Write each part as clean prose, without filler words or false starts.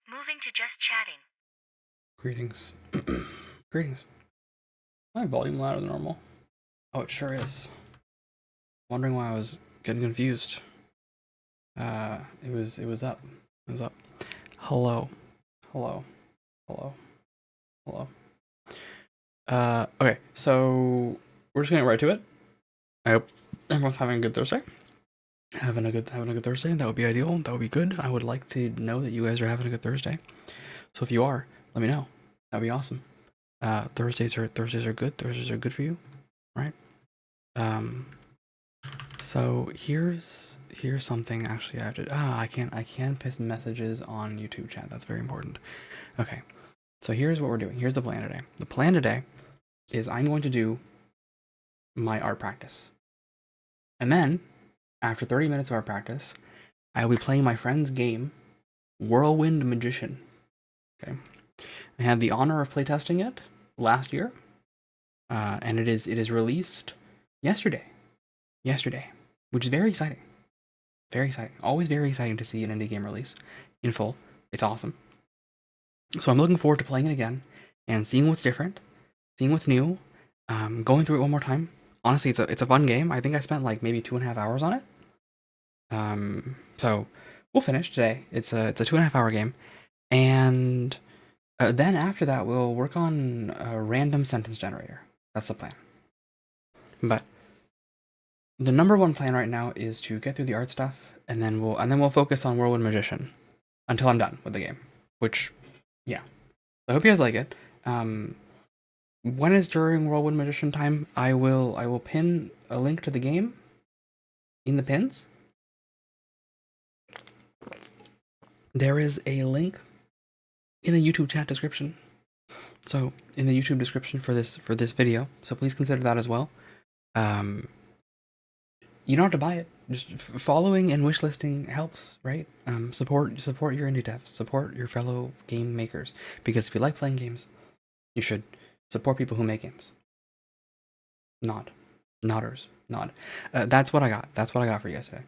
Moving to just chatting. Greetings. Greetings. My volume louder than normal. Oh, it sure is. Wondering why I was getting confused. It was up. It was up. Hello. Hello. Hello. Hello. Okay, so we're just getting right to it. I hope everyone's having a good Thursday. Having a good Thursday. That would be ideal. That would be good. I would like to know that you guys are having a good Thursday. So if you are, let me know. That'd be awesome. Thursdays are good. Thursdays are good for you, right? So here's something actually I have to I can piss messages on YouTube chat. That's very important. Okay. So here's what we're doing. Here's the plan today. The plan today is I'm going to do my art practice. And then after 30 minutes of art practice, I will be playing my friend's game, Whirlwind Magician. Okay. I had the honor of playtesting it last year. And it is released yesterday, which is very exciting. Very exciting. Always very exciting to see an indie game release in full. It's awesome. So I'm looking forward to playing it again and seeing what's different, seeing what's new, going through it one more time. Honestly, it's a fun game. I think I spent like maybe 2.5 hours on it. So we'll finish today. It's a 2.5 hour game, and then after that we'll work on a random sentence generator. That's the plan. But the number one plan right now is to get through the art stuff, and then we'll focus on Whirlwind Magician until I'm done with the game. Which, yeah, I hope you guys like it. When is during Whirlwind Magician time, I will pin a link to the game in the pins. There is a link in the YouTube chat description. So in the YouTube description for this video. So please consider that as well. You don't have to buy it. Just following and wishlisting helps, right? Support your indie devs. Support your fellow game makers. Because if you like playing games, you should support people who make games. Nodders. That's what I got. That's what I got for you guys today.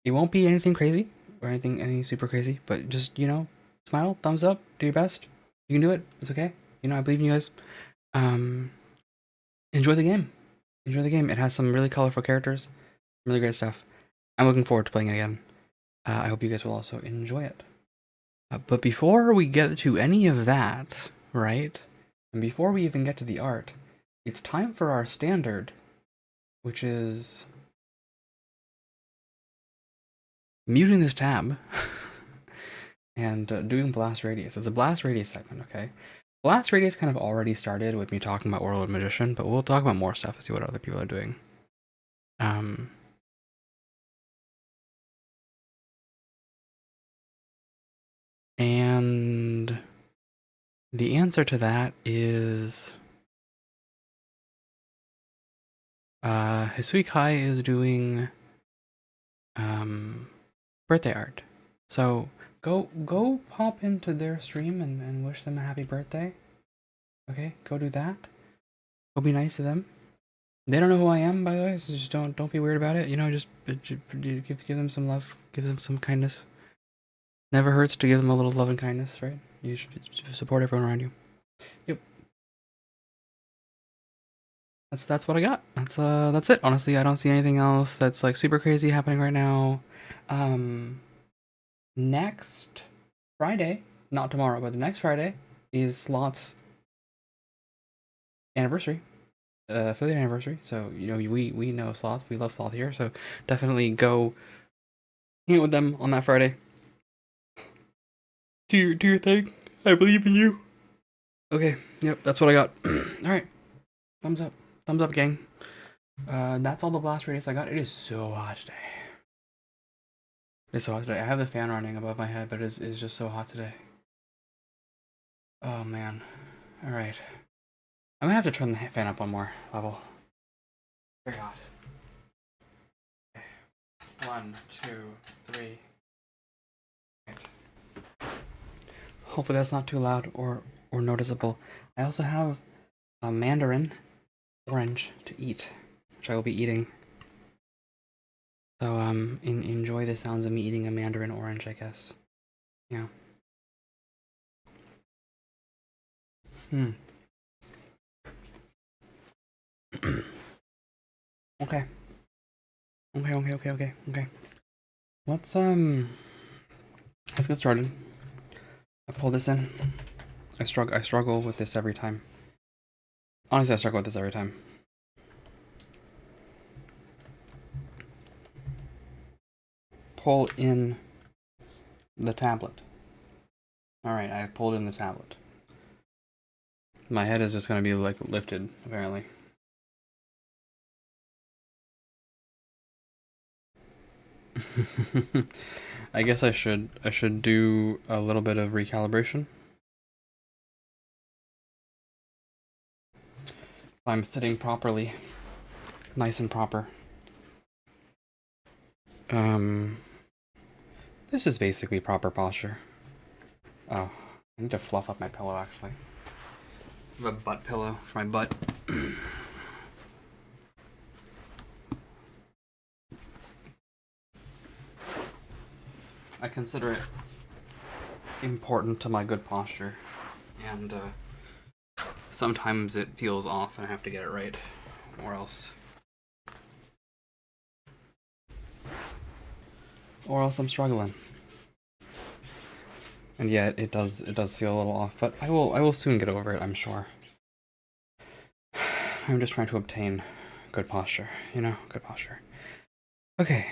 It won't be anything crazy or anything super crazy, but just, smile, thumbs up, do your best. You can do it. It's okay. I believe in you guys. Enjoy the game. Enjoy the game. It has some really colorful characters, really great stuff. I'm looking forward to playing it again. I hope you guys will also enjoy it. But before we get to any of that, right, and before we even get to the art, it's time for our standard, which is muting this tab and doing blast radius. It's a blast radius segment, okay? Blast radius kind of already started with me talking about Whirlwind Magician, but we'll talk about more stuff and see what other people are doing. And the answer to that is Hisui Kai is doing birthday art. So go pop into their stream and wish them a happy birthday. Okay, go do that. Go be nice to them. They don't know who I am, by the way, so just don't be weird about it. Just give them some love, give them some kindness. Never hurts to give them a little love and kindness, right? You should support everyone around you. Yep. That's what I got. That's it. Honestly, I don't see anything else that's like super crazy happening right now. Next Friday, not tomorrow, but the next Friday is Sloth's anniversary, affiliate anniversary. So we know Sloth, we love Sloth here. So definitely go hang out with them on that Friday. Do your thing. I believe in you. Okay, yep, that's what I got. All right, thumbs up, gang. That's all the blast radius I got. It is so hot today. It's so hot today. I have the fan running above my head, but it's just so hot today. Oh man. All right. I'm gonna have to turn the fan up one more level. Very hot. Okay. 1, 2, 3. Okay. Hopefully that's not too loud or noticeable. I also have a mandarin orange to eat, which I will be eating. So enjoy the sounds of me eating a mandarin orange, I guess. Yeah. Hmm. Okay. Okay. Let's get started. I pull this in. I struggle with this every time. Honestly, I struggle with this every time. Pull in the tablet. Alright, I pulled in the tablet. My head is just gonna be like lifted, apparently. I guess I should do a little bit of recalibration. I'm sitting properly, nice and proper. This is basically proper posture. Oh, I need to fluff up my pillow actually. I have a butt pillow for my butt. I consider it important to my good posture, and sometimes it feels off and I have to get it right, or else I'm struggling. And yet it does feel a little off, but I will soon get over it, I'm sure. I'm just trying to obtain good posture, you know, good posture. Okay,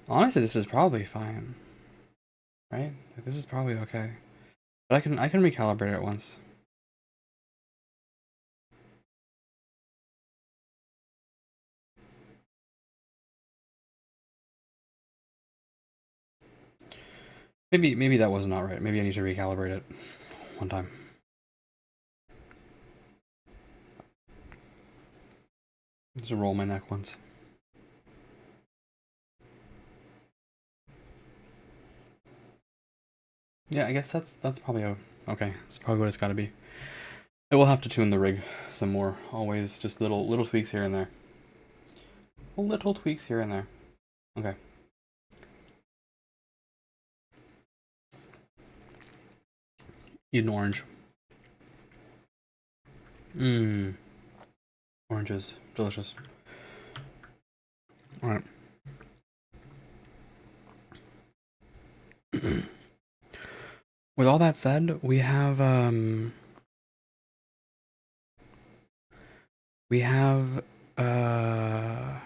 honestly, this is probably fine, right? Like, this is probably okay, but I can recalibrate it once. Maybe that was not right. Maybe I need to recalibrate it one time. Just roll my neck once. Yeah, I guess that's probably okay. That's probably what it's got to be. I will have to tune the rig some more. Always just little tweaks here and there. Little tweaks here and there. Okay. Eat an orange. Mmm. Oranges. Delicious. Alright. With all that said, we have we have to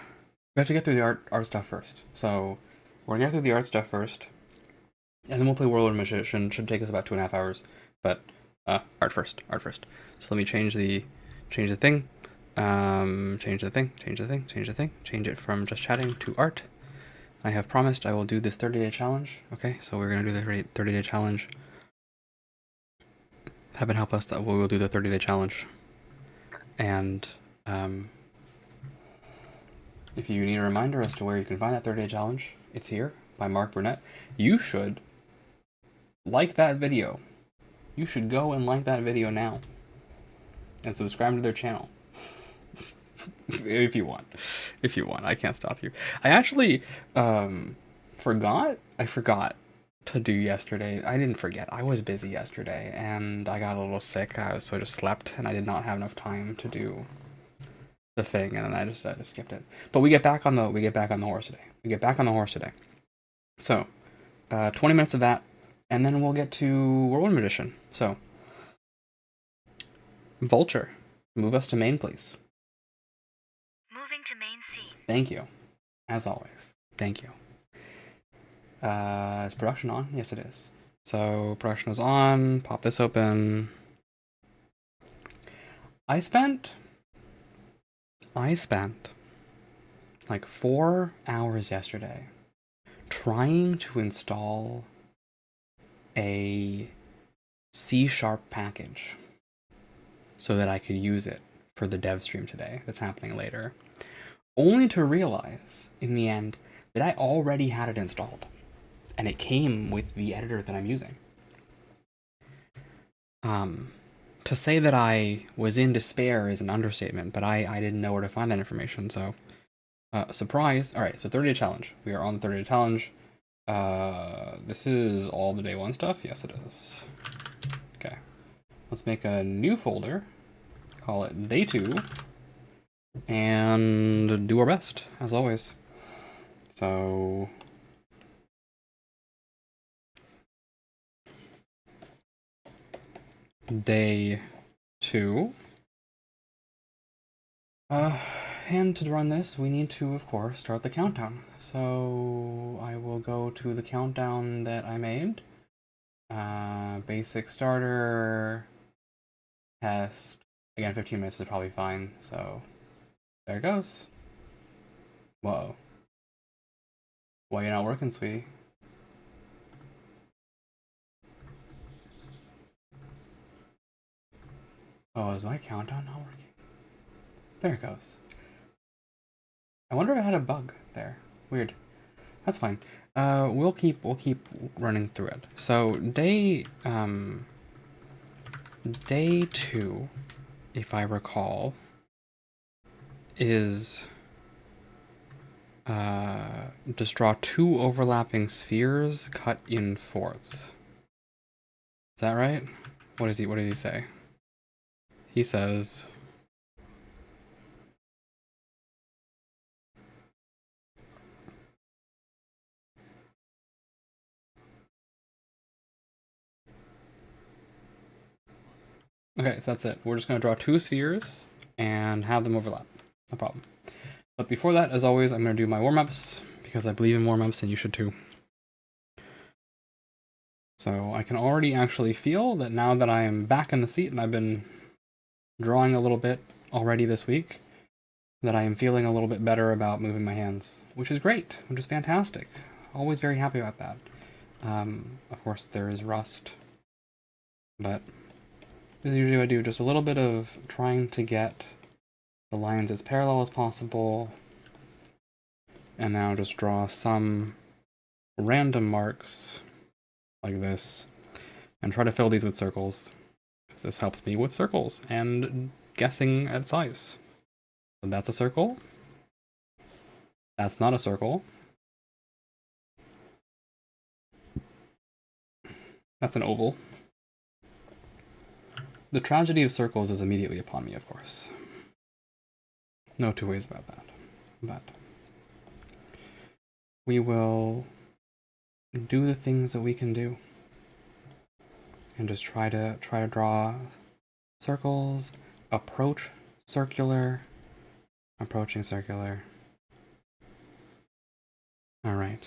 get through the art stuff first. So we're gonna get through the art stuff first, and then we'll play Whirlwind Magician. Should take us about 2.5 hours. But art first. So let me change the thing. Change it from just chatting to art. I have promised I will do this 30-day challenge. Okay, so we're gonna do the 30-day challenge. Heaven help us that we will do the 30-day challenge. And if you need a reminder as to where you can find that 30-day challenge, it's here by Mark Burnett. You should like that video. You should go and like that video now and subscribe to their channel. If you want, I can't stop you. I actually forgot to do yesterday. I didn't forget. I was busy yesterday and I got a little sick. So I just slept and I did not have enough time to do the thing, and then I just skipped it. But we get back on the horse today. So 20 minutes of that, and then we'll get to Whirlwind Magician. So Vulture, move us to main, please. Moving to main scene. Thank you. As always. Thank you. Is production on? Yes, it is. So production is on. Pop this open. I spent like 4 hours yesterday trying to install a C# package so that I could use it for the dev stream today that's happening later, only to realize in the end that I already had it installed and it came with the editor that I'm using. To say that I was in despair is an understatement, but I didn't know where to find that information, so Surprise. All right, so 30-day challenge. We are on the 30-day challenge. This is all the day one stuff? Yes, it is. Okay. Let's make a new folder. Call it day 2. And do our best, as always. So... day 2. And to run this, we need to, of course, start the countdown. So I will go to the countdown that I made. Basic starter, test. Again, 15 minutes is probably fine, so there it goes. Whoa. Why you're not working, sweetie? Oh, is my countdown not working? There it goes. I wonder if I had a bug there. Weird. That's fine. We'll keep running through it. So day 2, if I recall, is just draw 2 overlapping spheres cut in fourths. Is that right? What does he say? He says okay, so that's it. We're just going to draw 2 spheres and have them overlap. No problem. But before that, as always, I'm going to do my warm-ups, because I believe in warm-ups and you should too. So I can already actually feel that now that I am back in the seat and I've been drawing a little bit already this week, that I am feeling a little bit better about moving my hands, which is great, which is fantastic. Always very happy about that. Of course, there is rust, but this is usually what I do, just a little bit of trying to get the lines as parallel as possible, and now just draw some random marks like this, and try to fill these with circles, because this helps me with circles and guessing at size. So that's a circle. That's not a circle. That's an oval. The tragedy of circles is immediately upon me, of course. No two ways about that. But we will do the things that we can do, and just try to draw circles, approach circular, approaching circular. All right.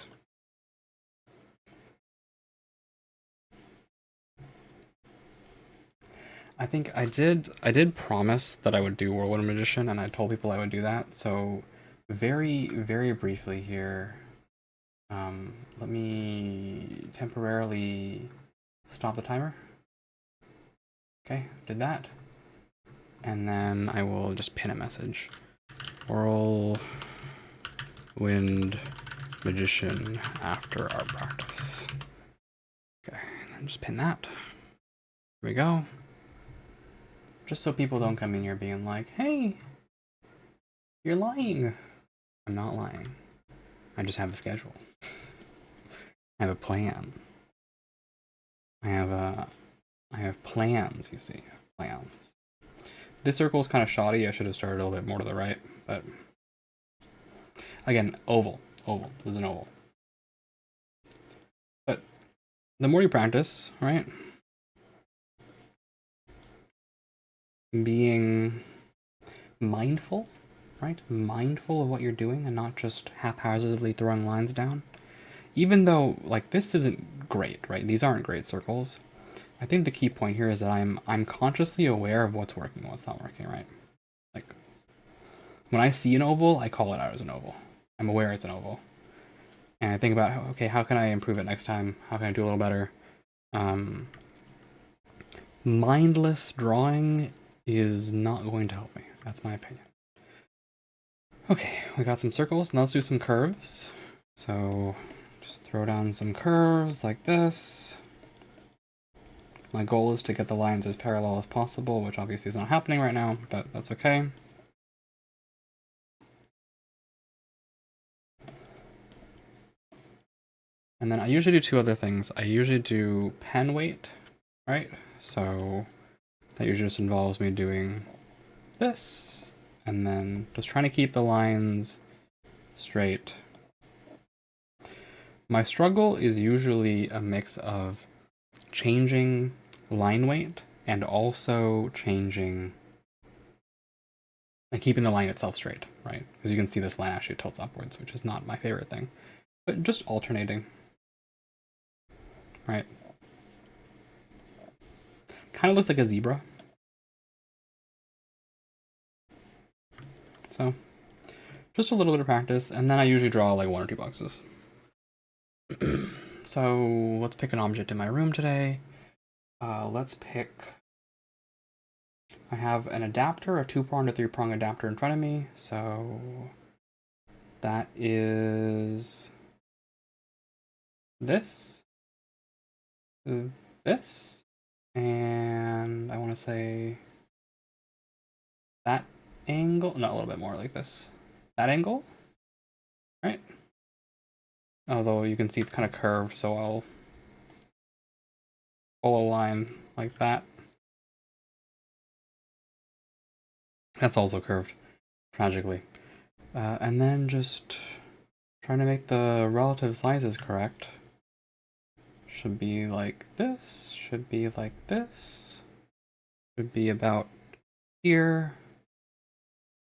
I think I did promise that I would do Whirlwind Magician, and I told people I would do that. So very, very briefly here, let me temporarily stop the timer. Okay, did that. And then I will just pin a message. Whirlwind Magician after our practice. Okay, and then just pin that. Here we go. Just so people don't come in here being like, hey, you're lying. I'm not lying. I just have a schedule. I have a plan. I have plans, you see. Plans. This circle is kind of shoddy. I should have started a little bit more to the right, but again, oval. Oval. This is an oval. But the more you practice, right? Being mindful, right? Mindful of what you're doing and not just haphazardly throwing lines down. Even though, like, this isn't great, right? These aren't great circles. I think the key point here is that I'm consciously aware of what's working and what's not working, right? Like, when I see an oval, I call it out as an oval. I'm aware it's an oval. And I think about, okay, how can I improve it next time? How can I do a little better? Mindless drawing is not going to help me. That's my opinion. Okay, we got some circles. Now let's do some curves. So just throw down some curves like this. My goal is to get the lines as parallel as possible, which obviously is not happening right now, but that's okay. And then I usually do two other things. I usually do pen weight, right? So that usually just involves me doing this, and then just trying to keep the lines straight. My struggle is usually a mix of changing line weight and also changing and keeping the line itself straight, right? Because you can see this line actually tilts upwards, which is not my favorite thing. But just alternating, right? Kind of looks like a zebra. So just a little bit of practice, and then I usually draw like 1 or 2 boxes. So let's pick an object in my room today. Let's pick, I have an adapter, a 2-prong to 3-prong adapter in front of me. So that is this, this, and I want to say that angle, no, a little bit more like this, that angle, right? Although you can see it's kind of curved, so I'll pull a line like that. That's also curved, tragically. And then just trying to make the relative sizes correct. Should be like this, should be like this, should be about here,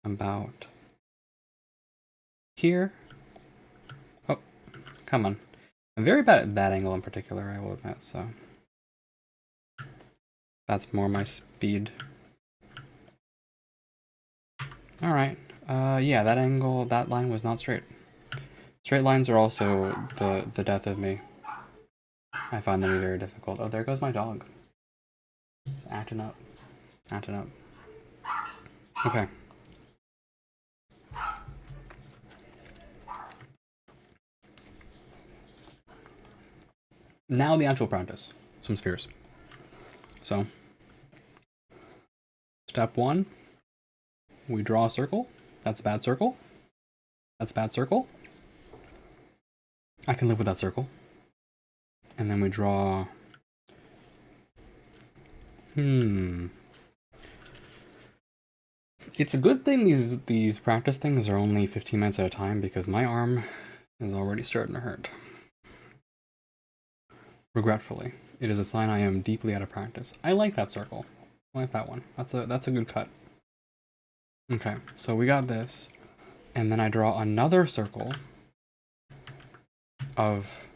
about here. Oh, come on. I'm very bad at that angle in particular, I will admit, so that's more my speed. Alright, yeah, that angle, that line was not straight. Straight lines are also the death of me. I find them very difficult. Oh, there goes my dog. It's acting up. Acting up. Okay. Now the actual practice. Some spheres. So, step 1, we draw a circle. That's a bad circle. That's a bad circle. I can live with that circle. And then we draw... It's a good thing these practice things are only 15 minutes at a time, because my arm is already starting to hurt. Regretfully. It is a sign I am deeply out of practice. I like that circle. I like that one. That's a good cut. Okay, so we got this. And then I draw another circle of...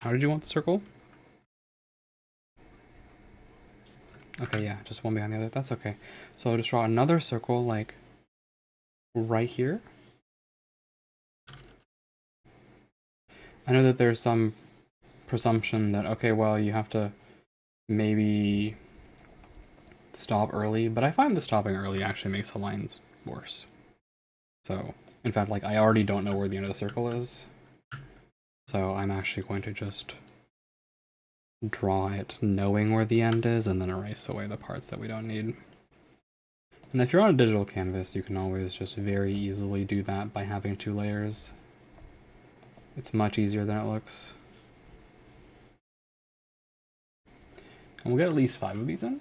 How did you want the circle? Okay, yeah, just one behind the other. That's okay. So I'll just draw another circle, like, right here. I know that there's some presumption that, okay, well, you have to maybe stop early, but I find the stopping early actually makes the lines worse. So, in fact, like, I already don't know where the end of the circle is. So I'm actually going to just draw it knowing where the end is, and then erase away the parts that we don't need. And if you're on a digital canvas, you can always just very easily do that by having 2 layers. It's much easier than it looks. And we'll get at least 5 of these in,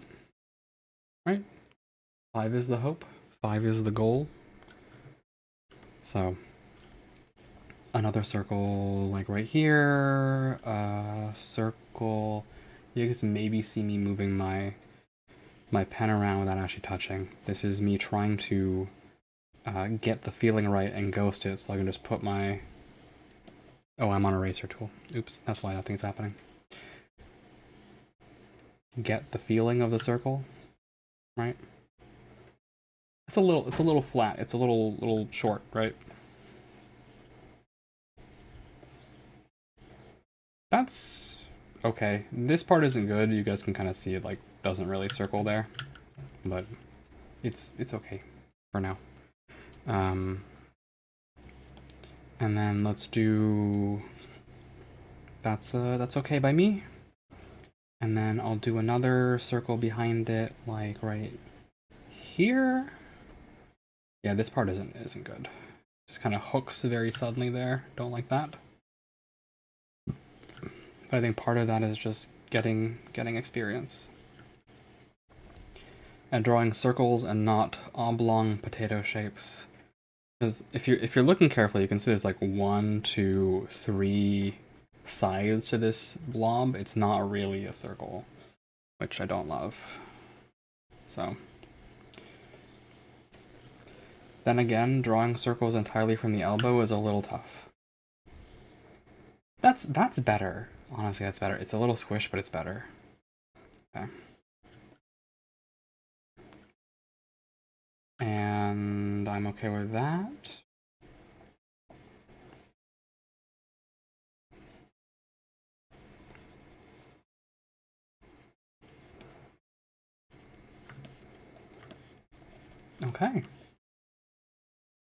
right? 5 is the hope. 5 is the goal. So, another circle, like right here, circle. You guys maybe see me moving my pen around without actually touching. This is me trying to get the feeling right and ghost it, so I can just put my... Oh, I'm on eraser tool. Oops, that's why that thing's happening. Get the feeling of the circle, right? It's a little flat. It's a little short, right? That's okay. This part isn't good. You guys can kind of see it like doesn't really circle there, but it's okay for now. And then let's do that's okay by me. And then I'll do another circle behind it, like right here. Yeah, this part isn't good. Just kind of hooks very suddenly there. Don't like that. But I think part of that is just getting experience. And drawing circles and not oblong potato shapes. Because if you're looking carefully, you can see there's like 1, 2, 3 sides to this blob. It's not really a circle, which I don't love. So then again, drawing circles entirely from the elbow is a little tough. That's better. Honestly, that's better. It's a little squish, but it's better. Okay. And I'm okay with that. Okay.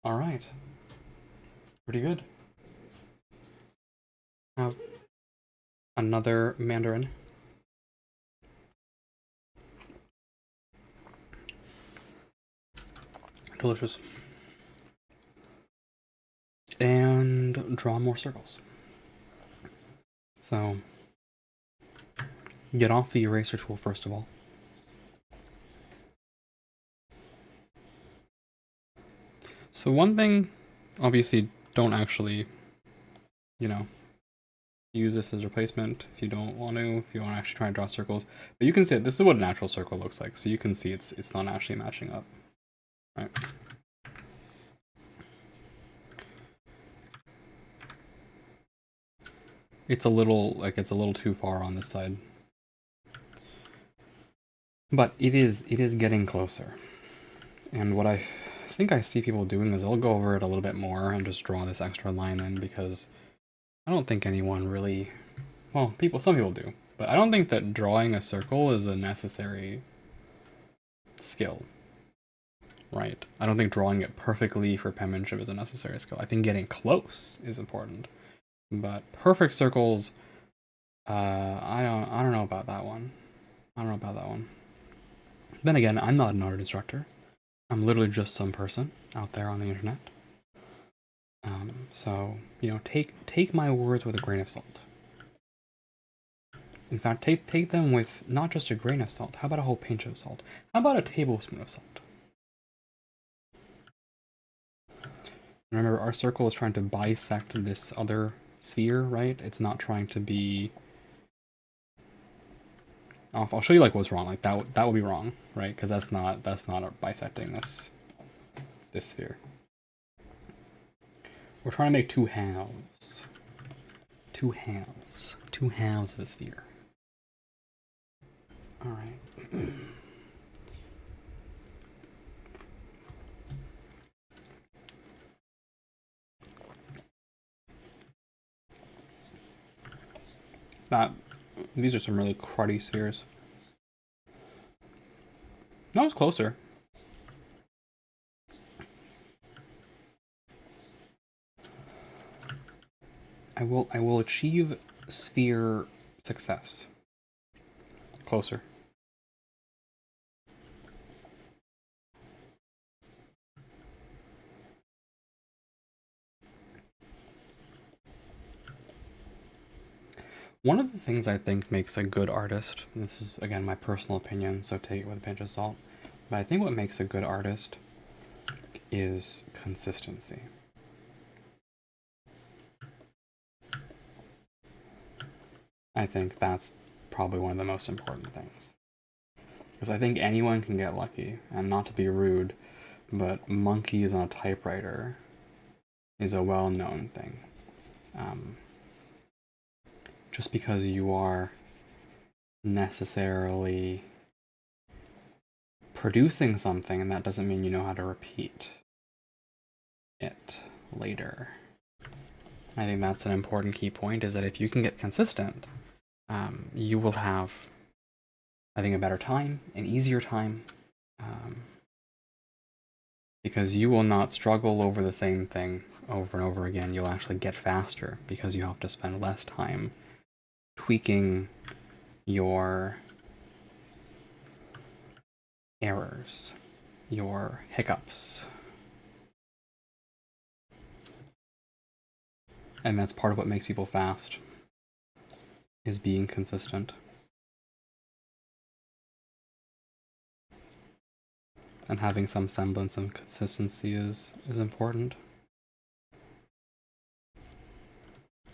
All right. Pretty good. Now, another mandarin. Delicious. And draw more circles. So, get off the eraser tool first of all. So one thing, obviously, don't actually, use this as replacement if you don't want to, if you want to actually try and draw circles. But you can see it. This is what a natural circle looks like. So you can see it's not actually matching up, right? It's a little too far on this side. But it is getting closer. And what I think I see people doing is they'll go over it a little bit more and just draw this extra line in, because I don't think anyone really, well, some people do, but I don't think that drawing a circle is a necessary skill, right? I don't think drawing it perfectly for penmanship is a necessary skill. I think getting close is important, but perfect circles, I don't know about that one. Then again, I'm not an art instructor. I'm literally just some person out there on the internet. So, take my words with a grain of salt. In fact, take them with not just a grain of salt. How about a whole pinch of salt? How about a tablespoon of salt? Remember, our circle is trying to bisect this other sphere, right? It's not trying to be... I'll show you what's wrong. That would be wrong, right? Because that's not bisecting this sphere. We're trying to make two halves. Two halves of a sphere. All right. These are some really cruddy spheres. That was closer. I will achieve sphere success. Closer. One of the things I think makes a good artist, and this is again my personal opinion, so take it with a pinch of salt, but I think what makes a good artist is consistency. I think that's probably one of the most important things. Because I think anyone can get lucky, and not to be rude, but monkeys on a typewriter is a well-known thing. Just because you are necessarily producing something, and that doesn't mean you know how to repeat it later. I think that's an important key point, is that if you can get consistent, you will have, I think, a better time, an easier time, because you will not struggle over the same thing over and over again. You'll actually get faster because you have to spend less time tweaking your errors, your hiccups. And that's part of what makes people fast, is being consistent. And having some semblance of consistency is important.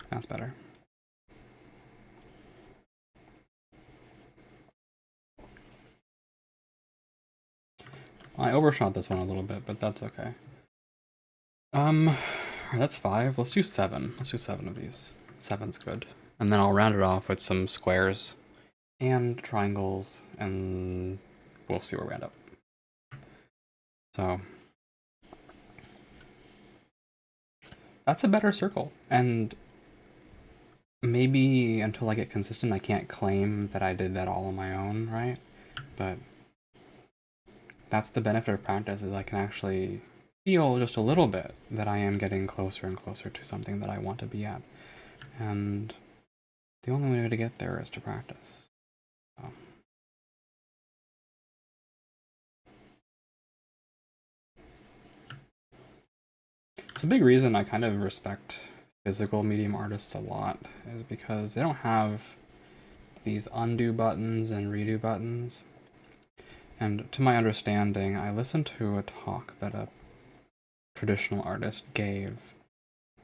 That's better. I overshot this one a little bit, but that's okay. That's 5. Let's do 7. Let's do 7 of these. 7's good. And then I'll round it off with some squares and triangles, and we'll see where we end up. So that's a better circle. And maybe until I get consistent, I can't claim that I did that all on my own, right? But that's the benefit of practice, is I can actually feel just a little bit that I am getting closer and closer to something that I want to be at. And the only way to get there is to practice. So. It's a big reason I kind of respect physical medium artists a lot, is because they don't have these undo buttons and redo buttons. And to my understanding, I listened to a talk that a traditional artist gave,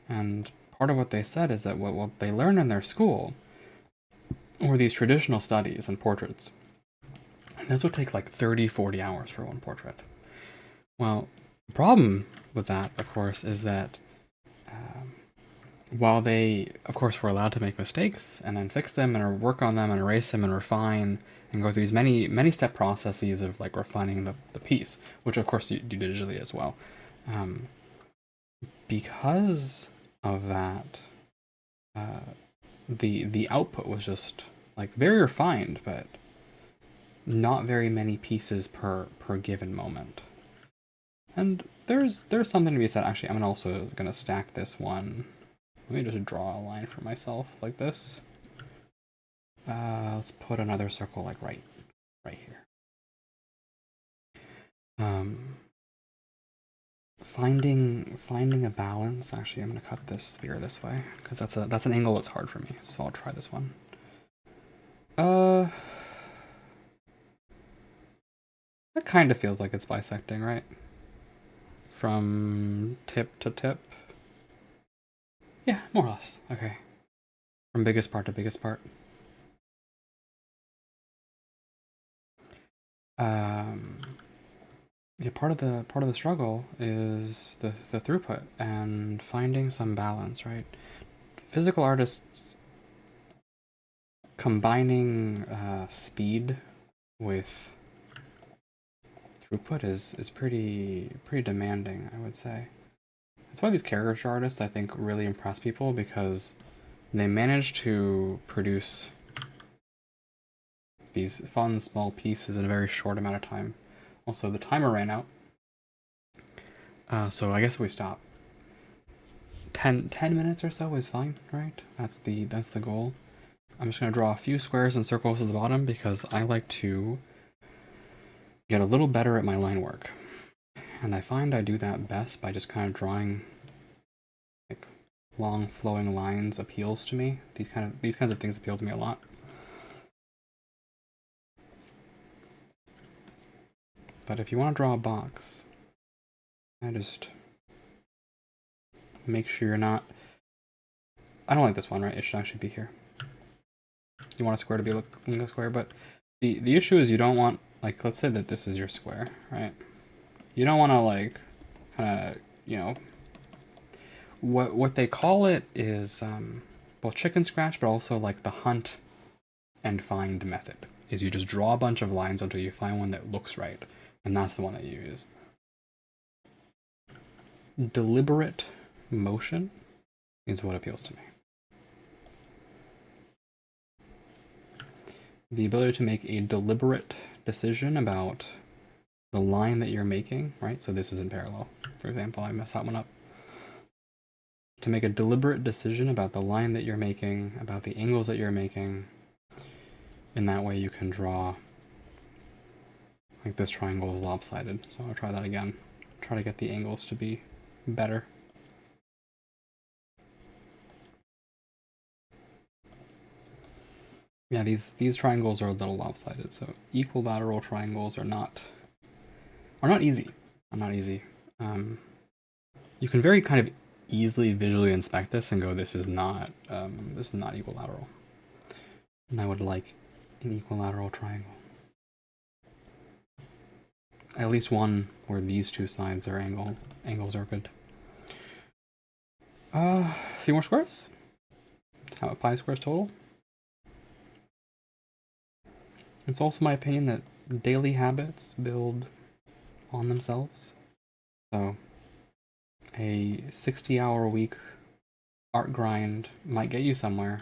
and part of what they said is that what they learn in their school were these traditional studies and portraits. And those would take like 30-40 hours for one portrait. Well, the problem with that, of course, is that while they, of course, were allowed to make mistakes and then fix them and work on them and erase them and refine and go through these many step processes of like refining the piece, which of course you do digitally as well. Because of that, the output was just like very refined, but not very many pieces per given moment. And there's something to be said. Actually, I'm also gonna stack this one. Let me just draw a line for myself like this. Let's put another circle like right here. Finding a balance. Actually, I'm gonna cut this sphere this way because that's an angle that's hard for me. So I'll try this one. It kind of feels like it's bisecting, right? From tip to tip. Yeah, more or less. Okay. From biggest part to biggest part. Yeah, part of the struggle is the throughput and finding some balance, right? Physical artists combining speed with throughput is pretty demanding, I would say. That's why these caricature artists, I think, really impress people, because they manage to produce these fun small pieces in a very short amount of time. Also, the timer ran out, so I guess we stop. 10 minutes or so is fine, right? That's the goal. I'm just going to draw a few squares and circles at the bottom because I like to get a little better at my line work. And I find I do that best by just kind of drawing like long flowing lines appeals to me. These kinds of things appeal to me a lot. But if you want to draw a box, I just make sure you're not... I don't like this one, right? It should actually be here. You want a square to be looking a square, but the issue is you don't want, like, let's say that this is your square, right? You don't want to, like, kind of, you know, what they call it is, well, chicken scratch, but also like the hunt and find method, is you just draw a bunch of lines until you find one that looks right, and that's the one that you use. Deliberate motion is what appeals to me. The ability to make a deliberate decision about the line that you're making, right? So this isn't parallel, for example. I messed that one up. To make a deliberate decision about the line that you're making, about the angles that you're making. In that way you can draw, like this triangle is lopsided, so I'll try that again. Try to get the angles to be better. Yeah, these triangles are a little lopsided, so equilateral triangles are not easy. Are not easy. You can very kind of easily visually inspect this and go, this is not equilateral. And I would like an equilateral triangle. At least one where these two sides are angles are good. A few more squares. How about 5 squares total? It's also my opinion that daily habits build on themselves. So a 60-hour-a-week art grind might get you somewhere,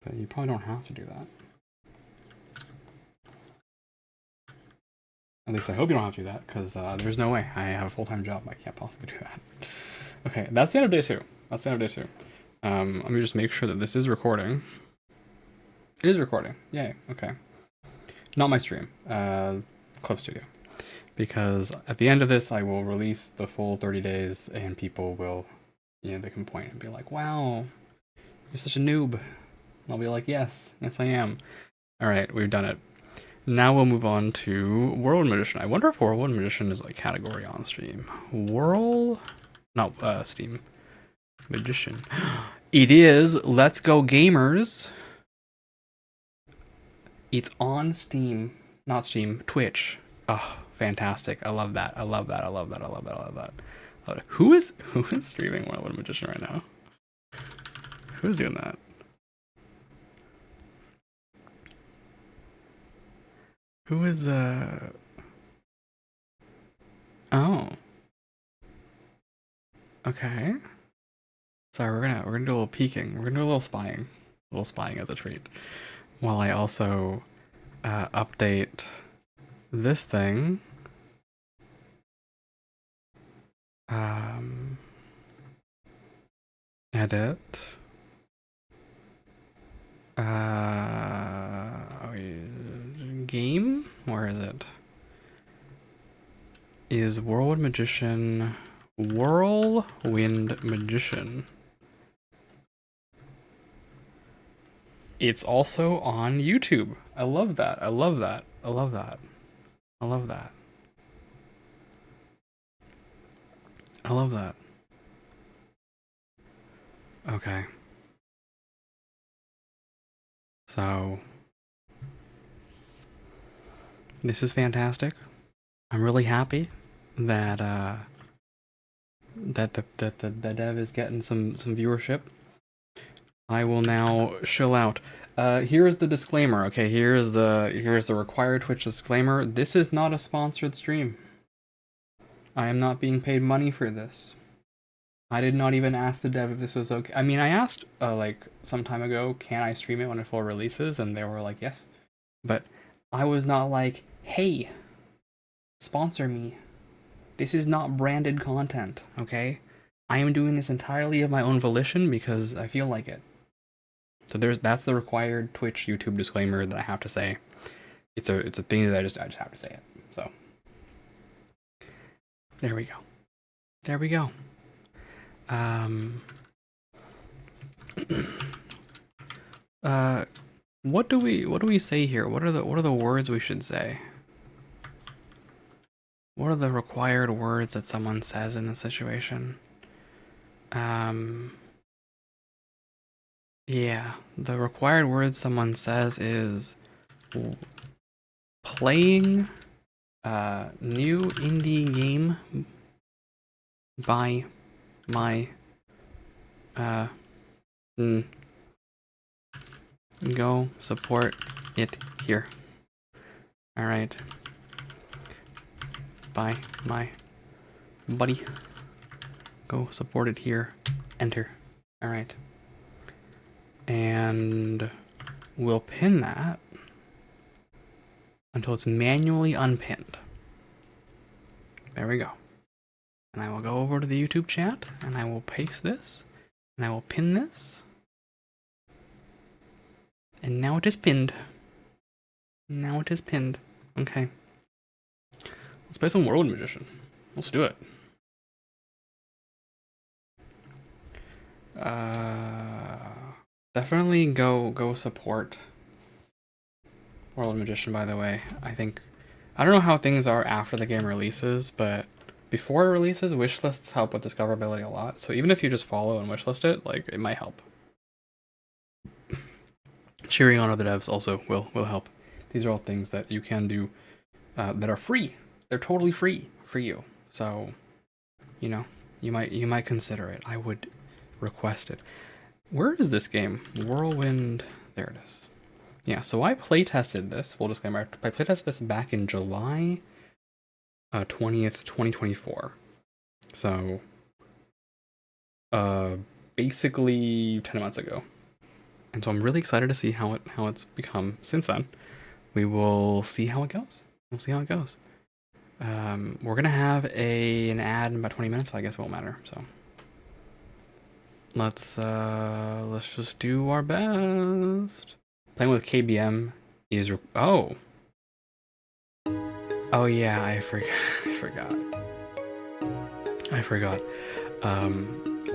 but you probably don't have to do that. At least I hope you don't have to do that, because there's no way. I have a full-time job. I can't possibly do that. Okay, that's the end of day 2. That's the end of day 2. Let me just make sure that this is recording. It is recording. Yay. Okay. Not my stream. Clip Studio. Because at the end of this, I will release the full 30 days, and people will, they can point and be like, wow, you're such a noob. And I'll be like, yes, I am. All right, we've done it. Now we'll move on to Whirlwind Magician. I wonder if Whirlwind Magician is a category on Steam. Steam. Magician. It is. Let's go, gamers. It's on Steam. Not Steam. Twitch. Oh, fantastic. I love that. I love that. I love that. I love that. I love that. Who is streaming Whirlwind Magician right now? Who's doing that? Who is Oh. Okay. Sorry, we're gonna do a little peeking. We're gonna do a little spying. A little spying as a treat. While I also update this thing. Edit. Game? Where is it? Is Whirlwind Magician... Whirlwind Magician. It's also on YouTube. I love that. I love that. I love that. I love that. I love that. Okay. So... this is fantastic. I'm really happy that that the dev is getting some viewership. I will now chill out. Here's the disclaimer. Okay, here's the required Twitch disclaimer. This is not a sponsored stream. I am not being paid money for this. I did not even ask the dev if this was okay. I mean, I asked like some time ago, can I stream it when it full releases, and they were like yes, but I was not like, hey, sponsor me. This is not branded content, okay? I am doing this entirely of my own volition because I feel like it. So that's the required Twitch YouTube disclaimer that I have to say. It's a thing that I just have to say it. So there we go. There we go. What do we say here? What are the words we should say? What are the required words that someone says in this situation? Yeah, the required word someone says is playing new indie game by my go support it here. All right. By my buddy. Go support it here. Enter. All right. And we'll pin that until it's manually unpinned. There we go. And I will go over to the YouTube chat and I will paste this and I will pin this. And now it is pinned. Now it is pinned. Okay. Let's play some Whirlwind Magician. Let's do it. Definitely go support Whirlwind Magician, by the way. I don't know how things are after the game releases, but before it releases, wishlists help with discoverability a lot. So even if you just follow and wishlist it, like, it might help. Cheering on other devs also will help. These are all things that you can do that are free. They're totally free for you. So, you know, you might consider it. I would request it. Where is this game? Whirlwind. There it is. Yeah, so I playtested this. Full disclaimer, I playtested this back in July 20th, 2024. So, basically 10 months ago. And so I'm really excited to see how it's become since then. We will see how it goes. We'll see how it goes. We're gonna have an ad in about 20 minutes, so I guess it won't matter. So let's just do our best. Playing with KBM is oh yeah, I forgot.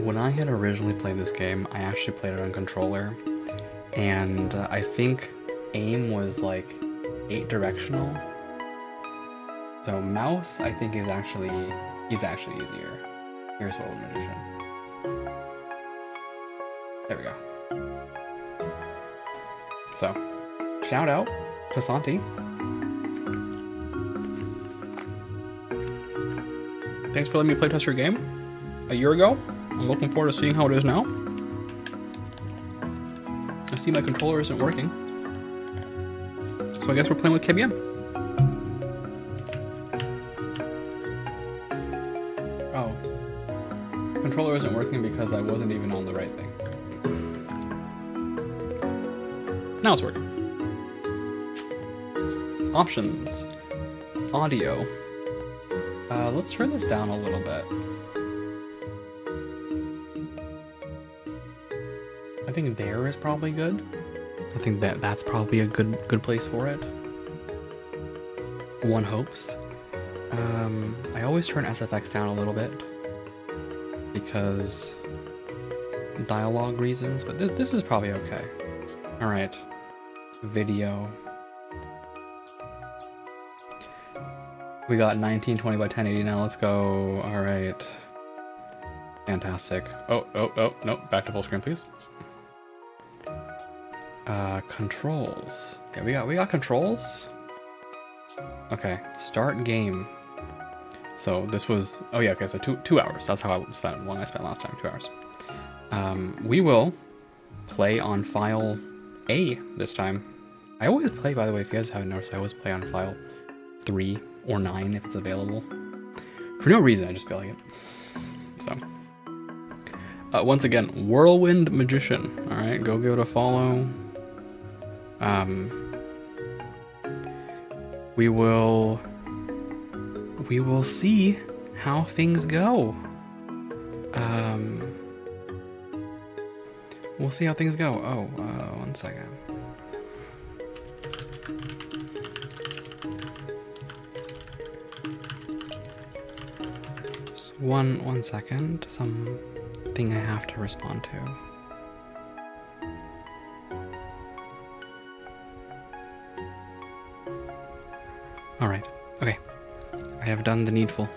When I had originally played this game, I actually played it on controller, and I think aim was like 8 directional. So mouse, I think, is actually easier. Here's Whirlwind Magician. There we go. So, shout out to Santi. Thanks for letting me playtest your game a year ago. I'm looking forward to seeing how it is now. I see my controller isn't working, so I guess we're playing with KBM. Oh. Controller isn't working because I wasn't even on the right thing. Now it's working. Options. Audio. Let's turn this down a little bit. I think there is probably good. I think that's probably a good place for it. One hopes. I always turn SFX down a little bit because dialogue reasons, but this is probably okay. All right, video. We got 1920 by 1080 now. Let's go. All right, fantastic. Oh, nope. Back to full screen, please. Controls. Yeah, we got controls. Okay, start game. So this was, oh yeah, okay, so 2 hours. That's how I spent, long I spent last time, 2 hours. We will play on file A this time. I always play, by the way, if you guys haven't noticed, I always play on file 3 or 9 if it's available. For no reason, I just feel like it. So, once again, Whirlwind Magician. All right, go give it a follow. We will see how things go. We'll see how things go. Oh, 1 second. Just one second. Something I have to respond to. All right. Okay. I have done the needful.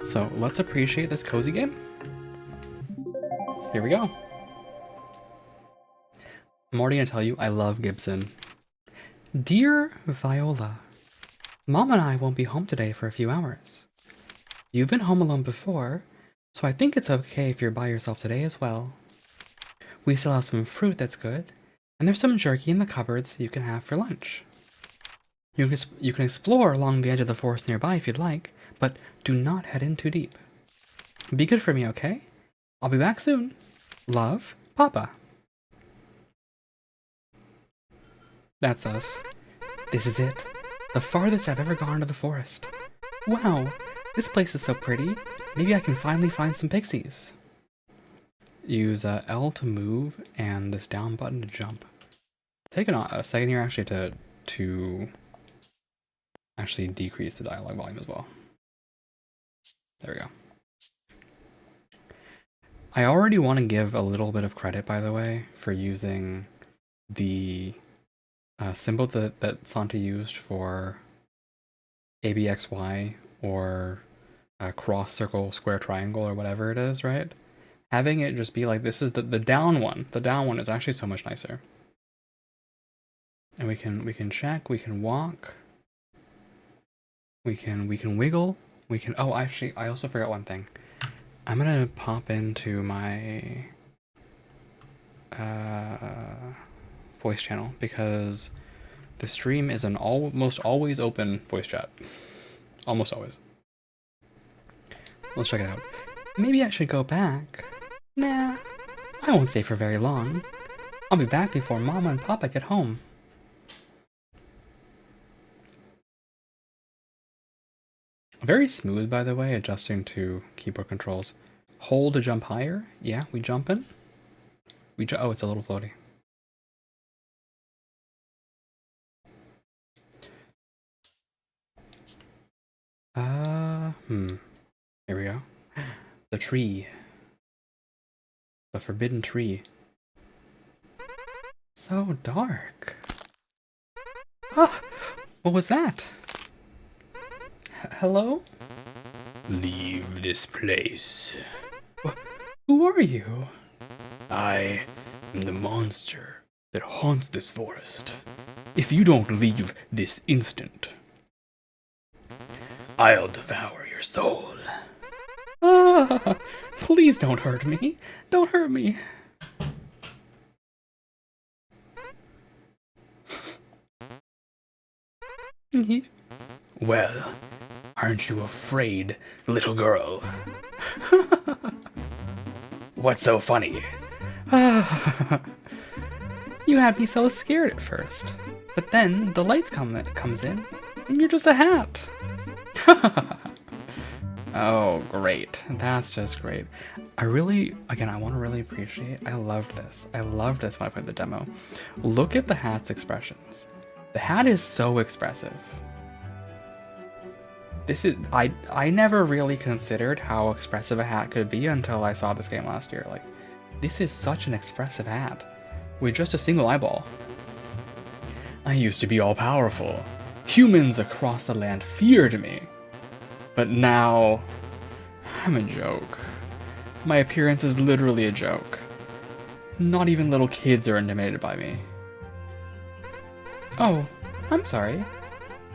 So let's appreciate this cozy game. Here we go. I'm already gonna tell you, I love Gibson. Dear Viola, Mom and I won't be home today for a few hours. You've been home alone before, so I think it's okay if you're by yourself today as well. We still have some fruit that's good, and there's some jerky in the cupboards you can have for lunch. You can explore along the edge of the forest nearby if you'd like, but do not head in too deep. Be good for me, okay? I'll be back soon. Love, Papa. That's us. This is it. The farthest I've ever gone to the forest. Wow, this place is so pretty. Maybe I can finally find some pixies. Use L to move and this down button to jump. Take a second here actually to actually decrease the dialogue volume as well. There we go. I already want to give a little bit of credit, by the way, for using the symbol that Santa used for ABXY or cross, circle, square, triangle, or whatever it is, right? Having it just be like, this is the down one. The down one is actually so much nicer. And we can check, we can walk, we can wiggle, we can, oh, actually, I also forgot one thing. I'm gonna pop into my voice channel because the stream is an almost always open voice chat. Almost always. Let's check it out. Maybe I should go back. Nah, I won't stay for very long. I'll be back before Mama and Papa get home. Very smooth, by the way, adjusting to keyboard controls. Hold to jump higher. Yeah, we jumping. Oh, it's a little floaty. Here we go. The tree. The forbidden tree. So dark. Ah, what was that? Hello? Leave this place. Who are you? I am the monster that haunts this forest. If you don't leave this instant, I'll devour your soul. Ah, please don't hurt me. Don't hurt me. Well, aren't you afraid, little girl? What's so funny? You had me so scared at first, but then the lights comes in, and you're just a hat. Oh, great. That's just great. I want to really appreciate, I loved this. I loved this when I played the demo. Look at the hat's expressions. The hat is so expressive. I never really considered how expressive a hat could be until I saw this game last year. Like, this is such an expressive hat with just a single eyeball. I used to be all powerful. Humans across the land feared me. But now, I'm a joke. My appearance is literally a joke. Not even little kids are intimidated by me. Oh, I'm sorry.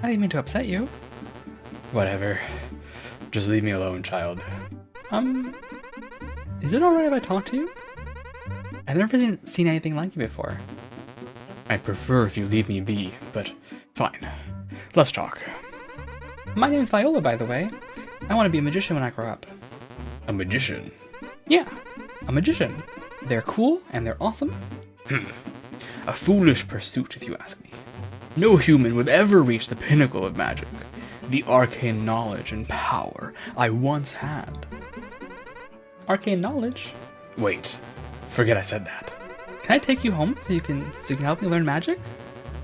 I didn't mean to upset you. Whatever. Just leave me alone, child. Is it alright if I talk to you? I've never seen anything like you before. I'd prefer if you leave me be, but fine. Let's talk. My name's Viola, by the way. I want to be a magician when I grow up. A magician? Yeah, a magician. They're cool and they're awesome. A foolish pursuit, if you ask me. No human would ever reach the pinnacle of magic. The arcane knowledge and power I once had. Arcane knowledge? Wait, forget I said that. Can I take you home so you can help me learn magic?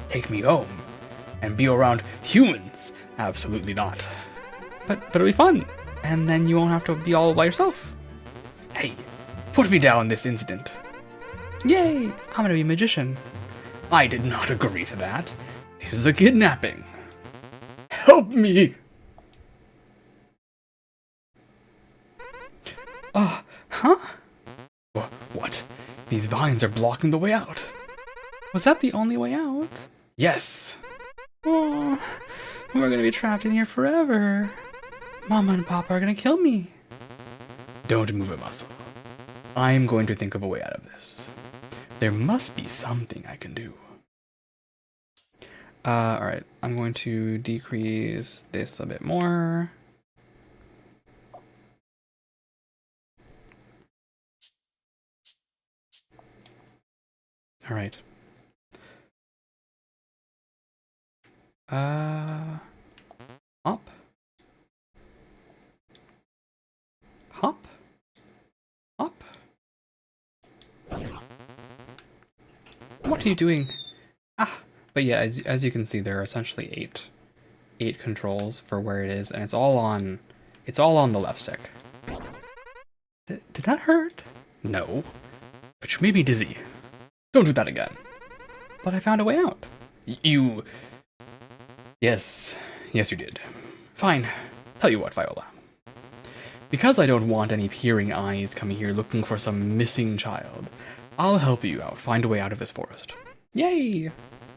Take me home and be around humans? Absolutely not. But it'll be fun, and then you won't have to be all by yourself. Hey, put me down this instant. Yay! I'm gonna be a magician. I did not agree to that. This is a kidnapping. Help me! Huh? What? These vines are blocking the way out. Was that the only way out? Yes. Oh, we're gonna be trapped in here forever. Mama and Papa are gonna kill me. Don't move a muscle. I'm going to think of a way out of this. There must be something I can do. Alright, I'm going to decrease this a bit more. Alright. Hop. Hop. Hop. What are you doing? But yeah, as you can see, there are essentially eight controls for where it is, and it's all on the left stick. Did that hurt? No. But you made me dizzy. Don't do that again. But I found a way out. You... Yes. Yes, you did. Fine. Tell you what, Viola. Because I don't want any peering eyes coming here looking for some missing child, I'll help you out find a way out of this forest. Yay!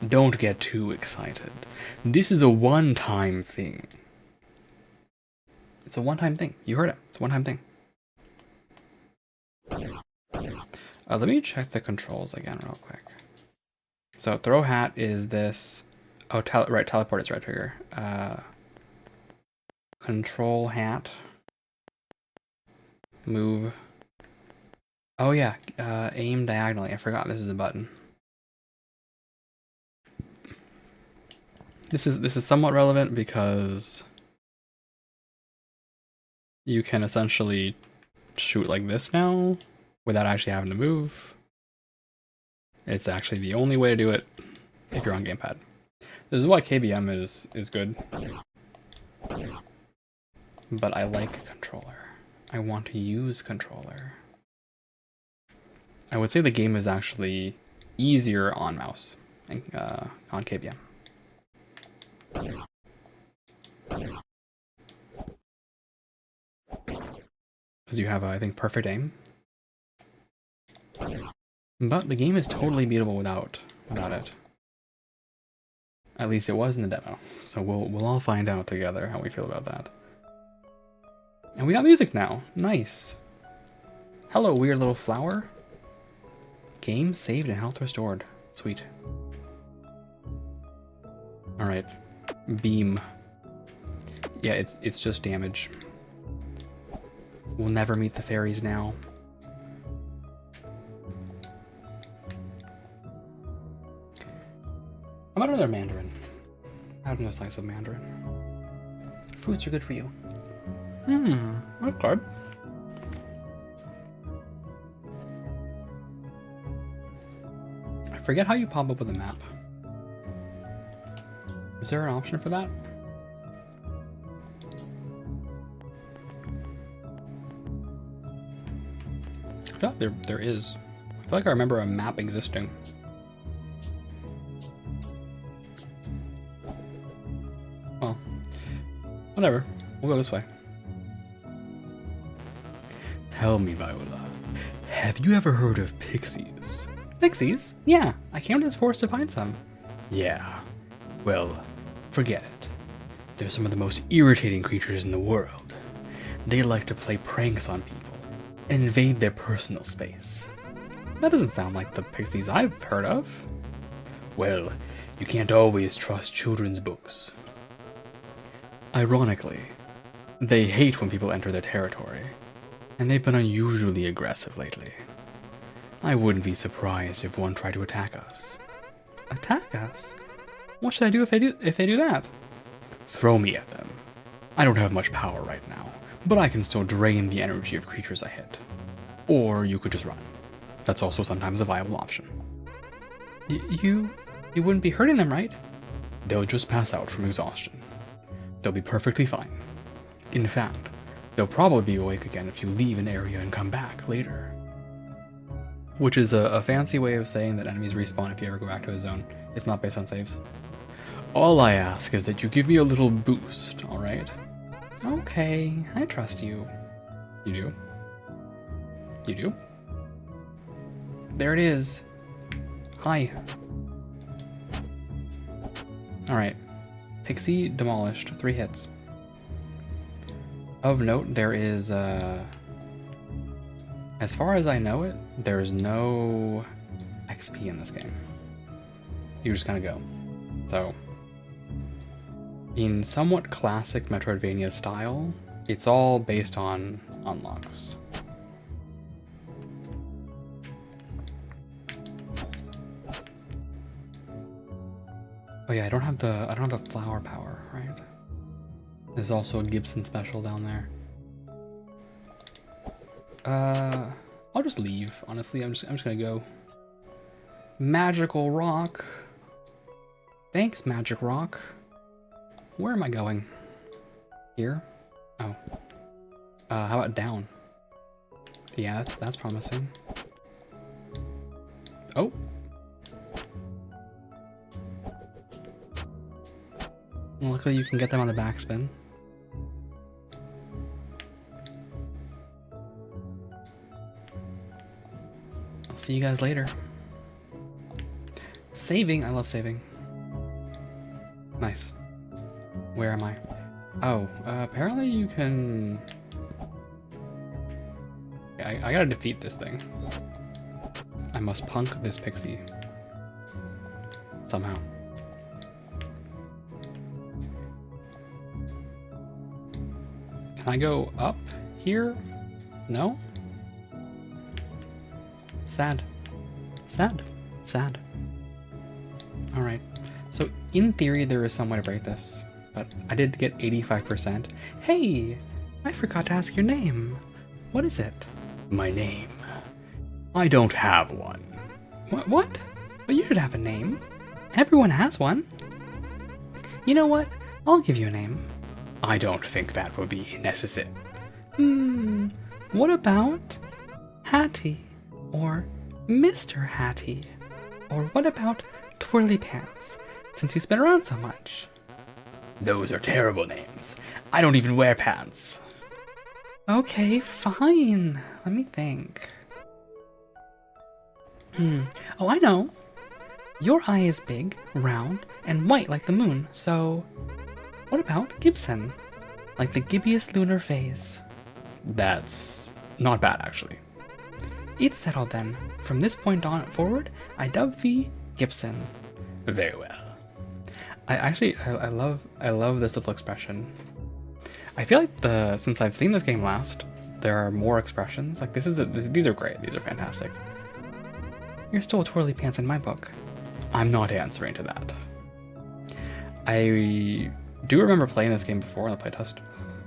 Don't get too excited. This is a one-time thing. It's a one-time thing. You heard it. It's a one-time thing. Let me check the controls again real quick. So throw hat is this. Oh, right. Teleport is right trigger. Control hat. Move. Oh yeah. Aim diagonally. I forgot this is a button. This is somewhat relevant because you can essentially shoot like this now without actually having to move. It's actually the only way to do it if you're on gamepad. This is why KBM is good. But I like controller. I want to use controller. I would say the game is actually easier on mouse and on KBM. Because you have, I think, perfect aim. But the game is totally beatable without it. At least it was in the demo. So we'll all find out together how we feel about that. And we got music now. Nice. Hello, weird little flower. Game saved and health restored. Sweet. Alright. Beam. Yeah, it's just damage. We'll never meet the fairies now. How about another mandarin? Have another slice of mandarin. Fruits are good for you. Okay. I forget how you pop up with a map. Is there an option for that? I feel like there is. I feel like I remember a map existing. Well, whatever. We'll go this way. Tell me, Viola, have you ever heard of pixies? Pixies? Yeah, I came to this forest to find some. Yeah. Well, forget it. They're some of the most irritating creatures in the world. They like to play pranks on people and invade their personal space. That doesn't sound like the pixies I've heard of. Well, you can't always trust children's books. Ironically, they hate when people enter their territory, and they've been unusually aggressive lately. I wouldn't be surprised if one tried to attack us. Attack us? What should I do if they do that? Throw me at them. I don't have much power right now, but I can still drain the energy of creatures I hit. Or you could just run. That's also sometimes a viable option. You wouldn't be hurting them, right? They'll just pass out from exhaustion. They'll be perfectly fine. In fact, they'll probably be awake again if you leave an area and come back later. Which is a fancy way of saying that enemies respawn if you ever go back to a zone. It's not based on saves. All I ask is that you give me a little boost, alright? Okay, I trust you. You do? You do? There it is. Hi. Alright. Pixie demolished. 3 hits. Of note, there is, as far as I know it, there's no XP in this game. You just kind of go. So, in somewhat classic Metroidvania style, it's all based on unlocks. Oh yeah, I don't have the flower power, right? There's also a Gibson special down there. I'll just leave, honestly. I'm just gonna go. Magical rock. Thanks, magic rock. Where am I going? Here? Oh. How about down? Yeah, that's promising. Oh. Luckily you can get them on the backspin. I'll see you guys later. Saving, I love saving. Nice. Where am I? Oh, apparently you can... I gotta defeat this thing. I must punk this pixie. Somehow. Can I go up here? No? Sad. Sad. Sad. Alright. So, in theory, there is some way to break this. But I did get 85%. Hey! I forgot to ask your name. What is it? My name. I don't have one. What? But you should have a name. Everyone has one. You know what? I'll give you a name. I don't think that would be necessary. What about Hattie? Or Mr. Hattie? Or what about Twirly Pants, since you spin around so much? Those are terrible names. I don't even wear pants. Okay, fine. Let me think. Oh, I know. Your eye is big, round, and white like the moon, so... What about Gibson? Like the gibbiest lunar phase. That's not bad, actually. It's settled then. From this point on forward, I dub thee Gibson. Very well. I love this little expression. I feel like since I've seen this game last, there are more expressions. Like these are great. These are fantastic. You're still twirly pants in my book. I'm not answering to that. I do remember playing this game before in the playtest,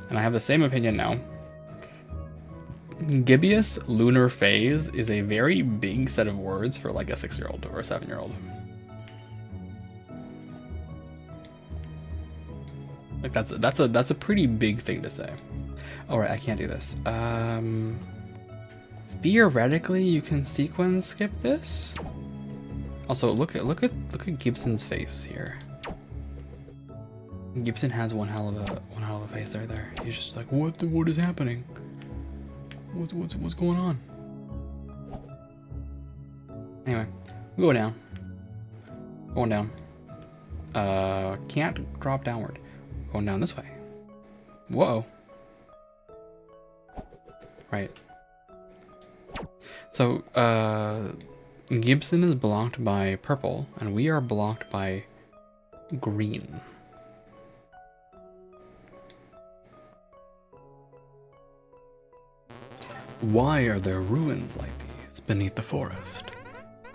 and I have the same opinion now. Gibbous lunar phase is a very big set of words for like a 6-year-old or a 7-year-old. Like that's a pretty big thing to say. All right, I can't do this. Theoretically, you can sequence skip this. Also, look at Gibson's face here. Gibson has one hell of a face right there. He's just like, what is happening? What's going on? Anyway, we go down. Going down. Can't drop downward. Going down this way. Whoa. Right. So, Gibson is blocked by purple, and we are blocked by green. Why are there ruins like these beneath the forest?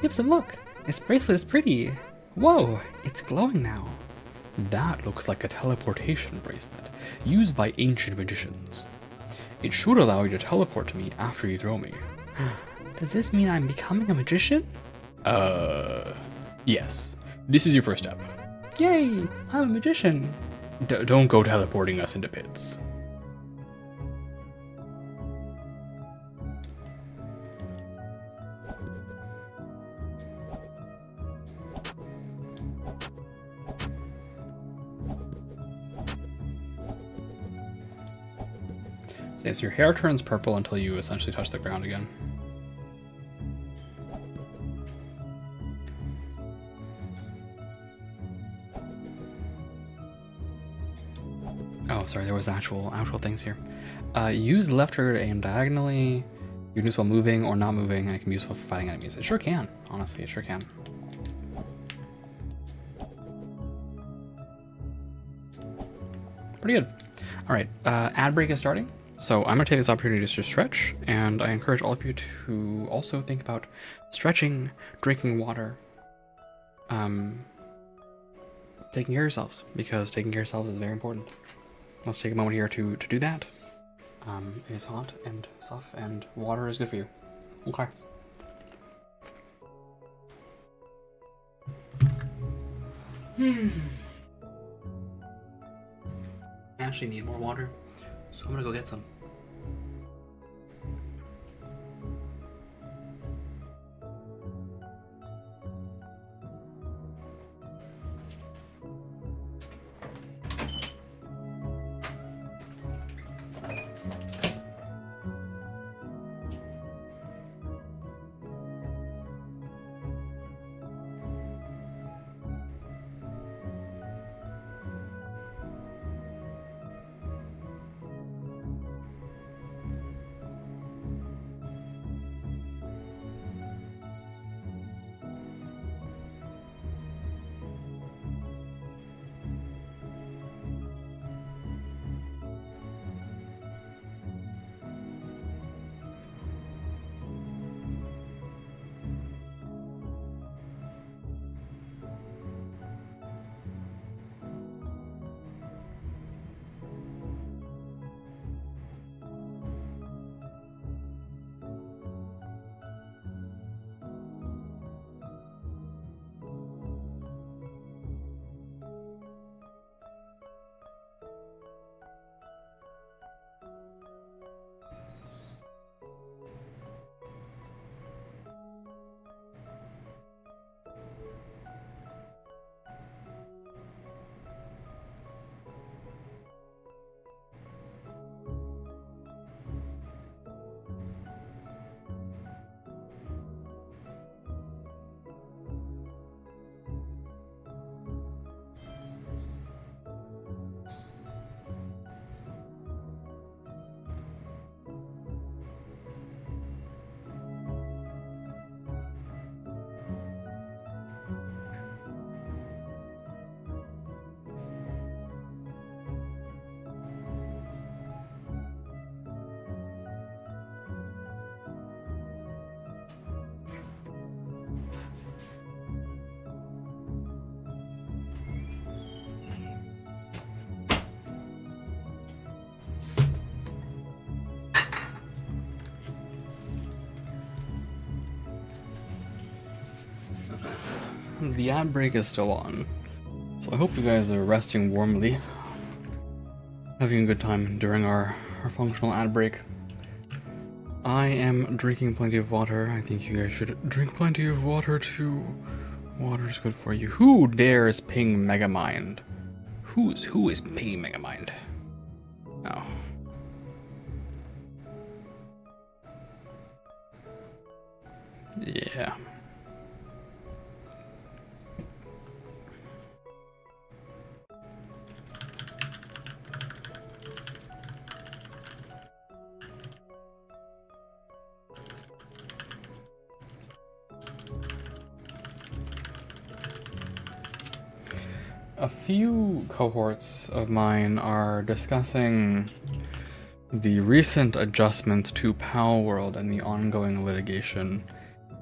Gibson, look! This bracelet is pretty! Whoa! It's glowing now. That looks like a teleportation bracelet, used by ancient magicians. It should allow you to teleport to me after you throw me. Does this mean I'm becoming a magician? Yes. This is your first step. Yay! I'm a magician! Don't go teleporting us into pits. So yes, your hair turns purple until you essentially touch the ground again. Oh, sorry, there was actual things here. Use left trigger to aim diagonally. You can use while moving or not moving, and it can be useful for fighting enemies. It sure can, honestly, it sure can. Pretty good. All right, ad break is starting. So I'm gonna take this opportunity to just stretch, and I encourage all of you to also think about stretching, drinking water, taking care of yourselves, because taking care of yourselves is very important. Let's take a moment here to do that. It is hot and stuff, and water is good for you. Okay. I actually need more water, so I'm gonna go get some. The ad break is still on, so I hope you guys are resting warmly, having a good time during our functional ad break. I am drinking plenty of water. I think you guys should drink plenty of water too. Water's good for you. Who dares ping Megamind? Who is pinging Megamind? Oh. Yeah. A few cohorts of mine are discussing the recent adjustments to Pal World and the ongoing litigation,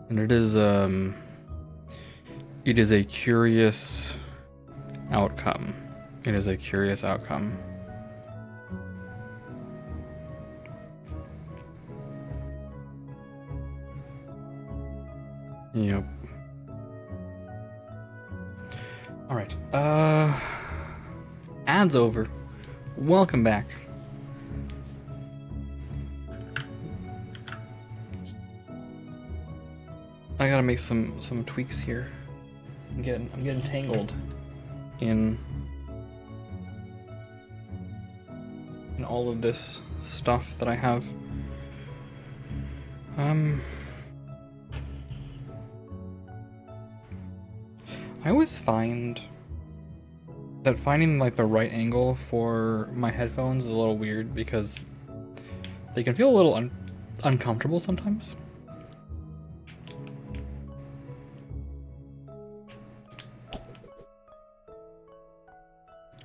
and it is a curious outcome. It is a curious outcome. Yep. Alright, ads over. Welcome back. I gotta make some tweaks here. I'm getting tangled in all of this stuff that I have. I always find that finding like the right angle for my headphones is a little weird because they can feel a little uncomfortable sometimes.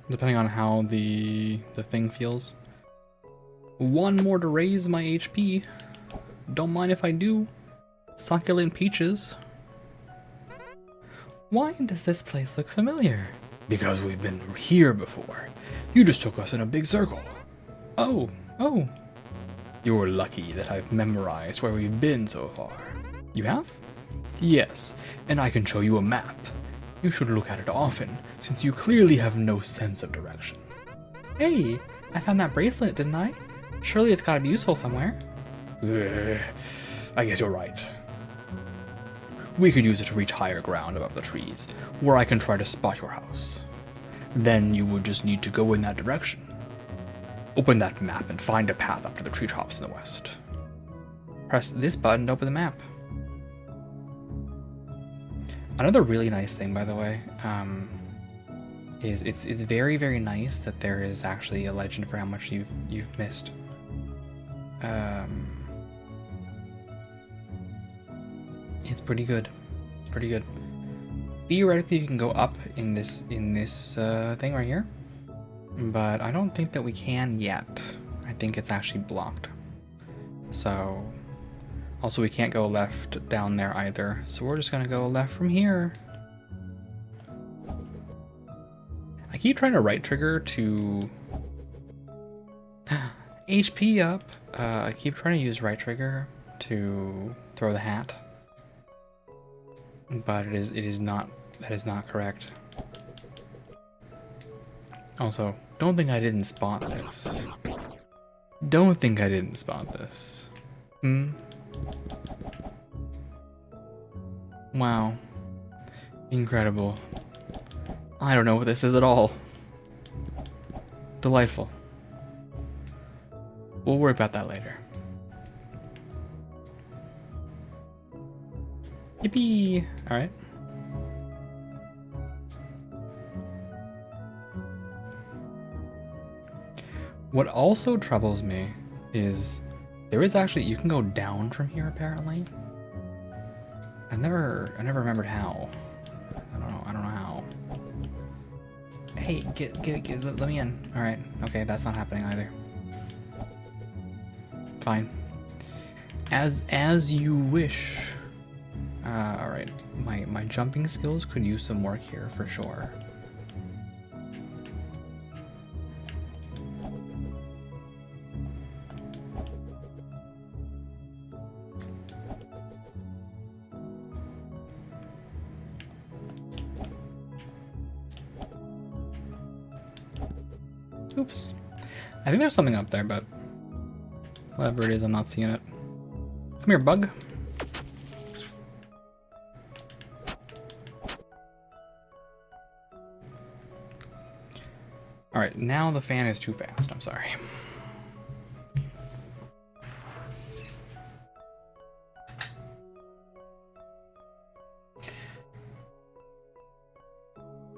Depending on how the thing feels. One more to raise my HP. Don't mind if I do. Succulent peaches. Why does this place look familiar? Because we've been here before. You just took us in a big circle. Oh. You're lucky that I've memorized where we've been so far. You have? Yes, and I can show you a map. You should look at it often, since you clearly have no sense of direction. Hey, I found that bracelet, didn't I? Surely it's gotta be useful somewhere. I guess you're right. We could use it to reach higher ground above the trees, where I can try to spot your house. Then you would just need to go in that direction. Open that map and find a path up to the treetops in the west. Press this button to open the map. Another really nice thing, by the way, is it's very, very nice that there is actually a legend for how much you've missed. It's pretty good. It's pretty good. Theoretically, you can go up in this thing right here, but I don't think that we can yet. I think it's actually blocked. So, also we can't go left down there either. So we're just gonna go left from here. I keep trying to right trigger to HP up. I keep trying to use right trigger to throw the hat. But that is not correct. Also, don't think I didn't spot this. Don't think I didn't spot this. Wow. Incredible. I don't know what this is at all. Delightful. We'll worry about that later. Yippee! Alright. What also troubles me is there is actually, you can go down from here apparently. I never remembered how. I don't know how. Hey, let me in. Alright, okay, that's not happening either. Fine. As you wish. Alright, my jumping skills could use some work here for sure. Oops. I think there's something up there, but whatever it is, I'm not seeing it. Come here, bug. Alright, now the fan is too fast. I'm sorry.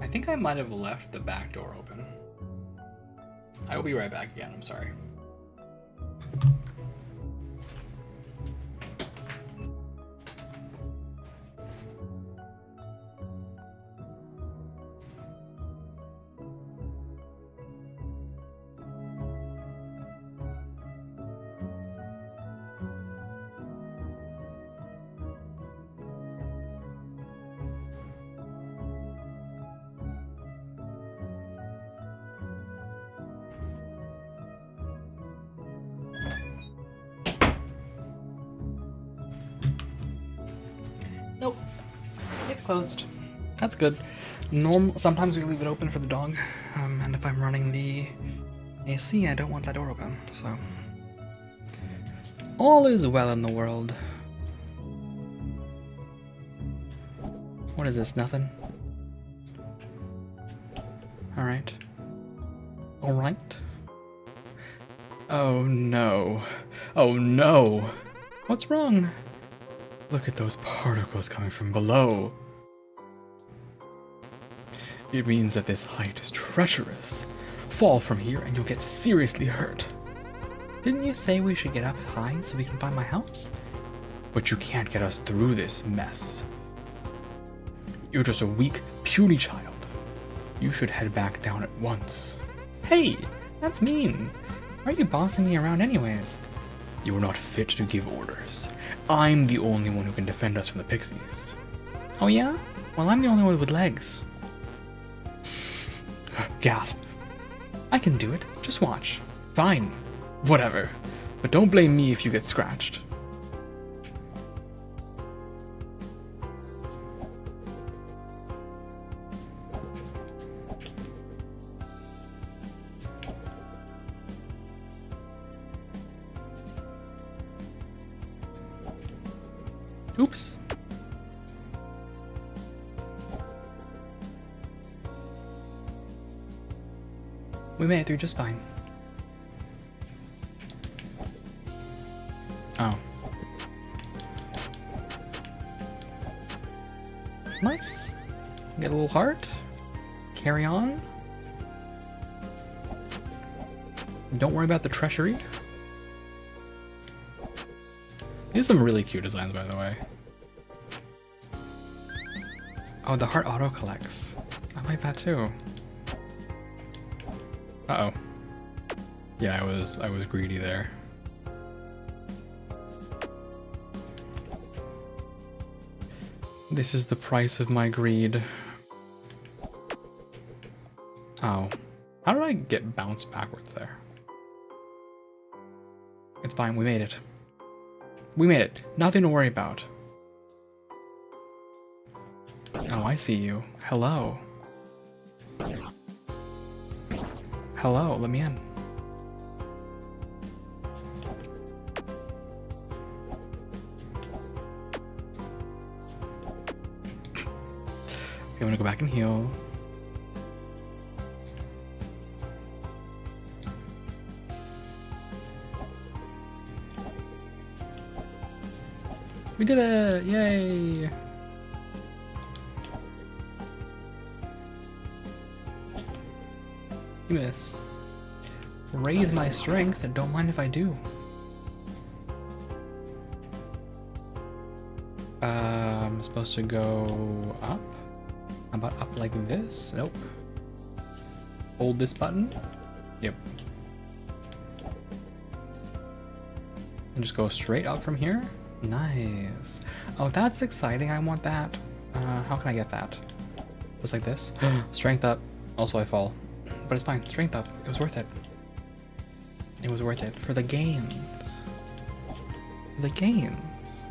I think I might have left the back door open. I will be right back again. I'm sorry. Nope. It's closed. That's good. Sometimes we leave it open for the dog, and if I'm running the AC, I don't want that door open, so... All is well in the world. What is this, nothing? Alright. Alright. Oh no. Oh no! What's wrong? Look at those particles coming from below. It means that this height is treacherous. Fall from here and you'll get seriously hurt. Didn't you say we should get up high so we can find my house? But you can't get us through this mess. You're just a weak, puny child. You should head back down at once. Hey, that's mean. Why are you bossing me around anyways? You are not fit to give orders. I'm the only one who can defend us from the pixies. Oh yeah? Well, I'm the only one with legs. Gasp. I can do it. Just watch. Fine. Whatever. But don't blame me if you get scratched. Oops. We made it through just fine. Oh. Nice. Get a little heart. Carry on. Don't worry about the treachery. These are some really cute designs, by the way. Oh, the heart auto collects. I like that too. Uh-oh. Yeah, I was greedy there. This is the price of my greed. Oh. How did I get bounced backwards there? It's fine, we made it. We made it. Nothing to worry about. Oh, I see you. Hello. Hello, let me in. Okay, I'm gonna go back and heal. We did it! Yay! You miss. Raise my strength and don't mind if I do. I'm supposed to go up? How about up like this? Nope. Hold this button? Yep. And just go straight up from here? Nice. Oh, that's exciting. I want that. How can I get that? Just like this? Strength up. Also, I fall. But it's fine. Strength up. It was worth it. It was worth it. For the gains. The gains.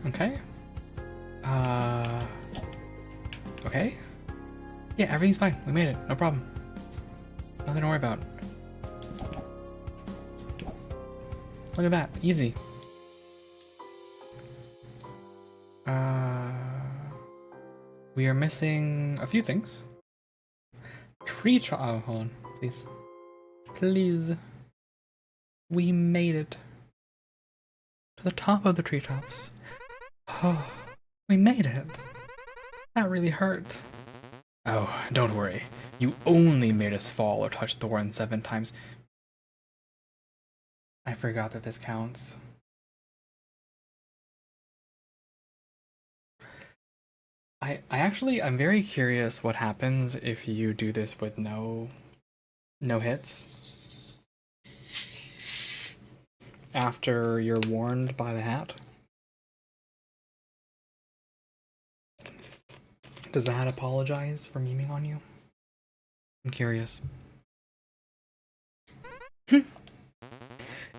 Okay. Okay. Yeah, everything's fine. We made it. No problem. Nothing to worry about. Look at that. Easy. We are missing a few things. Oh, hold on. Please. Please. We made it. To the top of the treetops. Oh, we made it. That really hurt. Oh, don't worry. You only made us fall or touch thorns 7 times. I forgot that this counts. I'm very curious what happens if you do this with no hits. After you're warned by the hat. Does the hat apologize for memeing on you? I'm curious.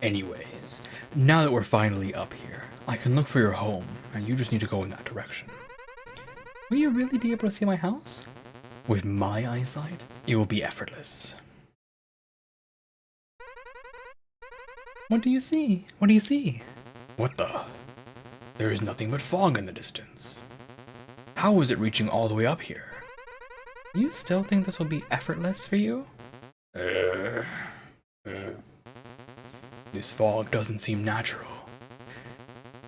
Anyways, now that we're finally up here, I can look for your home, and you just need to go in that direction. Will you really be able to see my house? With my eyesight, it will be effortless. What do you see? What do you see? What the? There is nothing but fog in the distance. How is it reaching all the way up here? You still think this will be effortless for you? This fog doesn't seem natural,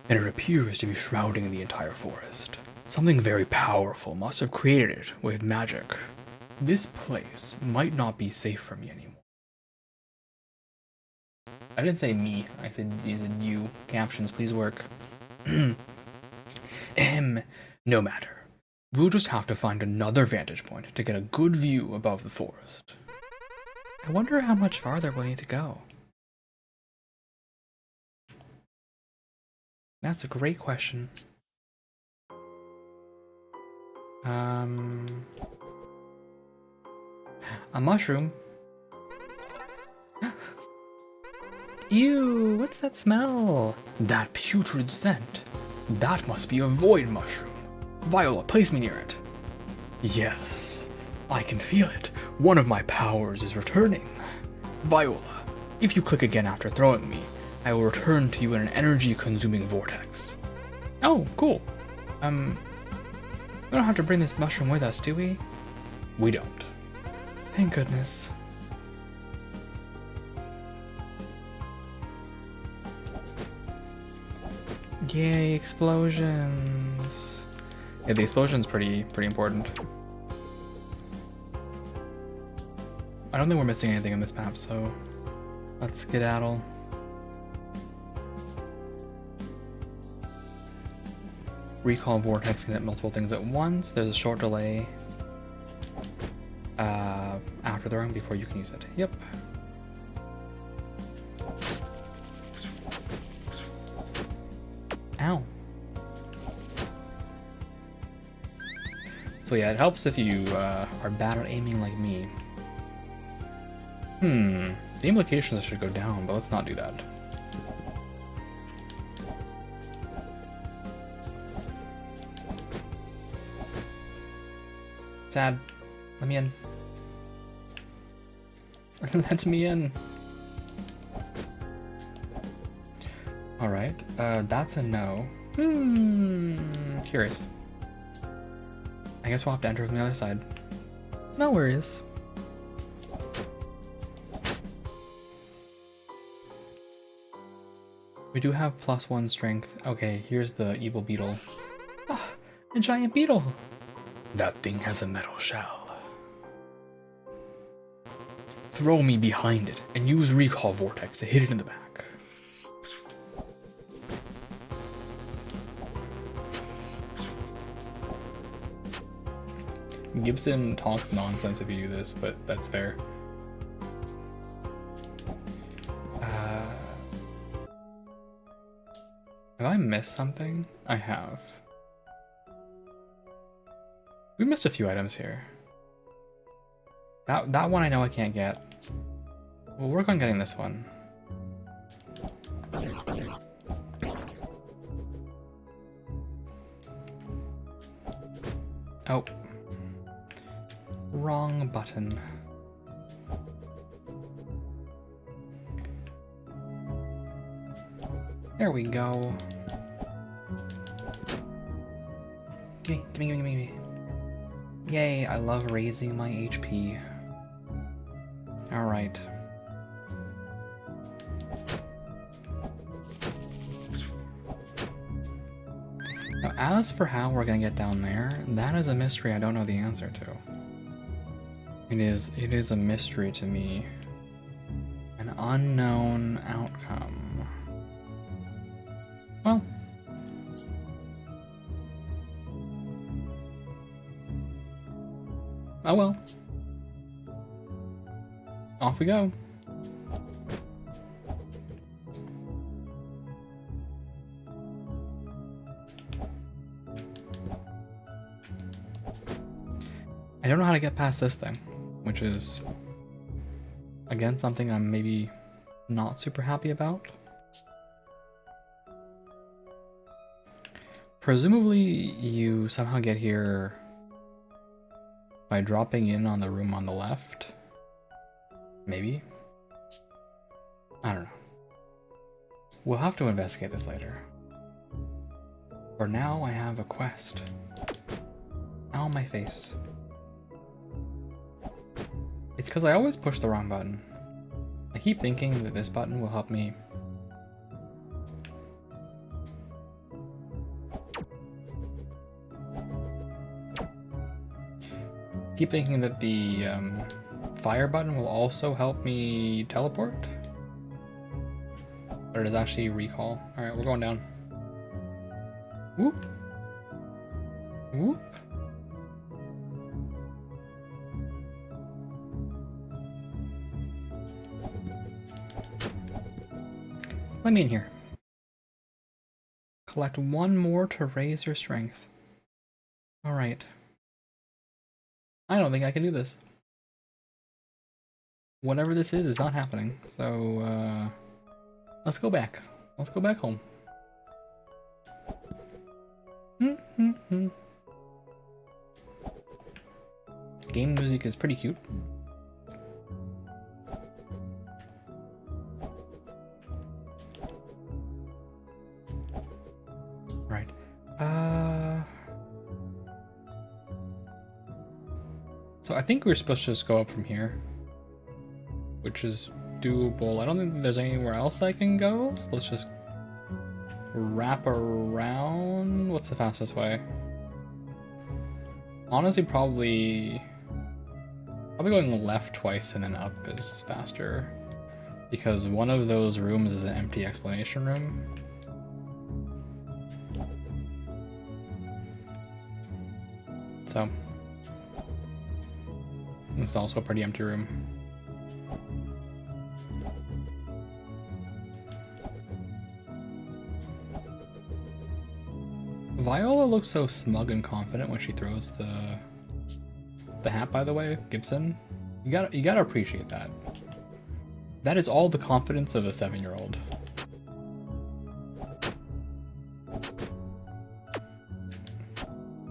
and it appears to be shrouding the entire forest. Something very powerful must have created it with magic. This place might not be safe for me anymore. I didn't say me, I said you. Captions, please work. No matter. We'll just have to find another vantage point to get a good view above the forest. I wonder how much farther we'll need to go. That's a great question. A mushroom. Ew, what's that smell? That putrid scent. That must be a void mushroom. Viola, place me near it. Yes, I can feel it. One of my powers is returning. Viola, if you click again after throwing me, I will return to you in an energy-consuming vortex. Oh, cool. We don't have to bring this mushroom with us, do we? We don't. Thank goodness. Yay, explosions. Yeah, the explosion's pretty important. I don't think we're missing anything in this map, so let's skedaddle. Recall vortex can hit multiple things at once. There's a short delay after the run before you can use it. Yep. Ow. So yeah, it helps if you are bad at aiming like me. The implications should go down, but let's not do that. Sad. Let me in. Let me in. Alright, that's a no. Curious. I guess we'll have to enter from the other side. No worries. We do have +1 strength. Okay, here's the evil beetle. Ah, a giant beetle! That thing has a metal shell. Throw me behind it and use recall vortex to hit it in the back. Gibson talks nonsense if you do this, but that's fair. Have I missed something? I have. We missed a few items here. That one I know I can't get. We'll work on getting this one. Oh. Wrong button. There we go. Gimme. Yay, I love raising my HP. Alright. Now, as for how we're gonna get down there, that is a mystery I don't know the answer to. It is a mystery to me. An unknown outcome. Well. Oh well. Off we go. I don't know how to get past this thing, which is, again, something I'm maybe not super happy about. Presumably, you somehow get here by dropping in on the room on the left. Maybe? I don't know. We'll have to investigate this later. For now, I have a quest. Ow, my face. It's because I always push the wrong button. I keep thinking that this button will help me. Keep thinking that the fire button will also help me teleport. But it is actually recall. Alright, we're going down. Whoop. Whoop. Let me in here. Collect one more to raise your strength. Alright. I don't think I can do this. Whatever this is not happening. So, let's go back. Let's go back home. Game music is pretty cute. Right. So I think we're supposed to just go up from here, which is doable. I don't think there's anywhere else I can go, so let's just wrap around. What's the fastest way? Honestly, probably going left twice and then up is faster, because one of those rooms is an empty explanation room. So this is also a pretty empty room. Viola looks so smug and confident when she throws the hat, by the way, Gibson. You gotta appreciate that. That is all the confidence of a 7-year-old.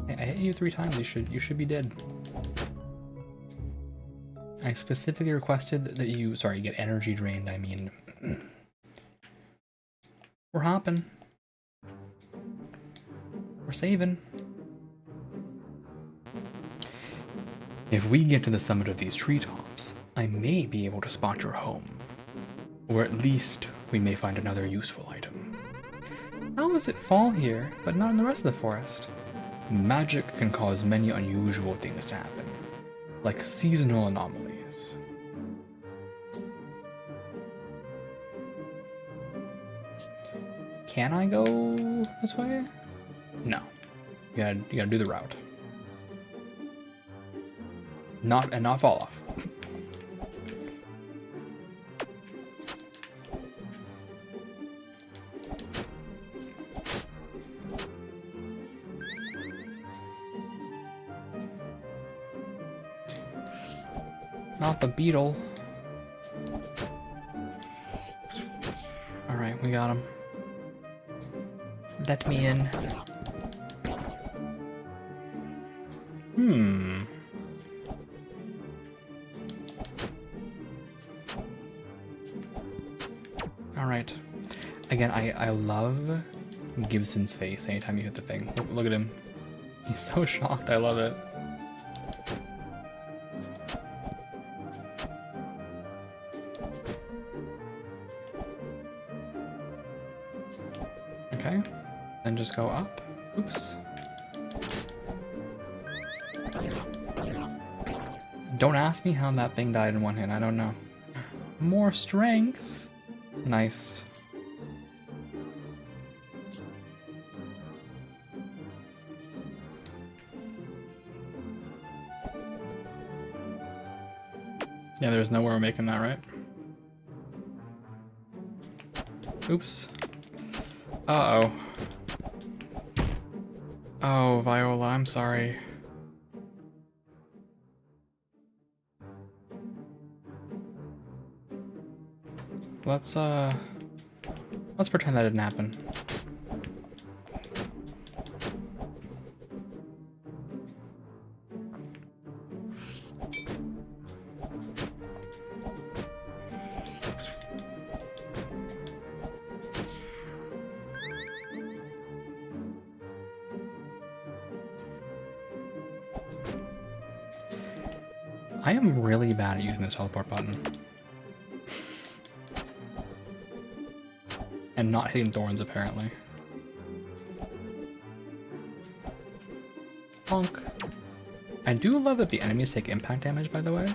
Hey, I hit you 3 times. You should be dead. I specifically requested that you get energy drained, I mean. We're hopping. We're saving. If we get to the summit of these treetops, I may be able to spot your home. Or at least, we may find another useful item. How does it fall here, but not in the rest of the forest? Magic can cause many unusual things to happen, like seasonal anomalies. Can I go this way? No. You gotta do the route. Not fall off. Not the beetle. Alright, we got him. Let me in. Alright. Again, I love Gibson's face anytime you hit the thing. Look at him. He's so shocked. I love it. Okay. Then just go up. Oops. Don't ask me how that thing died in one hit. I don't know. More strength. Nice. Yeah, there's no way we're making that, right? Oops. Uh-oh. Oh, Viola, I'm sorry. Let's pretend that didn't happen. I am really bad at using this teleport button. And not hitting thorns, apparently. Bonk. I do love that the enemies take impact damage, by the way.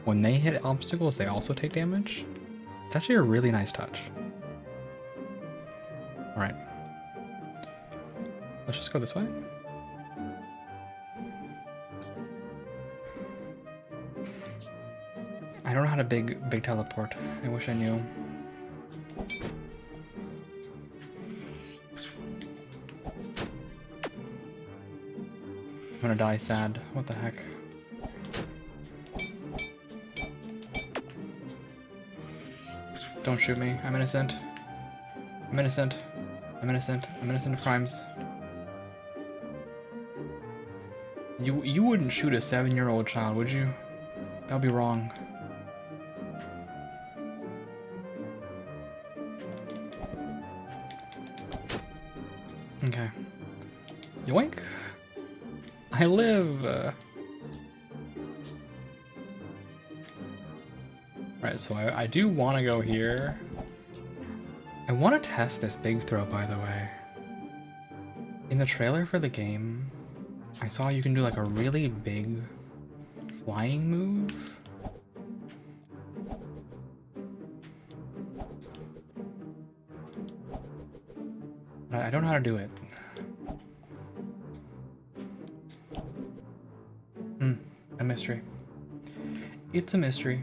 When they hit obstacles, they also take damage. It's actually a really nice touch. Alright. Let's just go this way. I don't know how to big teleport. I wish I knew. I'm gonna die sad. What the heck? Don't shoot me. I'm innocent. I'm innocent. I'm innocent. I'm innocent of crimes. You wouldn't shoot a 7-year-old child, would you? That would be wrong. Okay. Yoink! I live! Right, so I do want to go here. I want to test this big throw, by the way. In the trailer for the game, I saw you can do like a really big flying move. But I don't know how to do it. A mystery. It's a mystery.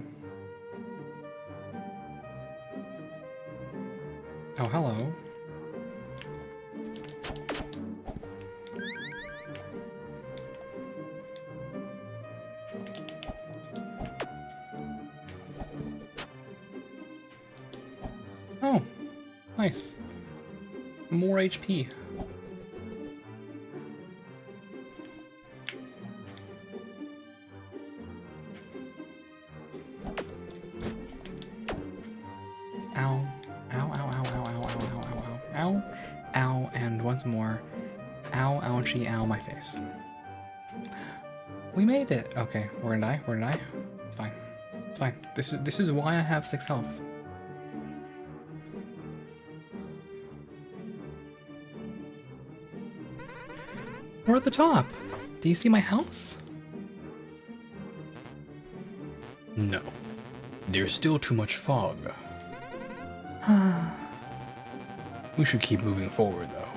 Oh, hello. Oh, nice. More HP. Ow. Ow, ow, ow, ow, ow, ow, ow, ow, ow, ow. Ow, and once more. Ow, ouchie, ow, my face. We made it. Okay, we're gonna die. We're gonna die. It's fine. It's fine. This is why I have 6 health. We're at the top. Do you see my house? No. There's still too much fog. We should keep moving forward, though.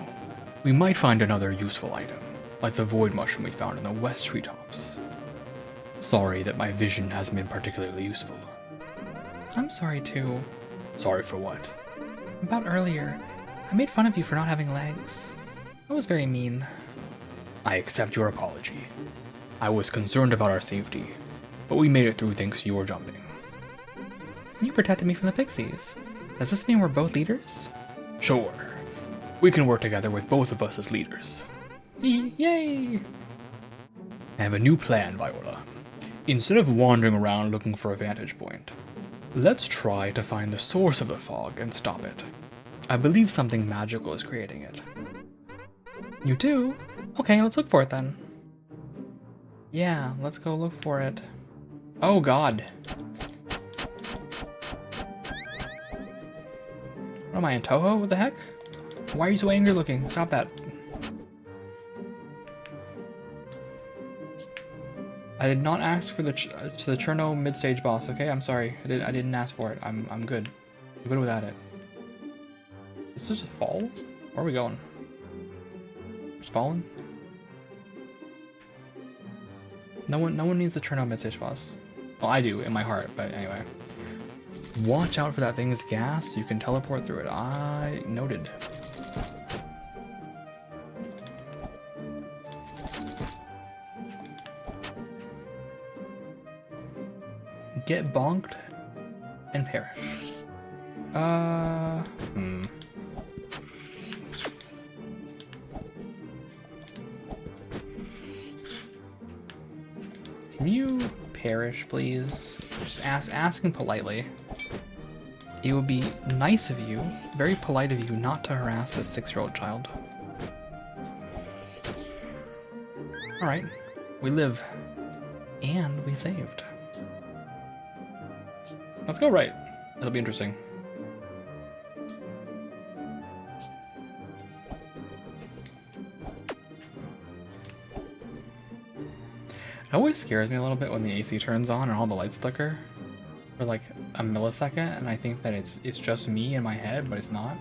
We might find another useful item, like the void mushroom we found in the west treetops. Sorry that my vision hasn't been particularly useful. I'm sorry, too. Sorry for what? About earlier, I made fun of you for not having legs. That was very mean. I accept your apology. I was concerned about our safety, but we made it through thanks to your jumping. You protected me from the pixies. Does this mean we're both leaders? Sure. We can work together with both of us as leaders. Yay! I have a new plan, Viola. Instead of wandering around looking for a vantage point, let's try to find the source of the fog and stop it. I believe something magical is creating it. You do? Okay, let's look for it then. Yeah, let's go look for it. Oh god. What am I in Toho? What the heck? Why are you so angry looking? Stop that. I did not ask for the Cherno mid-stage boss, okay? I'm sorry. I didn't ask for it. I'm good. I'm good without it. Is this a fall? Where are we going? Just falling? No one needs the Cherno mid-stage boss. Well, I do in my heart, but anyway. Watch out for that thing's gas. You can teleport through it. I noted. Get bonked and perish. Can you perish, please? Just asking politely. It would be nice of you, very polite of you, not to harass this 6-year-old child. Alright, we live. And we saved. Let's go right. It'll be interesting. It always scares me a little bit when the AC turns on and all the lights flicker for like a millisecond, and I think that it's just me in my head, but it's not.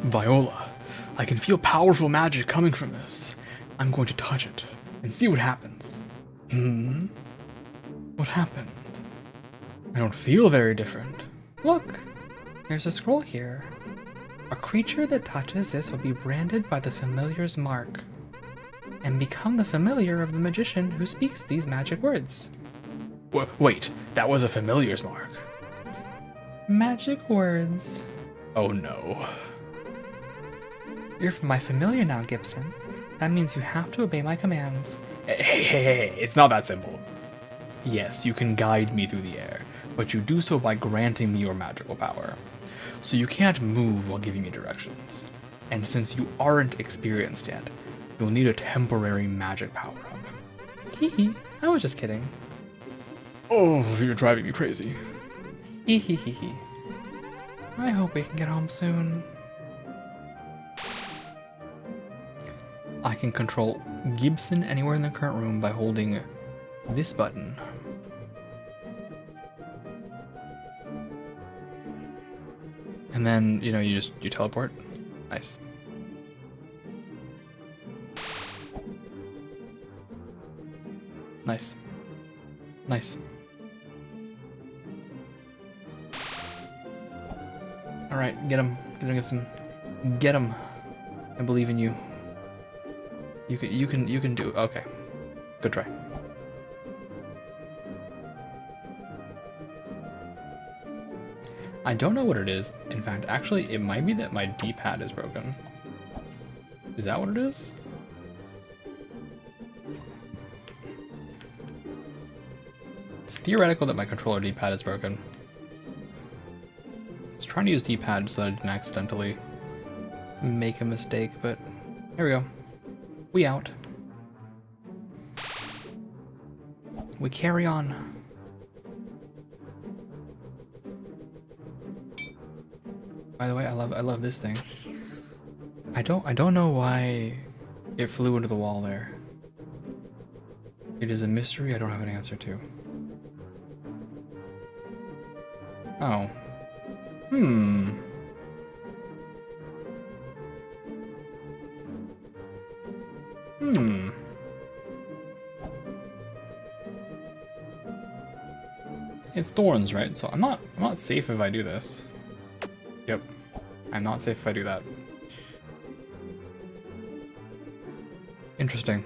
Viola, I can feel powerful magic coming from this. I'm going to touch it and see what happens. What happened? I don't feel very different. Look, there's a scroll here. A creature that touches this will be branded by the familiar's mark and become the familiar of the magician who speaks these magic words. Wait, that was a familiar's mark. Magic words. Oh no. You're my familiar now, Gibson. That means you have to obey my commands. Hey, it's not that simple. Yes, you can guide me through the air, but you do so by granting me your magical power. So you can't move while giving me directions. And since you aren't experienced yet, you'll need a temporary magic power-up. Hee, I was just kidding. Oh, you're driving me crazy. Hee. I hope we can get home soon. I can control Gibson anywhere in the current room by holding this button. And then, you teleport. Nice. Nice. Alright, get him. Gibson. Get him. I believe in you. You can do it. Okay. Good try. I don't know what it is. In fact, actually, it might be that my D-pad is broken. Is that what it is? It's theoretical that my controller D-pad is broken. I was trying to use D-pad so that I didn't accidentally make a mistake, but here we go. We out. We carry on. By the way, I love this thing. I don't know why it flew into the wall there. It is a mystery I don't have an answer to. Oh. It's thorns, right? So I'm not safe if I do this. Yep. I'm not safe if I do that. Interesting.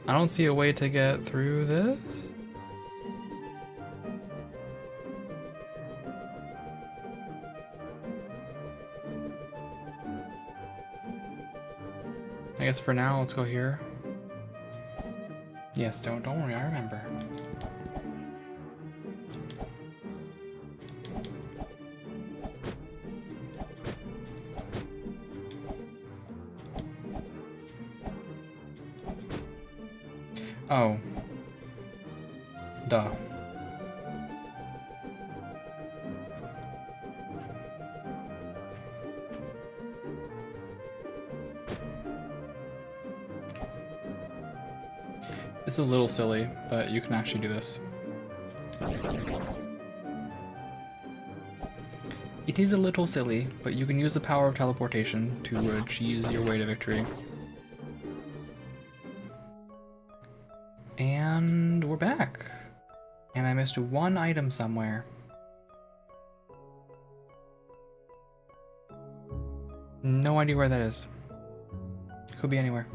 I don't see a way to get through this. I guess for now, let's go here. Yes, don't worry, I remember. Oh. Duh. It's a little silly, but you can actually do this. It is a little silly, but you can use the power of teleportation to cheese your way to victory. And we're back. And I missed one item somewhere. No idea where that is. Could be anywhere.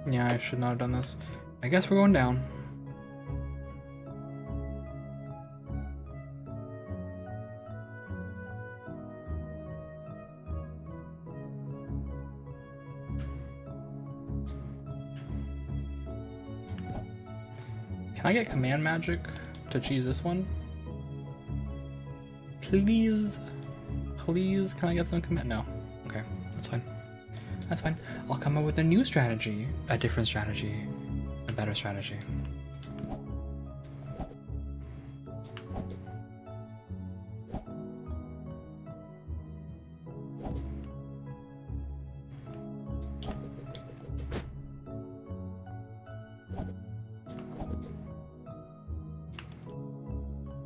Yeah, I should not have done this. I guess we're going down. Can I get command magic to cheese this one? Please? Please, can I get some command? No. Okay, that's fine. That's fine. I'll come up with a new strategy, a different strategy, a better strategy.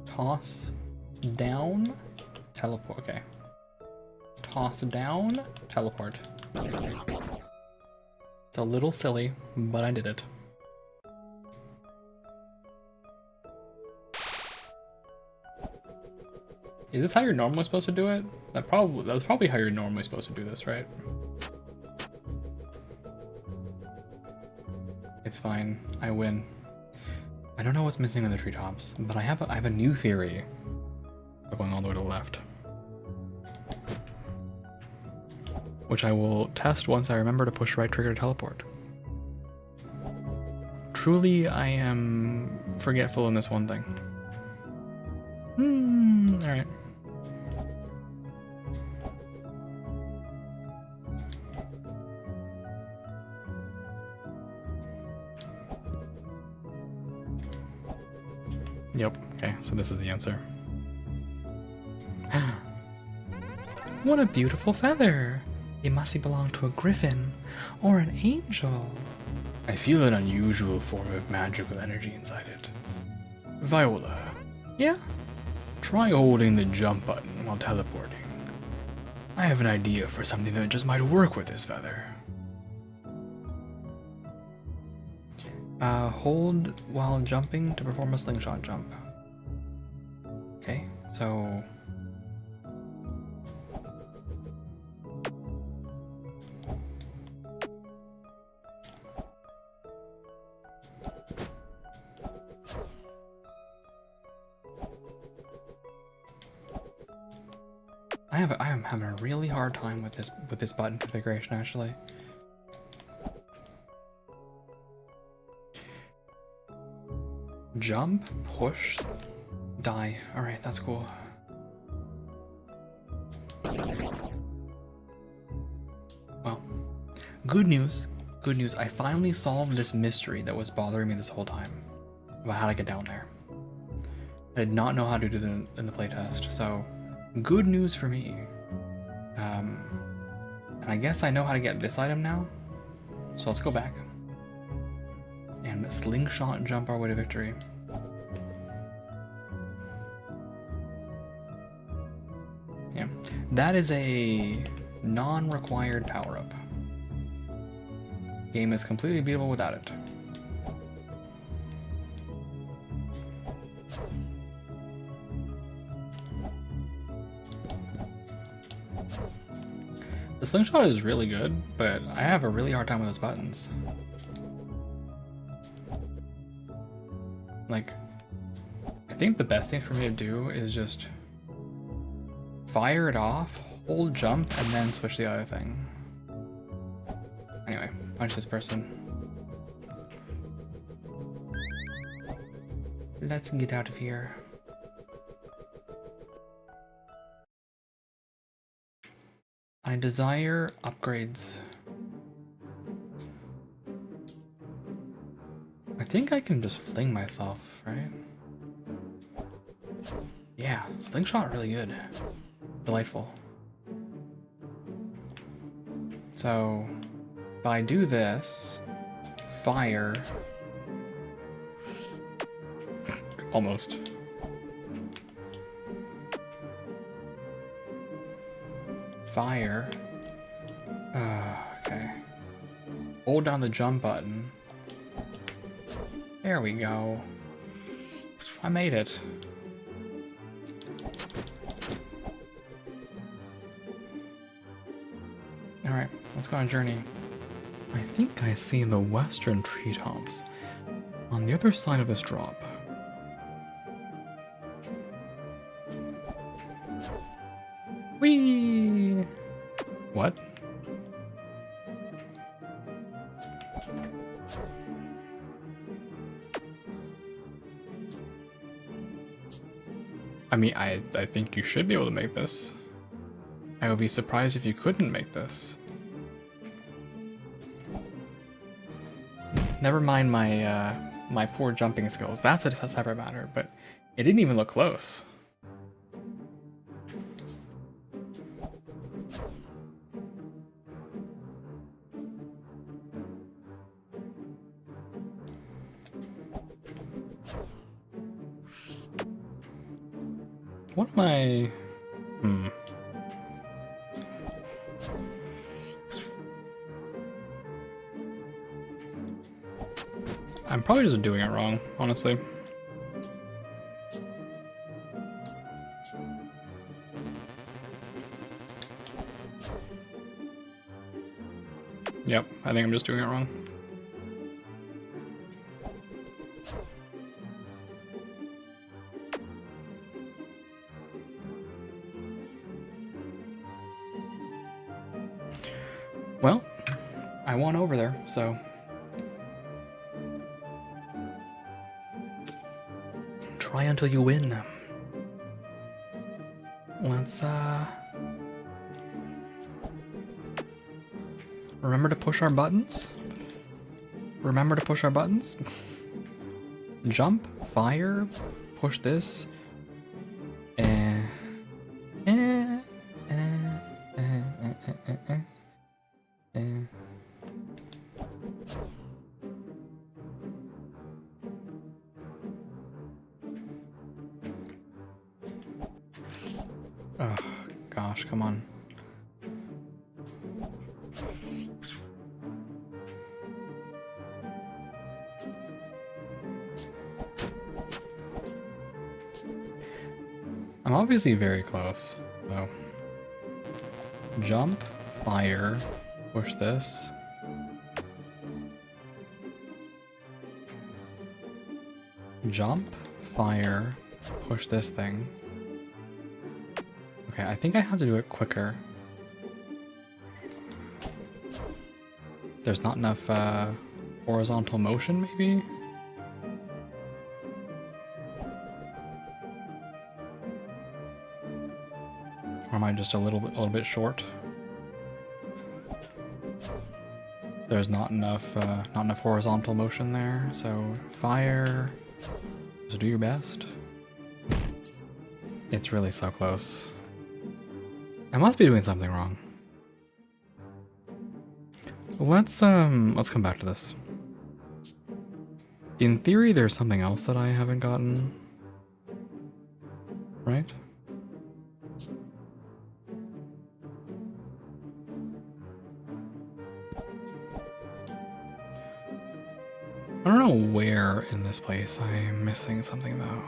Toss down, teleport. Okay. Toss down, teleport. It's a little silly, but I did it. Is this how you're normally supposed to do it? That's probably how you're normally supposed to do this, right? It's fine. I win. I don't know what's missing in the treetops, but I have a new theory. We're going all the way to the left. Which I will test once I remember to push right trigger to teleport. Truly, I am forgetful in this one thing. Alright. Yep, okay, so this is the answer. What a beautiful feather! It must belong to a griffin or an angel. I feel an unusual form of magical energy inside it. Viola. Yeah? Try holding the jump button while teleporting. I have an idea for something that just might work with this feather. Hold while jumping to perform a slingshot jump. Okay, so... I am having a really hard time with this button configuration actually. Jump, push, die. Alright, that's cool. Well, good news. Good news. I finally solved this mystery that was bothering me this whole time about how to get down there. I did not know how to do that in the playtest, so good news for me. And I guess I know how to get this item now. So let's go back and slingshot jump our way to victory. Yeah, that is a non-required power-up. Game is completely beatable without it. The slingshot is really good, but I have a really hard time with those buttons. Like, I think the best thing for me to do is just fire it off, hold jump, and then switch the other thing. Anyway, punch this person. Let's get out of here. I desire upgrades. I think I can just fling myself, right? Yeah, slingshot really good. Delightful. So, if I do this, fire. Almost. Fire. Okay. Hold down the jump button. There we go. I made it. Alright, let's go on a journey. I think I see the western treetops on the other side of this drop. Whee! What? I mean, I think you should be able to make this. I would be surprised if you couldn't make this. Never mind my my poor jumping skills. That's a separate matter, but it didn't even look close. What am I... I'm probably just doing it wrong, honestly. Yep, I think I'm just doing it wrong. Well, I won over there, so... Try until you win. Let's, remember to push our buttons? Remember to push our buttons? Jump, fire, push this, Oh, gosh, come on. I'm obviously very close, so. Jump, fire, push this. Jump, fire, push this thing. Okay, I think I have to do it quicker. There's not enough horizontal motion, maybe? Or am I just a little bit short? There's not enough horizontal motion there, so fire. Just do your best. It's really so close. I must be doing something wrong. Let's come back to this. In theory, there's something else that I haven't gotten. Right? I don't know where in this place I'm missing something though.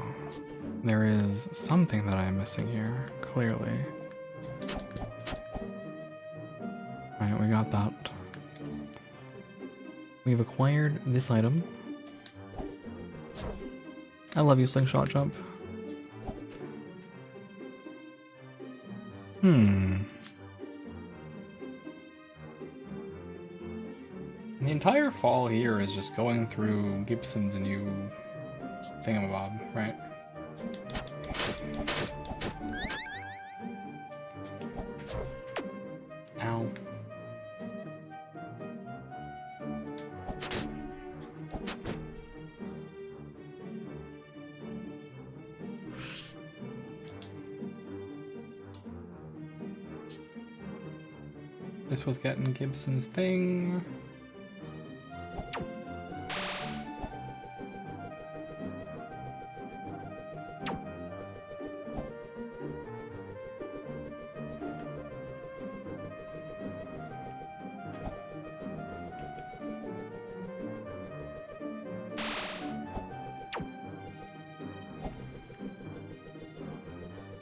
There is something that I'm missing here, clearly. Alright, we got that. We've acquired this item. I love you, slingshot jump. The entire fall here is just going through Gibson's new thingamabob, right? Ow. This was getting Gibson's thing.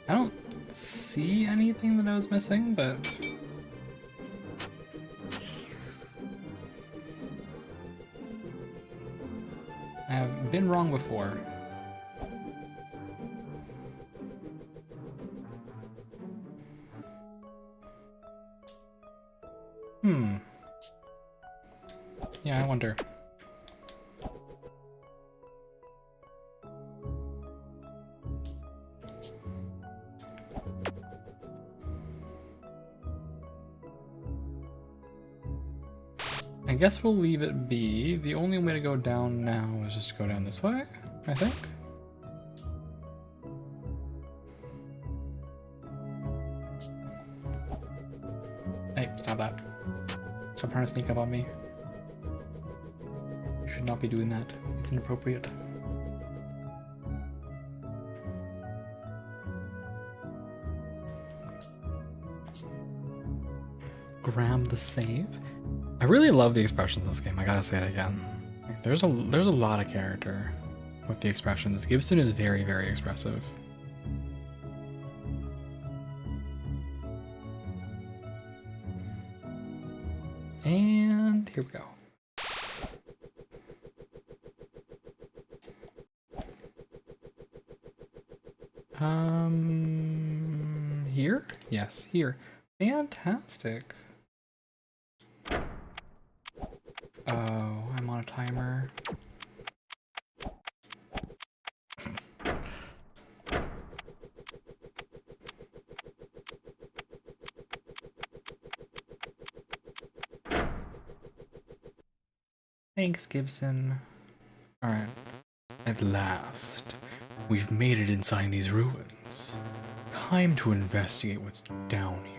I don't see anything that I was missing, but I have been wrong before. Yeah, I wonder. I guess we'll leave it be. The only way to go down now is just to go down this way, I think. Hey, stop that. Stop trying to sneak up on me. You should not be doing that. It's inappropriate. Grab the save. I really love the expressions in this game, I gotta say it again. Like, there's a lot of character with the expressions. Gibson is very, very expressive. And here we go. Here? Yes, here. Fantastic. Oh, I'm on a timer. Thanks, Gibson. Alright. At last, we've made it inside these ruins. Time to investigate what's down here.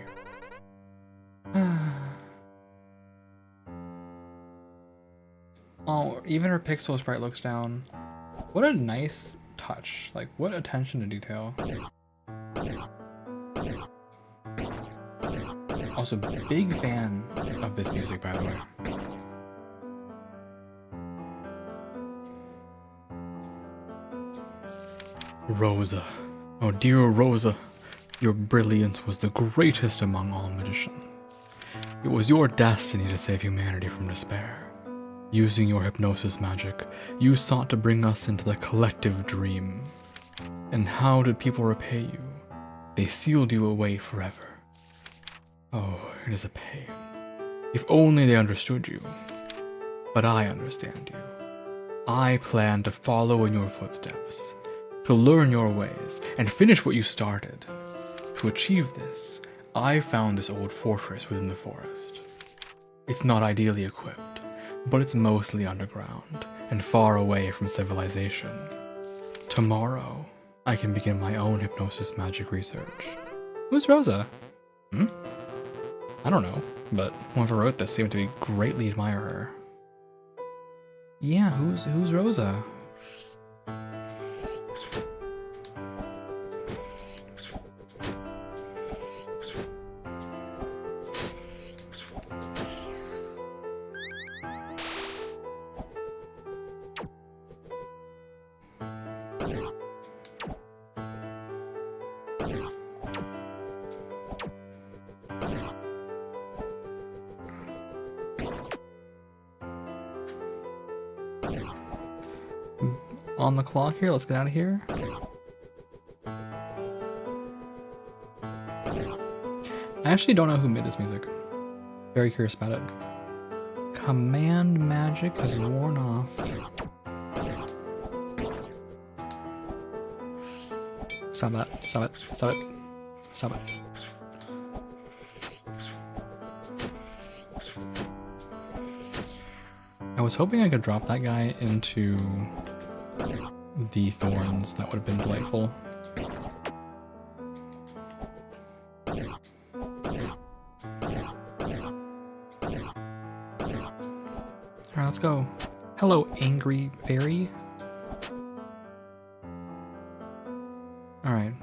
Oh, even her pixel sprite looks down. What a nice touch. Like, what attention to detail. Also, big fan of this music, by the way. Rosa. Oh, dear Rosa. Your brilliance was the greatest among all magicians. It was your destiny to save humanity from despair. Using your hypnosis magic, you sought to bring us into the collective dream. And how did people repay you? They sealed you away forever. Oh, it is a pain. If only they understood you. But I understand you. I plan to follow in your footsteps, to learn your ways, and finish what you started. To achieve this, I found this old fortress within the forest. It's not ideally equipped, but it's mostly underground and far away from civilization. Tomorrow, I can begin my own hypnosis magic research. Who's Rosa? I don't know, but whoever wrote this seemed to greatly admire her. Yeah, who's Rosa? on the clock here. Let's get out of here. I actually don't know who made this music. Very curious about it. Command magic has worn off. Stop that. Stop it. Stop it. Stop it. I was hoping I could drop that guy into the thorns. That would have been delightful. Alright, let's go. Hello, angry fairy. Alright.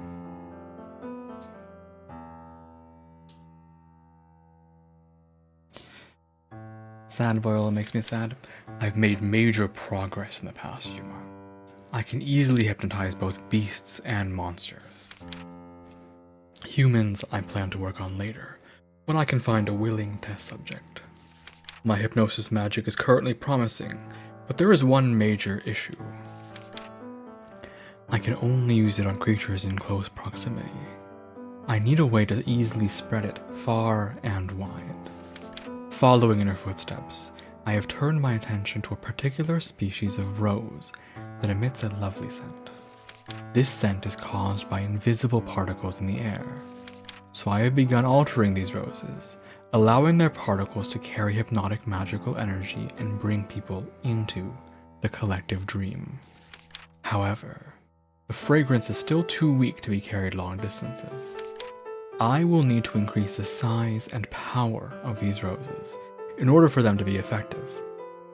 Sad Viola makes me sad. I've made major progress in the past few months. I can easily hypnotize both beasts and monsters. Humans I plan to work on later, when I can find a willing test subject. My hypnosis magic is currently promising, but there is one major issue. I can only use it on creatures in close proximity. I need a way to easily spread it far and wide. Following in her footsteps, I have turned my attention to a particular species of rose that emits a lovely scent. This scent is caused by invisible particles in the air, so I have begun altering these roses, allowing their particles to carry hypnotic magical energy and bring people into the collective dream. However, the fragrance is still too weak to be carried long distances. I will need to increase the size and power of these roses in order for them to be effective,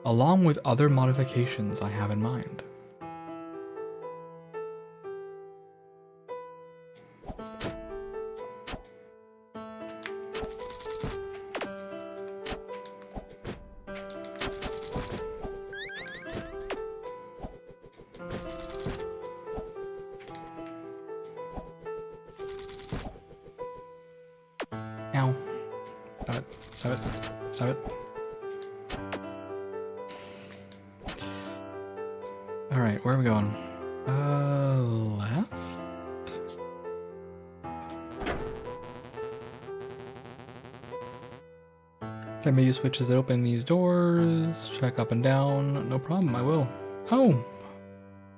along with other modifications I have in mind. Ow. Stop it. Stop it. Stop it. Alright, where are we going? Left? There may be switches that open these doors. Check up and down. No problem, I will. Oh!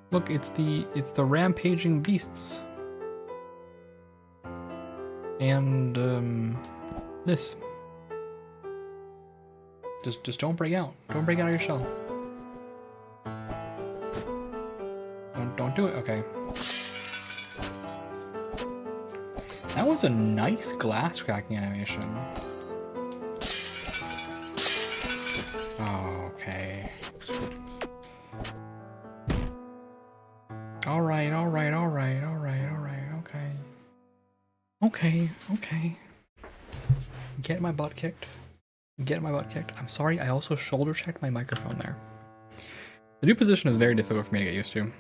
Look, it's the rampaging beasts. And this. Just don't break out. Don't break out of your shell. Don't do it. Okay. That was a nice glass cracking animation. Oh, okay. Alright, okay. Okay. Get my butt kicked. I'm sorry, I also shoulder checked my microphone there. The new position is very difficult for me to get used to.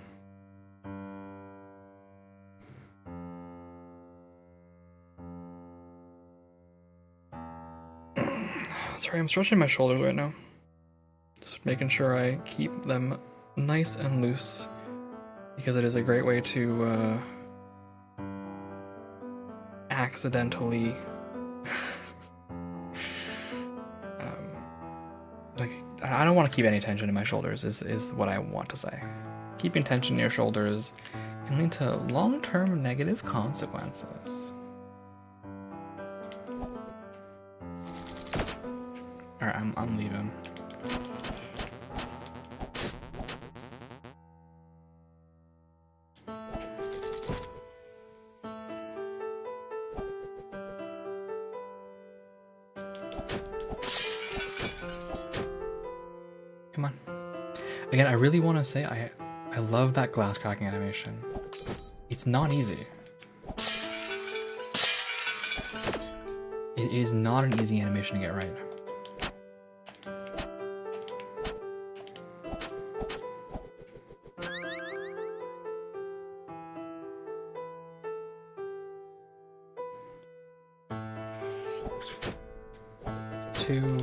Sorry, I'm stretching my shoulders right now. Just making sure I keep them nice and loose, because it is a great way to accidentally like, I don't want to keep any tension in my shoulders is what I want to say. Keeping tension in your shoulders can lead to long-term negative consequences. Alright, I'm leaving. Come on. Again, I really want to say I love that glass cracking animation. It's not easy. It is not an easy animation to get right. Two,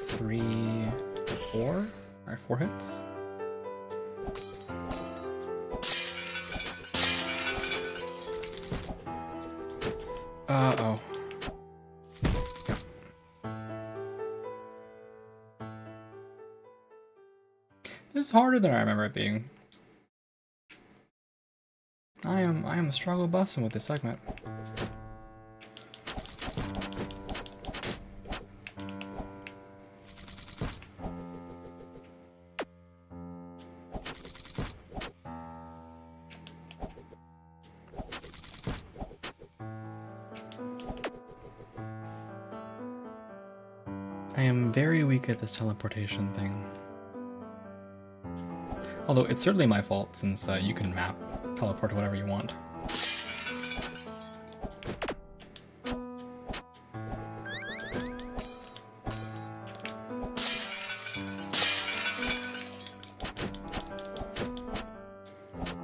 three, four. Alright, 4 hits. Oh. Yep. This is harder than I remember it being. I am struggle busting with this segment. I am very weak at this teleportation thing. Although it's certainly my fault, since you can teleport to whatever you want.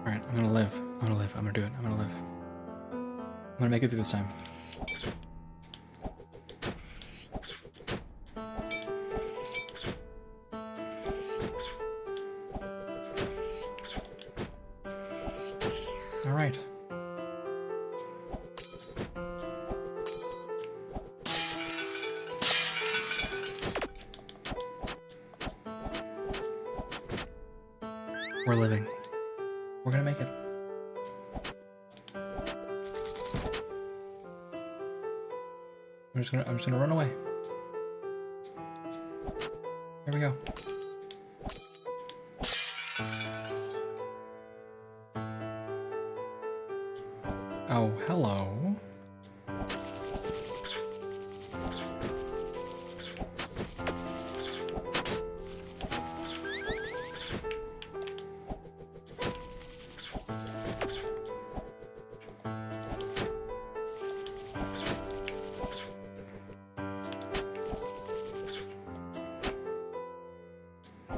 Alright, I'm gonna live. I'm gonna live. I'm gonna do it. I'm gonna live. I'm gonna make it through this time. Alright. We're living. We're gonna make it. I'm just gonna run away. Here we go. Oh, hello.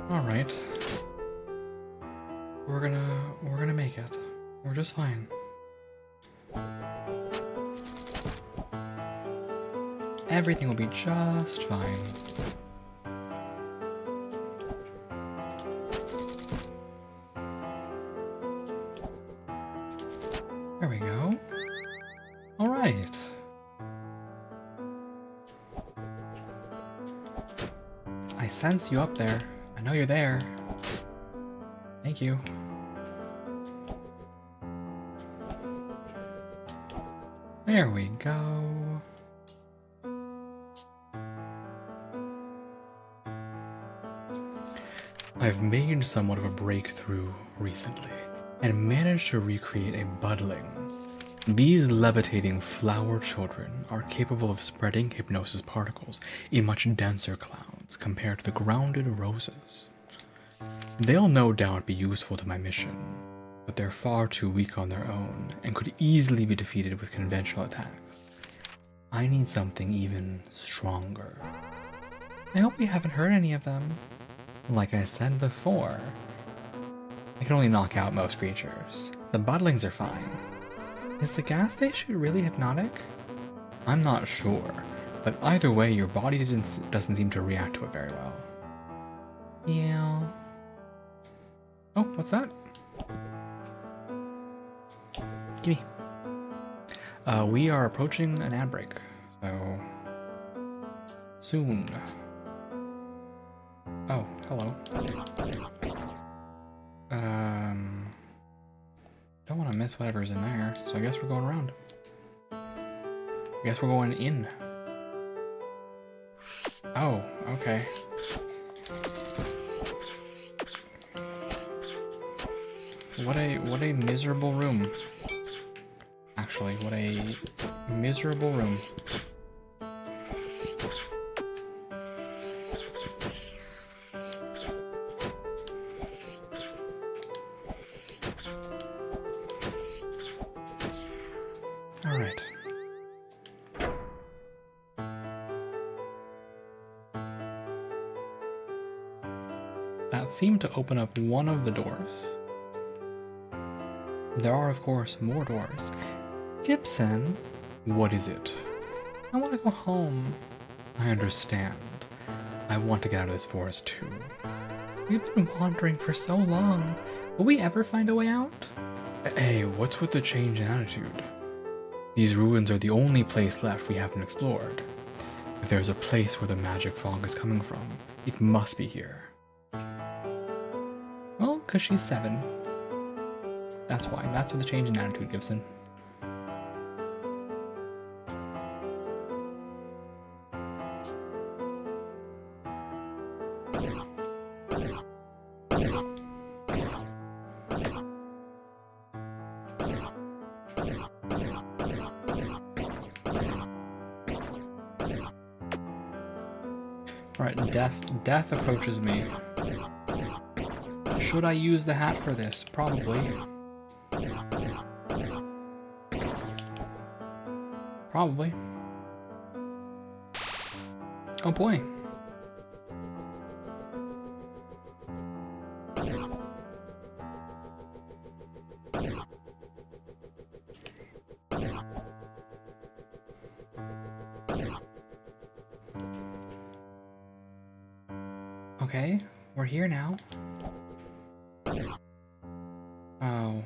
All right. We're gonna make it. We're just fine. Everything will be just fine. There we go. All right. I sense you up there. I know you're there. Thank you. There we go. I've made somewhat of a breakthrough recently and managed to recreate a budling. These levitating flower children are capable of spreading hypnosis particles in much denser clouds compared to the grounded roses. They'll no doubt be useful to my mission, but they're far too weak on their own and could easily be defeated with conventional attacks. I need something even stronger. I hope we haven't hurt any of them. Like I said before, I can only knock out most creatures. The budlings are fine. Is the gas station really hypnotic? I'm not sure, but either way, your body doesn't seem to react to it very well. Yeah. Oh, what's that? Gimme. We are approaching an ad break, so soon. Oh, hello. Don't want to miss whatever's in there, so I guess we're going around. I guess we're going in. Oh, okay. What a miserable room. Actually, what a miserable room. Alright. That seemed to open up one of the doors. There are, of course, more doors. Gibson, what is it? I want to go home. I understand. I want to get out of this forest too. We've been wandering for so long. Will we ever find a way out? Hey, what's with the change in attitude? These ruins are the only place left we haven't explored. If there's a place where the magic fog is coming from, it must be here. Well, because she's 7. That's why. That's what the change in attitude, Gibson. Alright, death approaches me. Should I use the hat for this? Probably. Probably. Oh boy. Okay, we're here now. Oh.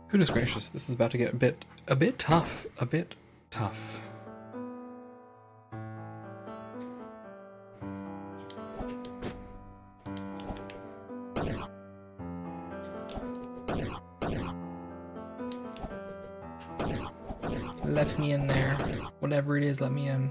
Goodness gracious, this is about to get a bit tough. A bit tough. Let me in there. Whatever it is, let me in.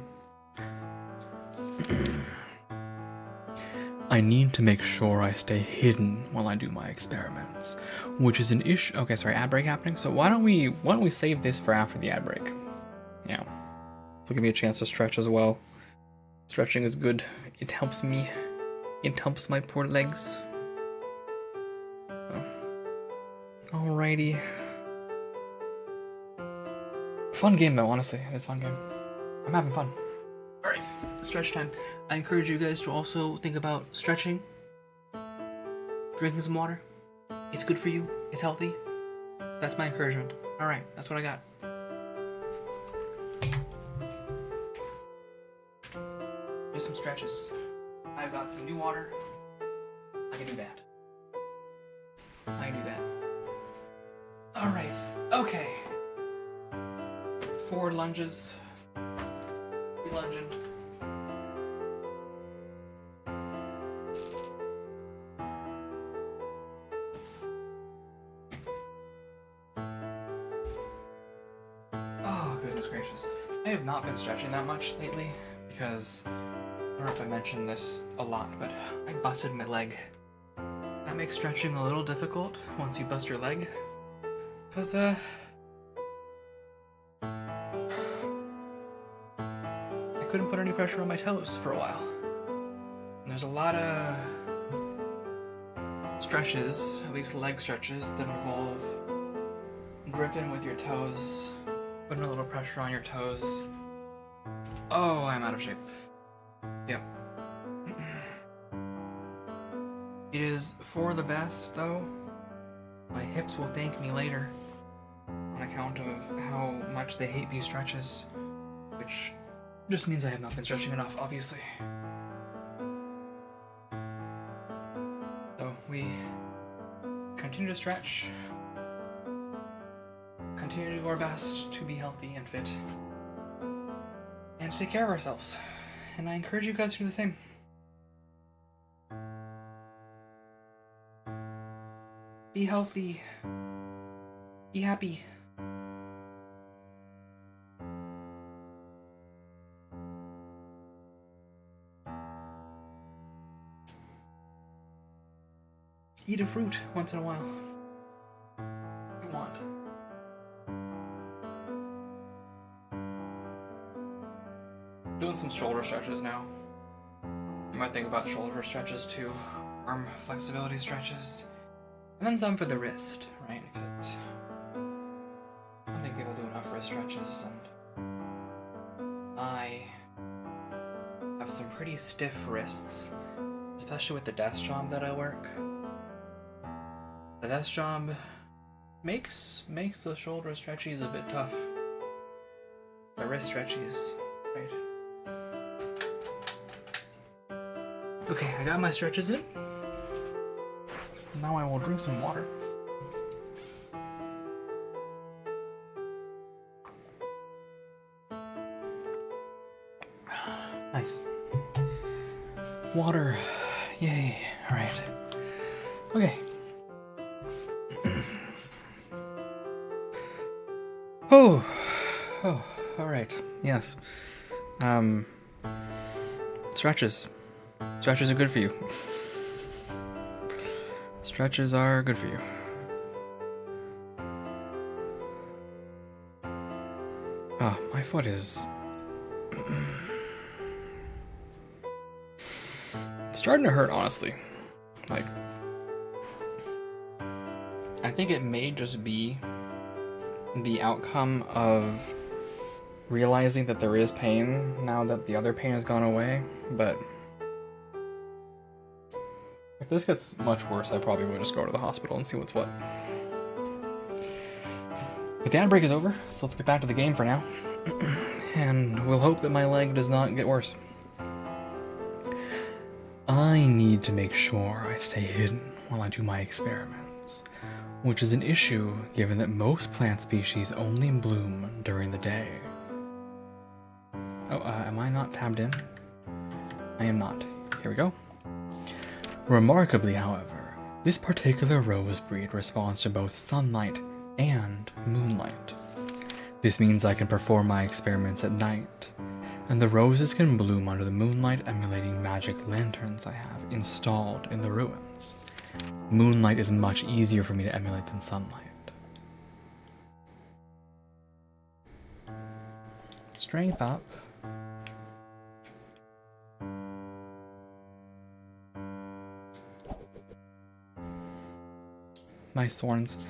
I need to make sure I stay hidden while I do my experiments, which is an issue. Okay, sorry, ad break happening. So why don't we save this for after the ad break? Yeah. So give me a chance to stretch as well. Stretching is good. It helps me. It helps my poor legs. Alrighty. Fun game though, honestly. It is a fun game. I'm having fun. Alright, stretch time. I encourage you guys to also think about stretching, drinking some water. It's good for you. It's healthy. That's my encouragement. Alright, that's what I got. Do some stretches. I've got some new water. I can do that. I can do that. Alright, okay. Forward lunges. Be lunging. Oh, goodness gracious. I have not been stretching that much lately because I don't know if I mentioned this a lot, but I busted my leg. That makes stretching a little difficult once you bust your leg. Because, I couldn't put any pressure on my toes for a while. And there's a lot of stretches, at least leg stretches, that involve gripping with your toes, putting a little pressure on your toes. Oh, I'm out of shape. Yep. It is for the best, though. My hips will thank me later on account of how much they hate these stretches, which just means I have not been stretching enough, obviously. So we continue to stretch, continue to do our best to be healthy and fit, and to take care of ourselves. And I encourage you guys to do the same. Be healthy. Be happy. Eat a fruit once in a while. You want. Doing some shoulder stretches now. You might think about shoulder stretches too. Arm flexibility stretches. And then some for the wrist, right? Because I don't think people do enough wrist stretches, and I have some pretty stiff wrists, especially with the desk job that I work. The desk job makes the shoulder stretchies a bit tough. The wrist stretchies, right? Okay, I got my stretches in. Now I will drink some water. Nice. Water. Yay. Alright. Okay. Oh. Oh, alright. Yes. Stretches. Stretches are good for you. Stretches are good for you. Oh, my foot is... It's starting to hurt, honestly. Like... I think it may just be the outcome of realizing that there is pain now that the other pain has gone away, but... If this gets much worse, I probably will just go to the hospital and see what's what. But the ad break is over, so let's get back to the game for now. And we'll hope that my leg does not get worse. I need to make sure I stay hidden while I do my experiments, which is an issue given that most plant species only bloom during the day. Oh, am I not tabbed in? I am not. Here we go. Remarkably, however, this particular rose breed responds to both sunlight and moonlight. This means I can perform my experiments at night, and the roses can bloom under the moonlight emulating magic lanterns I have installed in the ruins. Moonlight is much easier for me to emulate than sunlight. Strength up. Nice thorns.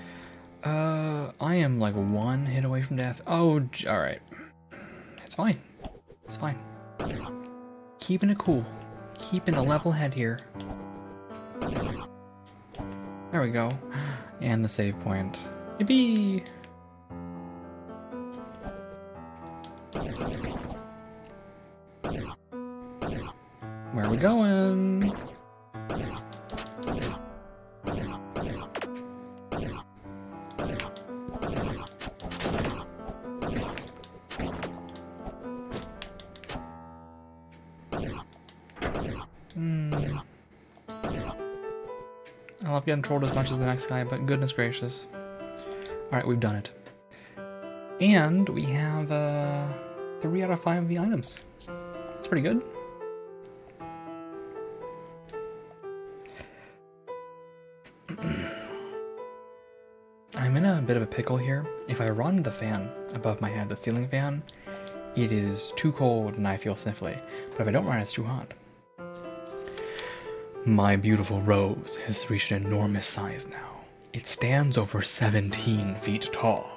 I am like one hit away from death. Oh, alright. It's fine. It's fine. Keeping it cool. Keeping a level head here. There we go. And the save point. Yippee! Where are we going? I love getting trolled as much as the next guy, but goodness gracious. Alright, we've done it. And we have 3 out of 5 of the items. That's pretty good. I'm in a bit of a pickle here. If I run the fan above my head, the ceiling fan, it is too cold and I feel sniffly. But if I don't run it, it's too hot. My beautiful rose has reached an enormous size now. It stands over 17 feet tall.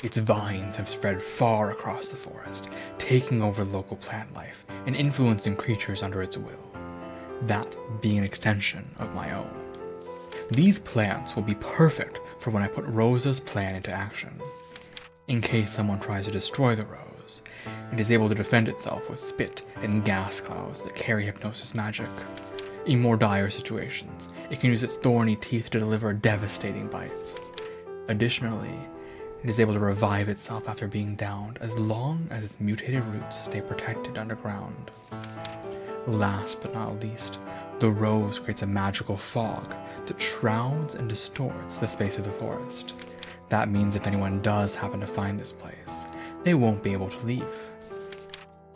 Its vines have spread far across the forest, taking over local plant life and influencing creatures under its will. That being an extension of my own. These plants will be perfect for when I put Rosa's plan into action. In case someone tries to destroy the rose, it is able to defend itself with spit and gas clouds that carry hypnosis magic. In more dire situations, it can use its thorny teeth to deliver a devastating bite. Additionally, it is able to revive itself after being downed as long as its mutated roots stay protected underground. Last but not least, the rose creates a magical fog that shrouds and distorts the space of the forest. That means if anyone does happen to find this place, they won't be able to leave.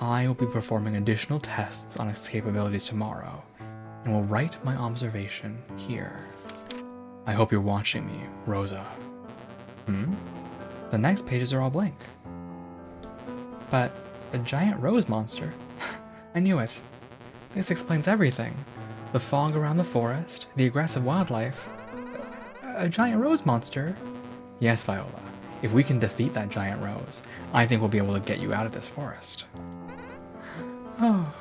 I will be performing additional tests on its capabilities tomorrow, and will write my observation here. I hope you're watching me, Rosa. The next pages are all blank. But a giant rose monster? I knew it. This explains everything. The fog around the forest, the aggressive wildlife. A giant rose monster? Yes, Viola. If we can defeat that giant rose, I think we'll be able to get you out of this forest. Oh.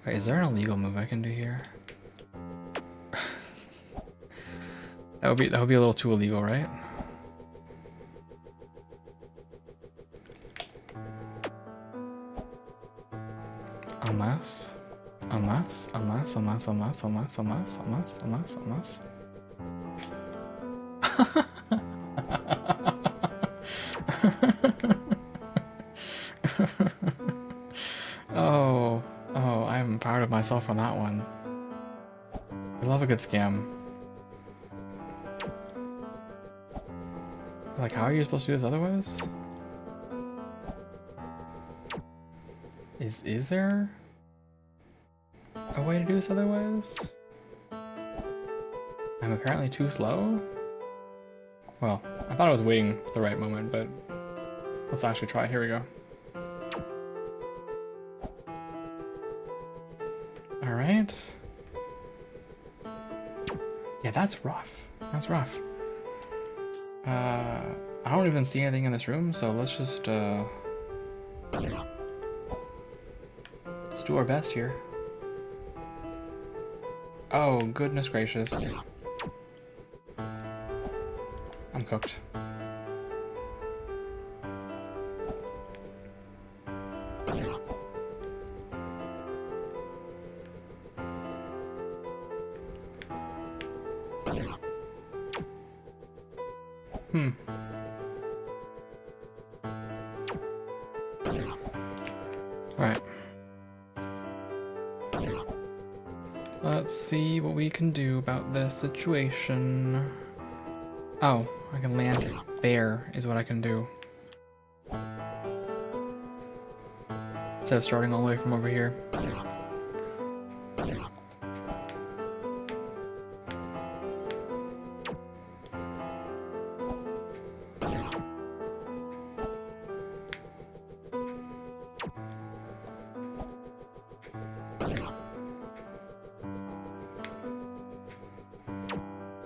Wait, is there an illegal move I can do here? that would be a little too illegal, right? Unless Unless. Oh, I'm proud of myself on that one. I love a good scam. Like, how are you supposed to do this otherwise? Is there a way to do this otherwise? I'm apparently too slow? Well, I thought I was waiting for the right moment, but let's actually try. Here we go. Alright. Yeah, that's rough. That's rough. I don't even see anything in this room, so let's just, let's do our best here. Oh, goodness gracious. I'm cooked. Alright. Let's see what we can do about this situation. Oh, I can land there is what I can do. Instead of starting all the way from over here.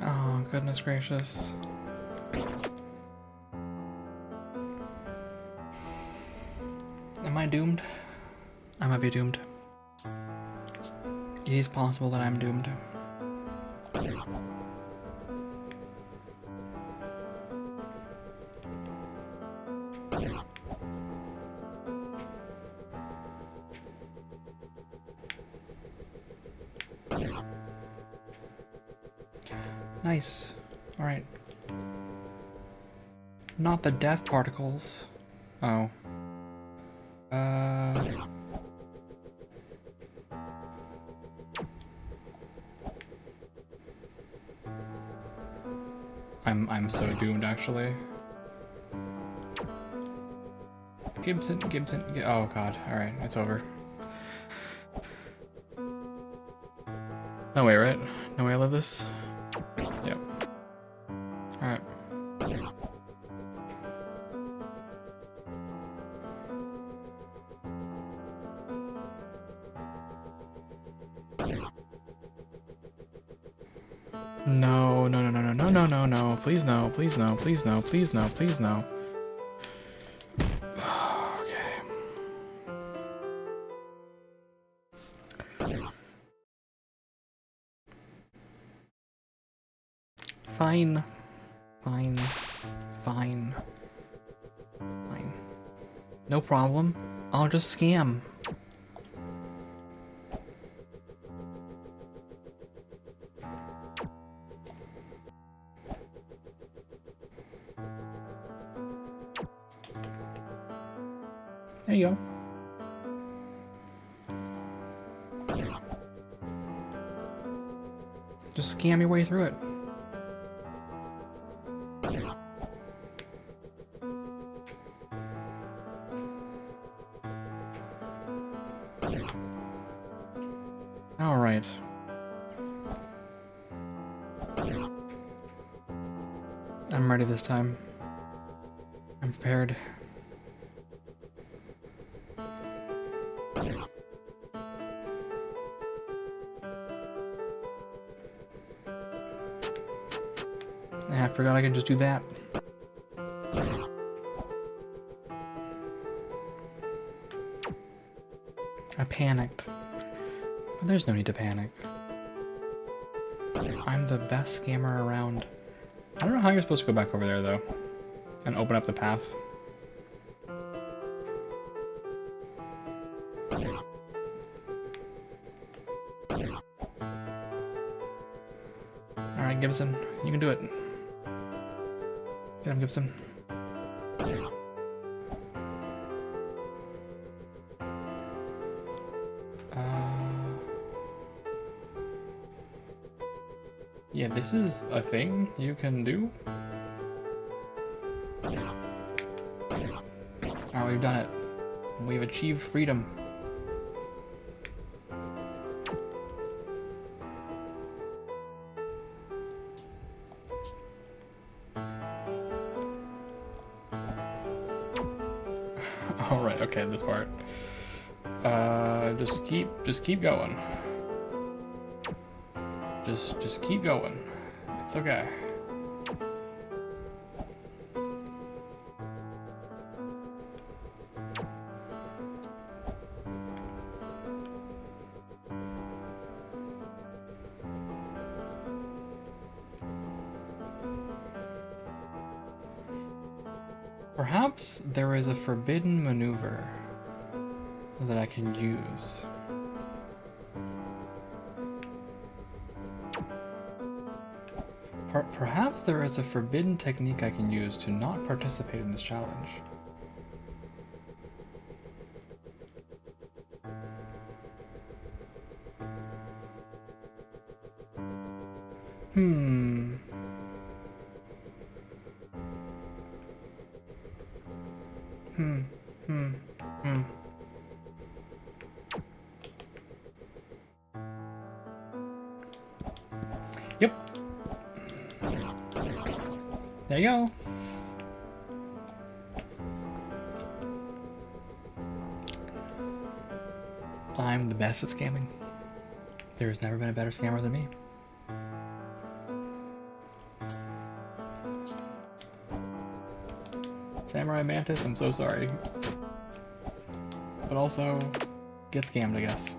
Oh, goodness gracious. Am I doomed? I might be doomed. It is possible that I'm doomed. Nice. Alright. Not the death particles. Oh. I'm so doomed, actually. Gibson. Oh god. Alright, it's over. No way, right? No way I live this? Yep. Alright. No, no, no, no, no, no, no, no, no. Please no, please no, please no, please no, please no. Okay. Fine. Fine. Fine. Fine. No problem. I'll just scam. There you go. Just scam your way through it. All right. I'm ready this time. I'm prepared. I forgot I can just do that. I panicked. But there's no need to panic. I'm the best scammer around. I don't know how you're supposed to go back over there, though. And open up the path. Gibson. You can do it. Get him, Gibson. Yeah, this is a thing you can do. Oh, we've done it. We've achieved freedom. All right, okay, this part. Just keep going. Just keep going. It's okay. Perhaps there is a forbidden maneuver that I can use. Perhaps there is a forbidden technique I can use to not participate in this challenge. Yep. There you go. I'm the best at scamming. There's never been a better scammer than me. Samurai Mantis, I'm so sorry. But also, get scammed, I guess.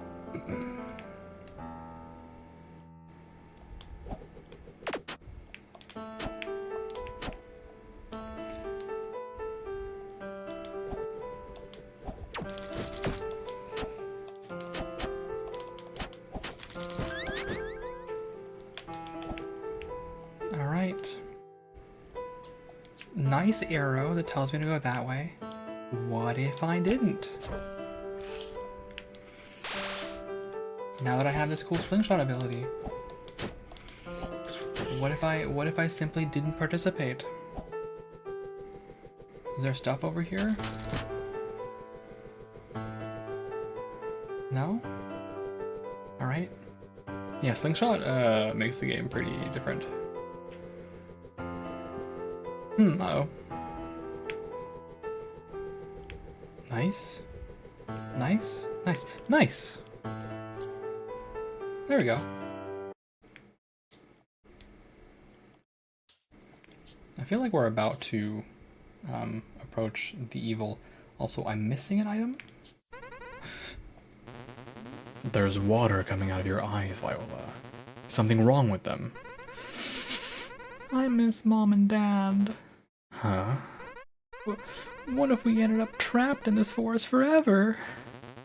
Alright. Nice arrow that tells me to go that way. What if I didn't? Now that I have this cool slingshot ability. What if I simply didn't participate? Is there stuff over here? No? Alright. Yeah, slingshot makes the game pretty different. Uh-oh. Nice. Nice. Nice. Nice! There we go. I feel like we're about to approach the evil. Also, I'm missing an item. There's water coming out of your eyes, Viola. Something wrong with them. I miss Mom and Dad. Huh? What if we ended up trapped in this forest forever?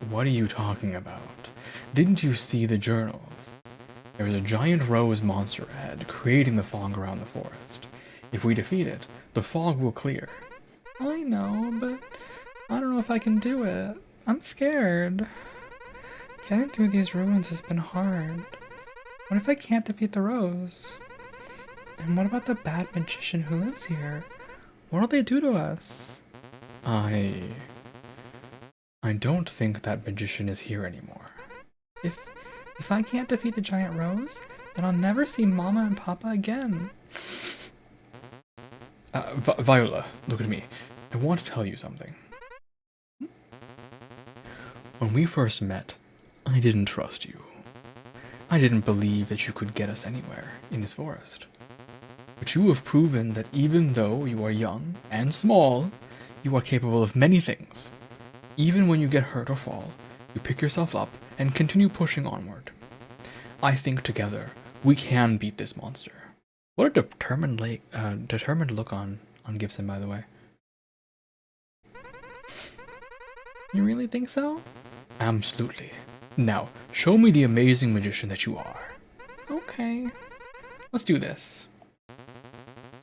What are you talking about? Didn't you see the journals? There was a giant rose monster ahead, creating the fog around the forest. If we defeat it, the fog will clear. I know, but I don't know if I can do it. I'm scared. Getting through these ruins has been hard. What if I can't defeat the rose? And what about the bad magician who lives here? What'll they do to us? I don't think that magician is here anymore. If I can't defeat the giant rose, then I'll never see Mama and Papa again. Viola, look at me. I want to tell you something. When we first met, I didn't trust you. I didn't believe that you could get us anywhere in this forest. But you have proven that even though you are young and small, you are capable of many things. Even when you get hurt or fall, you pick yourself up and continue pushing onward. I think together we can beat this monster. What a determined look on Gibson, by the way. You really think so? Absolutely. Now, show me the amazing magician that you are. Okay. Let's do this.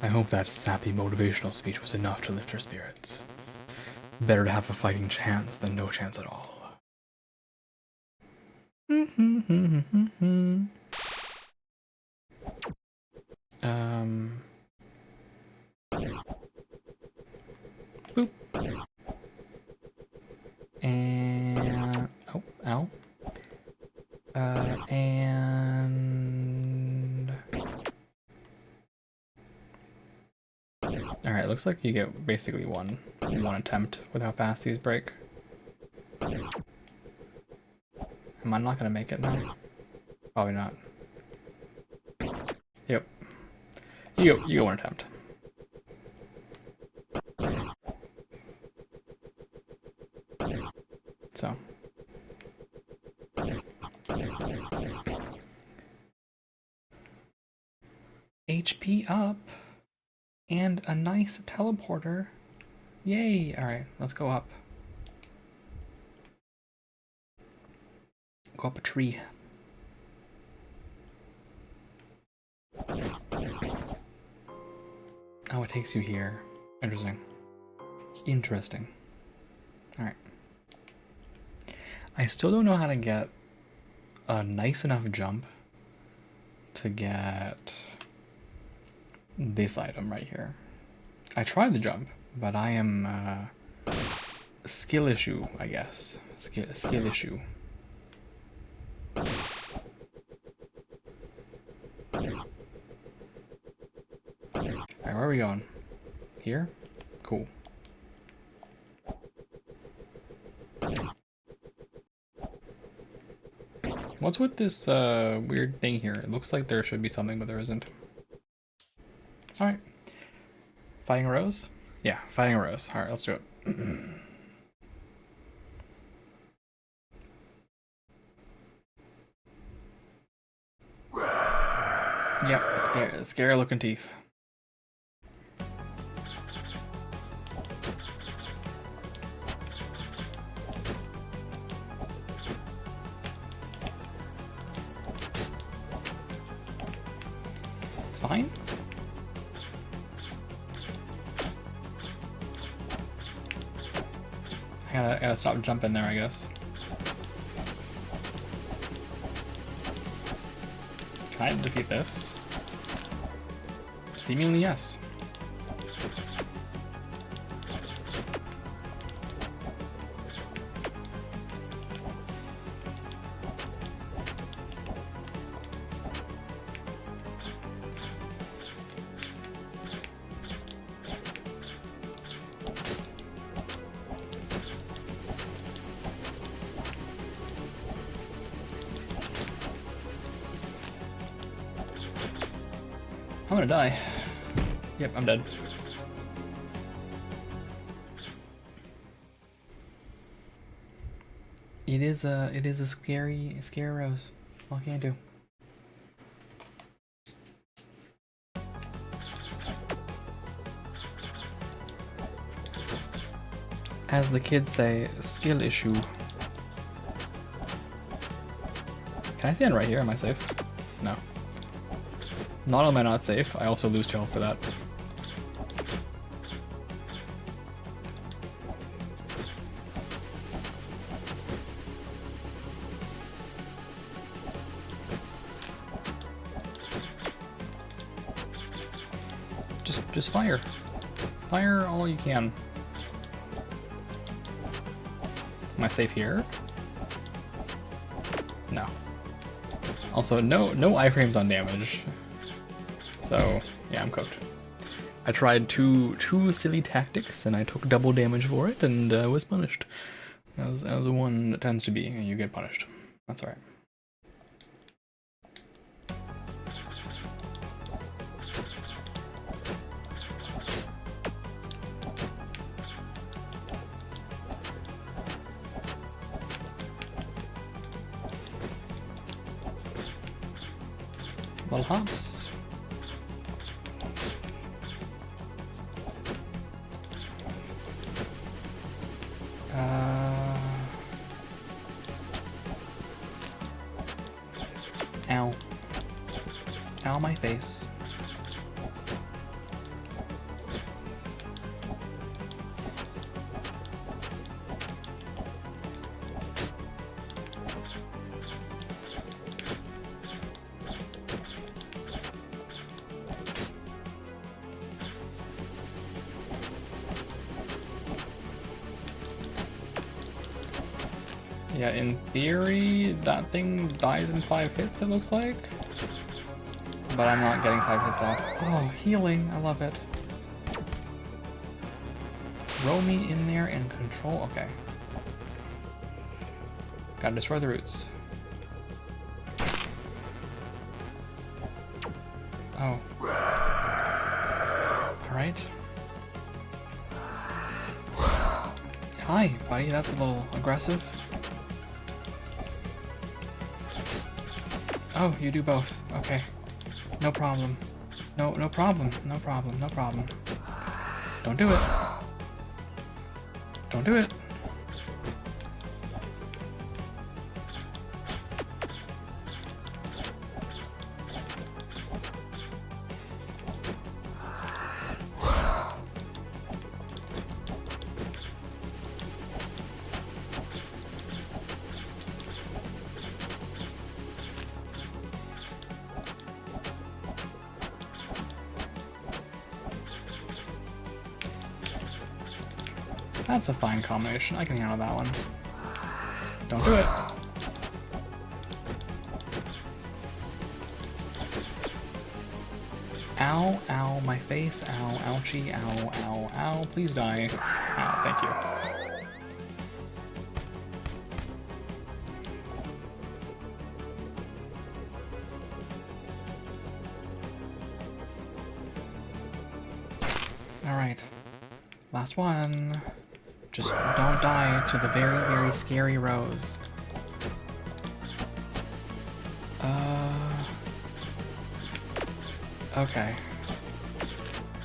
I hope that sappy motivational speech was enough to lift her spirits. Better to have a fighting chance than no chance at all. Boop. And oh, ow. And all right, looks like you get basically one attempt with how fast these break. Am I not gonna make it now? Probably not. Yep. You get one attempt. So. HP up. And a nice teleporter. Yay! Alright, let's go up. Go up a tree. Oh, it takes you here. Interesting. Interesting. Alright. I still don't know how to get a nice enough jump to get this item right here. I tried the jump, but I am skill issue, I guess. Skill issue. Alright, where are we going? Here? Cool. What's with this weird thing here? It looks like there should be something, but there isn't. Alright. Fighting a rose? Yeah, fighting a rose. Alright, let's do it. Yep, scary looking teeth. It's fine. I gotta stop jumping there, I guess. Can I defeat this? Seemingly, yes. I'm gonna die. Yep, I'm dead. It is a scary rose. What can I do? As the kids say, skill issue. Can I stand right here? Am I safe? No. Not only am I not safe, I also lose health for that. Just fire. Fire all you can. Am I safe here? No. Also, no iframes on damage. So, yeah, I'm cooked. I tried two silly tactics, and I took double damage for it, and was punished. As one tends to be, you get punished. That's alright. Little hops. Ow. Ow. ow, my face. Yeah, in theory, that thing dies in 5 hits, it looks like. But I'm not getting 5 hits off. Oh, healing. I love it. Throw me in there and control. Okay. Gotta destroy the roots. Oh. Alright. Hi, buddy. That's a little aggressive. Oh, you do both. Okay. No problem. No problem. No problem. No problem. Don't do it. Don't do it. That's a fine combination. I can handle that one. Don't do it. Ow, ow, my face. Ow, ouchie, ow, ow, ow. Please die. Ow, thank you. Alright. Last one. Just don't die to the very, very scary rose. Okay.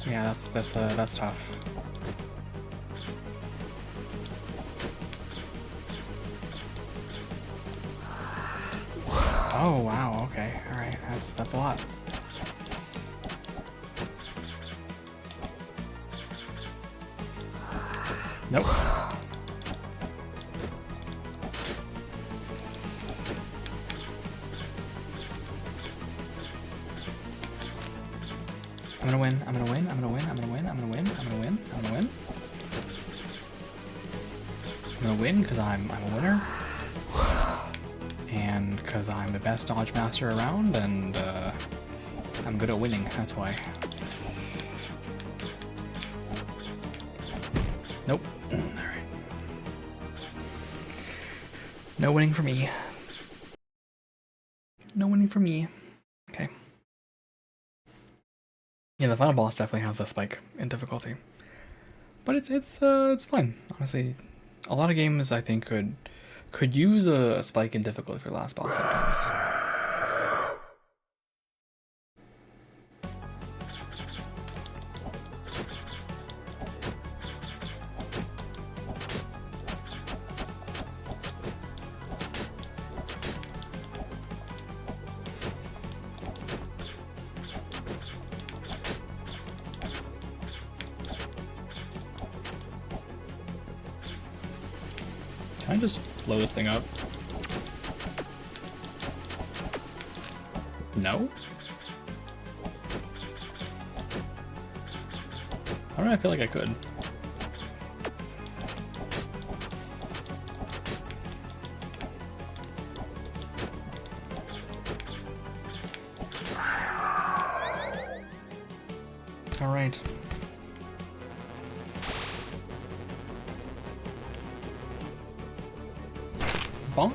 Yeah, that's tough. Oh wow, okay. Alright, that's a lot. Nope. I'm gonna win, I'm gonna win, I'm gonna win, I'm gonna win, I'm gonna win, I'm gonna win, I'm gonna win. I'm gonna win because I'm a winner. And because I'm the best dodge master around, and I'm good at winning, that's why. Nope. Alright. No winning for me. No winning for me. Okay. Yeah, the final boss definitely has a spike in difficulty. But it's fine. Honestly, a lot of games I think could use a spike in difficulty for the last boss sometimes. Can I just blow this thing up? No? Why do I feel like I could? All right. Bonk.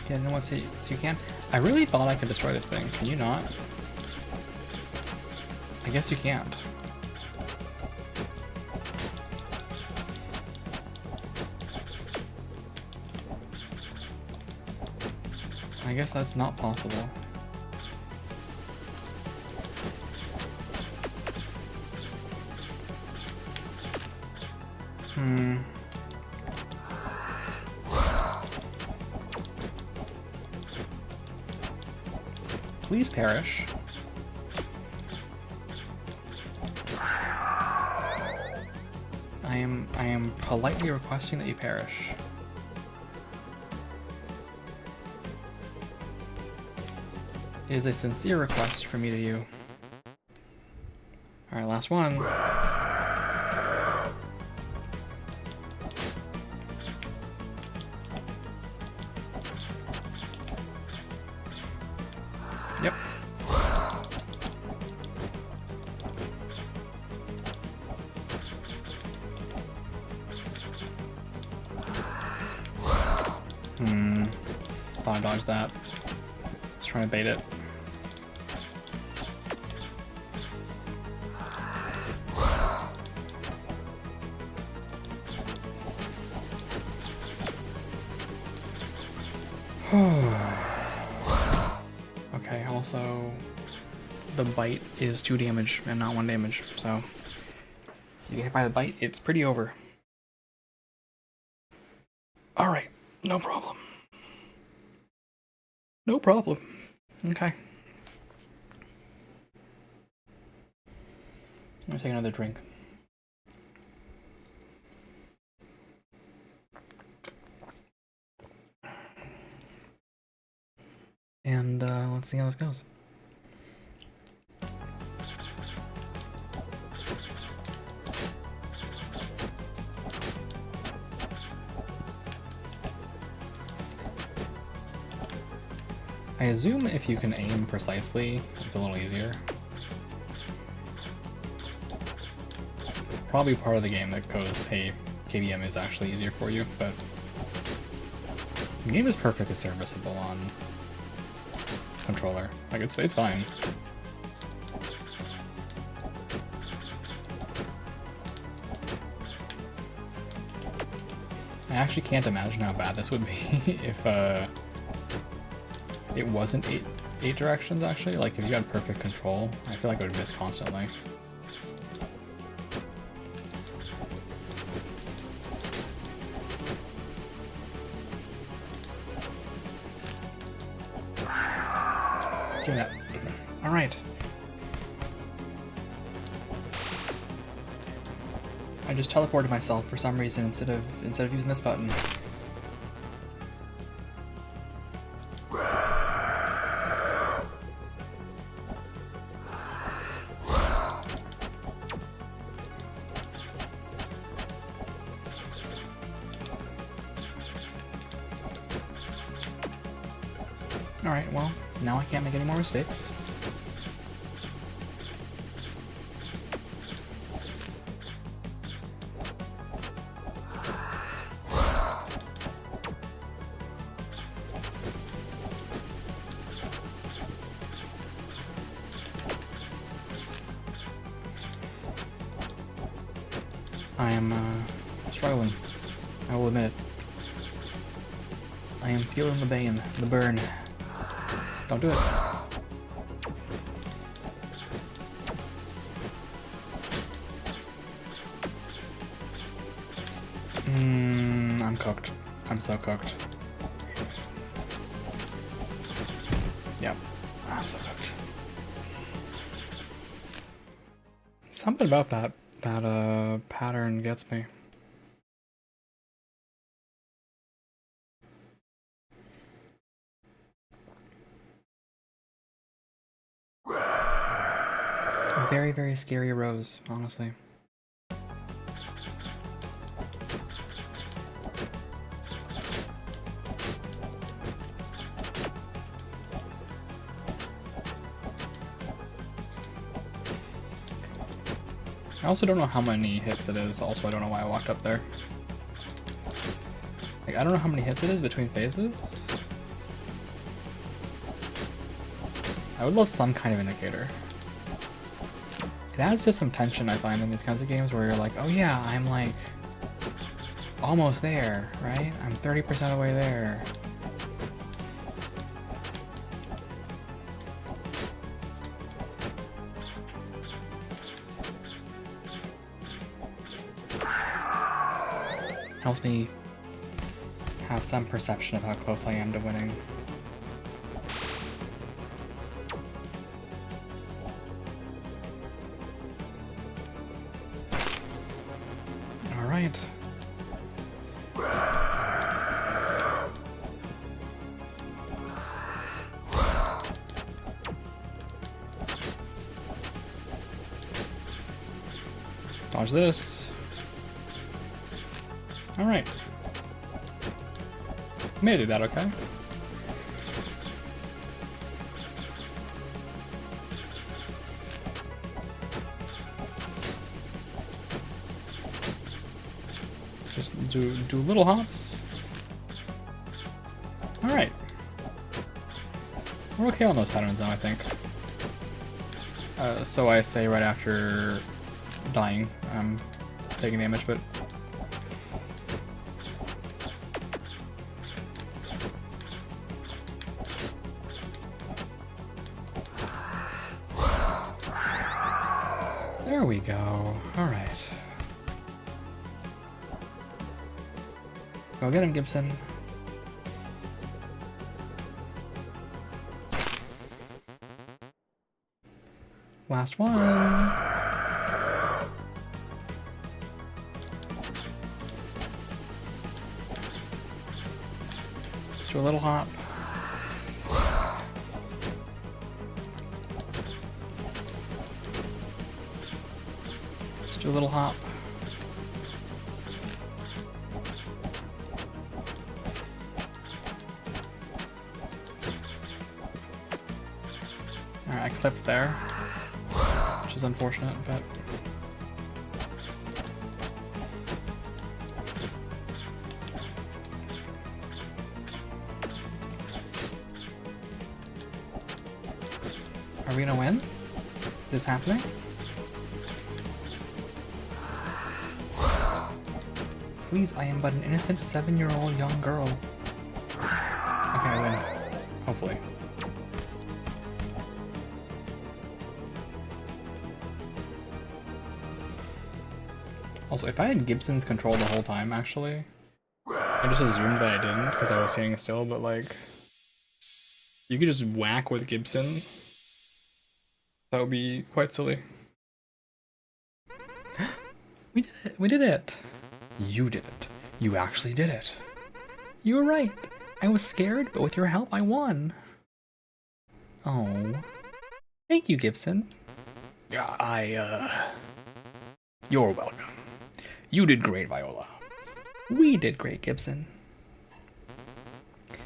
Yeah, no one see so you can. I really thought I could destroy this thing. Can you not? I guess you can't. guess that's not possible. Please perish. I am politely requesting that you perish. It is a sincere request from me to you. Alright, last one. Yep. Thought I dodged that. Just trying to bait it. Okay, also the bite is 2 damage and not 1 damage, so if you get hit by the bite, it's pretty over. Alright, no problem. No problem. Okay. I'm gonna take another drink. And let's see how this goes. I assume if you can aim precisely, it's a little easier. Probably part of the game that goes, hey, KBM is actually easier for you, but the game is perfectly serviceable on controller. Like, it's fine. I actually can't imagine how bad this would be if it wasn't eight directions, actually. Like, if you had perfect control, I feel like I would miss constantly. Give that. All right. I just teleported myself for some reason instead of using this button. Alright, well, now I can't make any more mistakes. I am struggling. I will admit it. I am feeling the pain, the burn. Don't do it. I'm cooked. I'm so cooked. Yep. I'm so cooked. Something about that pattern gets me. Very, very scary rose, honestly. I also don't know how many hits it is. Also, I don't know why I walked up there. Like, I don't know how many hits it is between phases. I would love some kind of indicator. It adds to some tension, I find, in these kinds of games where you're like, oh yeah, I'm like almost there, right? I'm 30% away there. Helps me have some perception of how close I am to winning. Alright. Dodge this. Alright. May do that, okay? Just do little hops. Alright. We're okay on those patterns now, I think. So I say right after dying, taking damage, but there we go. Alright. Go get him, Gibson. Last one. Just do a little hop. Just do a little hop. Alright, I clipped there, which is unfortunate, but are we gonna win? Is this happening? Please, I am but an innocent 7-year-old young girl. Okay, I win. Hopefully. Also, if I had Gibson's control the whole time, actually, I just assumed that I didn't because I was standing still, but like, you could just whack with Gibson. That would be quite silly. We did it! We did it! You did it. You actually did it. You were right. I was scared, but with your help, I won. Oh. Thank you, Gibson. You're welcome. You did great, Viola. We did great, Gibson.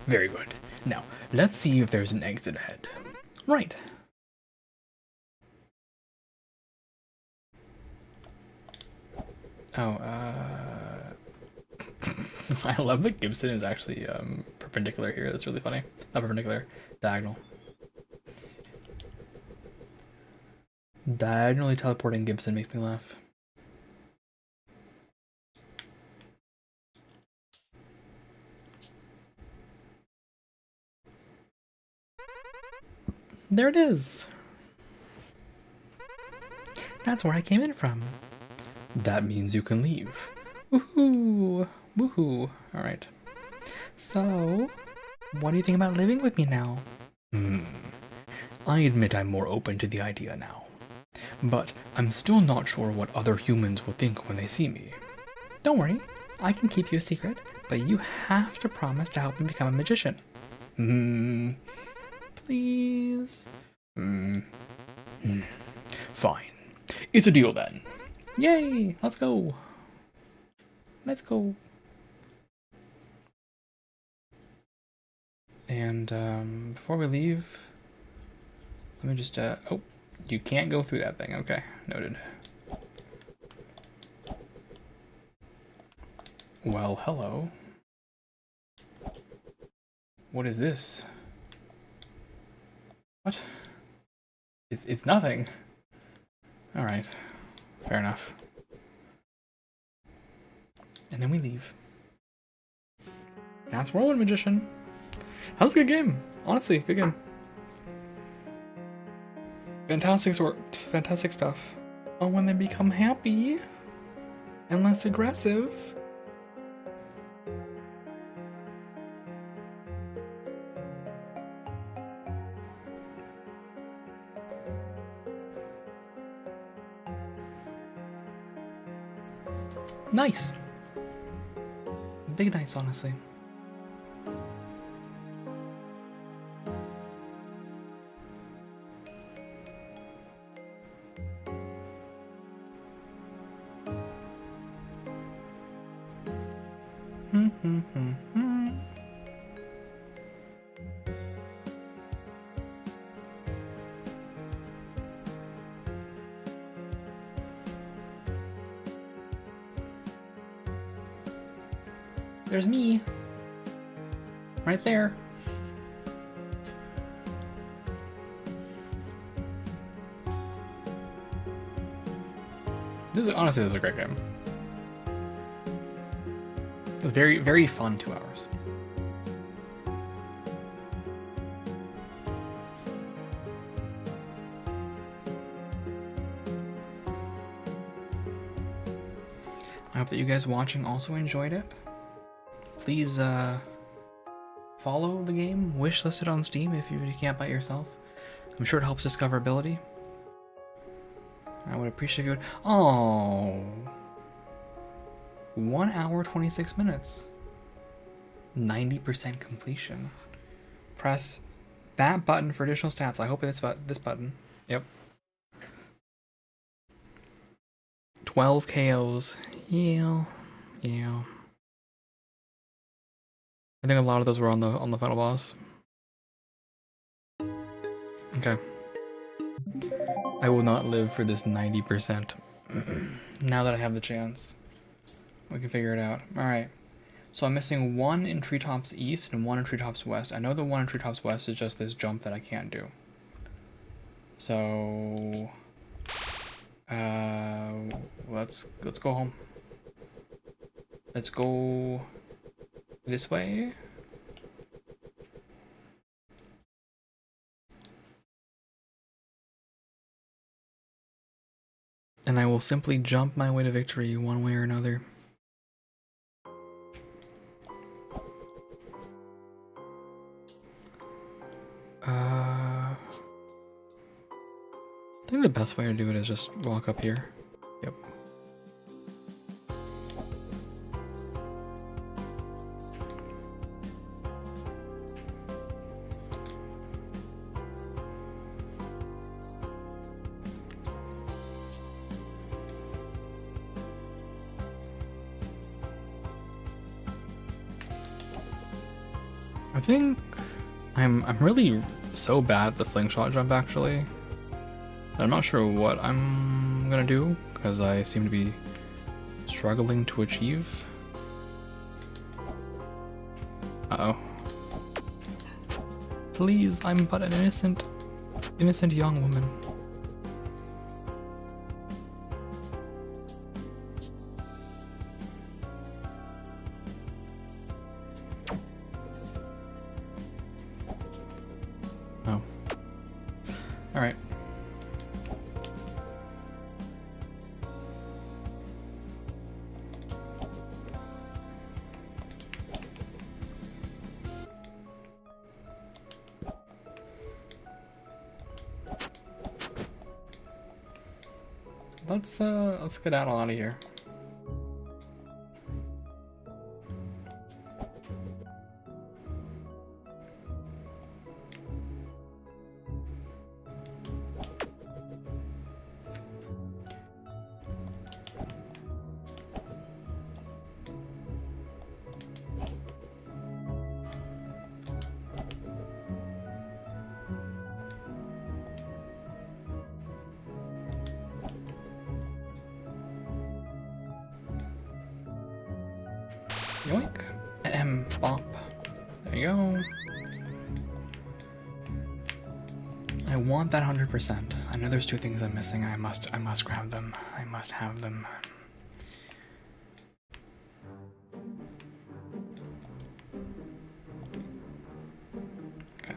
Very good. Now, let's see if there's an exit ahead. Right. Oh, I love that Gibson is actually perpendicular here. That's really funny. Not perpendicular, diagonal. diagonally teleporting Gibson makes me laugh. There it is. That's where I came in from. That means you can leave. Woohoo! Woohoo! Alright. So, what do you think about living with me now? I admit I'm more open to the idea now. But I'm still not sure what other humans will think when they see me. Don't worry, I can keep you a secret, but you have to promise to help me become a magician. Please? Fine. It's a deal then. Yay! Let's go! Let's go! And, before we leave, let me just, oh, you can't go through that thing. Okay, noted. Well, hello. What is this? What? It's nothing. Alright, fair enough. And then we leave. That's Whirlwind Magician. That was a good game. Honestly, good game. Fantastic work. Fantastic stuff. Oh, when they become happy and less aggressive, Nice. Big nice, honestly. There's me. Right there. Honestly, this is a great game. It's very, very fun 2 hours. I hope that you guys watching also enjoyed it. Please follow the game, wishlist it on Steam if you can't buy it yourself. I'm sure it helps discoverability. I would appreciate if you would. Oh, 1 hour 26 minutes. 90% completion. Press that button for additional stats. I hope it's this button. Yep. 12 KOs. Yeah. I think a lot of those were on the final boss. Okay. I will not live for this 90%. Now that I have the chance. We can figure it out. Alright. So I'm missing 1 in Treetops East and 1 in Treetops West. I know the 1 in Treetops West is just this jump that I can't do. So let's go home. Let's go this way. And I will simply jump my way to victory one way or another. I think the best way to do it is just walk up here. Yep. I think I'm really so bad at the slingshot jump actually. I'm not sure what I'm gonna do because I seem to be struggling to achieve. Uh-oh. Please, I'm but an innocent young woman. Oh. Alright. Let's get out of here. Yoink. Bop. There you go. I want that 100%. I know there's 2 things I'm missing and I must grab them. I must have them. Okay.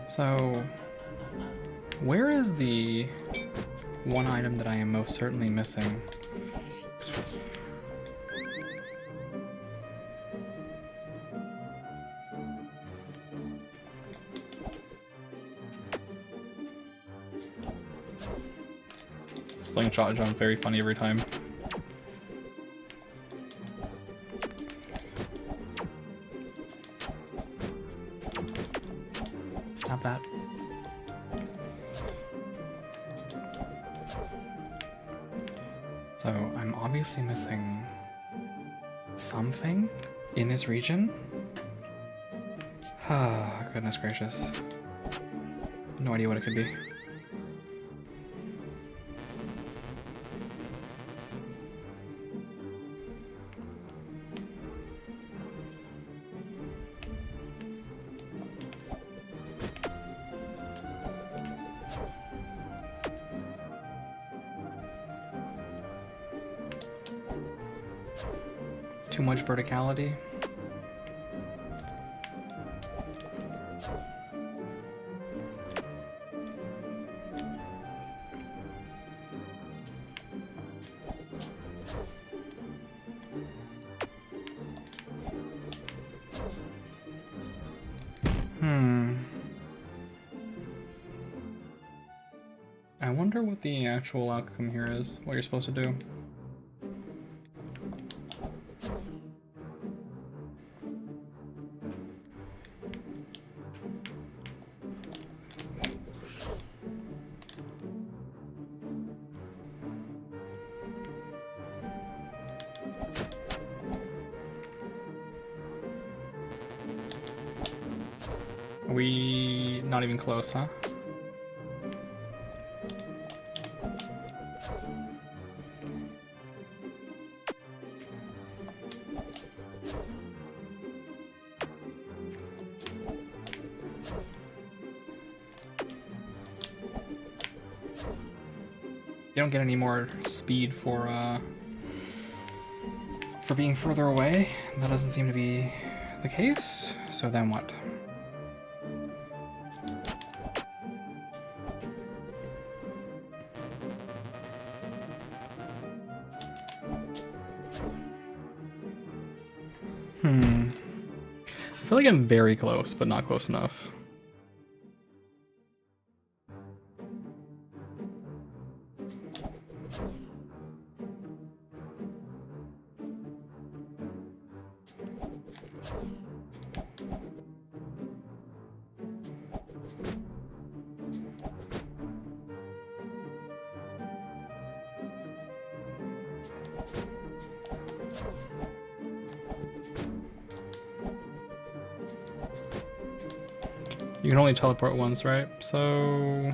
So, where is the one item that I am most certainly missing? slingshot jump very funny every time. Stop that. So I'm obviously missing something in this region. Ah, goodness gracious. No idea what it could be. Too much verticality. I wonder what the actual outcome here is, what you're supposed to do. Are we not even close, huh? You don't get any more speed for being further away. That doesn't seem to be the case. So then what? I feel like I'm very close, but not close enough. You can only teleport once, right? So...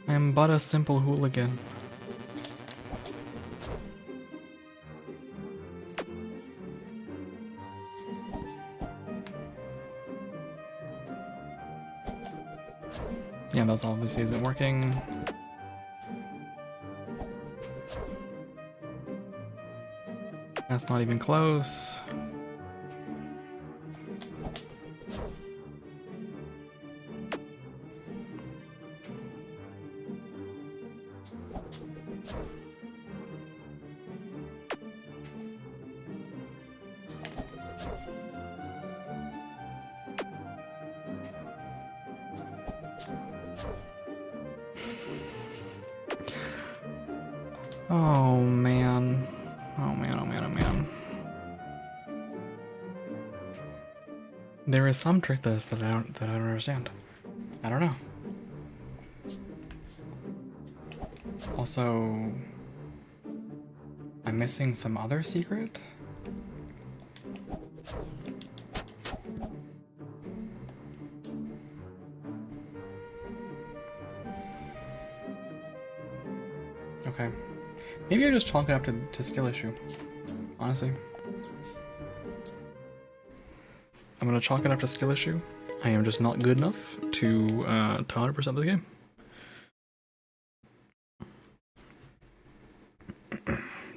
I am but a simple hooligan. Yeah, that's obviously isn't working. That's not even close. Oh man. Oh man, oh man, oh man. There is some trick to this that I don't understand. I don't know. Also, I'm missing some other secret. Okay. Maybe I just chalk it up to skill issue. Honestly. I'm gonna chalk it up to skill issue. I am just not good enough to 100% the game.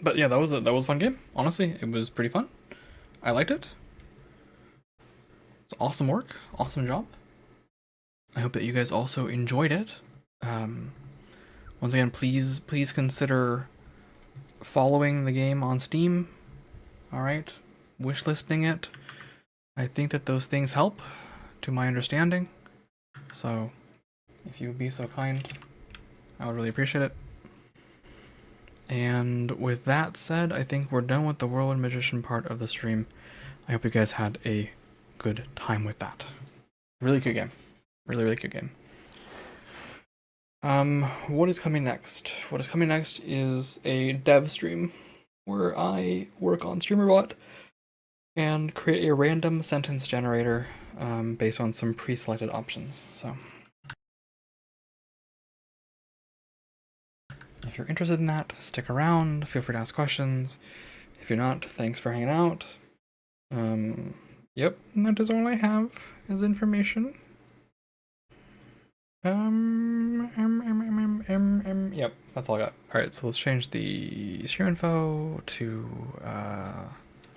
But yeah, that was a fun game. Honestly, it was pretty fun. I liked it. It's awesome work. Awesome job. I hope that you guys also enjoyed it. Once again, please consider following the game on Steam. All right, wishlisting it. I think that those things help, to my understanding. So, if you would be so kind, I would really appreciate it. And with that said, I think we're done with the Whirlwind Magician part of the stream. I hope you guys had a good time with that. Really good game. Really, really good game. What is coming next? What is coming next is a dev stream where I work on StreamerBot and create a random sentence generator based on some pre-selected options. So if you're interested in that, stick around. Feel free to ask questions. If you're not, thanks for hanging out. Yep, that is all I have as information. Yep, that's all I got. Alright, so let's change the stream info to,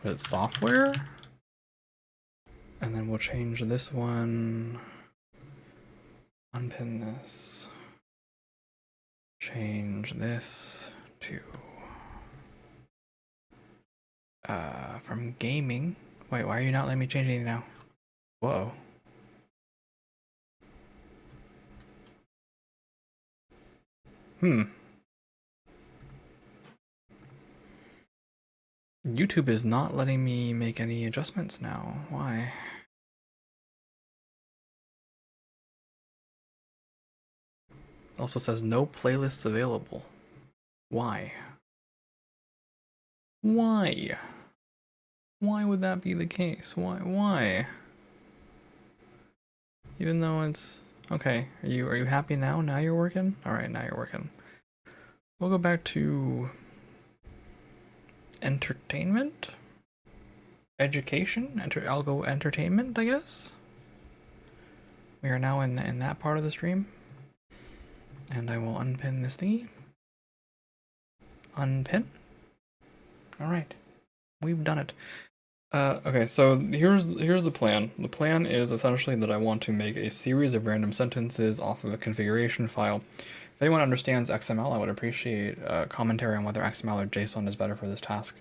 what is it, software? And then we'll change this one, unpin this, change this to, from gaming. Wait, why are you not letting me change anything now? Whoa. YouTube is not letting me make any adjustments now. Why? Also says no playlists available. Why? Why? Why would that be the case? Why? Even though it's okay. Are you happy now? Now you're working? Alright, now you're working. We'll go back to entertainment? Education? I'll go entertainment, I guess? We are now in that part of the stream. And I will unpin this thingy. Unpin. Alright. We've done it. Okay, so here's the plan. The plan is essentially that I want to make a series of random sentences off of a configuration file. If anyone understands XML, I would appreciate commentary on whether XML or JSON is better for this task.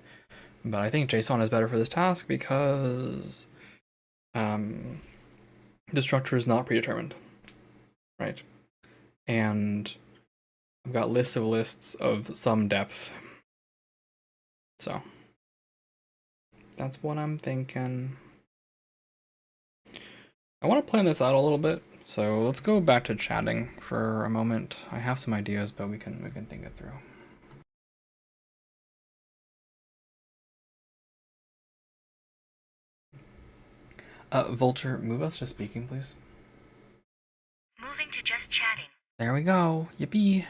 But I think JSON is better for this task because the structure is not predetermined, right? And I've got lists of lists of some depth. So that's what I'm thinking. I want to plan this out a little bit, so let's go back to chatting for a moment. I have some ideas, but we can think it through. Vulture, move us to speaking, please. Moving to just chatting. There we go. Yippee.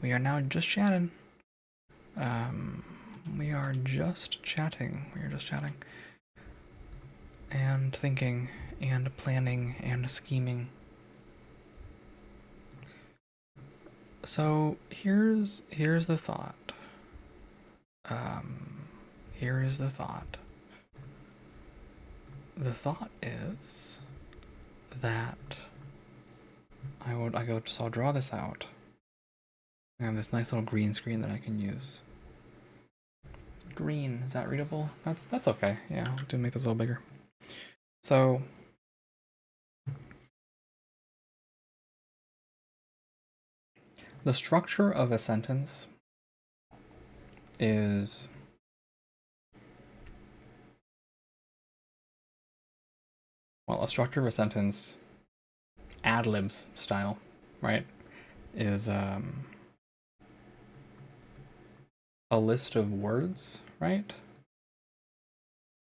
We are now just chatting. We are just chatting. And thinking, and planning, and scheming. So here's the thought. Here is the thought. The thought is that I'll draw this out. I have this nice little green screen that I can use. Green, is that readable? That's okay. Yeah, I'll make this a little bigger. So the structure of a sentence is a structure of a sentence, ad-libs style, right, is a list of words, right?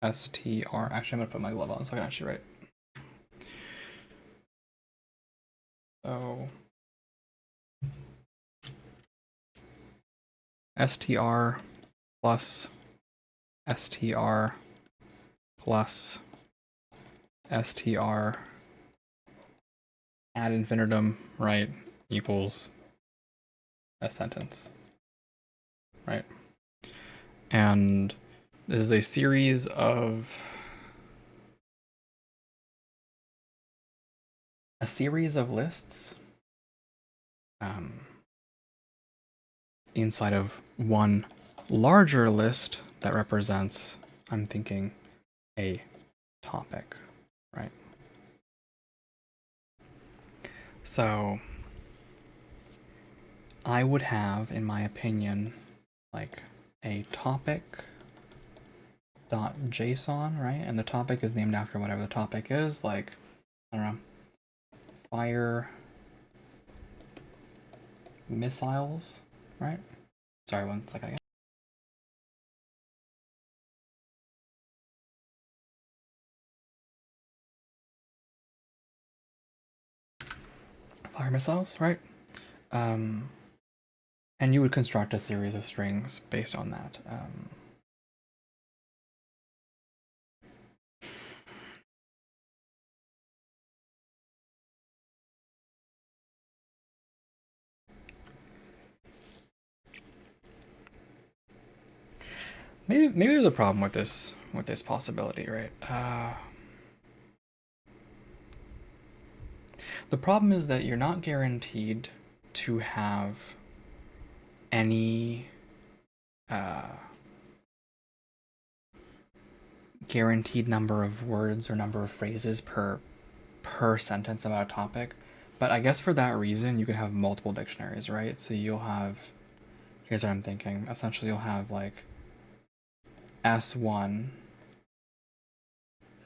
STR, actually I'm gonna put my glove on so I can actually write. So STR plus STR plus STR ad infinitum, right, equals a sentence, right? And this is a series of lists inside of one larger list that represents I'm thinking a topic, right? So I would have, in my opinion, like a topic.json, right? And the topic is named after whatever the topic is, like, I don't know, fire missiles, right? Sorry, 1 second again. Fire missiles, right? And you would construct a series of strings based on that. Maybe there's a problem with this possibility, right? The problem is that you're not guaranteed to have any guaranteed number of words or number of phrases per sentence about a topic. But I guess for that reason, you could have multiple dictionaries, right? So you'll have, here's what I'm thinking. Essentially, you'll have like S1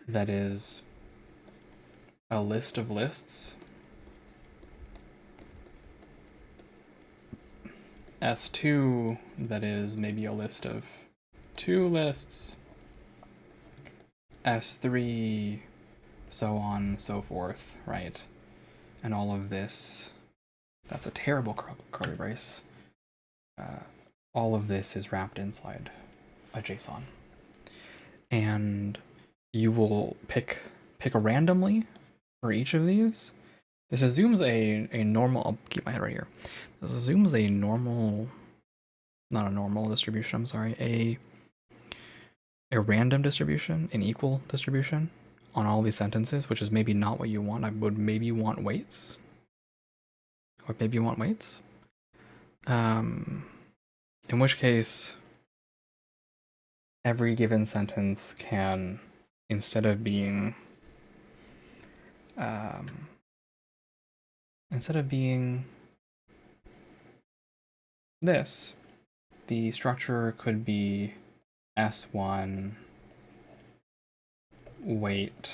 that is a list of lists. S2 that is maybe a list of 2 lists. S3, so on and so forth, right? And all of this, that's a terrible curly brace. All of this is wrapped inside a JSON. And you will pick randomly for each of these. This assumes a normal, I'll keep my head right here. This assumes a normal, not a normal distribution, I'm sorry, a random distribution, an equal distribution on all these sentences, which is maybe not what you want. I would maybe want weights. Or maybe you want weights. In which case, every given sentence can, instead of being this, the structure could be S1 weight,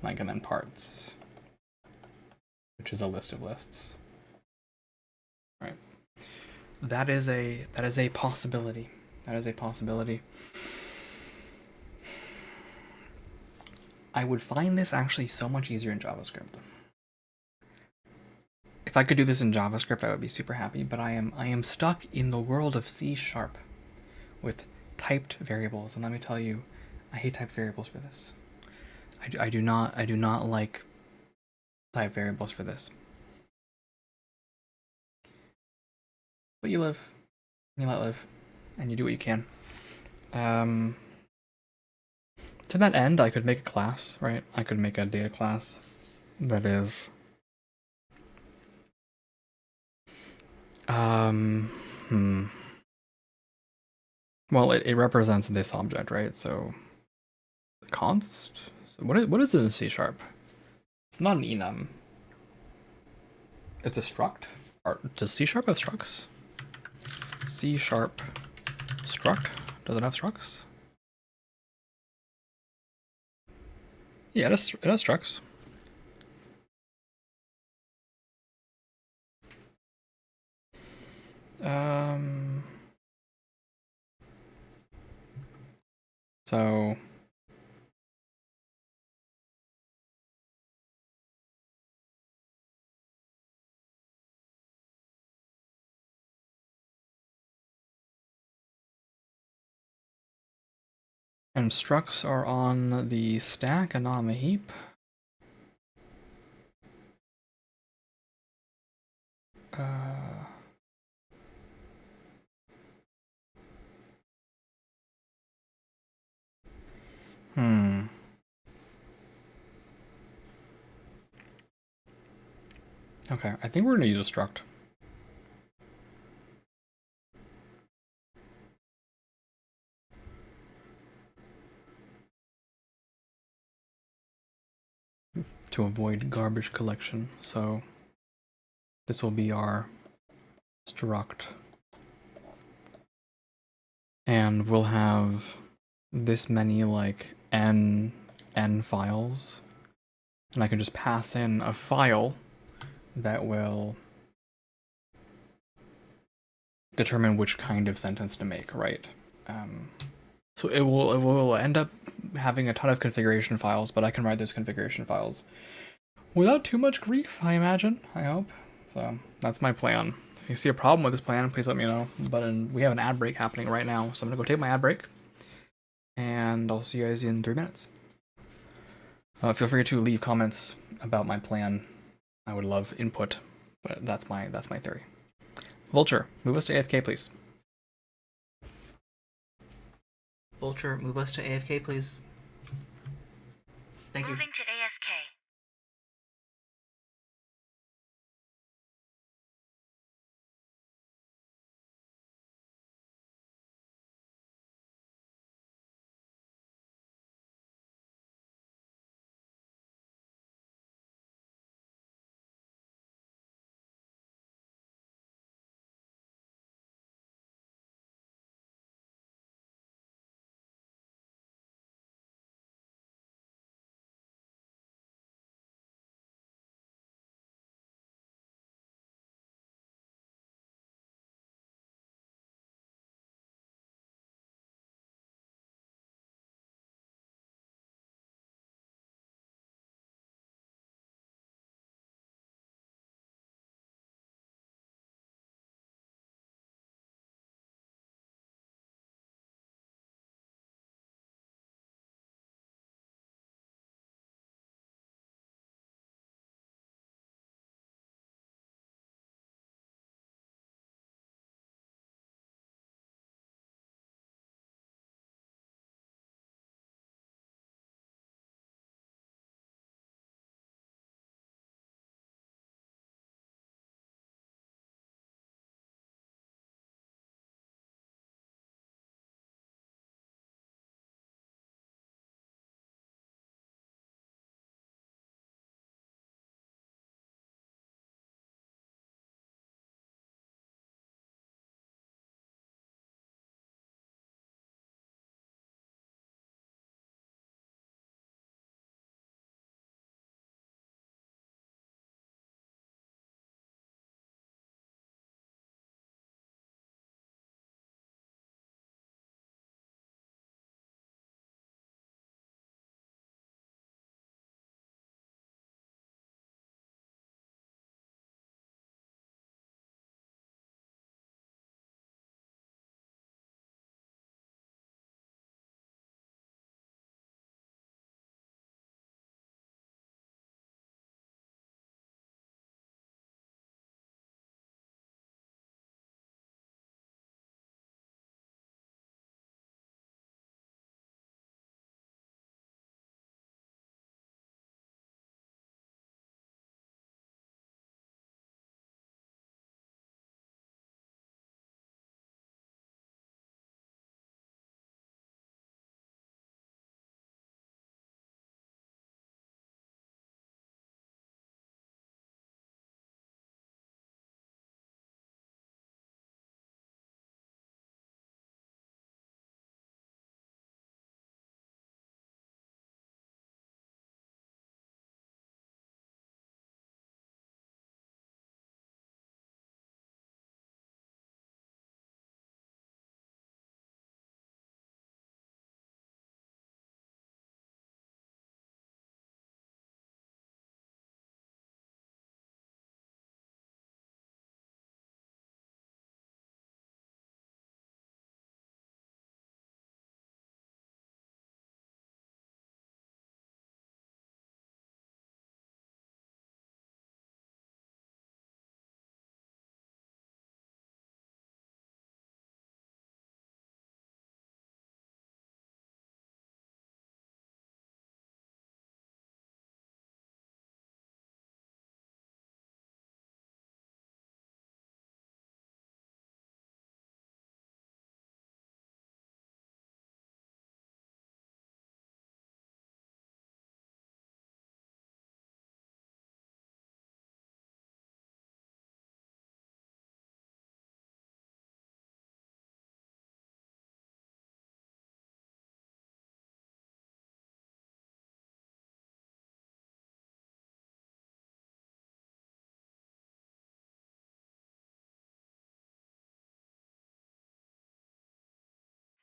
like, and then parts, which is a list of lists. Right. That is a possibility. That is a possibility. I would find this actually so much easier in JavaScript. If I could do this in JavaScript, I would be super happy, but I am stuck in the world of C# with typed variables, and let me tell you, I hate typed variables for this. I do not like typed variables for this. But you live, and you let live, and you do what you can. To that end, I could make a class, right? I could make a data class that is well, it represents this object, right? So const. So what is it in C#? It's not an enum. It's a struct. Does C# have structs? C# struct. Does it have structs? Yeah, it has structs. So and structs are on the stack and not on the heap. Okay, I think we're gonna use a struct. to avoid garbage collection. So this will be our struct. And we'll have this many like n files. And I can just pass in a file that will determine which kind of sentence to make, right? So it will end up having a ton of configuration files, but I can write those configuration files without too much grief, I imagine, I hope. So that's my plan. If you see a problem with this plan, please let me know. But we have an ad break happening right now, so I'm gonna go take my ad break, and I'll see you guys in 3 minutes. Feel free to leave comments about my plan. I would love input, but that's my theory. Vulture, move us to AFK, please. Vulture, move us to AFK, please. Thank you. Moving to AFK.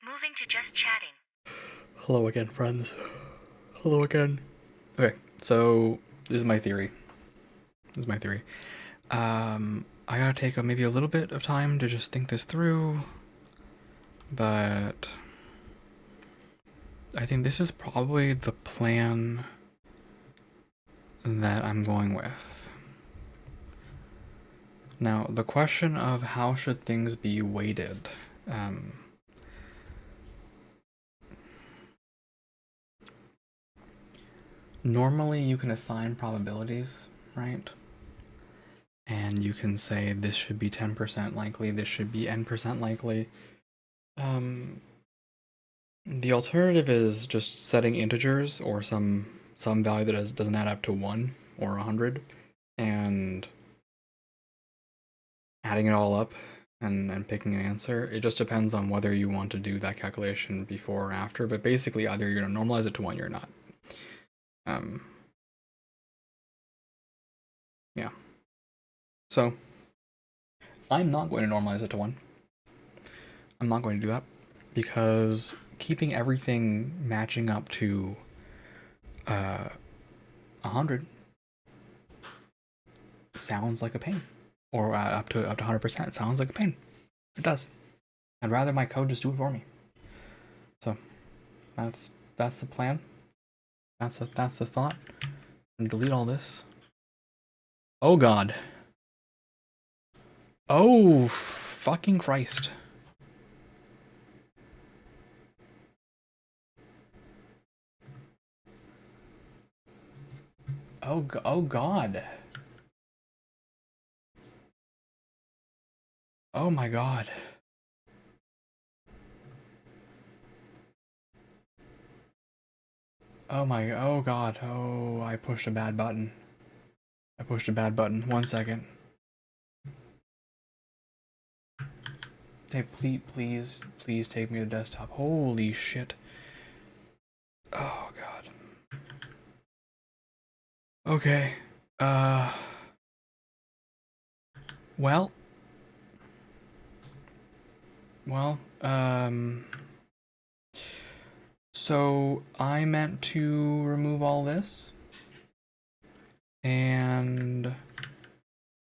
Moving to just chatting. Hello again, friends. Hello again. Okay, so this is my theory. I gotta take maybe a little bit of time to just think this through, but I think this is probably the plan that I'm going with. Now, the question of how should things be weighted, normally you can assign probabilities, right? And you can say this should be 10% likely, this should be n% likely. The alternative is just setting integers or some value that doesn't add up to 1 or 100 and adding it all up and picking an answer. It just depends on whether you want to do that calculation before or after, but basically either you're going to normalize it to 1 or you're not. Yeah. So I'm not going to normalize it to 1. I'm not going to do that because keeping everything matching up to 100 sounds like a pain, or up to 100% sounds like a pain. It does. I'd rather my code just do it for me. So that's the plan. That's the thought. And delete all this. Oh God. Oh fucking Christ. Oh God. Oh my God. Oh God. Oh, I pushed a bad button. 1 second. Hey, please take me to desktop. Holy shit. Oh God. Okay. Well, so I meant to remove all this, and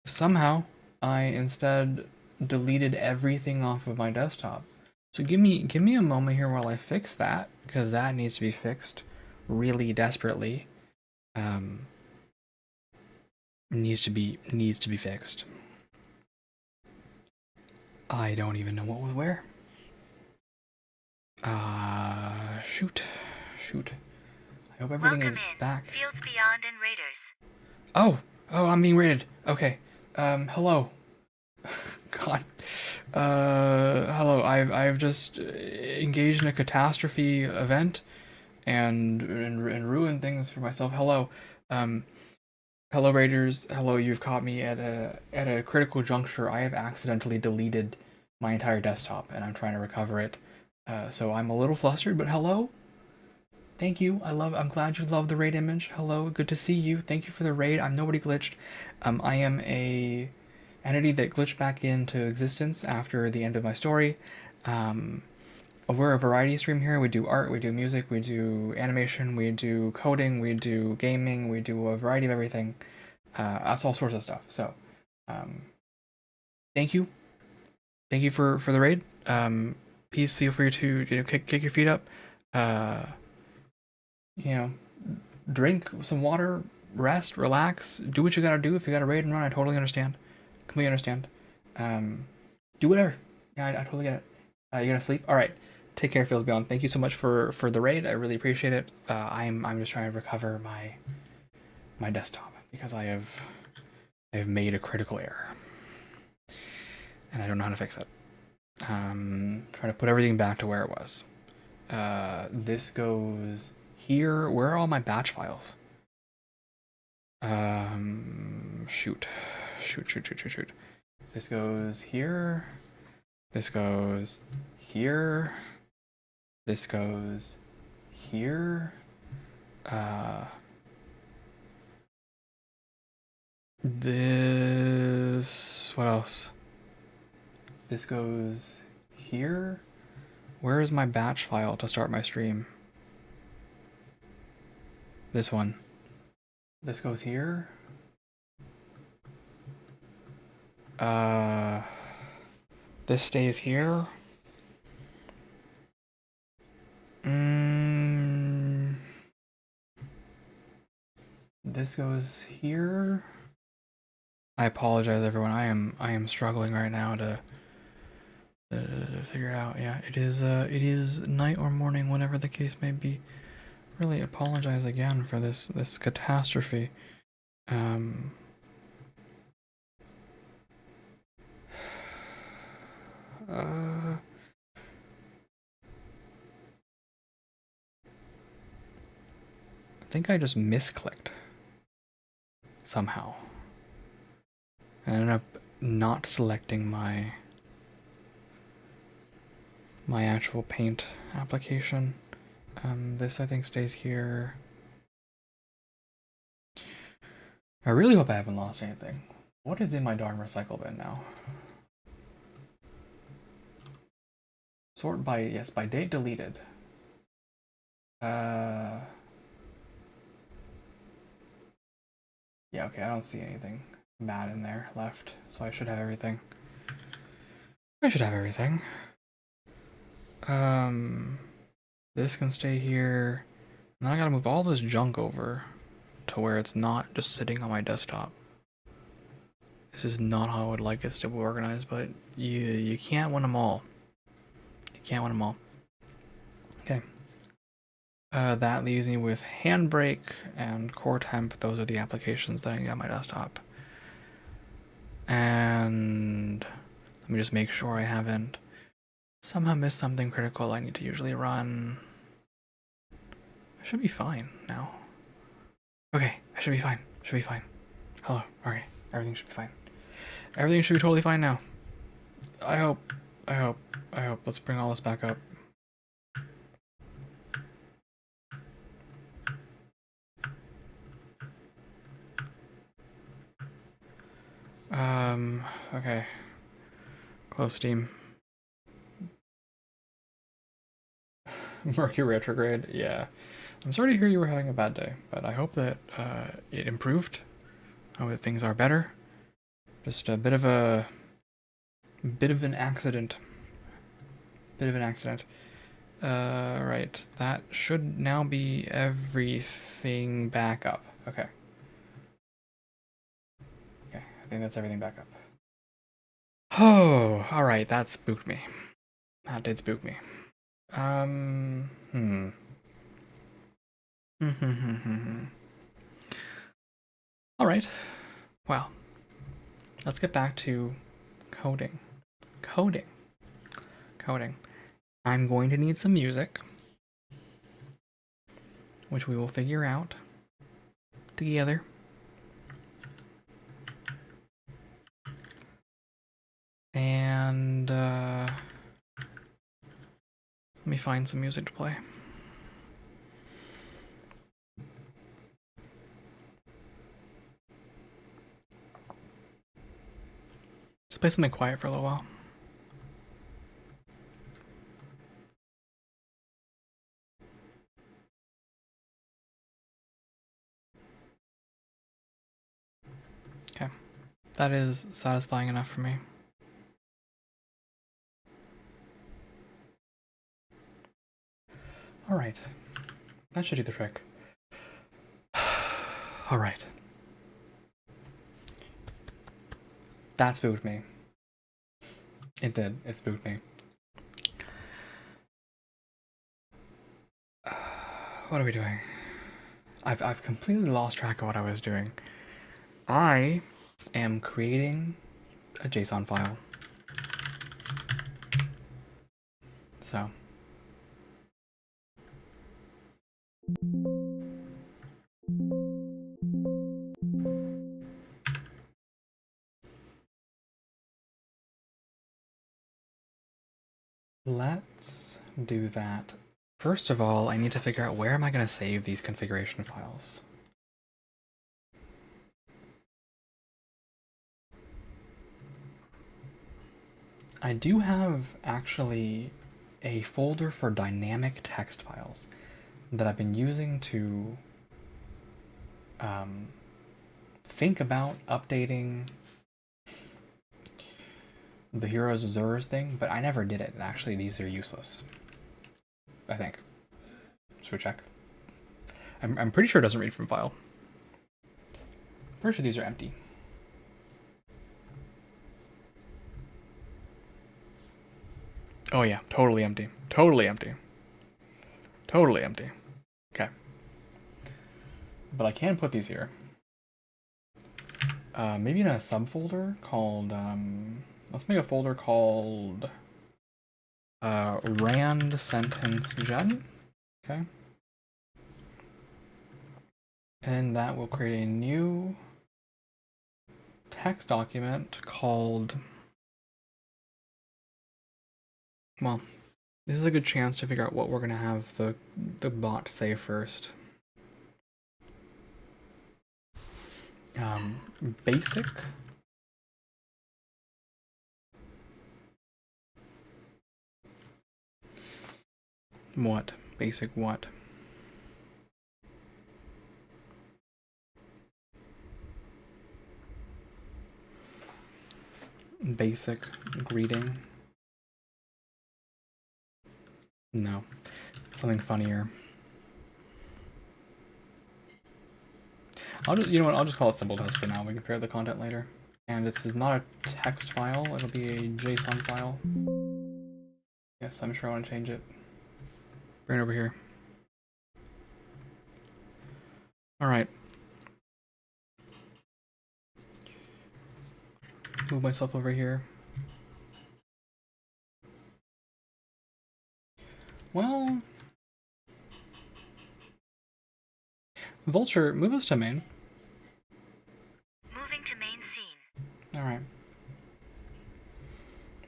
somehow I instead deleted everything off of my desktop. So give me a moment here while I fix that, because that needs to be fixed really desperately. Needs to be fixed. I don't even know what was where. Shoot. I hope everything Welcome is in. back. Fields Beyond and Raiders. Oh, I'm being rated. Okay. Hello. God. Hello. I've just engaged in a catastrophe event and ruined things for myself. Hello. Hello Raiders. Hello, you've caught me at a critical juncture. I have accidentally deleted my entire desktop and I'm trying to recover it. So I'm a little flustered, but hello. Thank you. I'm glad you love the raid image. Hello, good to see you. Thank you for the raid. I'm NobodyGlitched. I am a entity that glitched back into existence after the end of my story. We're a variety stream here. We do art, we do music, we do animation, we do coding, we do gaming, we do a variety of everything. That's all sorts of stuff. So, thank you. Thank you for the raid. Please feel free to kick your feet up. Drink some water, rest, relax, do what you gotta do. If you gotta raid and run, I totally understand. Completely understand. Do whatever. Yeah, I totally get it. You gotta sleep? Alright. Take care, Feels Beyond. Thank you so much for the raid. I really appreciate it. I'm just trying to recover my desktop because I have made a critical error. And I don't know how to fix it. Trying to put everything back to where it was. This goes here. Where are all my batch files? Shoot. This goes here. This goes here. This goes here. This, what else? This goes here. Where is my batch file to start my stream? This one. This goes here. This stays here. This goes here. I apologize, everyone. I am struggling right now to figure it out. Yeah, it is night or morning, whatever the case may be. Really apologize again for this catastrophe. I think I just misclicked somehow. I ended up not selecting my actual paint application. This I think stays here. I really hope I haven't lost anything. What is in my darn recycle bin now? Sort by, yes, by date deleted. Yeah, okay, I don't see anything bad in there left, so I should have everything. I should have everything. This can stay here. And then I gotta move all this junk over to where it's not just sitting on my desktop. This is not how I would like it to be organized, but you can't win them all. You can't win them all. Okay. That leaves me with Handbrake and Core Temp. Those are the applications that I need on my desktop. And let me just make sure I haven't somehow missed something critical I need to usually run. I should be fine now. Okay, I should be fine. Should be fine. Hello. Alright. Everything should be fine. Everything should be totally fine now. I hope. Let's bring all this back up. Okay. Close Steam. Mercury retrograde, yeah. I'm sorry to hear you were having a bad day, but I hope that it improved. I hope that things are better. Just a bit of an accident. Right. That should now be everything back up. Okay. Okay, I think that's everything back up. Oh, alright, that spooked me. That did spook me. Alright. Well, let's get back to coding. Coding. I'm going to need some music, which we will figure out together. And let me find some music to play. Let's play something quiet for a little while. Okay, that is satisfying enough for me. All right, that should do the trick. All right. That spooked me. It did. It spooked me. What are we doing? I've completely lost track of what I was doing. I am creating a JSON file. So. Let's do that. First of all, I need to figure out where am I going to save these configuration files. I do have actually a folder for dynamic text files that I've been using to think about updating the Heroes Zers thing, but I never did it, and actually these are useless. I think. Should we check? I'm pretty sure it doesn't read from file. Pretty sure these are empty. Oh yeah, totally empty. Totally empty. Totally empty. Okay. But I can put these here. Maybe in a subfolder called, let's make a folder called rand sentence gen. Okay. And that will create a new text document called, well, this is a good chance to figure out what we're going to have the bot say first. Basic. What? Basic what? Basic greeting. No. Something funnier. I'll just, you know what, I'll just call it simple test for now. We can compare the content later. And this is not a text file, it'll be a JSON file. Yes, I'm sure I want to change it. Bring it over here. Alright. Move myself over here. Well, Vulture, move us to main. Moving to main scene. Alright.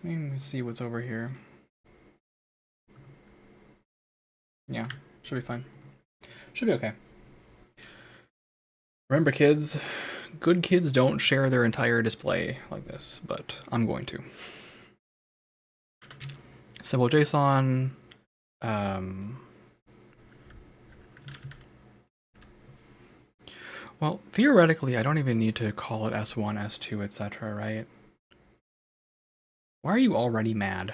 Let me see what's over here. Yeah, should be fine. Should be okay. Remember, kids, good kids don't share their entire display like this, but I'm going to. Simple JSON. Well, theoretically, I don't even need to call it S1, S2, etc., right? Why are you already mad?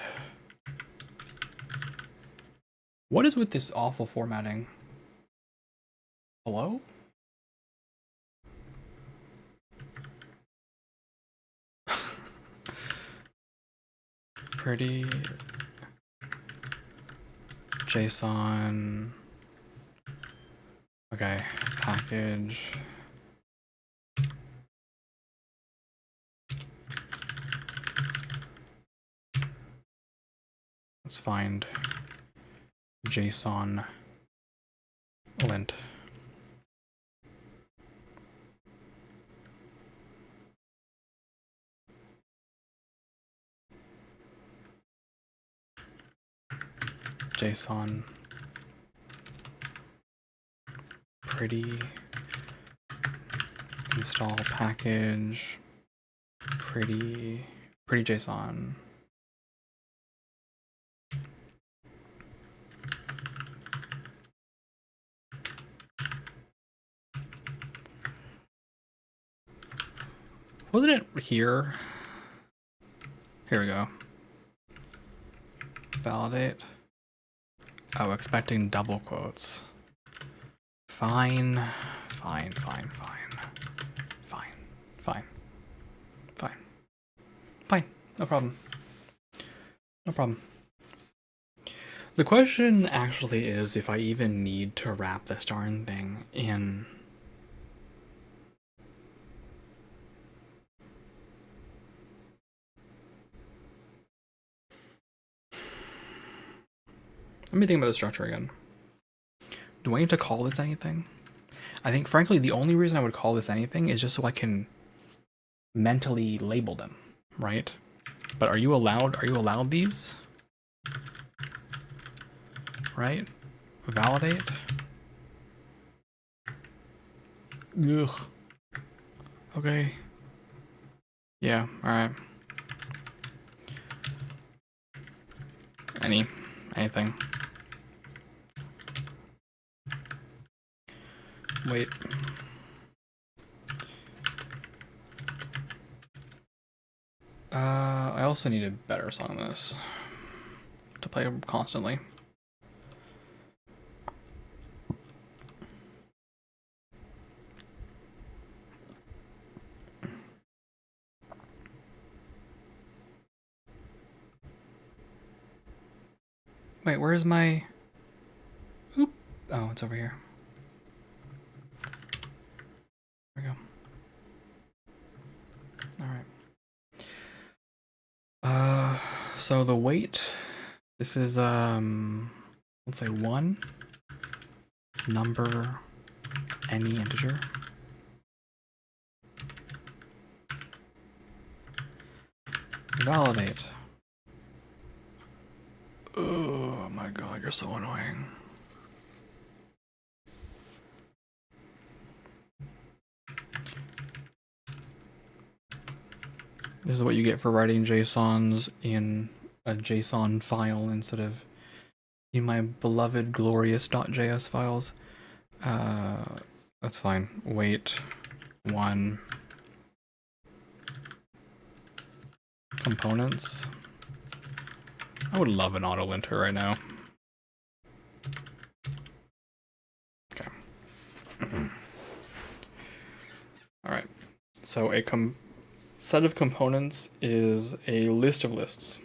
What is with this awful formatting? Hello? Pretty JSON. Okay, package. Let's find JSON lint. JSON pretty install package pretty JSON. Wasn't it here? Here we go. Validate. Oh, expecting double quotes. Fine. Fine. No problem. No problem. The question actually is if I even need to wrap this darn thing in. Let me think about the structure again. Do I need to call this anything? I think, frankly, the only reason I would call this anything is just so I can mentally label them, right? But are you allowed these? Right? Validate? Ugh. Okay. Yeah, alright. anything. Wait. I also need a better song than this to play constantly. Wait, where's my... Oop. Oh, it's over here. There we go. Alright. So the weight, this is, let's say 1, number, any integer. Validate. Oh my god, you're so annoying. This is what you get for writing JSONs in a JSON file instead of in my beloved glorious .js files. That's fine. Wait 1 components. I would love an auto linter right now. Okay. All right. So a set of components is a list of lists.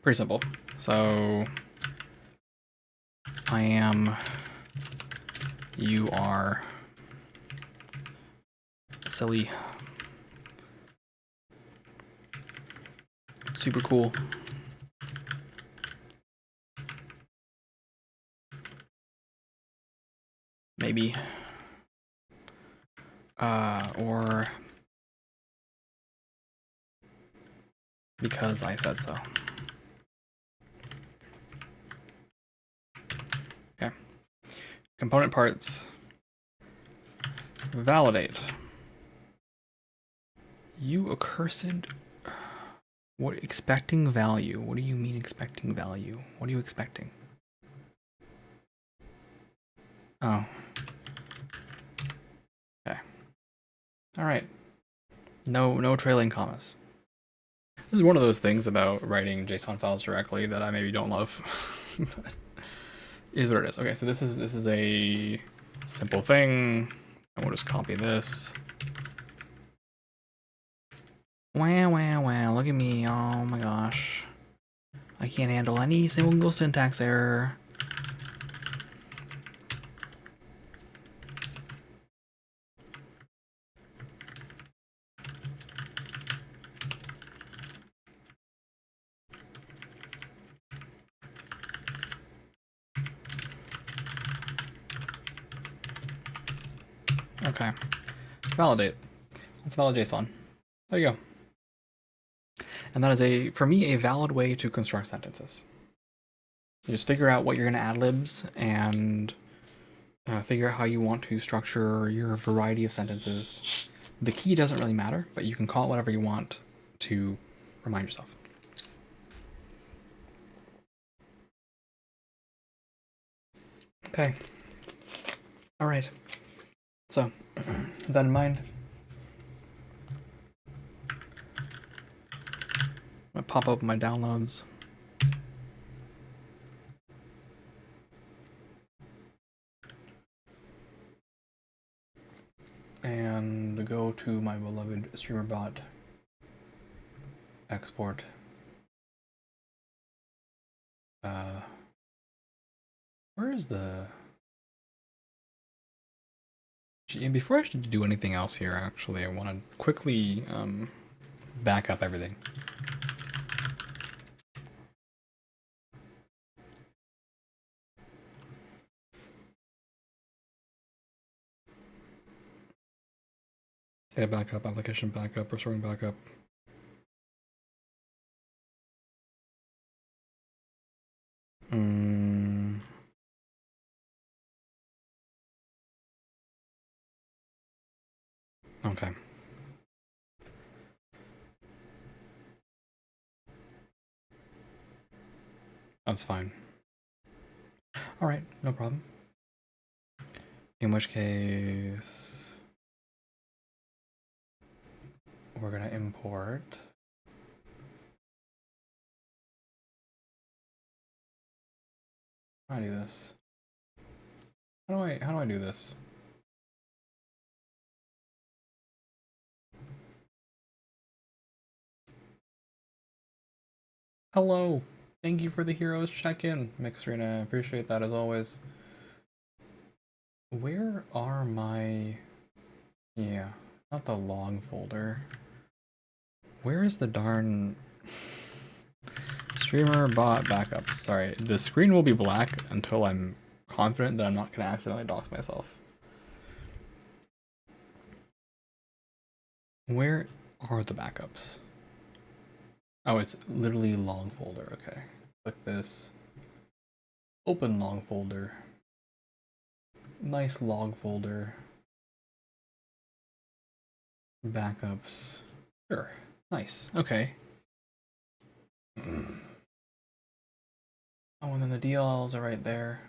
Pretty simple. So I am, you are, silly, super cool. Maybe. Or because I said so. Okay. Component parts. Validate. You accursed. What, expecting value? What do you mean expecting value? What are you expecting? Oh. Okay. All right. No trailing commas. This is one of those things about writing JSON files directly that I maybe don't love. But it is what it is. Okay, so this is a simple thing. And we'll just copy this. Wow, look at me. Oh my gosh. I can't handle any single syntax error. Okay. Validate. Let's validate JSON. There you go. And that is, for me, a valid way to construct sentences. You just figure out what you're going to add libs and figure out how you want to structure your variety of sentences. The key doesn't really matter, but you can call it whatever you want to remind yourself. Okay. All right. So, with that in mind, I'm going to pop open my downloads. And go to my beloved StreamerBot export. Where is the... And before I should do anything else here, actually, I want to quickly back up everything. Data backup, application backup, restoring backup. Okay. That's fine. Alright, no problem. In which case, we're gonna import. How do I do this? How do I do this? Hello. Thank you for the heroes check-in, Mixrina. Appreciate that as always. Where are my... Yeah, not the log folder. Where is the darn... Streamer bot backups? Sorry, the screen will be black until I'm confident that I'm not going to accidentally dox myself. Where are the backups? Oh, it's literally long folder. Okay. Click this. Open long folder. Nice log folder. Backups. Sure. Nice. Okay. Oh, and then the DLLs are right there.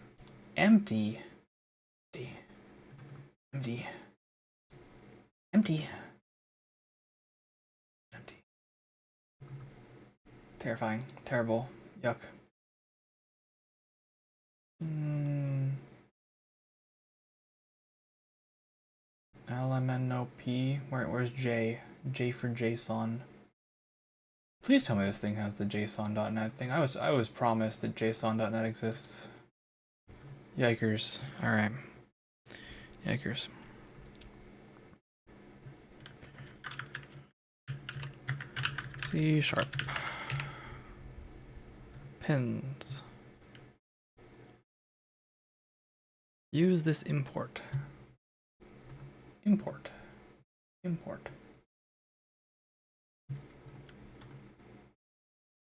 Empty. Empty. Empty. Empty. Empty. Terrifying. Terrible. Yuck. LMNOP. Where's J? J for JSON. Please tell me this thing has the JSON.net thing. I was promised that JSON.net exists. Yikers. Alright. Yikers. C#. Pins. Use this import. Import. Import.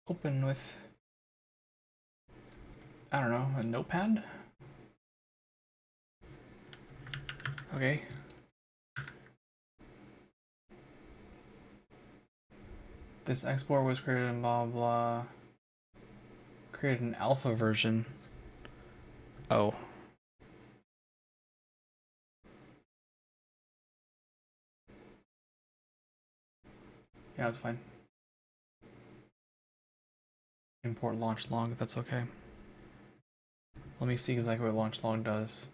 Open with, I don't know, a notepad? Okay. This export was created in blah blah. Created an alpha version. Oh. Yeah, it's fine. Import launch log, that's okay. Let me see exactly what launch log does.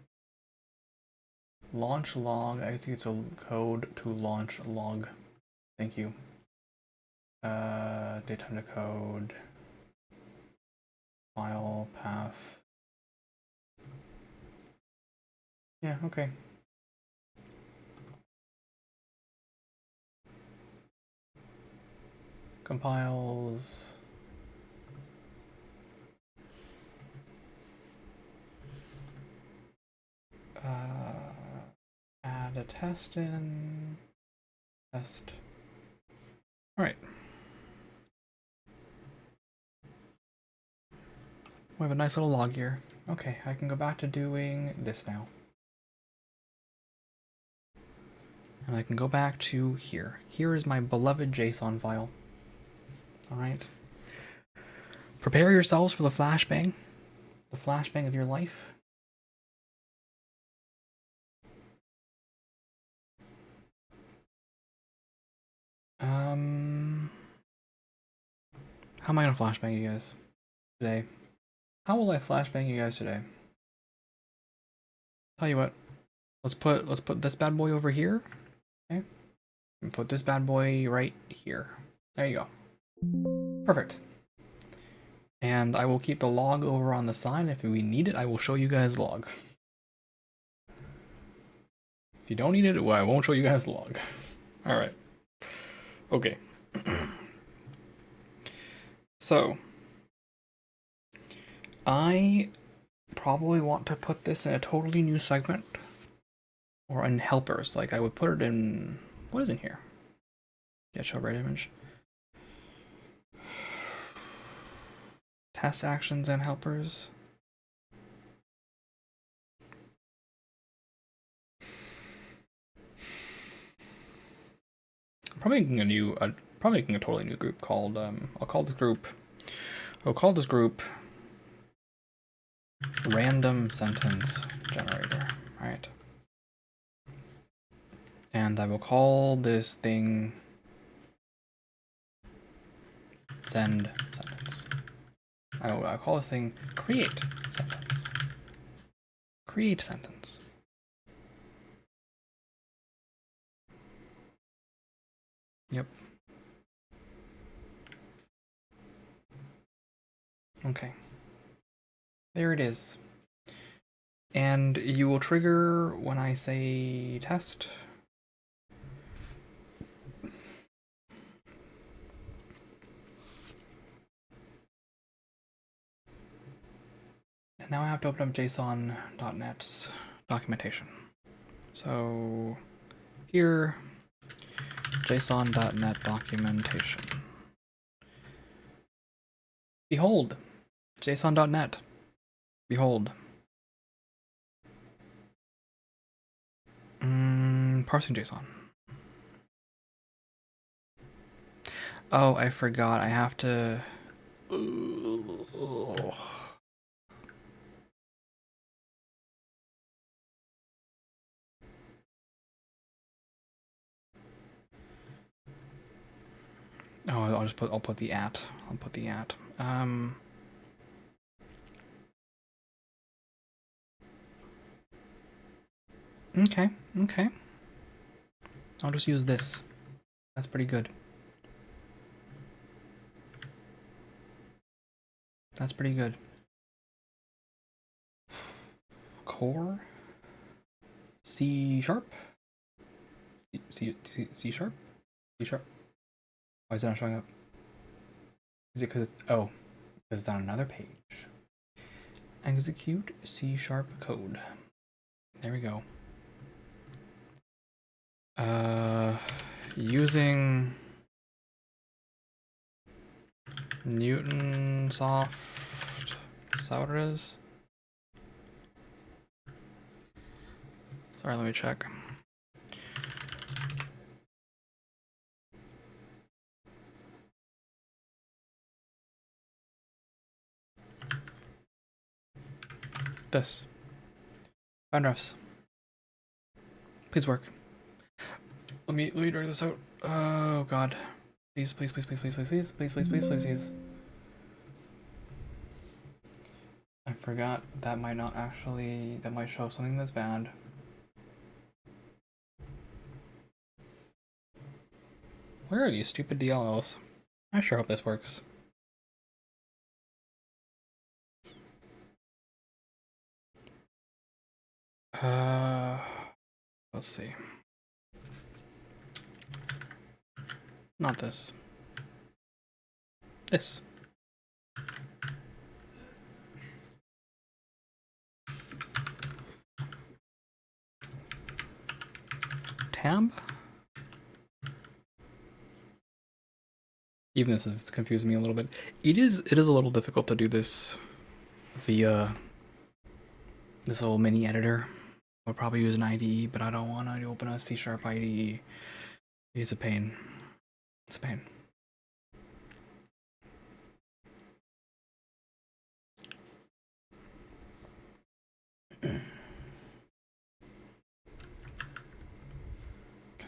Launch log executes a code to launch log. Thank you. Datetime to code. File path. Yeah, okay. Compiles. Add a test in. Test. All right. We have a nice little log here. Okay, I can go back to doing this now. And I can go back to here. Here is my beloved JSON file. All right. Prepare yourselves for the flashbang. The flashbang of your life. How am I gonna flashbang you guys today? How will I flashbang you guys today? Tell you what, let's put this bad boy over here, okay? And put this bad boy right here. There you go. Perfect. And I will keep the log over on the side. If we need it, I will show you guys the log. If you don't need it, well, I won't show you guys the log. All right. Okay. So, I probably want to put this in a totally new segment or in helpers. Like I would put it in, what is in here? Yeah, show right image. Test actions and helpers. I'm probably making a new, probably making a totally new group called, I'll call this group random sentence generator, right? And I will call this thing send sentence. I'll call this thing create sentence. Create sentence. Yep. Okay. There it is. And you will trigger when I say test. And now I have to open up JSON.NET's documentation. So here, JSON.NET documentation. Behold, JSON.NET. Behold. Parsing JSON. Oh, I forgot. I have to. Oh, I'll put the at. I'll put the at. Okay. I'll just use this. That's pretty good. That's pretty good. Core. C sharp. C sharp. C sharp. Why is it not showing up? Is it because because it's on another page. Execute C sharp code. There we go. Using Newton soft souders. Sorry, let me check. This. Find refs. Please work. Let me drag this out. Oh god. Please. I forgot that might not actually, that might show something that's bad. Where are these stupid DLLs? I sure hope this works. Let's see. Not this. This. Tab? Even this is confusing me a little bit. It is a little difficult to do this via this little mini editor. I'll probably use an IDE, but I don't want to open a C# IDE. It's a pain. It's a pain. Can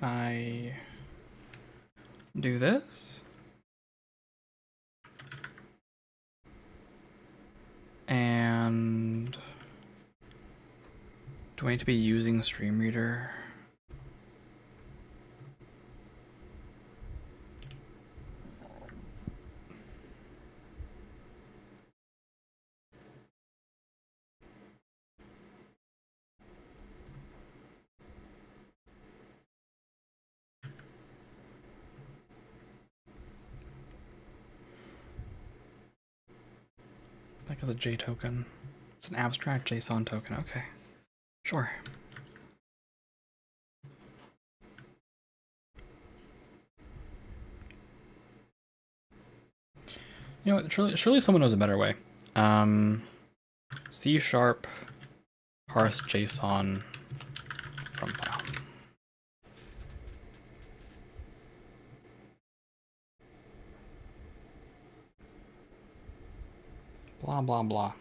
I do this? And do I need to be using StreamReader? Like as a J token. It's an abstract JSON token. Okay. Sure. You know what? Surely someone knows a better way. C# parse JSON from file. Blah blah blah.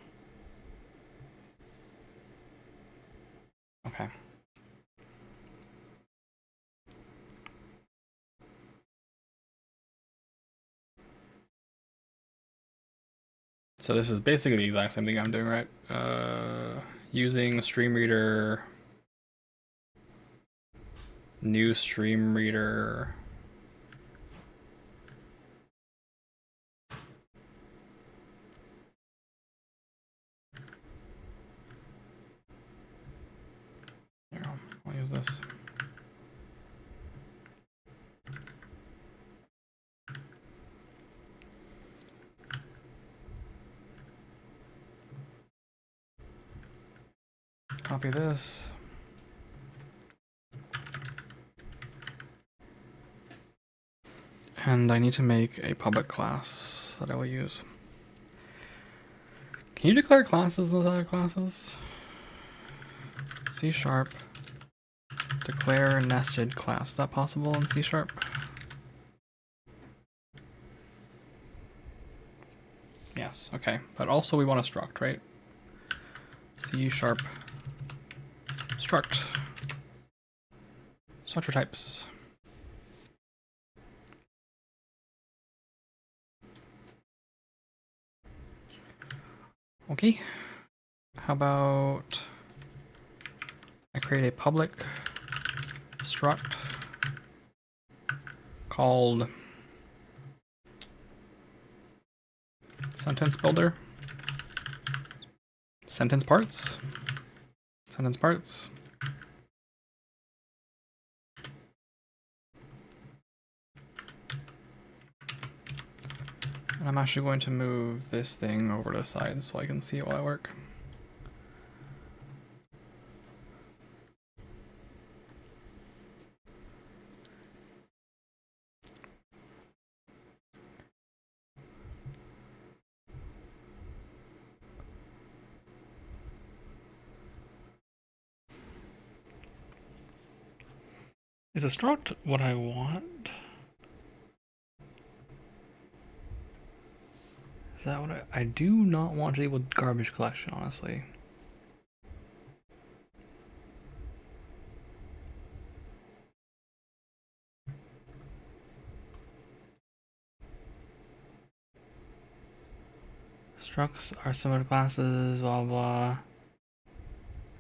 Okay. So this is basically the exact same thing I'm doing, right? Using stream reader, new stream reader. Here, I'll use this. Copy this. And I need to make a public class that I will use. Can you declare classes with other classes? C#. Declare nested class. Is that possible in C#? Yes, okay. But also we want a struct, right? C# struct. Structure types. Okay. How about I create a public struct called sentence builder, sentence parts, sentence parts. And I'm actually going to move this thing over to the side so I can see it while I work. Is a struct what I want? Is that what I do not want to deal with garbage collection, honestly. Structs are similar to classes, blah blah.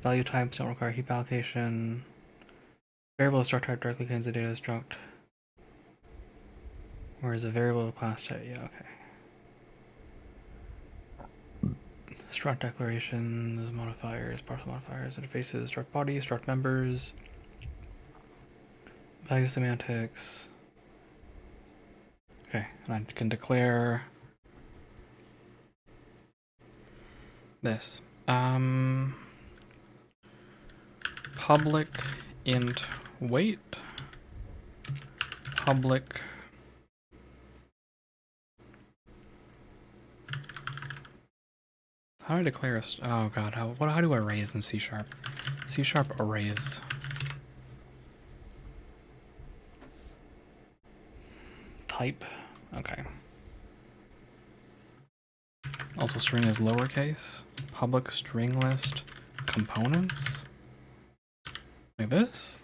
Value types don't require heap allocation. Variable struct type directly contains the data of the struct. Whereas a variable of class type, yeah, okay. Struct declarations, modifiers, partial modifiers, interfaces, struct body, struct members, value semantics. Okay, and I can declare this. Public int weight, public how do I declare a oh god, how do arrays in C#? C# arrays. Type. Okay. Also string is lowercase. Public string list components. Like this.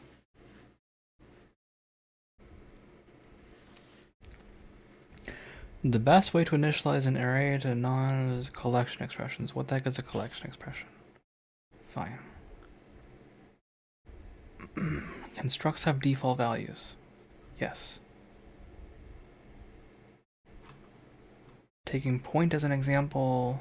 The best way to initialize an array to non-collection expressions. What the heck is a collection expression? Fine. Can structs have default values? Yes. Taking point as an example.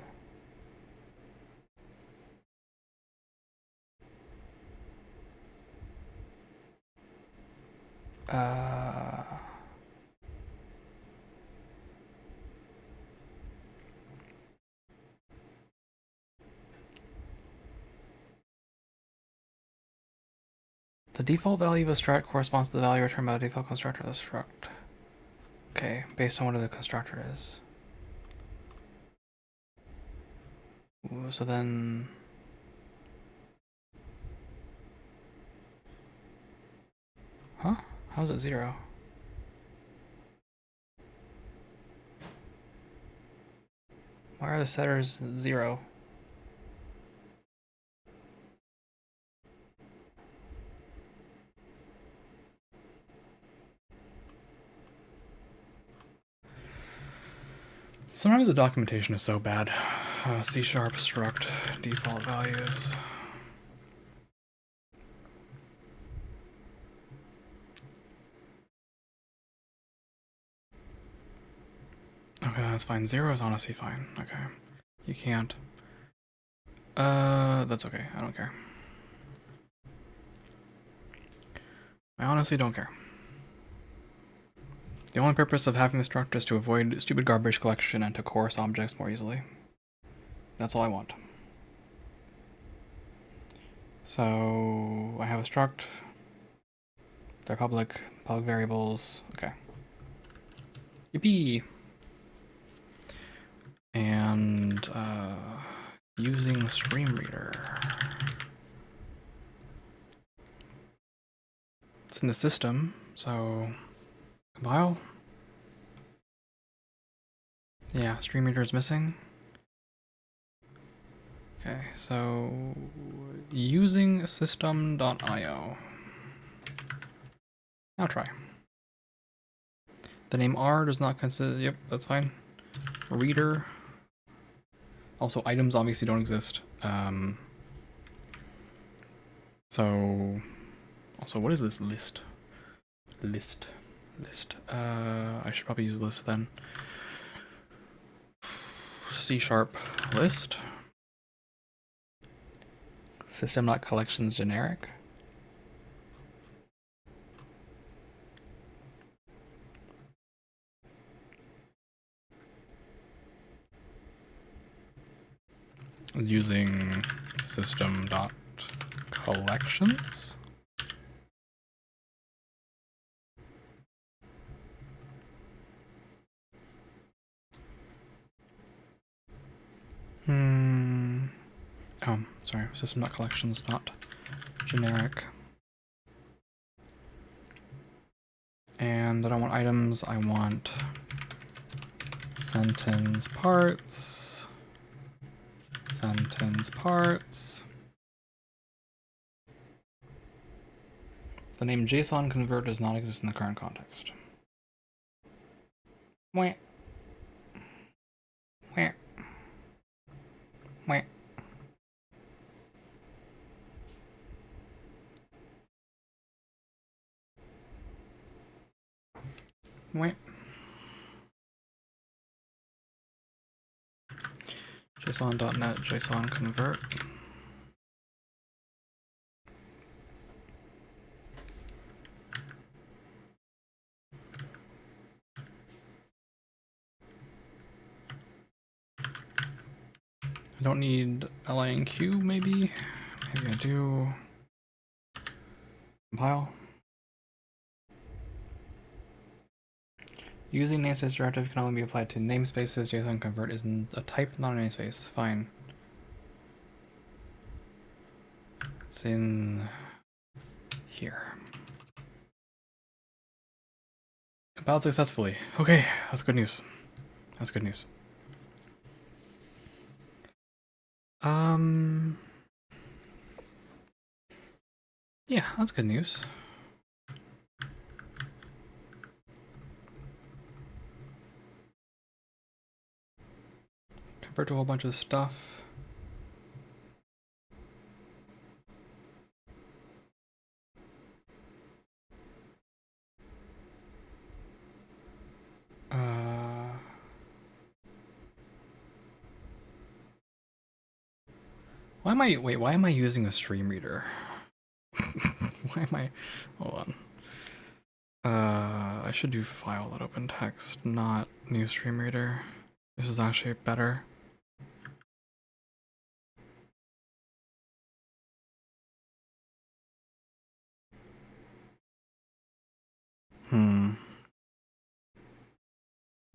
The default value of a struct corresponds to the value returned by the default constructor of the struct. Okay, based on what the constructor is. So then... Huh? How is it 0? Why are the setters 0? Sometimes the documentation is so bad. C# struct default values. Okay, that's fine. 0 is honestly fine. Okay. You can't. That's okay. I don't care. I honestly don't care. The only purpose of having the struct is to avoid stupid garbage collection and to coerce objects more easily. That's all I want. So I have a struct. They're public variables. Okay. Yippee! And using stream reader. It's in the system, so compile. Yeah, stream reader is missing. Okay, so using system.io. Now try. The name R does not consider. Yep, that's fine. Reader. Also, items obviously don't exist. So, also, what is this list? List. I should probably use list then. C# list. System.collections generic. Using system.collections. Oh, sorry. System.collections, not generic. And I don't want items, I want sentence parts. Sentence parts. The name JSON convert does not exist in the current context. Wah. Wah. Wah. Wah. JSON.net JSON convert. I don't need LINQ, maybe? Maybe I do. Compile. Using namespace directive can only be applied to namespaces. JSON convert is a type, not a namespace. Fine. It's in here. Compiled successfully. Okay, that's good news. That's good news. Yeah, that's good news. Convert to a whole bunch of stuff. Why am I using a stream reader? Why am I, hold on. I should do file.open text, not new stream reader. This is actually better.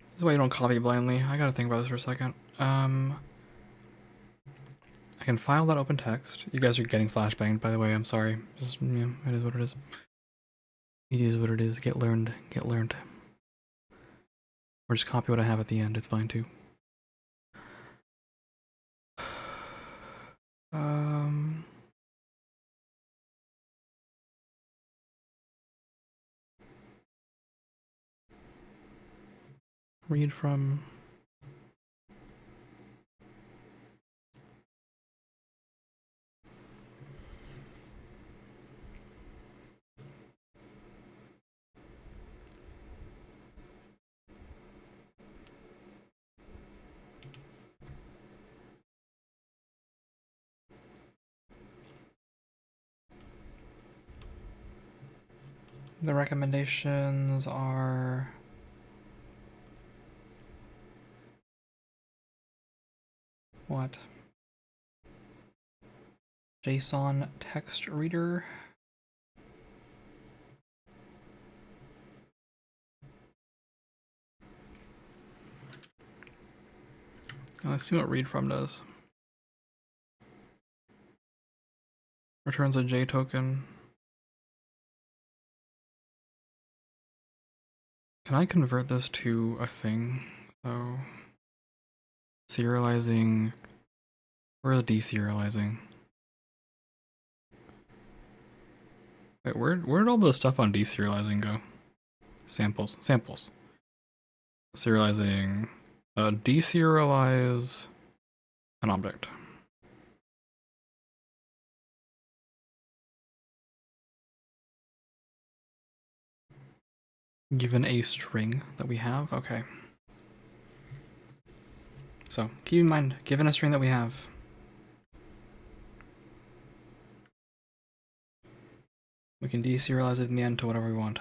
This is why you don't copy blindly. I gotta think about this for a second. I can file that open text. You guys are getting flashbanged, by the way. I'm sorry. Just, yeah, it is what it is. It is what it is. Get learned. Get learned. Or just copy what I have at the end. It's fine too. Read from The recommendations are what? JSON text reader. Let's see what read from does. Returns a J token. Can I convert this to a thing? So serializing. Where is deserializing? Wait, where'd all the stuff on deserializing go? Samples. Serializing. Deserialize an object. Given a string that we have, okay. So keep in mind, given a string that we have, we can deserialize it in the end to whatever we want.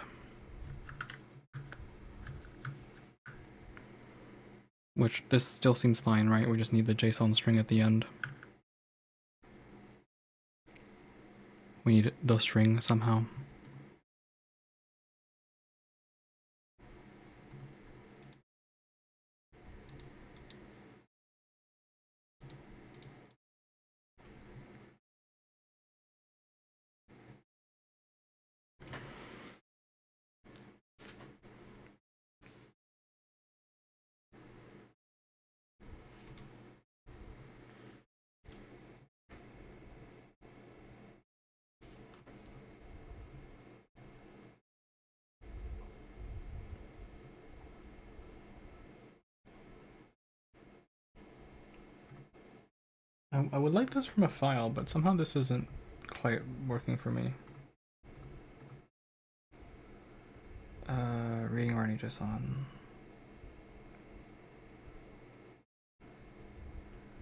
Which, this still seems fine, right? We just need the JSON string at the end. We need the string somehow. I would like this from a file, but somehow this isn't quite working for me. Reading already JSON.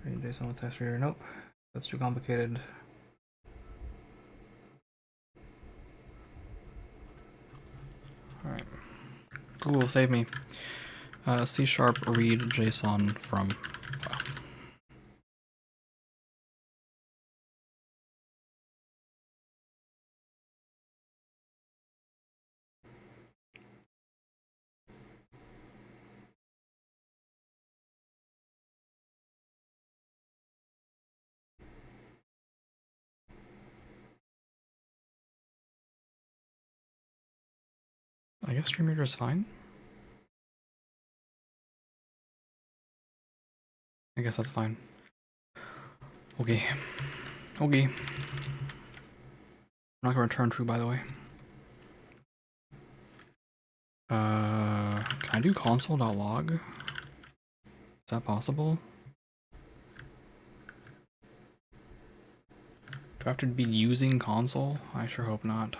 Reading JSON with text reader. Nope, that's too complicated. All right, Google save me. C# read JSON from file. I guess stream reader is fine. I guess that's fine. Okay. Okay. I'm not gonna return true, by the way. Can I do console.log? Is that possible? Do I have to be using console? I sure hope not.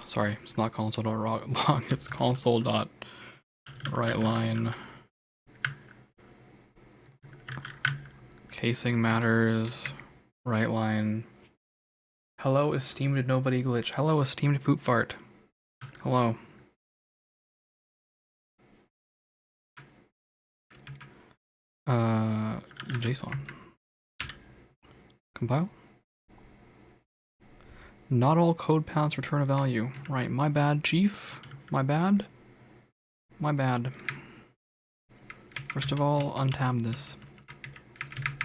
Sorry, it's not console.log, it's console.writeLine. Casing matters, writeLine. Hello, esteemed NobodyGlitched. Hello, esteemed poop fart. Hello. JSON. Compile. Not all code paths return a value. Right, my bad, chief. My bad. My bad. First of all, untab this.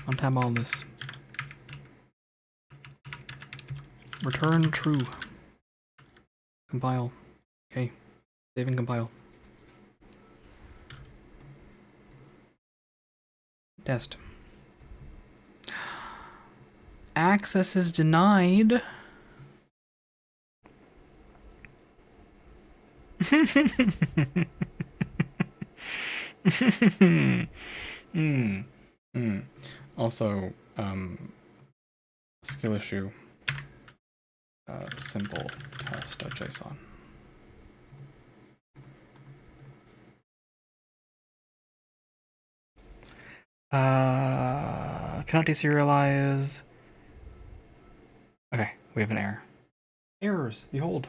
Untab all this. Return true. Compile. Okay. Save and compile. Test. Access is denied. Also, skill issue. Simple test.json. Cannot deserialize. Okay, we have an error. Errors, behold.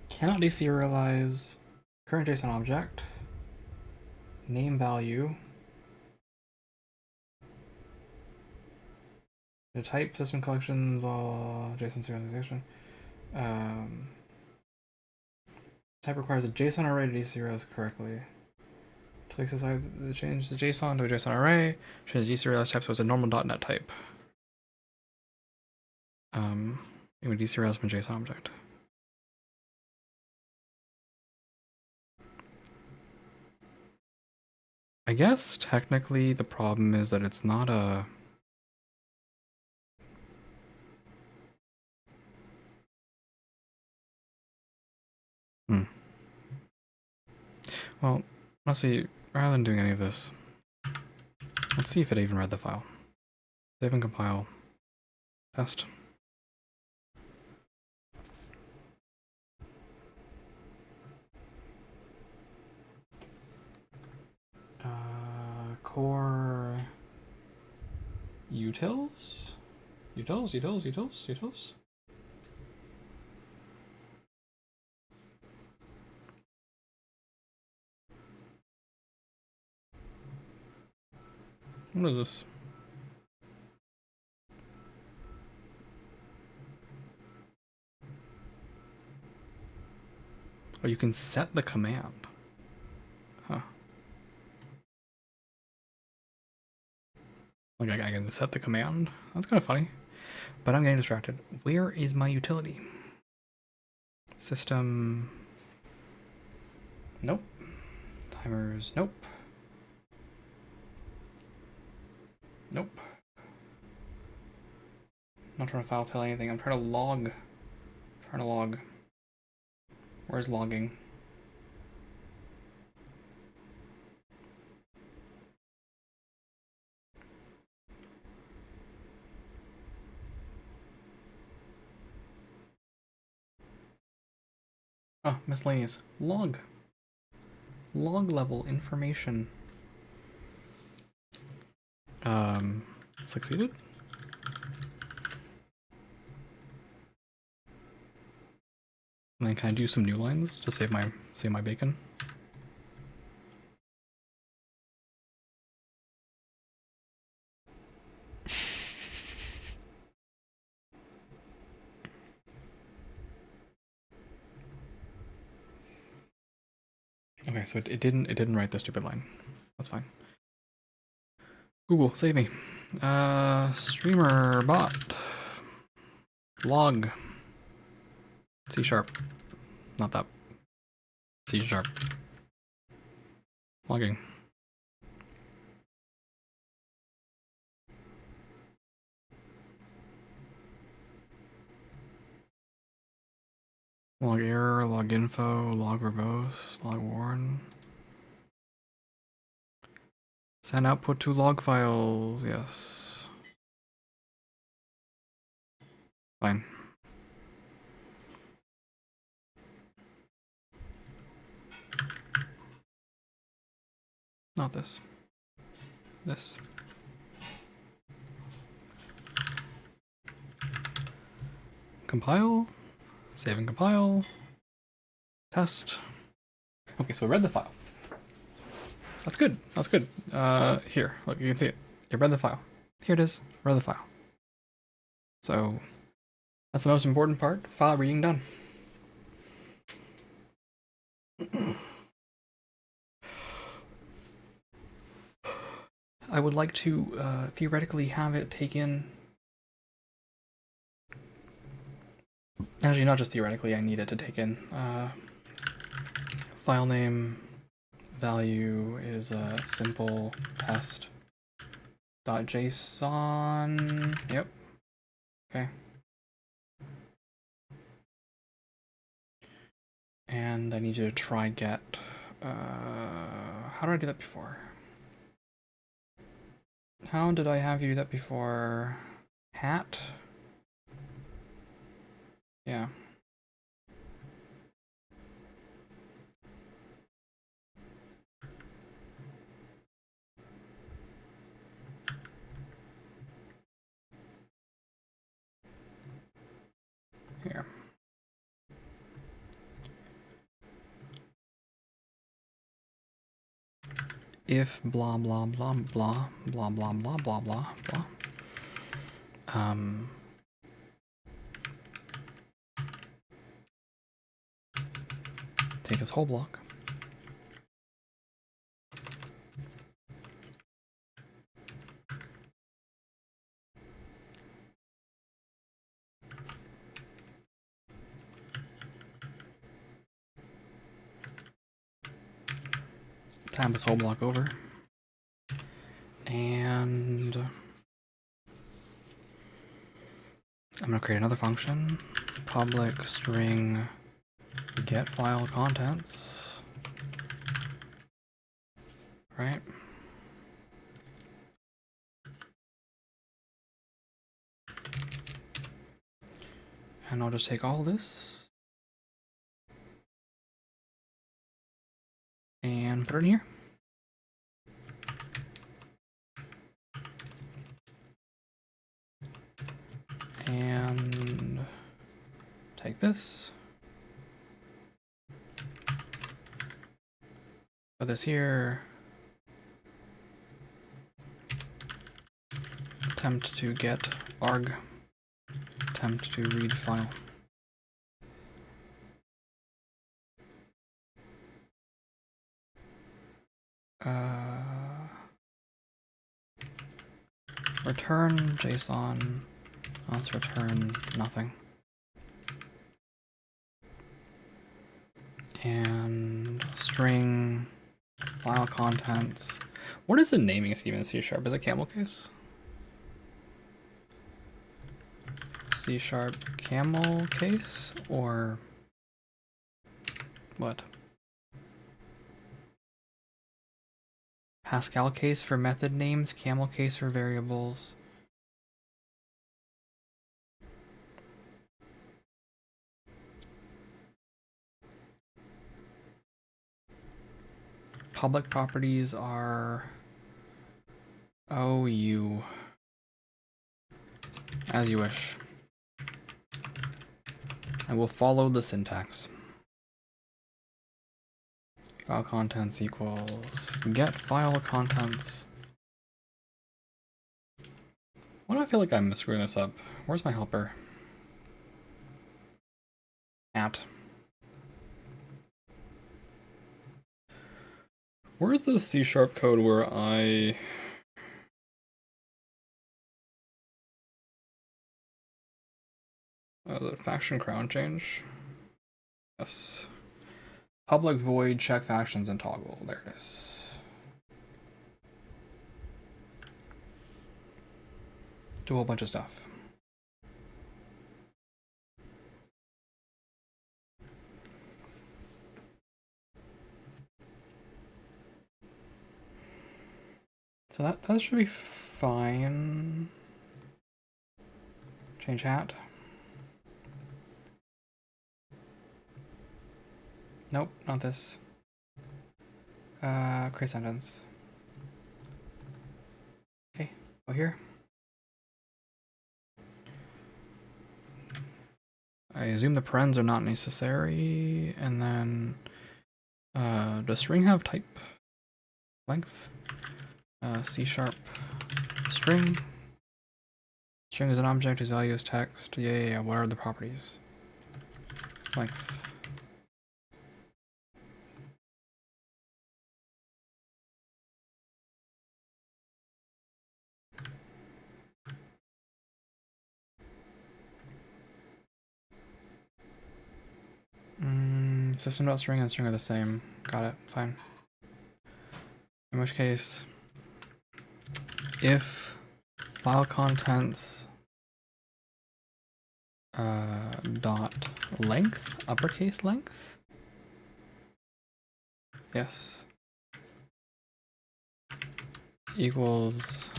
Cannot deserialize current JSON object, name value, the type system collections, JSON serialization. Type requires a JSON array to deserialize correctly. To fix this, change the JSON to a JSON array. Change the deserialize type so it's a normal .NET type. It would deserialize from JSON object. I guess technically the problem is that it's not a. Well, honestly, rather than doing any of this, let's see if it even read the file. Save and compile. Test. Core utils? Utils? What is this? Oh, you can set the command. Huh. Like I can set the command? That's kind of funny. But I'm getting distracted. Where is my utility? System. Nope. Timers. Nope. Nope. Not trying to file tell anything. I'm trying to log. Where's logging? Oh, miscellaneous. Log. Log level information. Succeeded? And then can I do some new lines to save my bacon? Okay, so it didn't write the stupid line. That's fine. Google, save me. Streamer bot. Log. C#. Not that. C#. Logging. Log error, log info, log verbose, log warn. Send output to log files, yes. Fine. Not this. This. Compile. Save and compile. Test. Okay, so it read the file. That's good. That's good. Here, look, you can see it. It read the file. Here it is. Read the file. So that's the most important part. File reading done. I would like to theoretically have it taken. Actually, not just theoretically, I need it to take in. File name value is a simple test.json. Yep. Okay. And I need you to try get. How did I do that before? How did I have you do that before? Hat? Yeah. Here. If blah blah blah blah blah blah blah blah blah blah. Take this whole block. Tab this whole block over. And I'm going to create another function. Public string get file contents. Right? And I'll just take all this and put it in here. And take this. Put this here. Attempt to get arg. Attempt to read file. Return JSON. Let's return nothing. And string file contents. What is the naming scheme in C#? Is it camel case? C# camel case or what? Pascal case for method names, camel case for variables. Public properties are OU as you wish. I will follow the syntax. File contents equals get file contents. Why do I feel like I'm screwing this up? Where's my helper? At. Where's the C# code where I... is it faction crown change? Yes. Public void check factions and toggle. There it is. Do a whole bunch of stuff. So that should be fine. Change hat. Nope, not this. Create sentence. Okay, go here. I assume the parens are not necessary, and then does string have type? Length? C# string. String is an object whose value is text. Yeah. What are the properties? Length. System.string and string are the same. Got it. Fine. In which case, if file contents dot length, uppercase length, yes, equals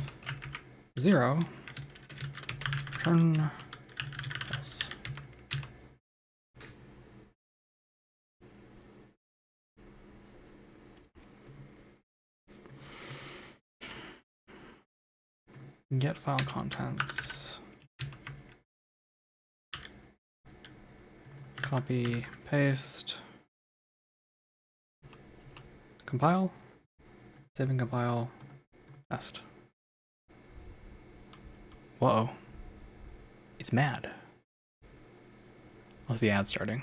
0, return false. Get file contents. Copy, paste. Compile. Save and compile. Test. Whoa. It's mad. What's the ad starting?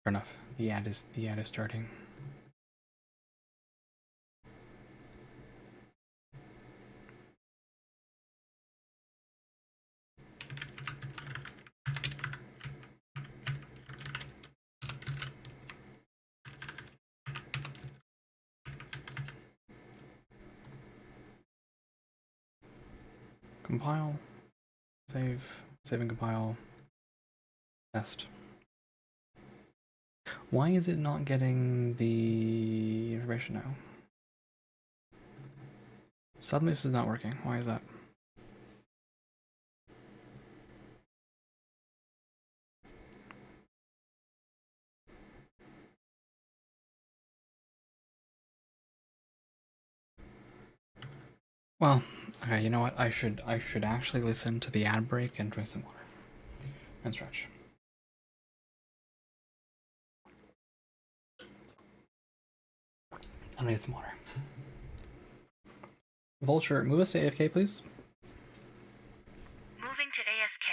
Fair enough. The ad is starting. Compile, save and compile, test. Why is it not getting the information now? Suddenly this is not working. Why is that? Well, okay, you know what? I should actually listen to the ad break and drink some water. And stretch. I'm gonna get some water. Vulture, move us to AFK, please. Moving to AFK.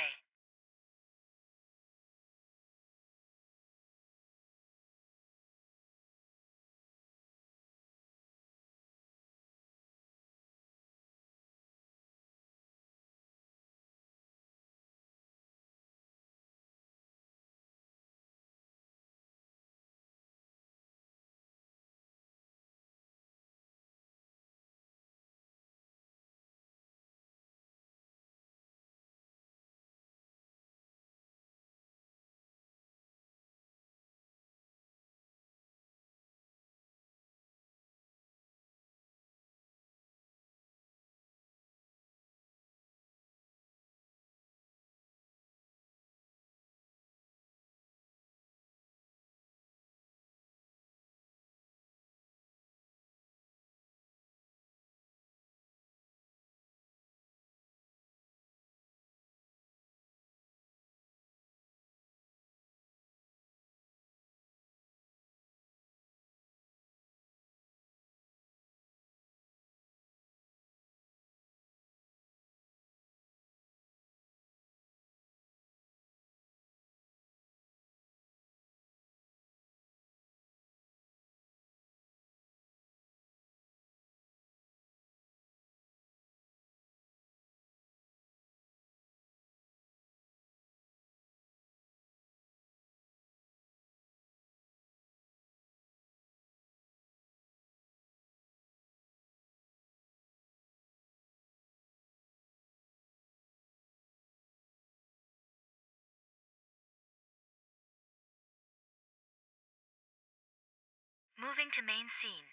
Moving to main scene.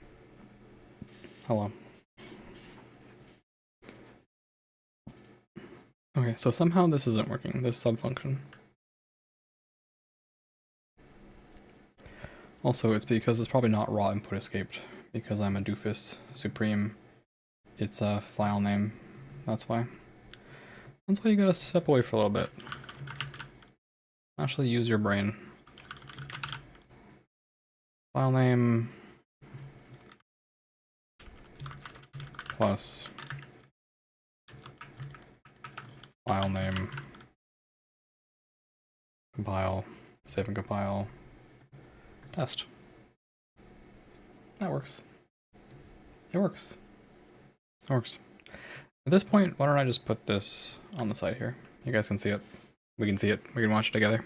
Hello. Okay, so somehow this isn't working, this subfunction. Also, it's because it's probably not raw input escaped, because I'm a doofus supreme. It's a file name, that's why. That's why you gotta step away for a little bit. Actually use your brain. File name plus file name, compile, save and compile, test. That works. It works. It works. At this point, why don't I just put this on the side here? You guys can see it. We can see it. We can watch it together.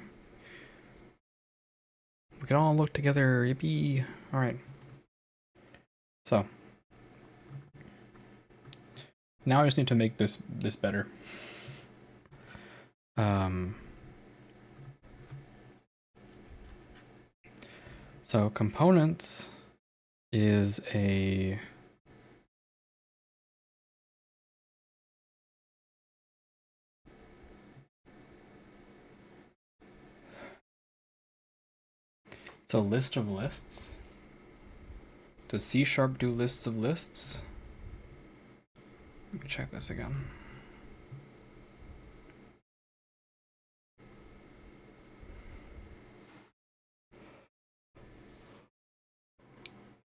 We can all look together. Yippee. Alright. So. Now I just need to make this better. So components is a It's a list of lists. Does C# do lists of lists? Let me check this again.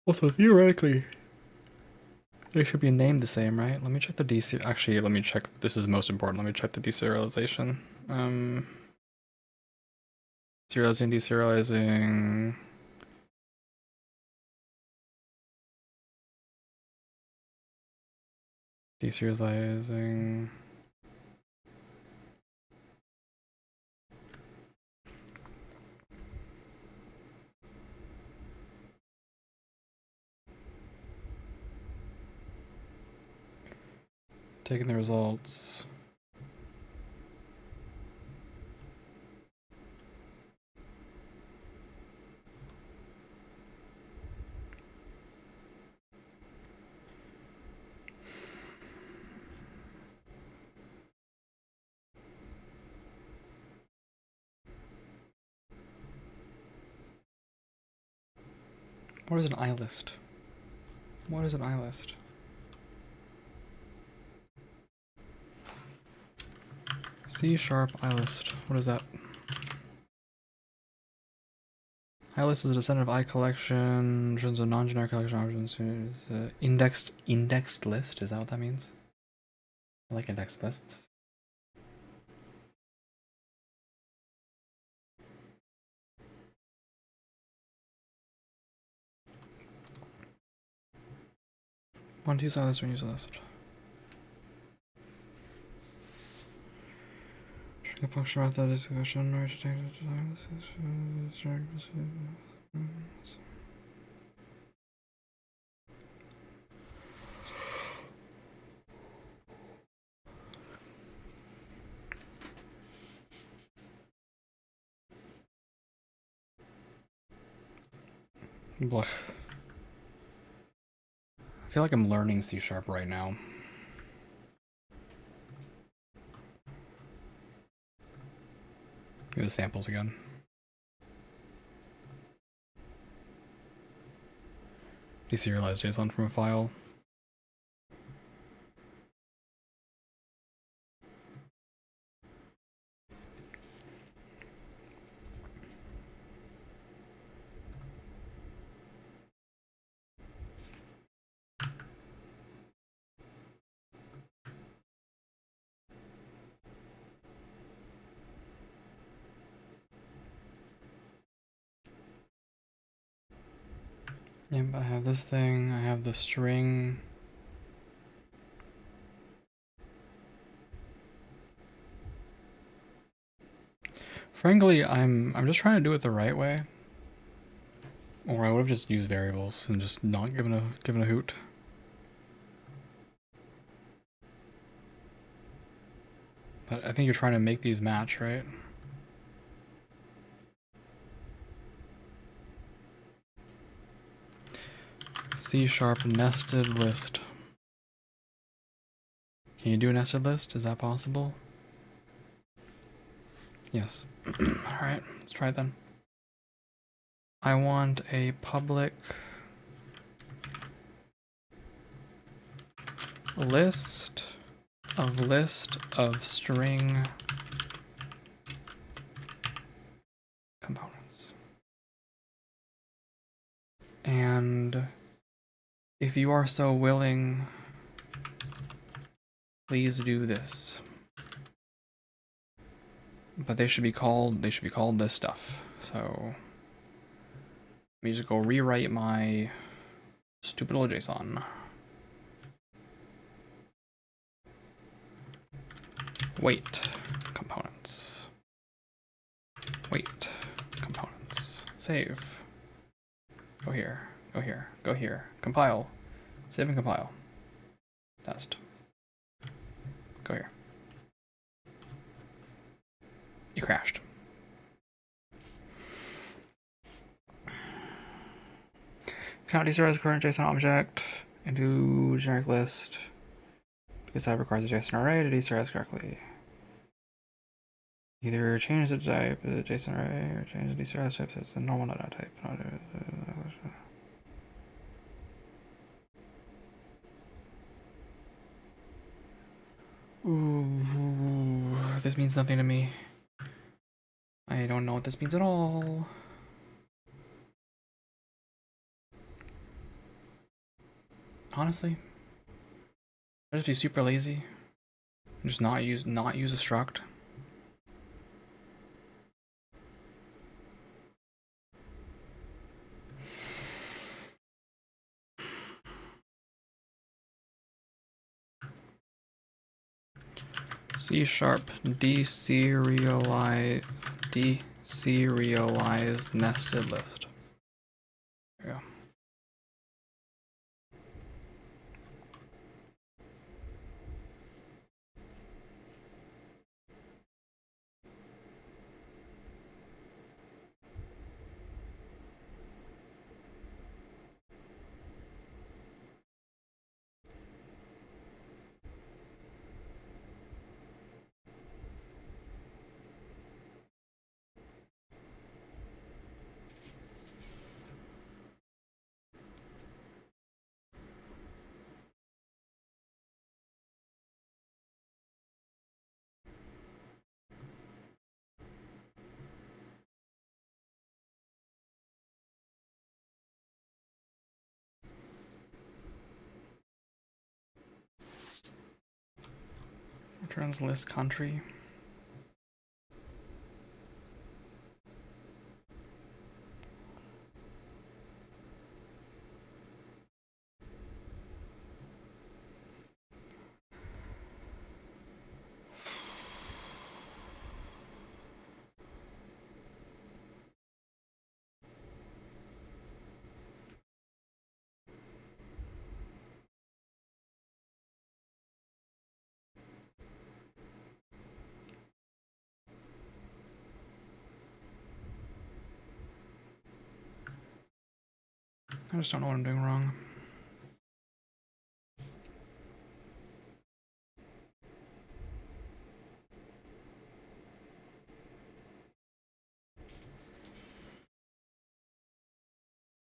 Also, theoretically, they should be named the same, right? Let me check the DC. Actually, let me check. This is most important. Let me check the deserialization. Serializing, deserializing. Deserializing. Taking the results. What is an iList? What is an iList? C# iList. What is that? iList is a descendant of iCollection, versions of non-generic collection options. Indexed list. Is that what that means? I like indexed lists. Want to use iList when you use a list. The function method is the generator to take Blech. I feel like I'm learning C# right now. Give me the samples again. Deserialize JSON from a file. Yep, I have this thing, I have the string. Frankly, I'm just trying to do it the right way. Or I would have just used variables and just not given a hoot. But I think you're trying to make these match, right? C# nested list. Can you do a nested list? Is that possible? Yes. Alright, let's try it then. I want a public list of string components. And if you are so willing, please do this. But they should be called this stuff. So let me just go rewrite my stupid little JSON. Wait components. Wait components. Save. Go here. Go here. Go here. Compile. Save and compile. Test. Go here. You crashed. Cannot deserialize current JSON object into generic list because that requires a JSON array to deserialize correctly. Either change the type, the JSON array, or change the deserialized type, so it's the normal data type. Ooh, this means nothing to me. I don't know what this means at all. Honestly, I'd just be super lazy and just not use a struct. C# deserialize nested list. There you go. Returns list country. I just don't know what I'm doing wrong.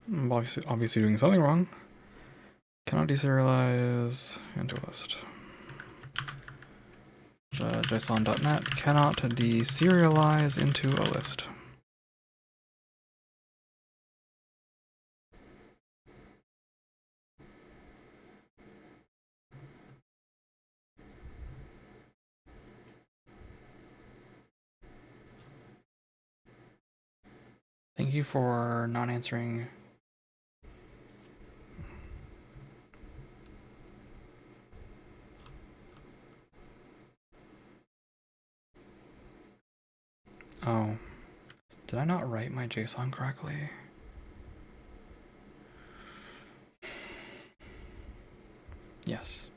I'm obviously doing something wrong. Cannot deserialize into a list. JSON.net cannot deserialize into a list. Thank you for not answering. Oh, did I not write my JSON correctly? Yes,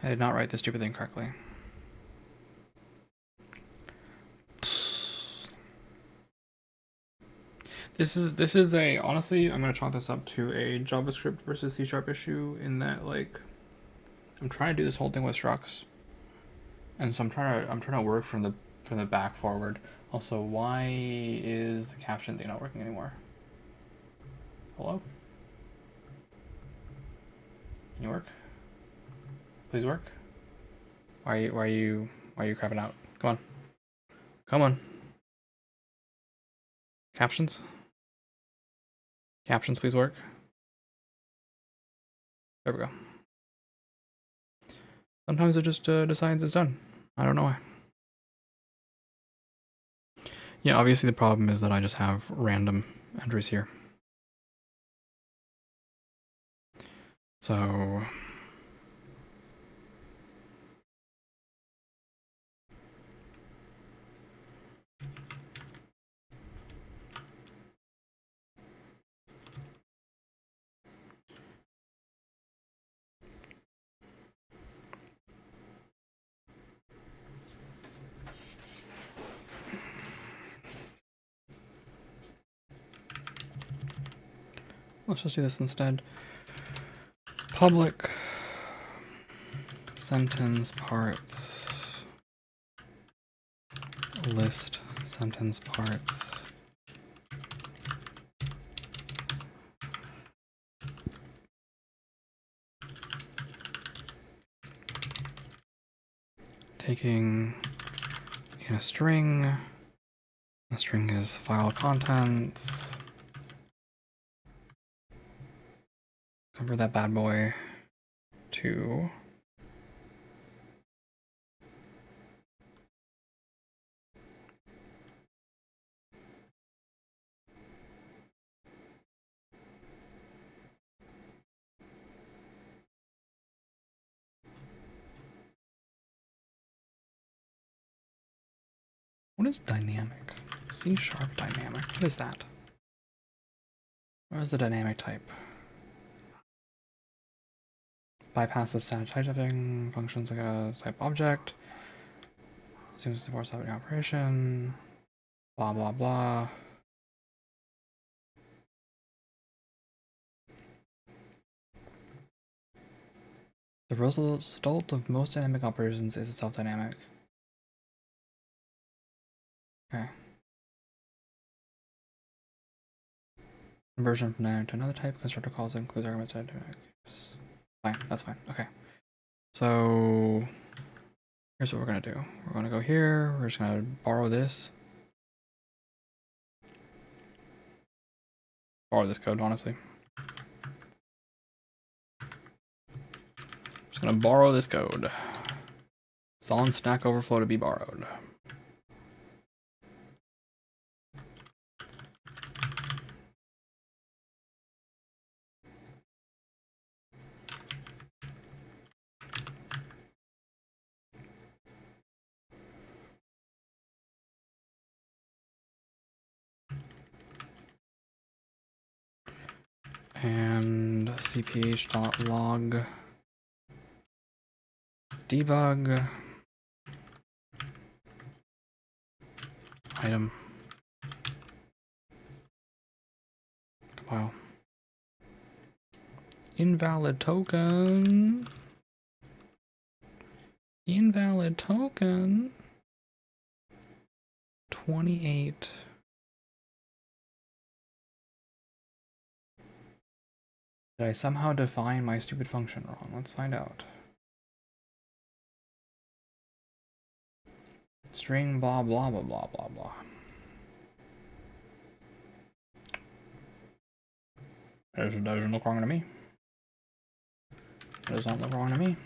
I did not write this stupid thing correctly. This is a, honestly, I'm gonna chalk this up to a JavaScript versus C# issue in that, like, I'm trying to do this whole thing with structs, and so I'm trying to work from the back forward. Also, why is the caption thing not working anymore? Hello? Can you work? Please work. Why are you crapping out? Come on. Come on. Captions? Captions, please work. There we go. Sometimes it just decides it's done. I don't know why. Yeah, obviously the problem is that I just have random entries here. So let's just do this instead. Public sentence parts list sentence parts. Taking in a string. The string is file contents. Convert that bad boy to what is dynamic? C# dynamic. What is that? What is the dynamic type? Bypasses static typing functions like a type object. Assumes the force of the operation. Blah blah blah. The result of most dynamic operations is itself dynamic. Okay. Conversion from dynamic to another type. Constructor calls includes arguments. Fine, that's fine. Okay. So here's what we're gonna do. We're gonna go here. We're just gonna borrow this. Borrow this code, honestly. Just gonna borrow this code. It's on Stack Overflow to be borrowed. And cph.log debug item compile invalid token 28. Did I somehow define my stupid function wrong? Let's find out. String blah blah blah blah blah blah. That doesn't look wrong to me. Does not look wrong to me.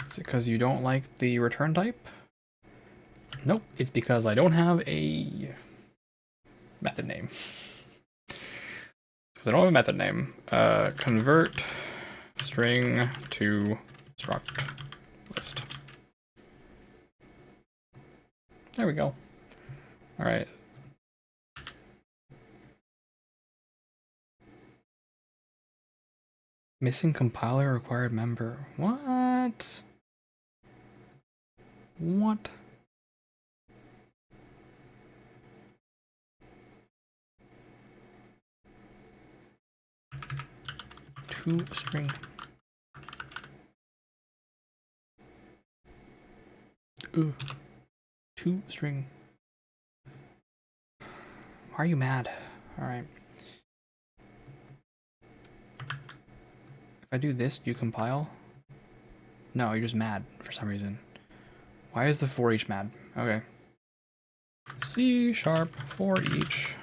Is it because you don't like the return type? Nope, it's because I don't have a method name. Because I don't have a method name. Convert string to struct list. There we go. All right. Missing compiler required member. What? What? To string. To string. Why are you mad? All right. If I do this, do you compile? No, you're just mad for some reason. Why is the for each mad? Okay. C# for each.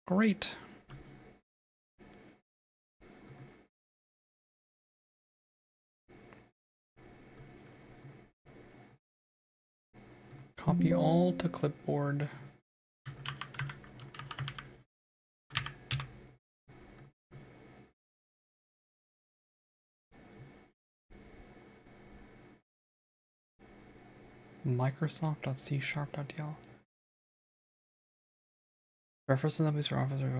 Great. Copy all to clipboard. Microsoft.c#.dl. References of Mr. Officer.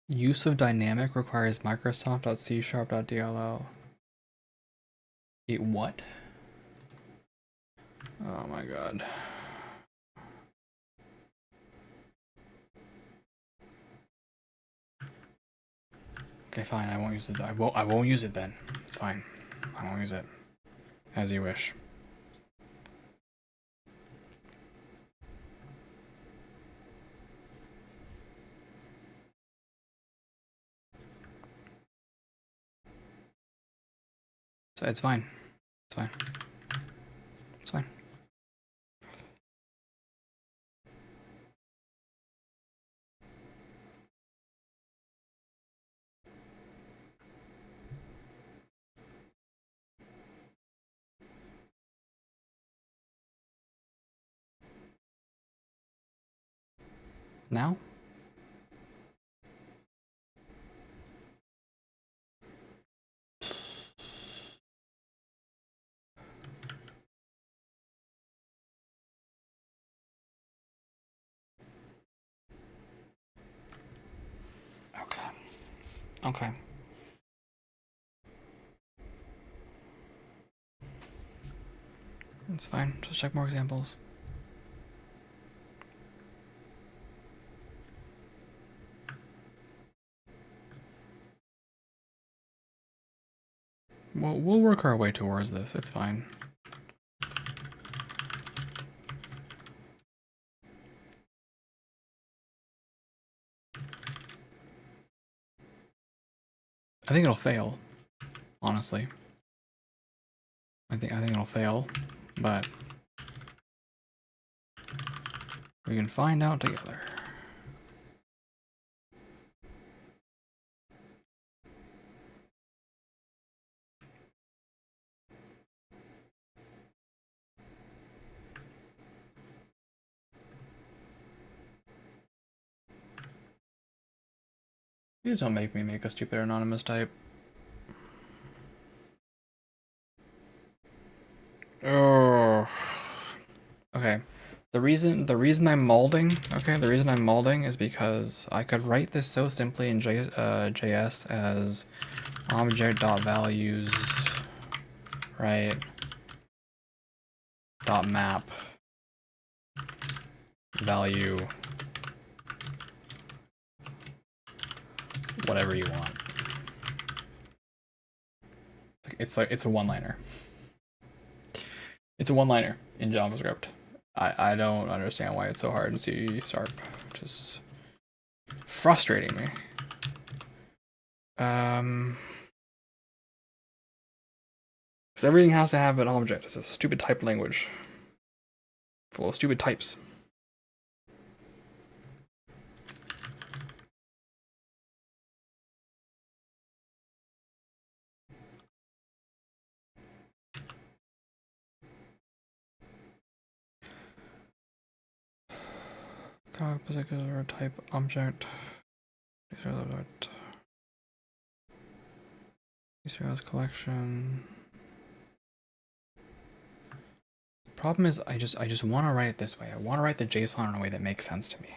Use of dynamic requires Microsoft.C#.dll. What? Oh my god. Okay, fine. I won't use it. I won't use it then. It's fine. I won't use it. As you wish. So it's fine. It's fine. It's fine. Now? Okay. Okay. It's fine. Just check more examples. Well, we'll work our way towards this. It's fine. I think it'll fail, honestly. I think it'll fail, but we can find out together. Please don't make me make a stupid anonymous type. Oh. Okay. The reason I'm molding, okay, the reason I'm molding is because I could write this so simply in JS as object.values, right? Dot map value whatever you want. It's a one-liner. It's a one-liner in JavaScript. I don't understand why it's so hard in C#. Just frustrating me. Because everything has to have an object. It's a stupid type language. Full of stupid types. Particular type object. Serials collection. Problem is, I just want to write it this way. I want to write the JSON in a way that makes sense to me.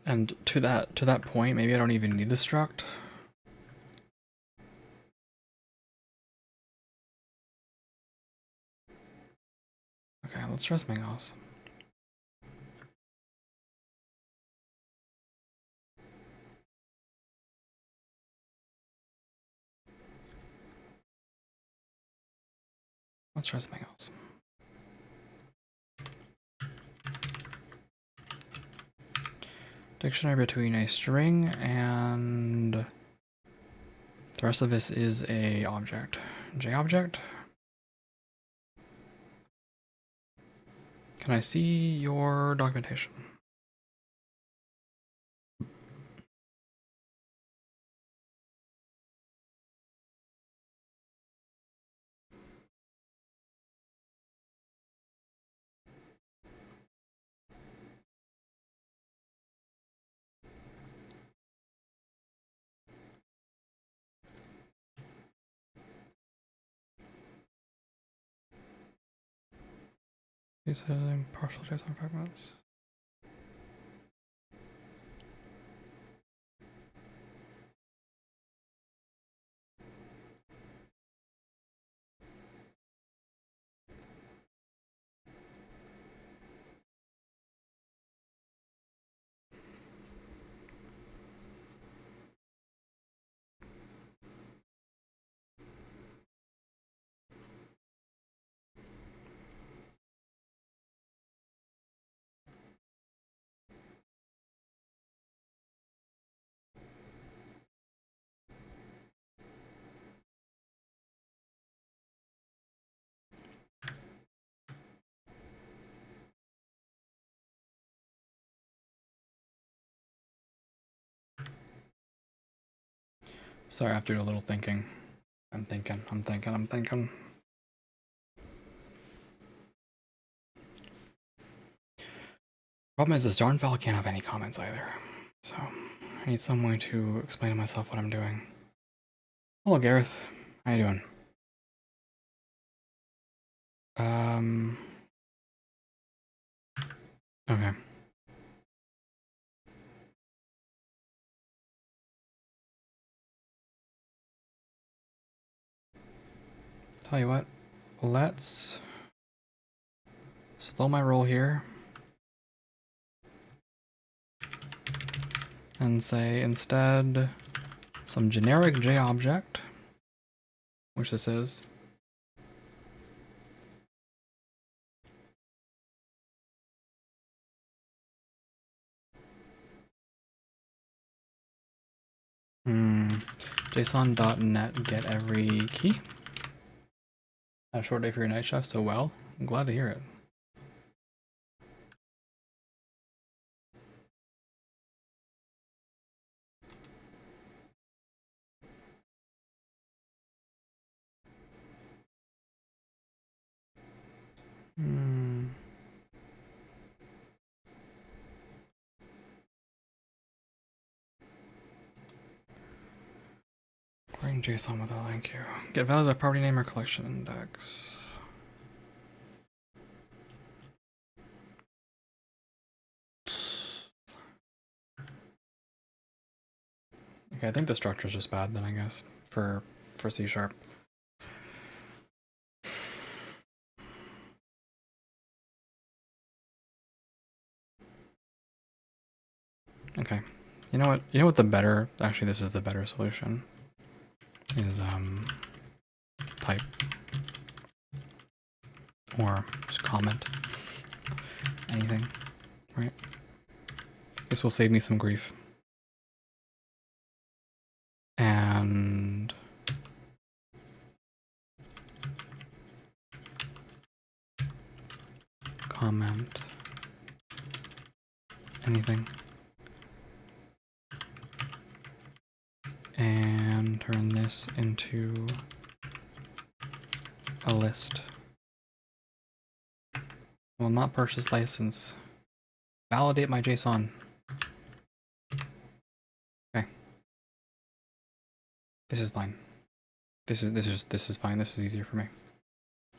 And to that point, maybe I don't even need the struct. Okay, let's try something else. Let's try something else. Dictionary between a string and the rest of this is a object. JObject. Can I see your documentation? These are partial JSON fragments. Sorry, I have to do a little thinking. I'm thinking. Problem is, this darn file can't have any comments either. So, I need some way to explain to myself what I'm doing. Hello, Gareth. How you doing? Okay. Tell you what, let's slow my roll here and say instead some generic JObject, which this is. JSON.net get every key. Had a short day for your night shift, so well, I'm glad to hear it. Querying JSON with a thank you. Get values of property name or collection index. Okay, I think the structure is just bad then, I guess, for C#. Okay. You know what? You know what the better, actually this is the better solution, is type or just comment anything, right? This will save me some grief. And comment anything. And turn this into a list. Will not purchase license. Validate my JSON. Okay. This is fine. This is fine. This is easier for me.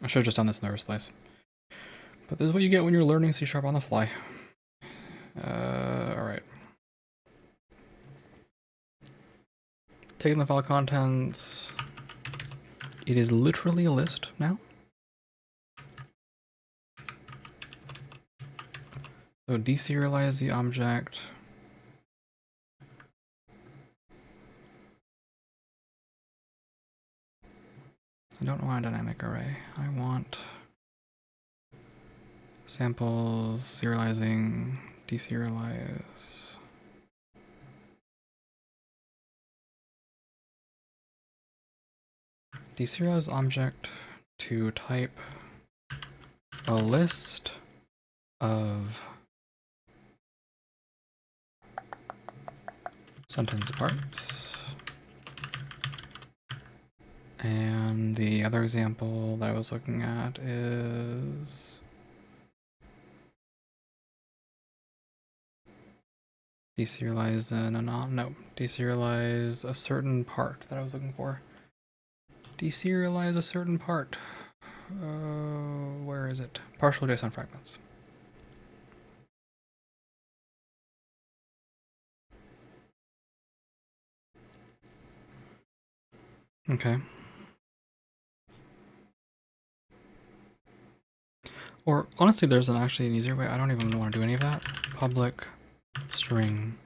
I should have just done this in the first place. But this is what you get when you're learning C# on the fly. Alright. Taking the file contents. It is literally a list now. So deserialize the object. I don't want a dynamic array. I want samples, serializing, deserialize. Deserialize object to type a list of sentence parts. And the other example that I was looking at is deserialize deserialize a certain part that I was looking for. Deserialize a certain part. Where is it? Partial JSON fragments. Okay. Or honestly, there's actually an easier way. I don't even want to do any of that. Public string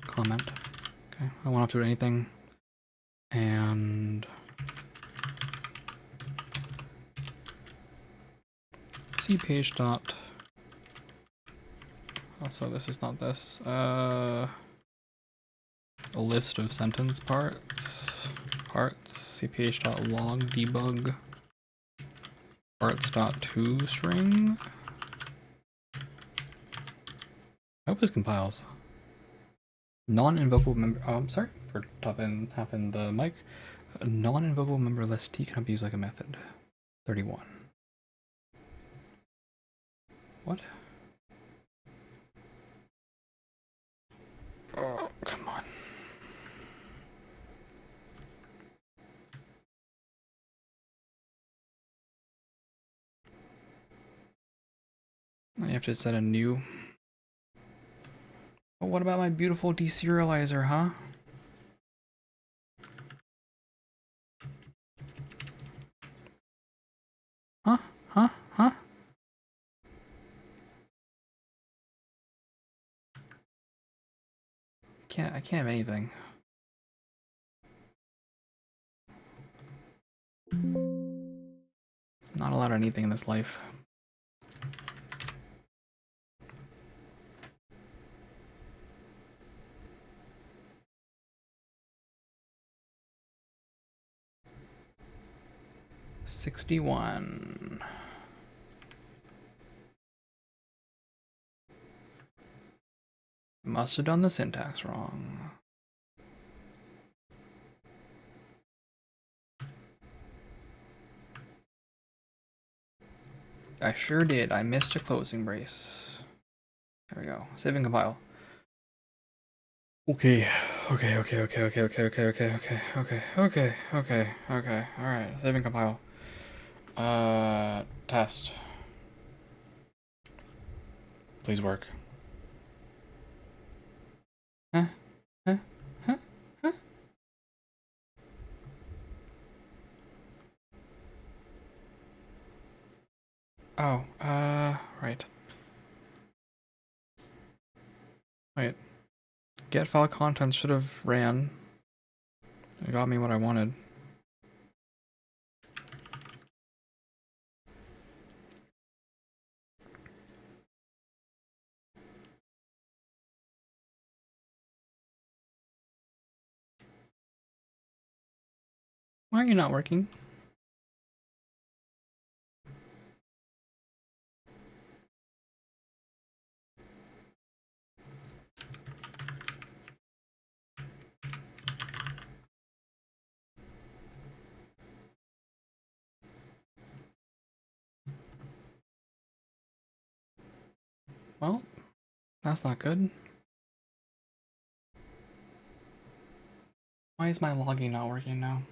comment. Okay, I won't have to do anything. And cph dot. Also, this is not this. A list of sentence parts. Cph.log debug parts.toString. I hope this compiles. Non-invocable member. Oh, I'm sorry for tapping the mic. A non-invocable member list T cannot be used like a method. 31. What? Oh, come on. Now you have to set a new. But what about my beautiful deserializer, huh? Huh? I can't have anything. I'm not allowed anything in this life. $61. Must have done the syntax wrong. I sure did. I missed a closing brace. There we go. Save and compile. Okay. Alright, save and compile. Test. Please work. Huh? Oh, right. Wait. Get file contents should have ran. It got me what I wanted. Why are you not working? Well, that's not good. Why is my logging not working now?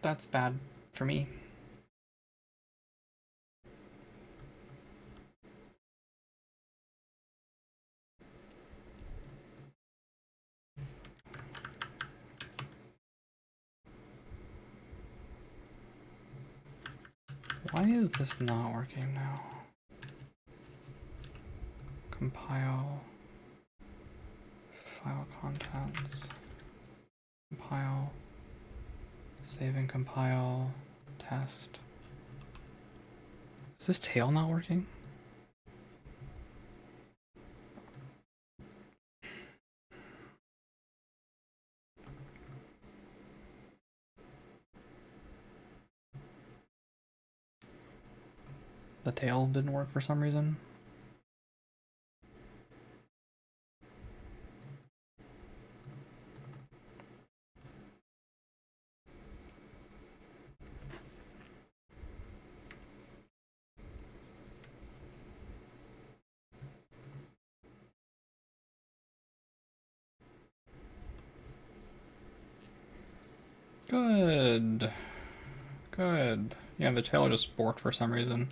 That's bad for me. Why is this not working now? Compile, file contents, compile, save and compile, test. Is this tail not working? The tail didn't work for some reason. Good. Good. Yeah, the tail just borked for some reason.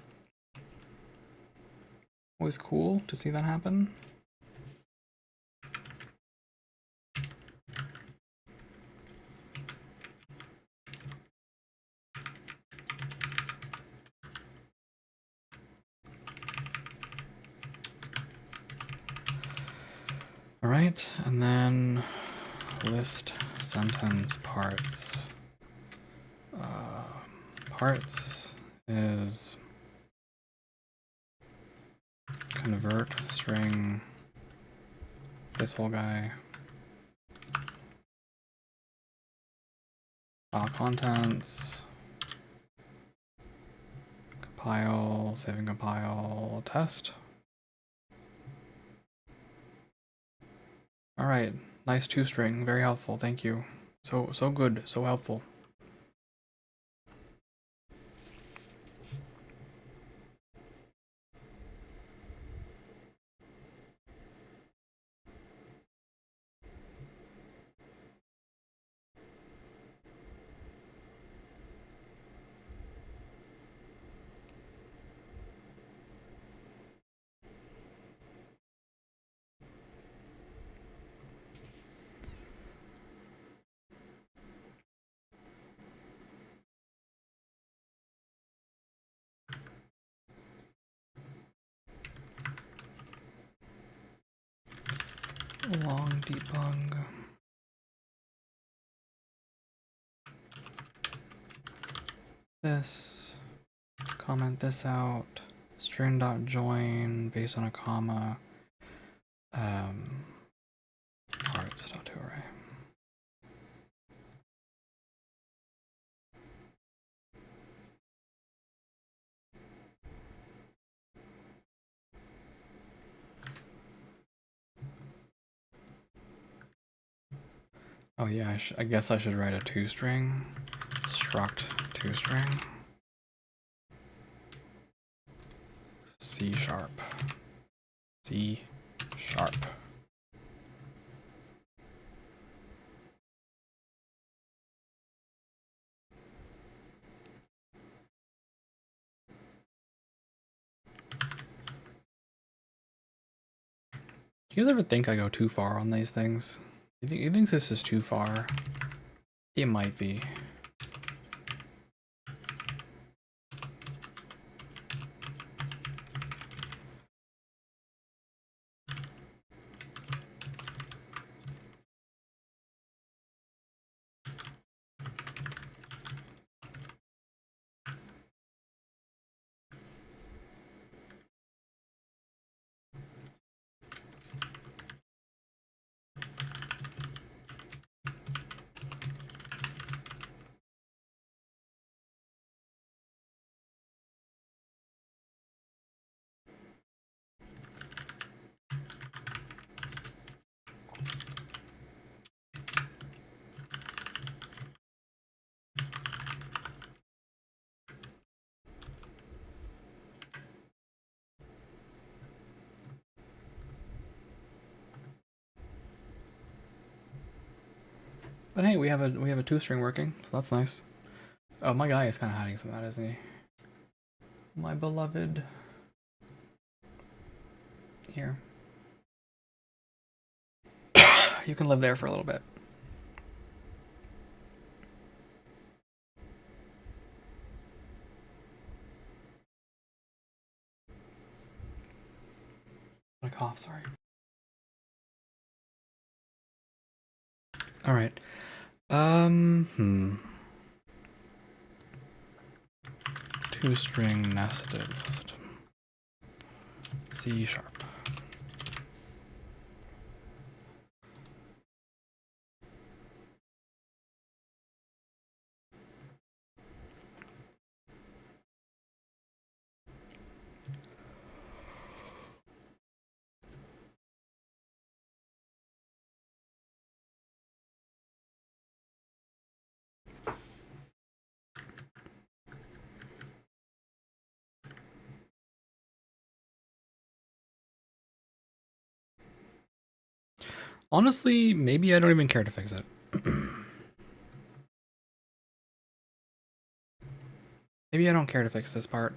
Always cool to see that happen. All right, and then list sentence parts. Parts is convert string, this whole guy, file contents, compile, save and compile, test. All right, nice toString, very helpful, thank you. So good, so helpful. Long debug. This, comment this out, string.join based on a comma, parts.toArray. Oh yeah, I guess I should write a toString, struct toString, C#. Do you guys ever think I go too far on these things? You think this is too far? It might be. But hey, we have a two-string working, so that's nice. Oh, my guy is kind of hiding some of that, isn't he? My beloved. Here. You can live there for a little bit. I cough, sorry. All right. Two-string nested system. C sharp. Honestly, maybe I don't even care to fix it. Maybe I don't care to fix this part.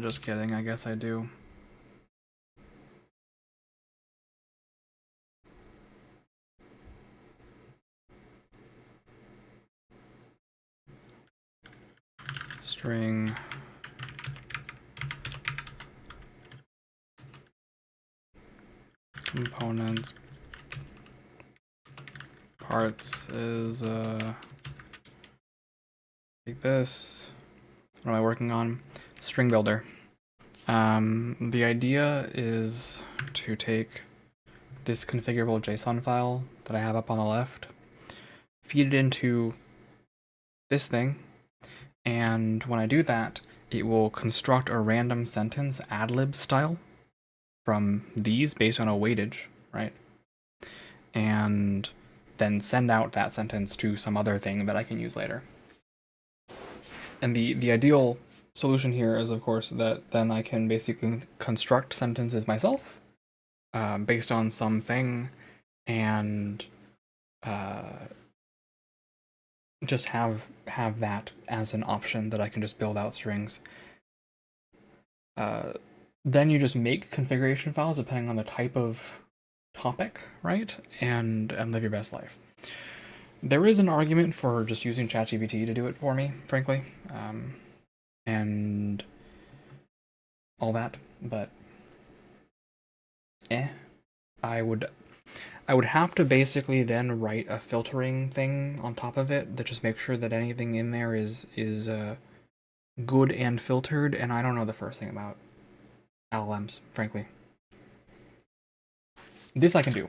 Just kidding, I guess I do. String components parts is like this. What am I working on? String builder. The idea is to take this configurable JSON file that I have up on the left, feed it into this thing, and when I do that, it will construct a random sentence ad-lib style from these based on a weightage, right? And then send out that sentence to some other thing that I can use later. And the ideal solution here is, of course, that then I can basically construct sentences myself based on something, and just have that as an option that I can just build out strings. Then you just make configuration files depending on the type of topic, right? And live your best life. There is an argument for just using ChatGPT to do it for me, frankly, and all that, but I would have to basically then write a filtering thing on top of it that just makes sure that anything in there is good and filtered, and I don't know the first thing about LLMs, frankly. This I can do,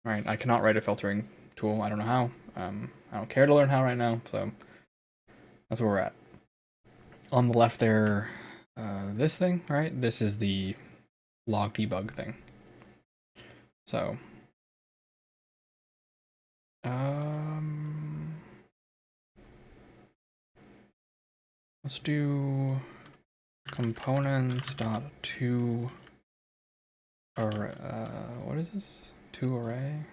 right? I cannot write a filtering tool. I don't know how. I don't care to learn how right now, so that's where we're at. On the left there, this thing, right? This is the log debug thing. So, let's do components.to array. What is this? To array.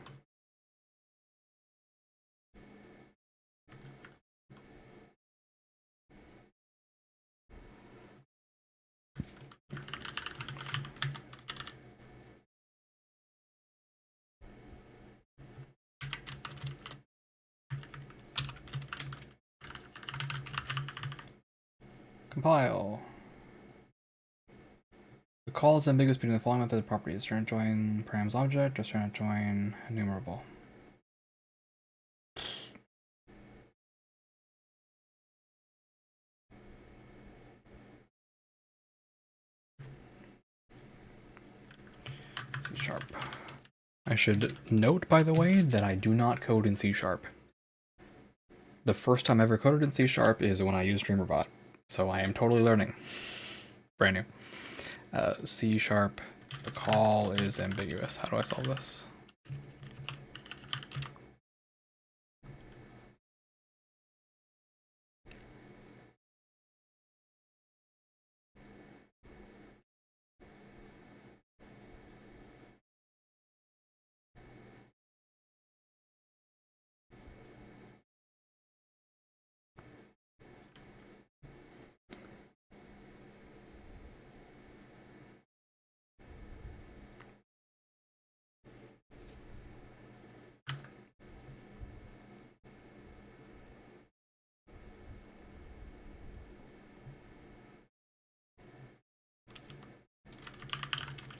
Compile. The call is ambiguous between the following method of properties: trying to join params object, or trying to join enumerable. C sharp. I should note, by the way, that I do not code in C sharp. The first time I ever coded in C sharp is when I used DreamerBot, so I am totally learning. Brand new. C sharp The call is ambiguous. How do I solve this?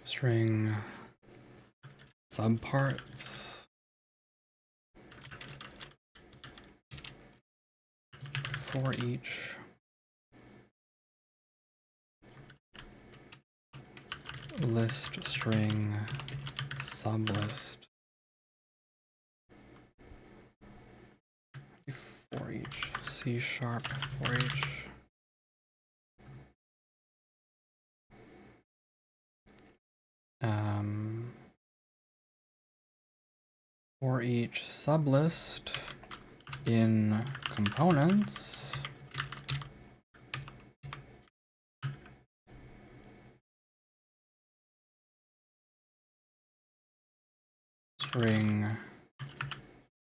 String subparts for each list string sublist for each C# for each for each sublist in components string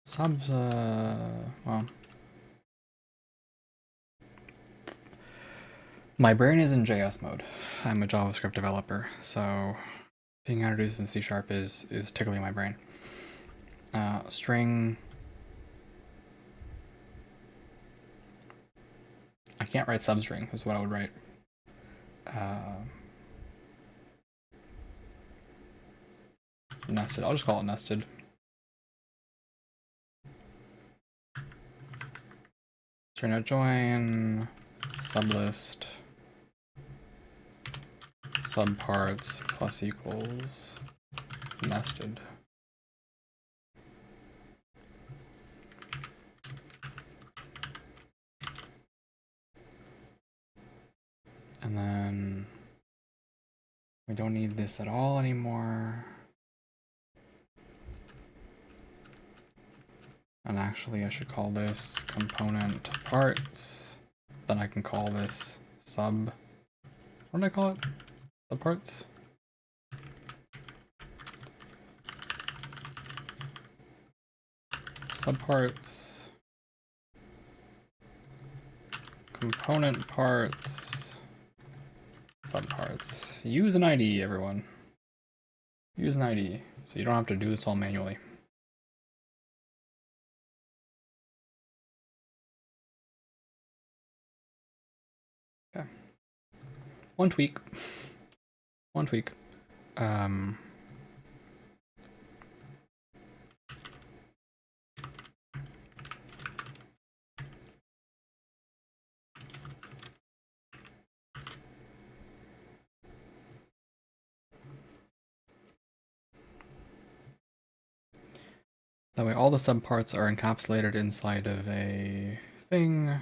subs well, my brain is in JS mode. I'm a JavaScript developer, so being introduced in C# is tickling my brain. String. I can't write substring, is what I would write. Nested. I'll just call it nested. String join sublist subparts plus equals nested. And then we don't need this at all anymore. And actually I should call this component parts. Then I can call this sub, what did I call it? Subparts? Subparts. Component parts. Subparts. Use an ID, everyone. Use an ID, so you don't have to do this all manually. Okay. One tweak. One tweak. That way all the subparts are encapsulated inside of a thing.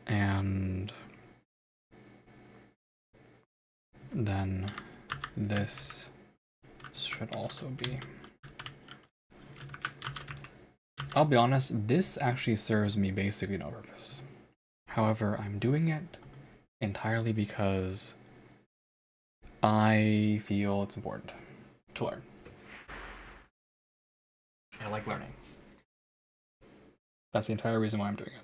And then this should also be. I'll be honest, this actually serves me basically no purpose. However, I'm doing it entirely because I feel it's important to learn. I like learning. That's the entire reason why I'm doing it.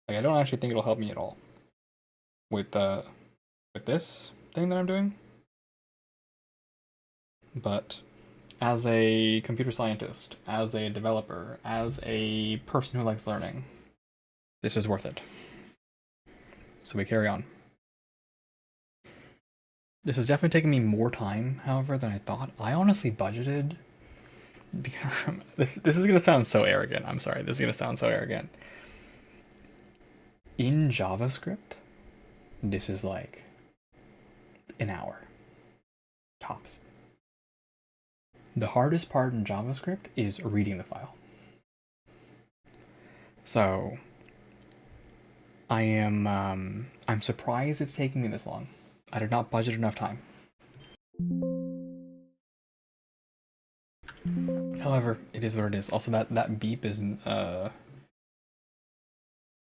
Like, I don't actually think it'll help me at all with this thing that I'm doing. But as a computer scientist, as a developer, as a person who likes learning, this is worth it. So we carry on. This has definitely taken me more time, however, than I thought. I honestly budgeted, because this is gonna sound so arrogant. I'm sorry, this is gonna sound so arrogant. In JavaScript, this is like an hour, tops. The hardest part in JavaScript is reading the file. So I'm surprised it's taking me this long. I did not budget enough time. However, it is what it is. Also, that beep is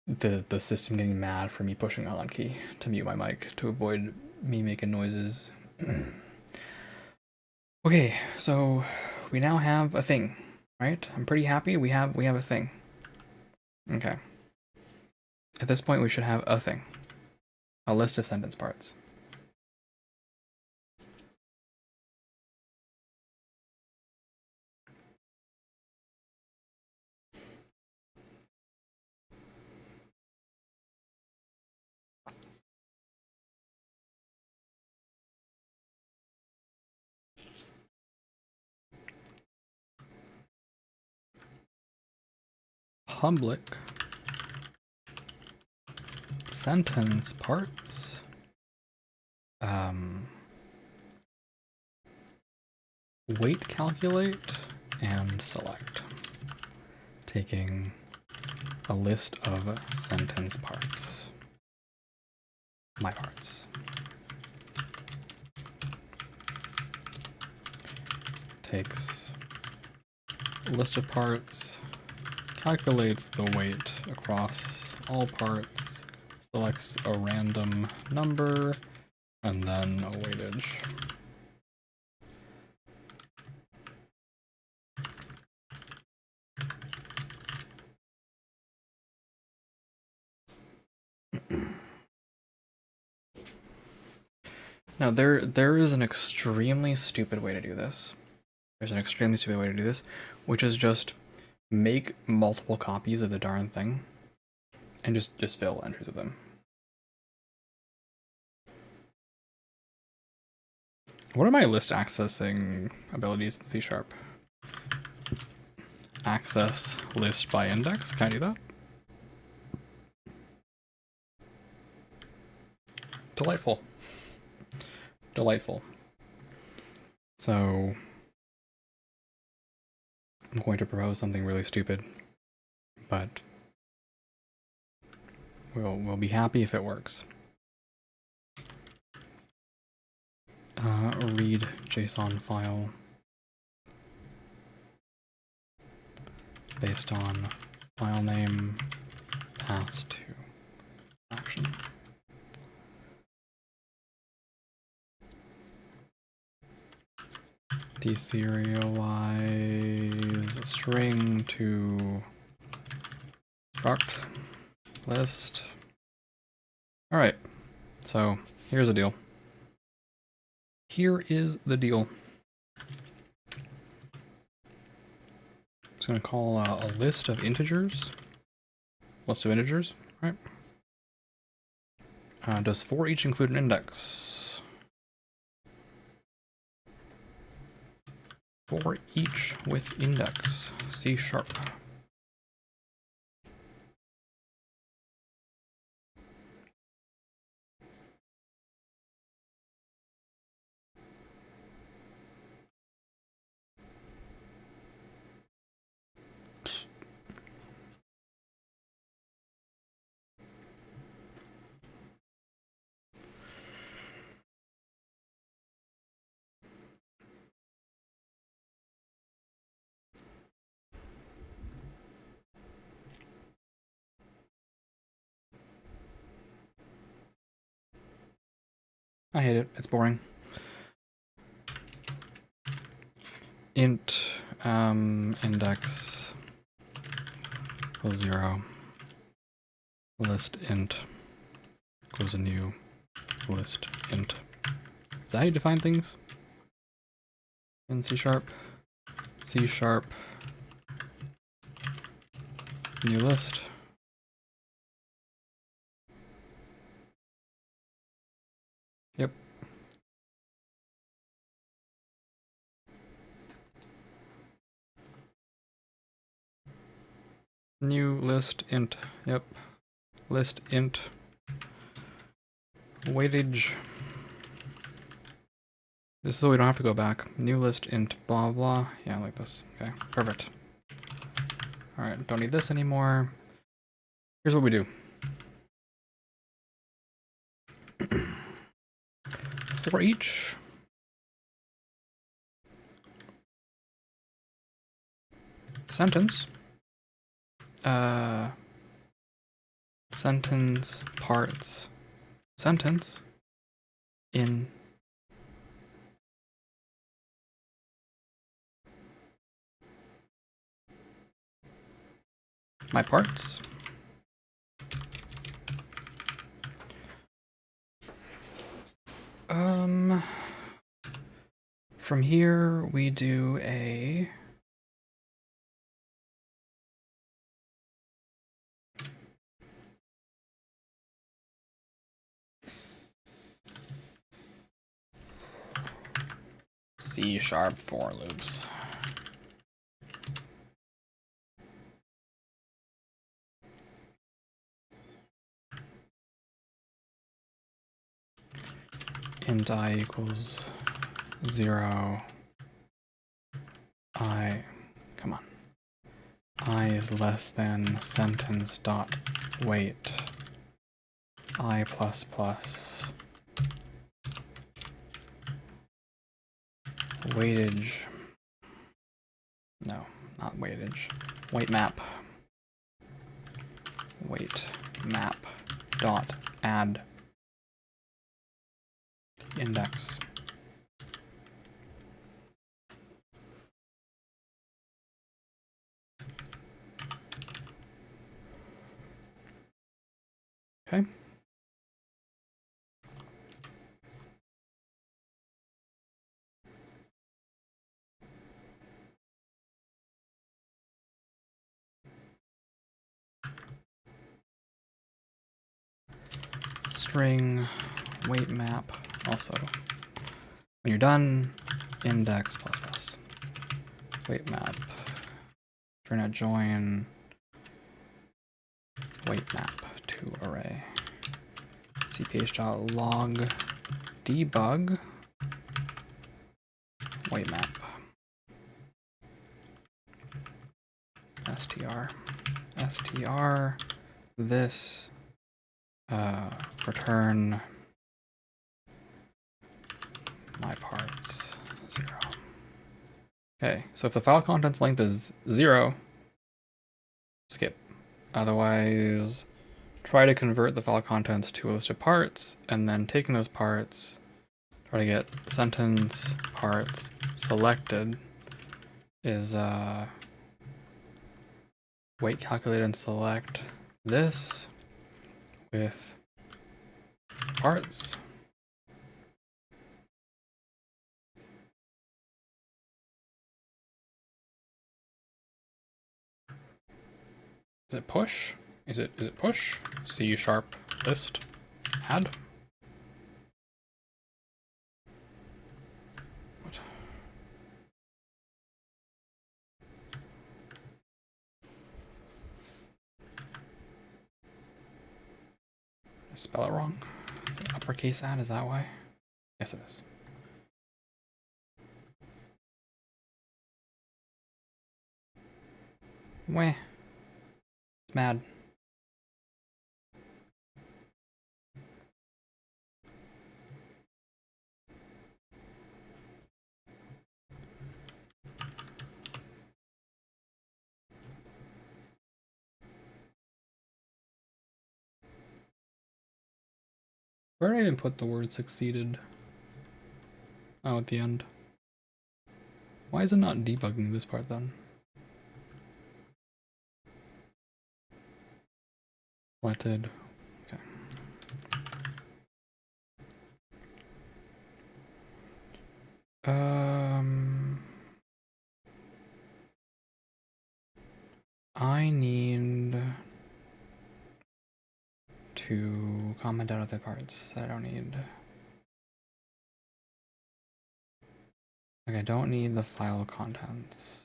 the system getting mad for me pushing a hotkey to mute my mic to avoid me making noises. Okay, so we now have a thing, right? I'm pretty happy we have a thing. Okay. At this point, we should have a thing. A list of sentence parts. Public sentence parts. Weight calculate and select. Taking a list of sentence parts. My parts. Takes a list of parts, calculates the weight across all parts, selects a random number, and then a weightage. Now there is an extremely stupid way to do this. There's an extremely stupid way to do this, which is just make multiple copies of the darn thing and just fill entries with them. What are my list accessing abilities in C#? Access list by index. Can I do that? Delightful. Delightful. So I'm going to propose something really stupid, but we'll be happy if it works. Read JSON file based on file name passed to action. Deserialize string to struct list. All right, so here's the deal. Here is the deal. It's going to call a list of integers. List of integers, right? Does for each include an index? For each with index, C#. I hate it. It's boring. Int index equals 0. List int equals a new list int. Is that how you define things? In C#? C#, new list. Yep. New list int. Yep. List int. Weightage. This is so we don't have to go back. New list int blah blah. Yeah, like this. Okay, perfect. Alright, don't need this anymore. Here's what we do. For each sentence, sentence parts, sentence in my parts. From here we do a C# for loops. Int I equals 0. Come on. I is less than sentence dot weight. I plus plus. Weightage. No, not weightage. Weight map. Weight map dot add index. Okay. String weight map also. When you're done, index plus plus. Weight map. Trying to join weight map to array. cph.log debug weight map. str this return my parts 0. Okay, so if the file contents length is 0, skip. Otherwise, try to convert the file contents to a list of parts, and then taking those parts, try to get sentence parts selected is weight calculate and select this with parts. Is it push? Is it push? C# list add. What? Did I spell it wrong? Is it uppercase add, is that why? Yes it is. Weh. It's mad. Where did I even put the word succeeded? Oh, at the end. Why is it not debugging this part then? Selected. Okay. I need to comment out of the parts that I don't need. Like I don't need the file contents.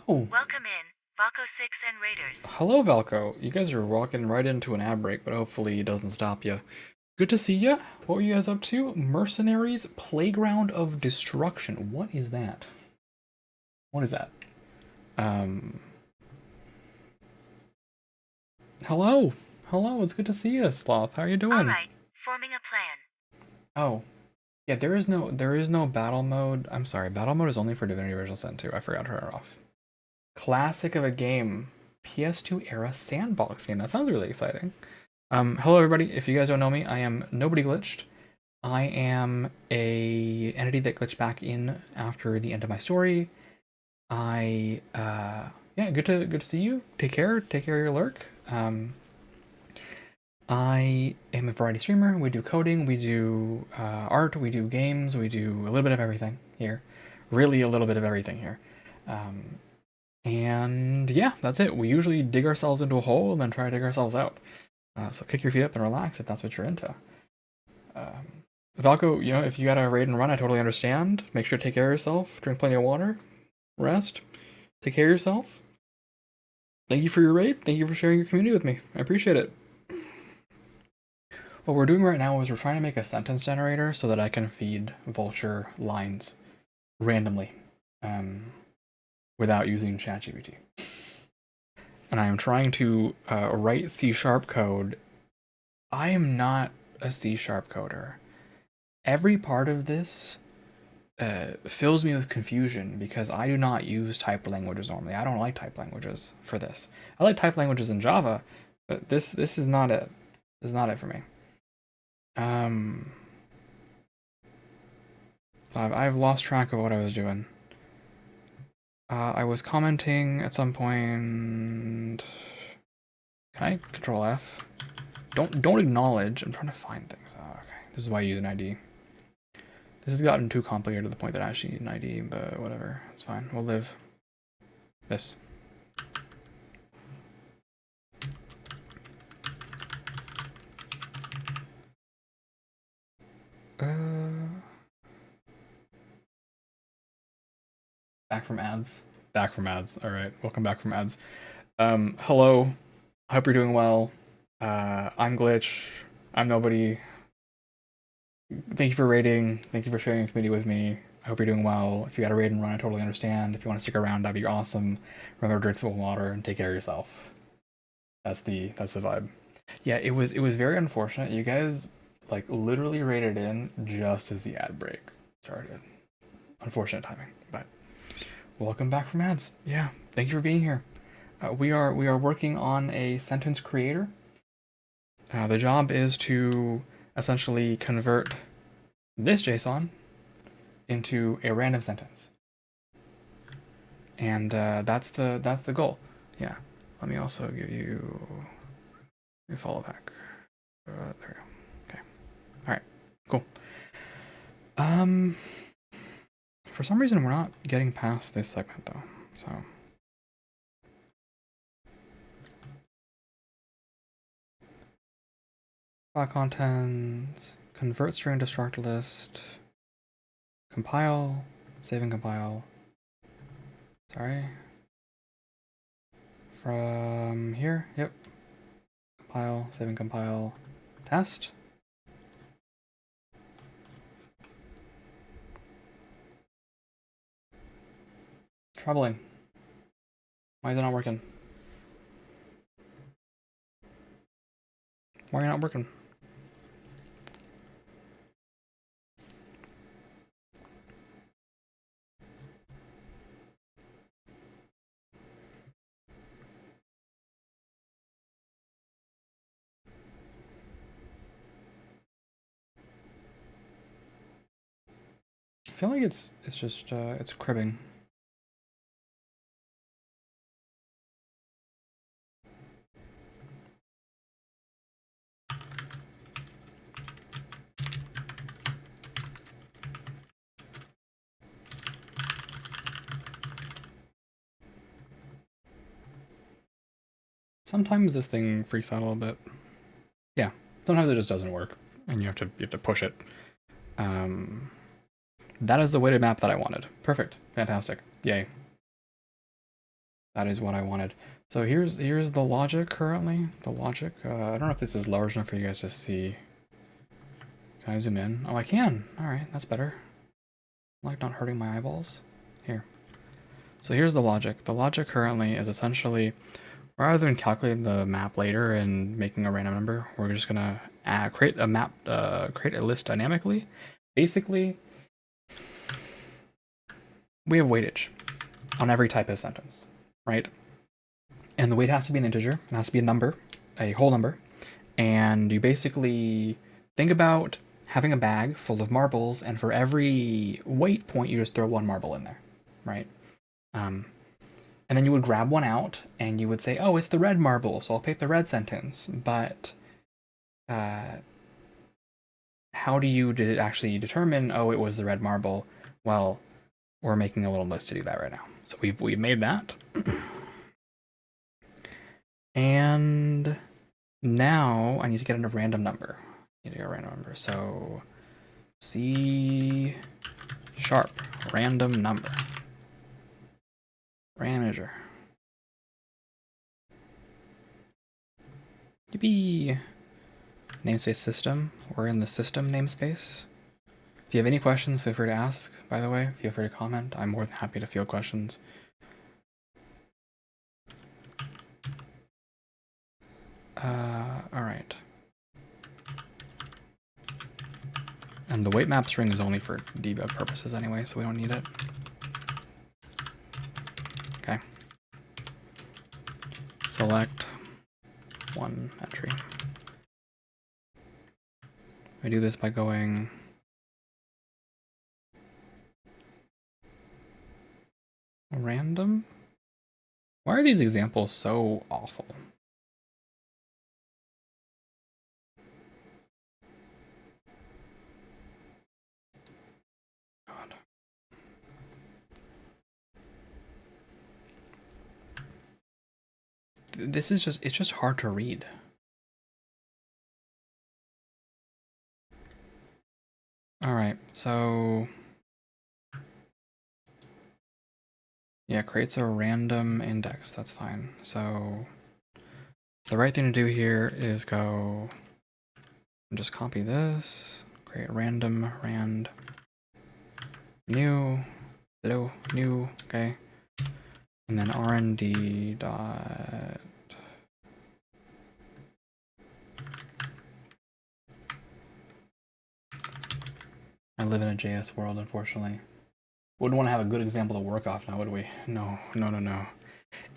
Oh. Welcome in, Valco 6 and Raiders. Hello, Valco. You guys are walking right into an ad break, but hopefully it doesn't stop you. Good to see you. What were you guys up to? Mercenaries Playground of Destruction. What is that? What is that? Hello. Hello, it's good to see you, Sloth. How are you doing? Alright, forming a plan. Oh. Yeah, there is no battle mode. I'm sorry, battle mode is only for Divinity Original Sin 2. I forgot to turn it off. Classic of a game. PS2 era sandbox game. That sounds really exciting. Hello everybody. If you guys don't know me, I am NobodyGlitched. I am a entity that glitched back in after the end of my story. Yeah, good to see you. Take care of your lurk. I am a variety streamer. We do coding, we do art, we do games, we do a little bit of everything here. Really a little bit of everything here. And yeah, that's it. We usually dig ourselves into a hole and then try to dig ourselves out. So kick your feet up and relax if that's what you're into. Valko, you know, if you gotta raid and run, I totally understand. Make sure to take care of yourself, drink plenty of water, rest, take care of yourself. Thank you for your raid. Thank you for sharing your community with me. I appreciate it. What we're doing right now is we're trying to make a sentence generator so that I can feed Vulture lines randomly without using ChatGPT. And I am trying to write C# code. I am not a C# coder. Every part of this fills me with confusion because I do not use typed languages normally. I don't like typed languages for this. I like typed languages in Java, but this is not it. This is not it for me. I've lost track of what I was doing. I was commenting at some point. Can I control F? Don't acknowledge. I'm trying to find things. Oh, okay. This is why I use an ID. This has gotten too complicated to the point that I actually need an ID, but whatever. It's fine. We'll live. This. Back from ads. Back from ads. All right. Welcome back from ads. Hello. I hope you're doing well. I'm Glitch. I'm Nobody. Thank you for raiding. Thank you for sharing your community with me. I hope you're doing well. If you got a raid and run, I totally understand. If you want to stick around, that'd be awesome. Remember to drink some water and take care of yourself. That's the vibe. Yeah, it was very unfortunate. You guys like literally raided in just as the ad break started. Unfortunate timing, but welcome back from ads. Yeah, thank you for being here. We are working on a sentence creator. The job is to essentially convert this JSON into a random sentence, and that's the goal. Yeah. Let me also give you. Let me follow back. There we go. Okay. All right. Cool. For some reason, we're not getting past this segment though. So. File contents, convert string to struct list, compile, save and compile. Sorry. From here, yep. Compile, save and compile, test. Troubling. Why is it not working? Why are you not working? I feel like it's just it's cribbing. Sometimes this thing freaks out a little bit. Yeah, sometimes it just doesn't work, and you have to push it. That is the weighted map that I wanted. Perfect, fantastic, yay. That is what I wanted. So here's the logic currently. The logic. I don't know if this is large enough for you guys to see. Can I zoom in? Oh, I can. All right, that's better. Like not hurting my eyeballs. Here. So here's the logic. The logic currently is essentially rather than calculating the map later and making a random number, we're just gonna create a map, create a list dynamically. Basically, we have weightage on every type of sentence, right? And the weight has to be an integer. It has to be a number, a whole number. And you basically think about having a bag full of marbles, and for every weight point, you just throw one marble in there, right? And then you would grab one out, and you would say, oh, it's the red marble, so I'll pick the red sentence. But how do you actually determine, oh, it was the red marble? Well, we're making a little list to do that right now. So we've made that. And now I need to get a random number. So C# random number. Manager. Yippee! Namespace system. We're in the system namespace. If you have any questions, feel free to ask, by the way. Feel free to comment. I'm more than happy to field questions. Alright. And the weight map string is only for debug purposes anyway, so we don't need it. Okay. Select one entry. We do this by going random. Why are these examples so awful? God. This is just, it's just hard to read. All right, so yeah, creates a random index, that's fine. So the right thing to do here is go and just copy this, create random rand new, hello, new, okay. And then rnd dot I live in a JS world, unfortunately. Wouldn't want to have a good example to work off now, would we? No.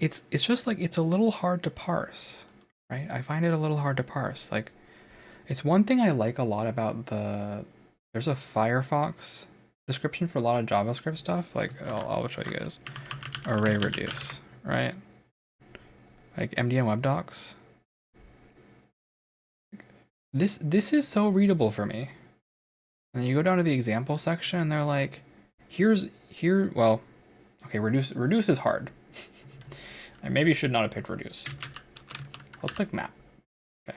It's just like, it's a little hard to parse, right? I find it a little hard to parse. Like, it's one thing I like a lot about there's a Firefox description for a lot of JavaScript stuff. Like, I'll show you guys. Array reduce, right? Like MDN web docs. This is so readable for me. And then you go down to the example section and they're like, well, okay, reduce is hard. I maybe should not have picked reduce. Let's pick map. Okay.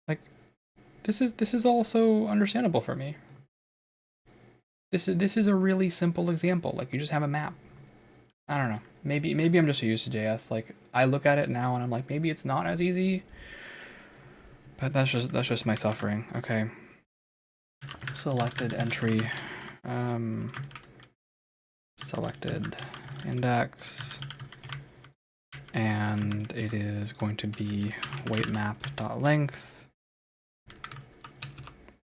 Like, this is also understandable for me. This is a really simple example. Like, you just have a map. I don't know. Maybe I'm just used to JS. Like, I look at it now and I'm like, maybe it's not as easy. But that's just my suffering. Okay. Selected entry. Selected index. And it is going to be weightmap.length.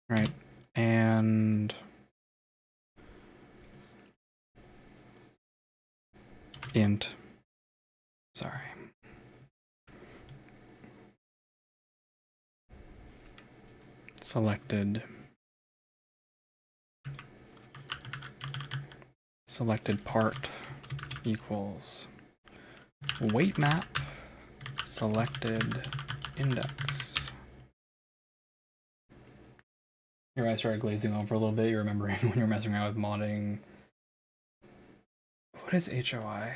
Right. And int. Sorry. Selected part equals weight map selected index. Your eyes started glazing over a little bit. You're remembering when you're messing around with modding. What is HOI?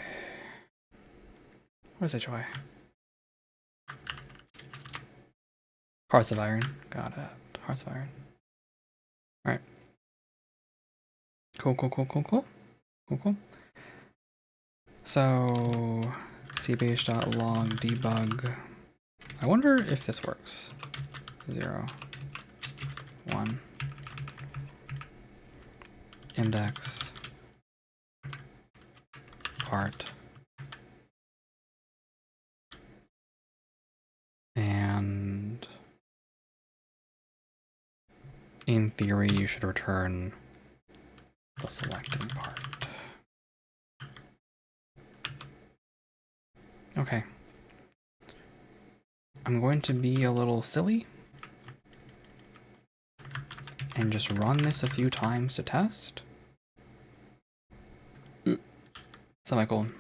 What is HOI? Hearts of Iron. Got it. Hearts of Iron. All right. Cool. So cbh.log debug. I wonder if this works. 0, 1, index, part. And in theory, you should return the selected part. Okay. I'm going to be a little silly and just run this a few times to test. Semicolon.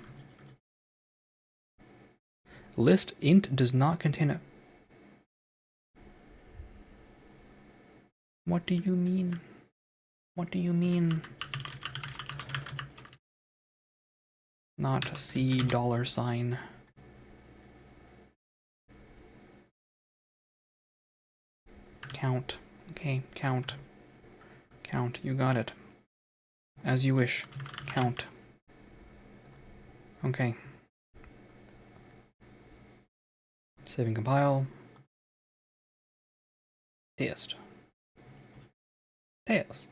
List int does not contain a... What do you mean? What do you mean? Not C $. Count. Okay, count. Count, you got it. As you wish. Count. Okay. Save and compile. Test. Test.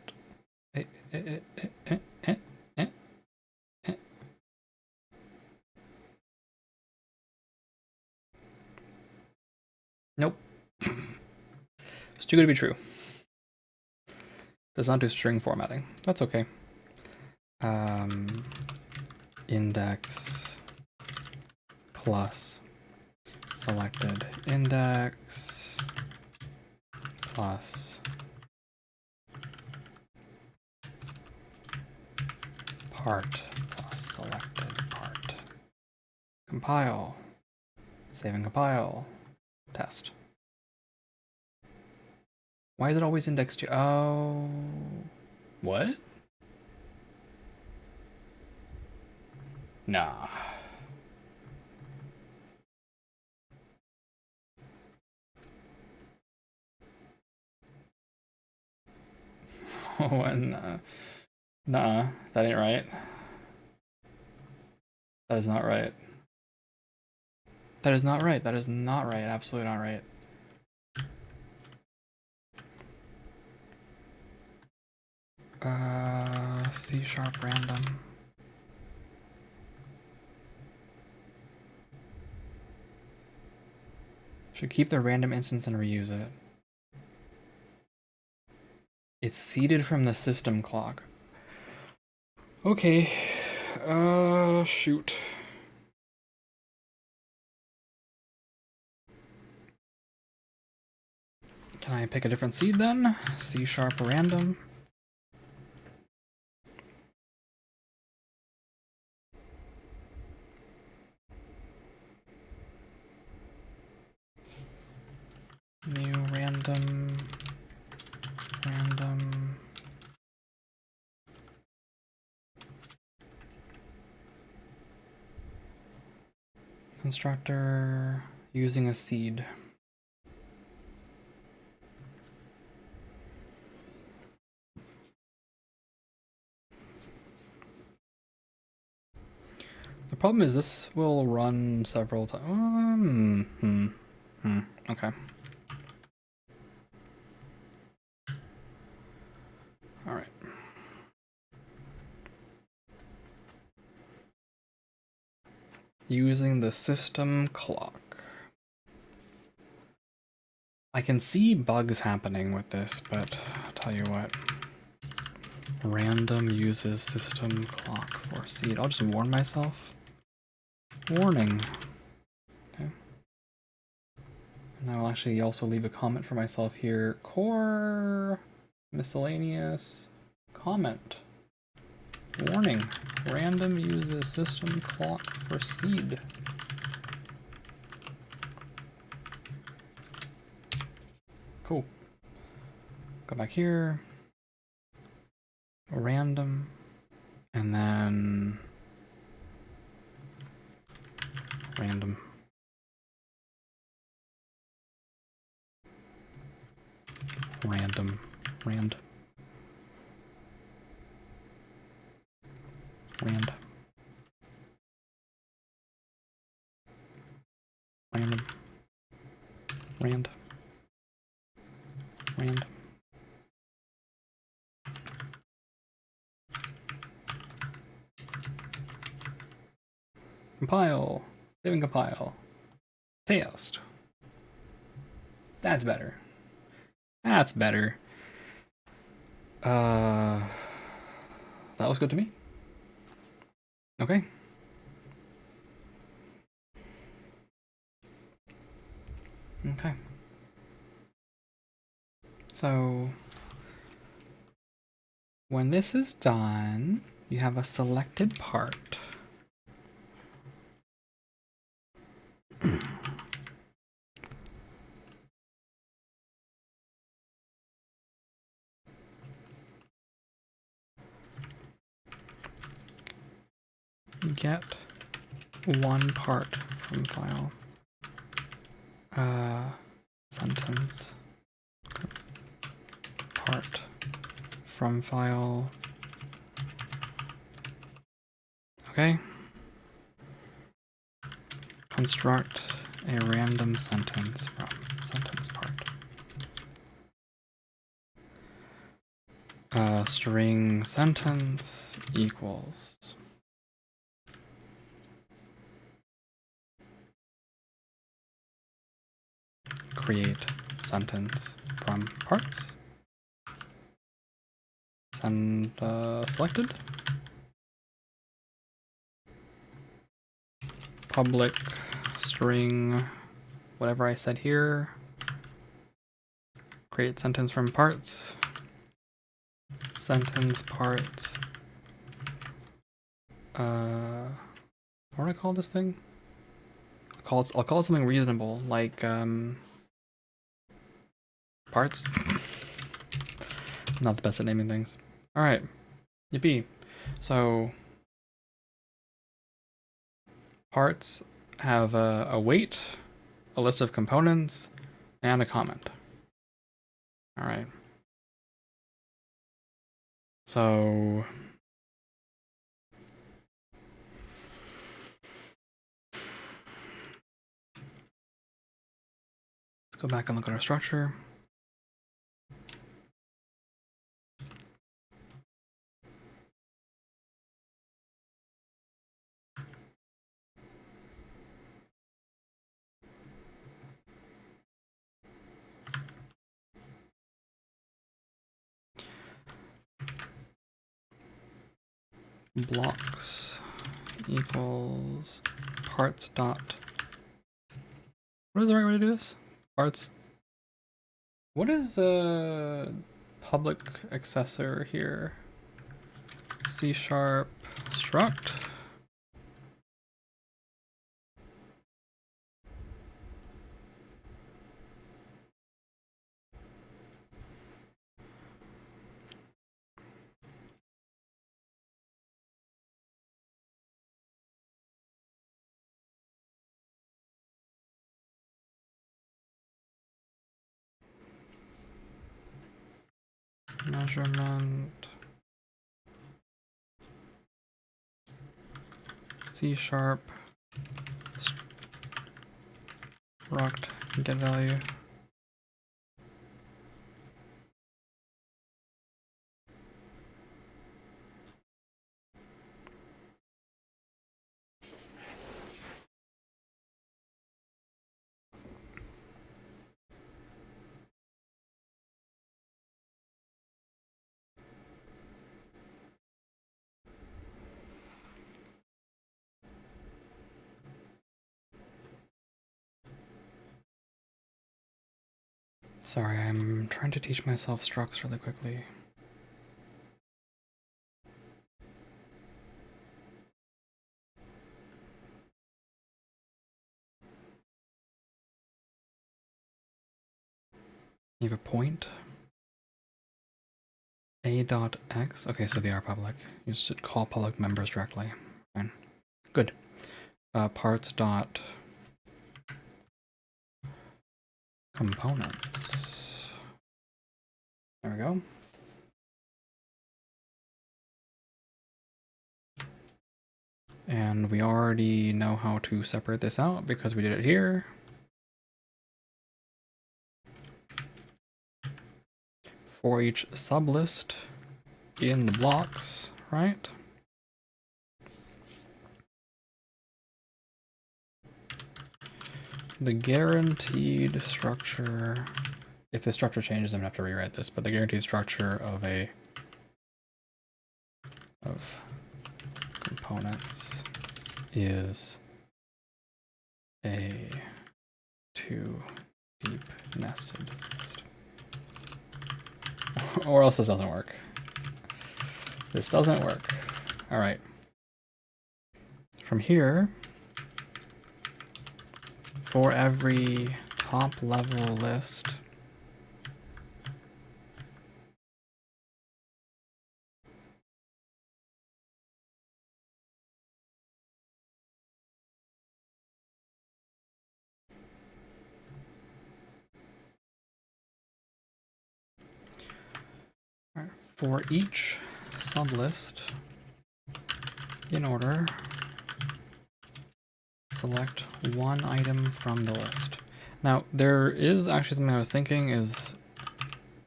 Nope. It's too good to be true. Does not do string formatting. That's okay. Index plus selected index plus part plus selected part. Compile. Save and compile. Test. Why is it always indexed to... Oh... What? Nah. Nah, that ain't right. That is not right. That is not right. That is not right. Absolutely not right. C# random. Should keep the random instance and reuse it. It's seeded from the system clock. Okay. Shoot. Can I pick a different seed then? C# random. New random. Constructor using a seed. The problem is this will run several times. Okay. All right. Using the system clock. I can see bugs happening with this, but I'll tell you what. Random uses system clock for seed. I'll just warn myself. Warning. Okay. And I'll actually also leave a comment for myself here. Core miscellaneous comment. Warning. Random uses system clock for seed. Cool. Go back here. Random. And then random. Random. Rand. Rand. Random. Rand. Rand. Compile. Saving compile. Test. That's better. That's better. That was good to me. Okay. Okay. So when this is done, you have a selected part. Get one part from file. Sentence. Part from file. Okay. Construct a random sentence from sentence part. String sentence equals create sentence from parts. Send selected. Public string, whatever I said here. Create sentence from parts. Sentence parts. What do I call this thing? I'll call it something reasonable, like parts. Not the best at naming things. All right, yippee. So parts have a weight, a list of components, and a comment. All right. So let's go back and look at our structure. Blocks equals parts dot. What is the right way to do this? Parts. What is public accessor here? C# struct. Measurement. C# struct get value. Sorry, I'm trying to teach myself structs really quickly. You have a point. A.x. Okay, so they are public. You should call public members directly. Fine. Good. Parts dot components. There we go. And we already know how to separate this out because we did it here. For each sublist in the blocks, right? the guaranteed structure, if the structure changes, I'm gonna have to rewrite this, but the guaranteed structure of components is a 2 deep nested list. Or else this doesn't work. This doesn't work. All right. From here, for every top level list, for each sublist, in order, select one item from the list. Now, there is actually something I was thinking is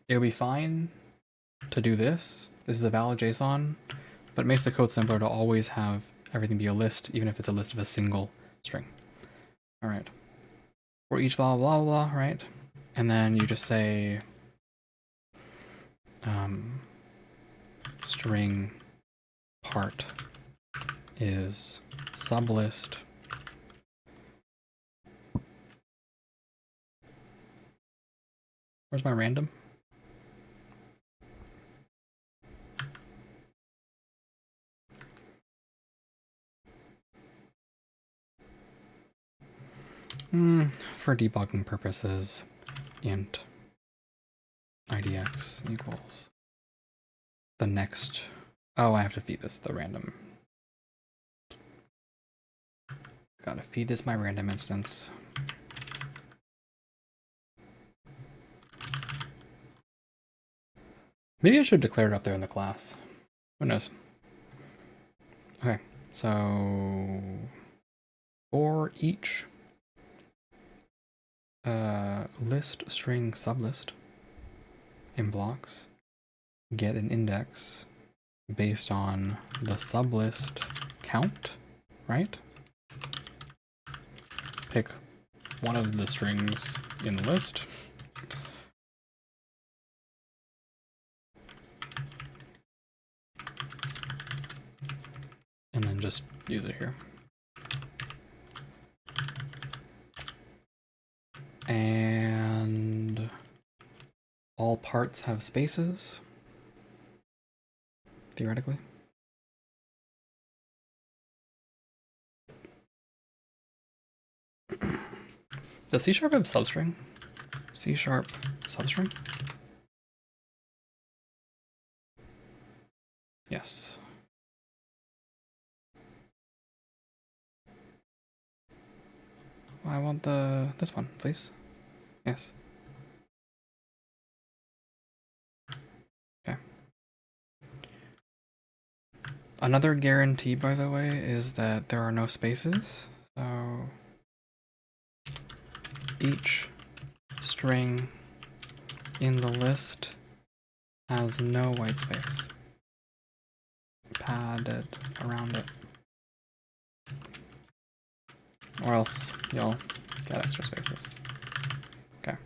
it would be fine to do this. This is a valid JSON, but it makes the code simpler to always have everything be a list, even if it's a list of a single string. All right. For each blah, blah, blah, right? And then you just say string part is sublist where's my random? For debugging purposes, int idx equals the next. Oh, I have to feed this the random. Gotta feed this my random instance. Maybe I should declare it up there in the class. Who knows? Okay, so for each list string sublist in blocks, get an index based on the sublist count, right? Pick one of the strings in the list. And then just use it here. And all parts have spaces, theoretically. Does C# have substring? C# substring? Yes. I want this one, please. Yes. Okay. Another guarantee, by the way, is that there are no spaces. So each string in the list has no white space. Padded around it. Or else you'll get extra spaces. Okay.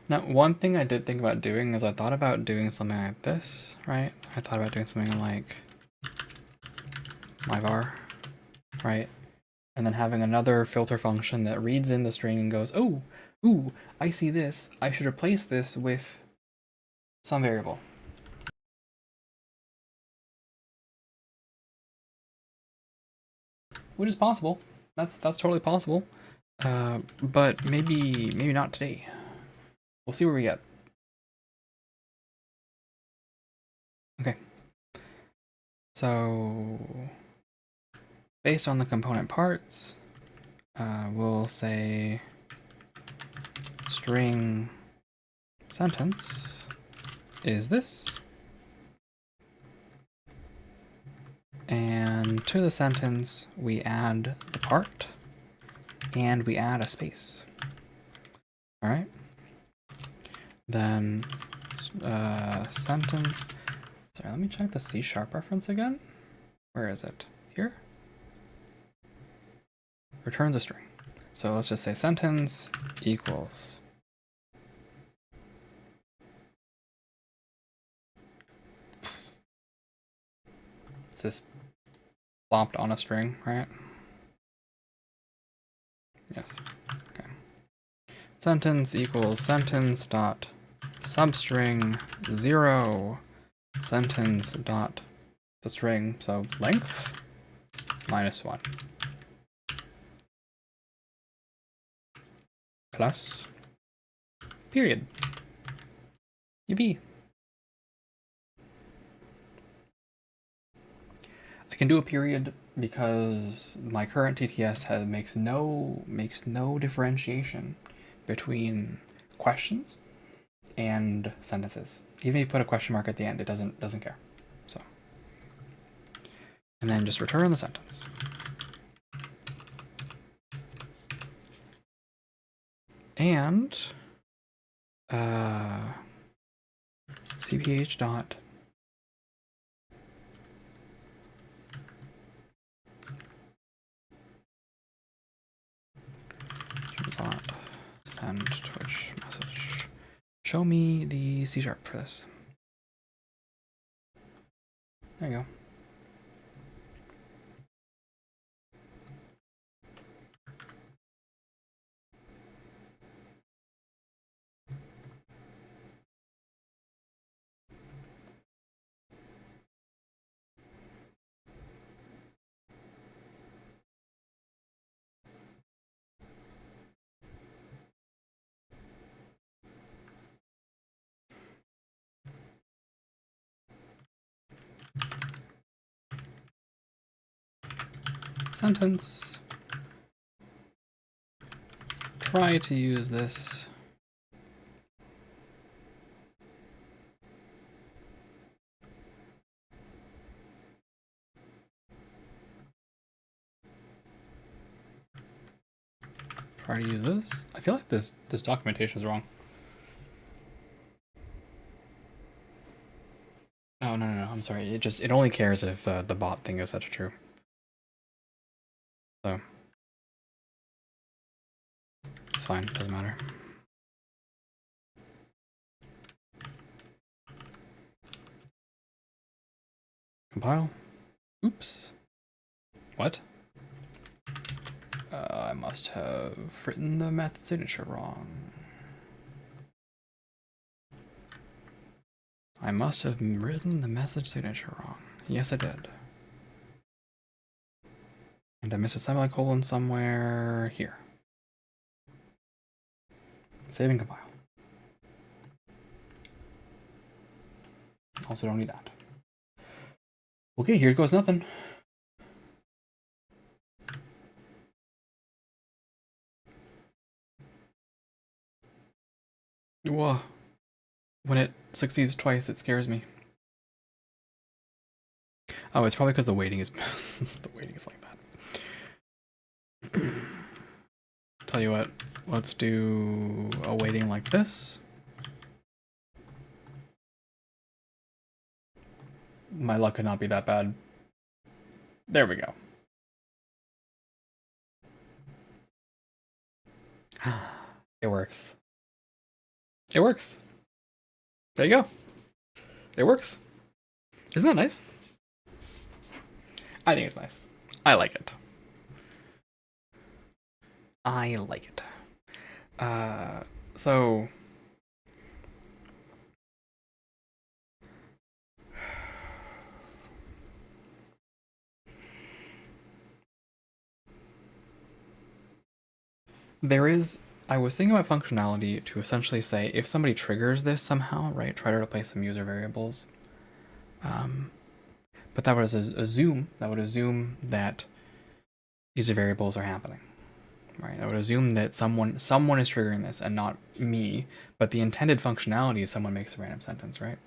Now, one thing I did think about doing is I thought about doing something like this, right? I thought about doing something like my var, right? And then having another filter function that reads in the string and goes, oh, ooh, I see this. I should replace this with some variable. Which is possible. That's totally possible. But maybe not today. We'll see where we get. Okay. So based on the component parts, we'll say string sentence is this. And to the sentence, we add the part, and we add a space. All right. Then sentence. Sorry, let me check the C# reference again. Where is it? Here? returns a string. So let's just say sentence equals this plopped on a string, right? Yes. Okay. Sentence equals sentence dot substring 0 sentence dot the string, so length -1 plus period. Yippee. I can do a period because my current TTS makes no differentiation between questions and sentences. Even if you put a question mark at the end, it doesn't care. So, and then just return the sentence. And cph dot bot send Twitch message. Show me the C# for this. There you go. Sentence. Try to use this. Try to use this. I feel like this documentation is wrong. Oh no, I'm sorry. It only cares if the bot thing is set to true. So it's fine. Doesn't matter. Compile. Oops. What? I must have written the method signature wrong. I must have written the message signature wrong. Yes, I did. And I missed a semicolon somewhere here. Save and compile. Also don't need that. Okay, here goes nothing. Whoa. When it succeeds twice, it scares me. Oh, it's probably because the weighting is the weighting is like that. Tell you what, let's do a weighting like this. My luck could not be that bad. There we go. It works. It works. There you go. It works. Isn't that nice? I think it's nice. I like it. I like it. So there is, I was thinking about functionality to essentially say if somebody triggers this somehow, right, try to replace some user variables. But that would assume that user variables are happening, right? I would assume that someone is triggering this and not me, but the intended functionality is someone makes a random sentence, right?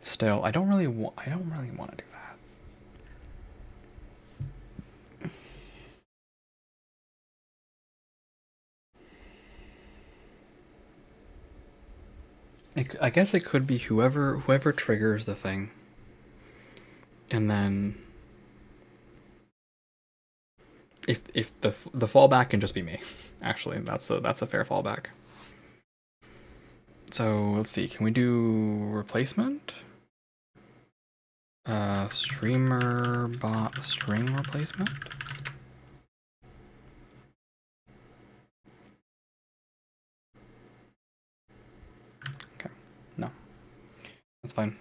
Still, I don't really want to do that. I guess it could be whoever triggers the thing, and then if the fallback can just be me, actually, that's a fair fallback. So let's see, can we do replacement? Streamer bot string replacement. Okay, no, that's fine.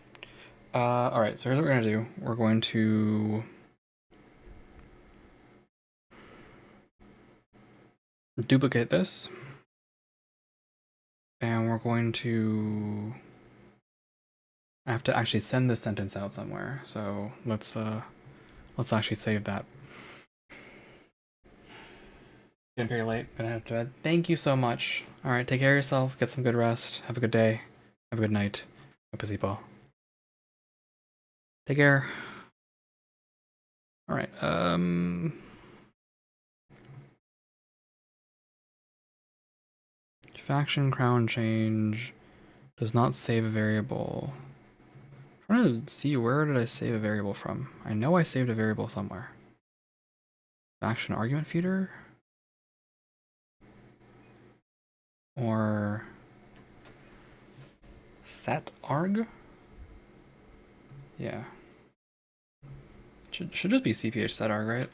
All right, so here's what we're gonna do. We're going to duplicate this, and we're going to I have to actually send this sentence out somewhere. So let's actually save that. Getting very late. Gonna have to bed. Thank you so much. All right, take care of yourself. Get some good rest. Have a good day. Have a good night. Pasipo. Take care. All right. Faction crown change does not save a variable. I'm trying to see, where did I save a variable from? I know I saved a variable somewhere. Faction argument feeder? Or set arg? Yeah. Should just be cph set arg, right?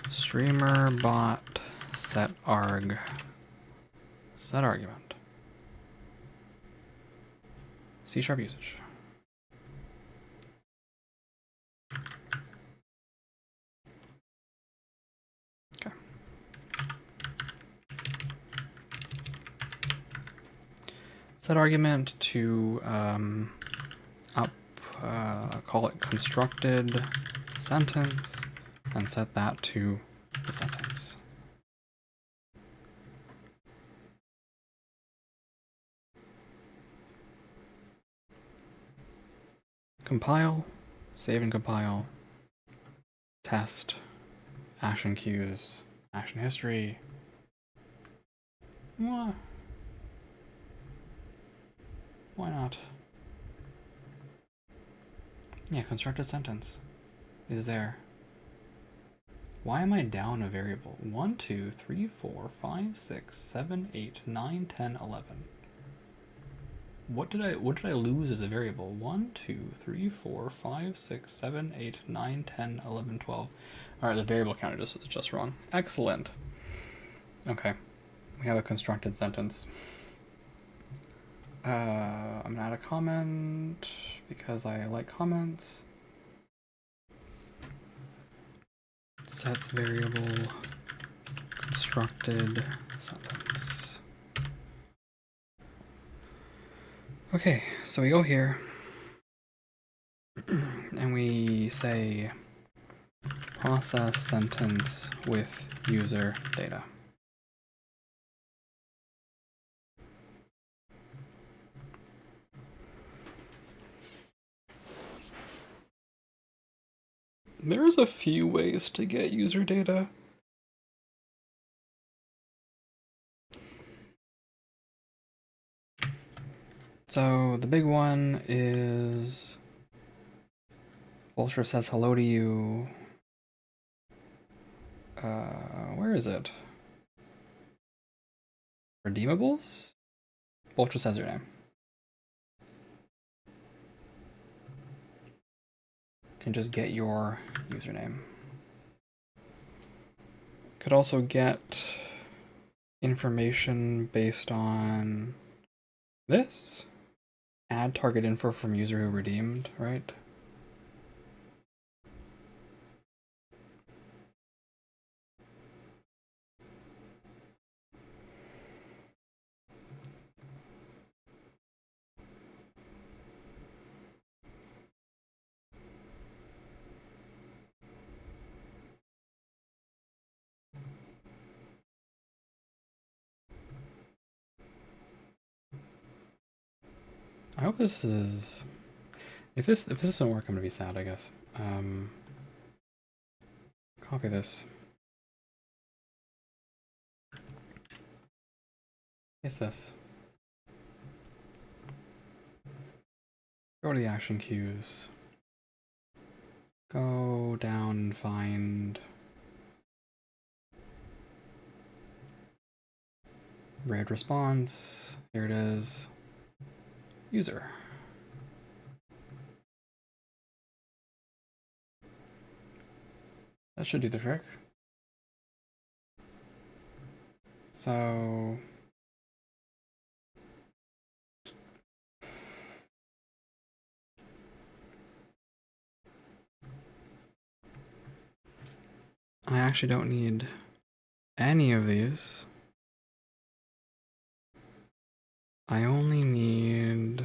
Streamer bot set arg. Set argument. C# usage. Okay. Set argument to call it constructed sentence, and set that to the sentence. Compile, save and compile, test, action queues, action history. Why not? Yeah, constructed sentence is there. Why am I down a variable? 1, 2, 3, 4, 5, 6, 7, 8, 9, 10, 11. What did I lose as a variable? 1, 2, 3, 4, 5, 6, 7, 8, 9, 10, 11, 12. Alright, the variable counter is just wrong. Excellent. Okay. We have a constructed sentence. I'm gonna add a comment because I like comments. Sets variable constructed sentence. Okay, so we go here and we say process sentence with user data. There's a few ways to get user data. So the big one is Vulture says hello to you. Where is it? Redeemables? Vulture says your name. Can just get your username. Could also get information based on this. Add target info from user who redeemed, right? I hope this is... If this doesn't work, I'm gonna be sad, I guess. Copy this. Paste this. Go to the action queues. Go down and find read response. Here it is. User. That should do the trick. So I actually don't need any of these. I only need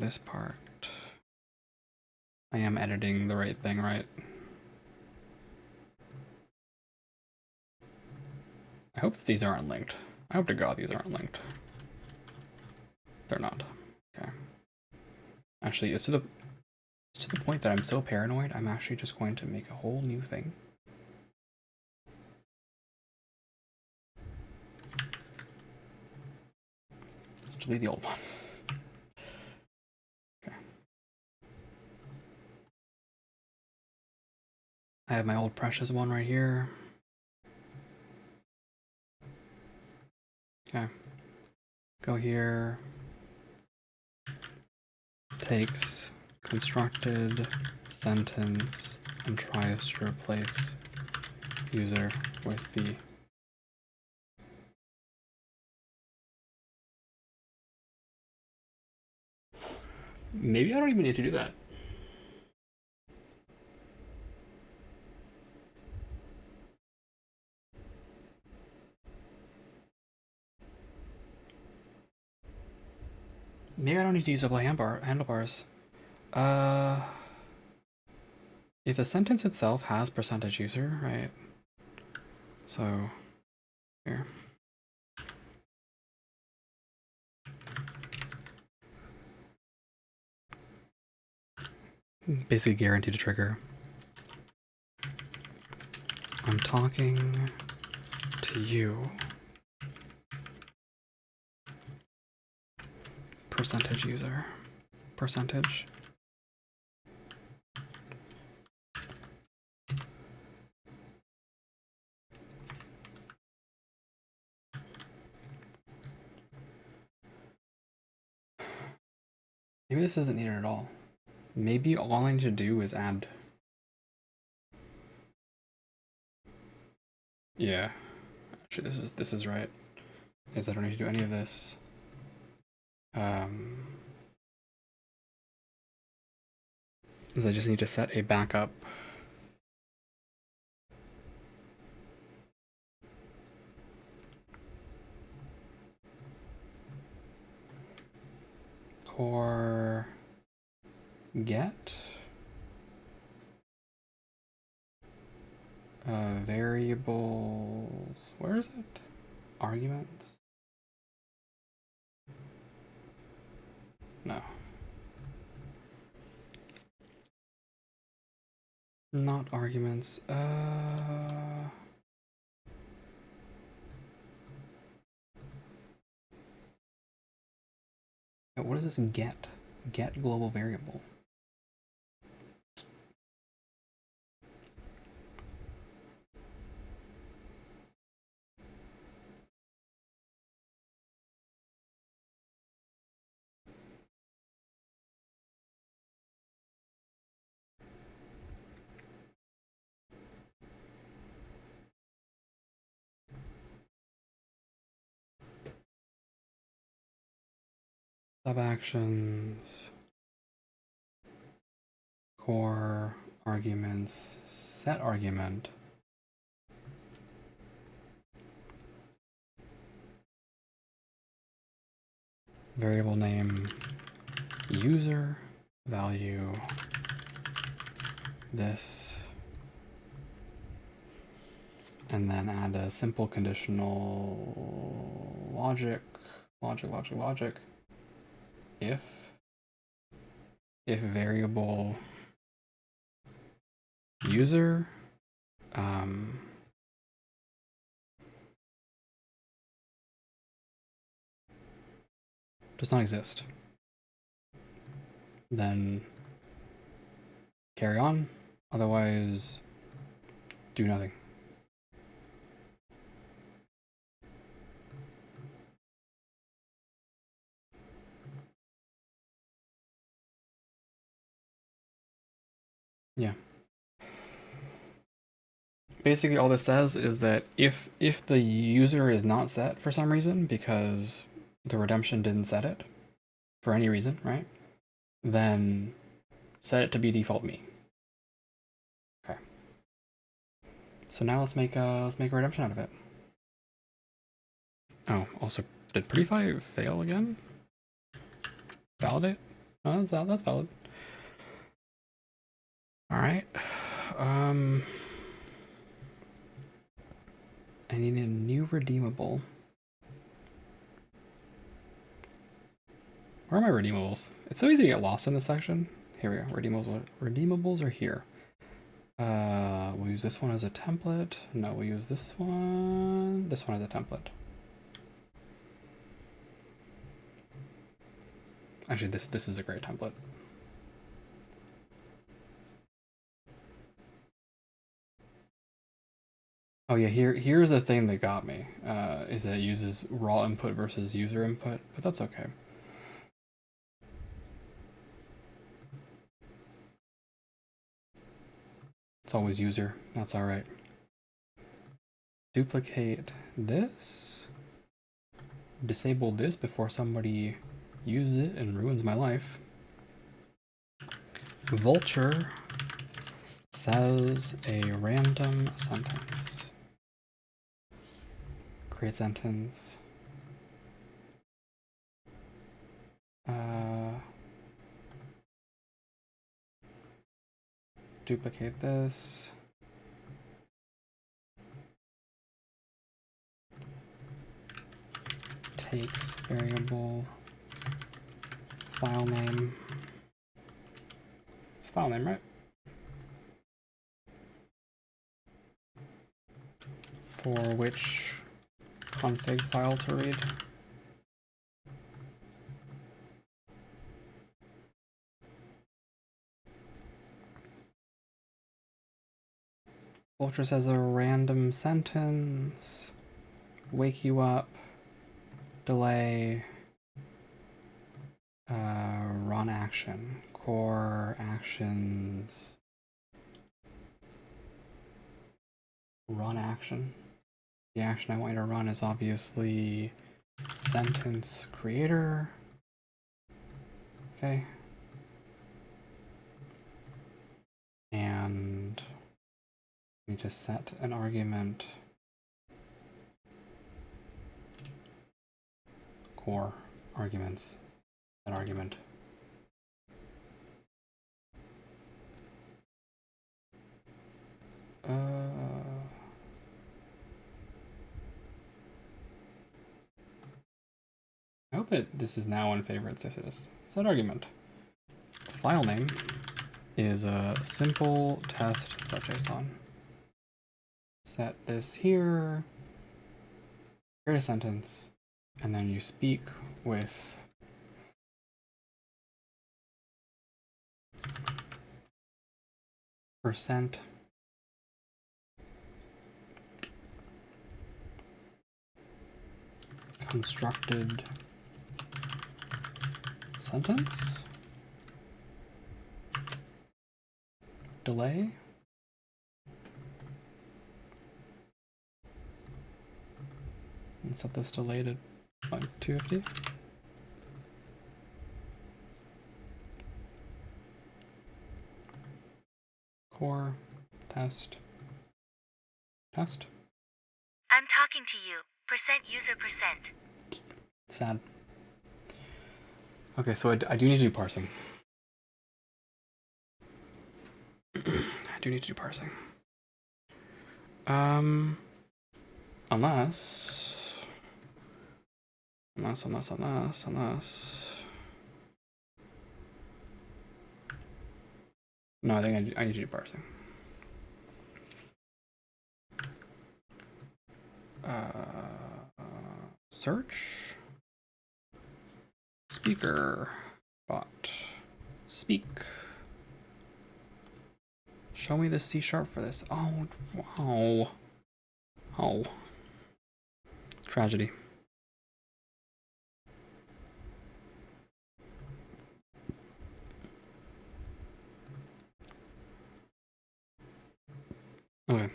this part. I am editing the right thing, right? I hope that these aren't linked. I hope to God these aren't linked. They're not. Okay. Actually, it's to the point that I'm so paranoid, I'm actually just going to make a whole new thing. Delete the old one. Okay. I have my old precious one right here. Okay. Go here. Takes constructed sentence and tries to replace user with the maybe I don't even need to do that. Maybe I don't need to use up handlebars. If the sentence itself has percentage user, right? So here. Basically guaranteed to trigger. I'm talking to you. Percentage user. Percentage. Maybe this isn't needed at all. Maybe all I need to do is add. Yeah. Actually, this is right. Is I don't need to do any of this. Is I just need to set a backup. Core get variables. Where is it? Arguments? No. Not arguments. What is this get? Get global variable. Subactions, core arguments, set argument, variable name, user, value, this, and then add a simple conditional logic, if variable user does not exist, then carry on. Otherwise, do nothing. Yeah. Basically, all this says is that if the user is not set for some reason, because the redemption didn't set it for any reason, right? Then set it to be default me. Okay. So now let's make a redemption out of it. Oh, also, did Prettyfy fail again? Validate? Oh, that's valid. All right. I need a new redeemable. Where are my redeemables? It's so easy to get lost in this section. Here we go. Redeemables are here. We'll use this one as a template. No, we'll use this one. This one as a template. Actually, this is a great template. Oh yeah, here's the thing that got me. Is that it uses raw input versus user input, but that's okay. It's always user. That's all right. Duplicate this. Disable this before somebody uses it and ruins my life. Vulture says a random sentence. Create sentence. Duplicate this. Takes variable file name. It's file name, right? For which config file to read. Vulture says a random sentence. Wake you up. Delay. Run action. Core actions. Run action. The action I want you to run is obviously sentence creator. Okay. And we need to set an argument. Core arguments. An argument. I hope that this is now in favorites. Yes, it is. Set argument. File name is a simple test.json. Set this here. Create a sentence, and then you speak with percent constructed sentence delay and set this delay to like 250. Core test. I'm talking to you. User %. Sad. Okay, so I do need to do parsing. I do need to do parsing. Unless. No, I think I need to do parsing. Search Speaker bot. Speak. Show me the C# for this. Oh, wow. Oh. Tragedy. Okay.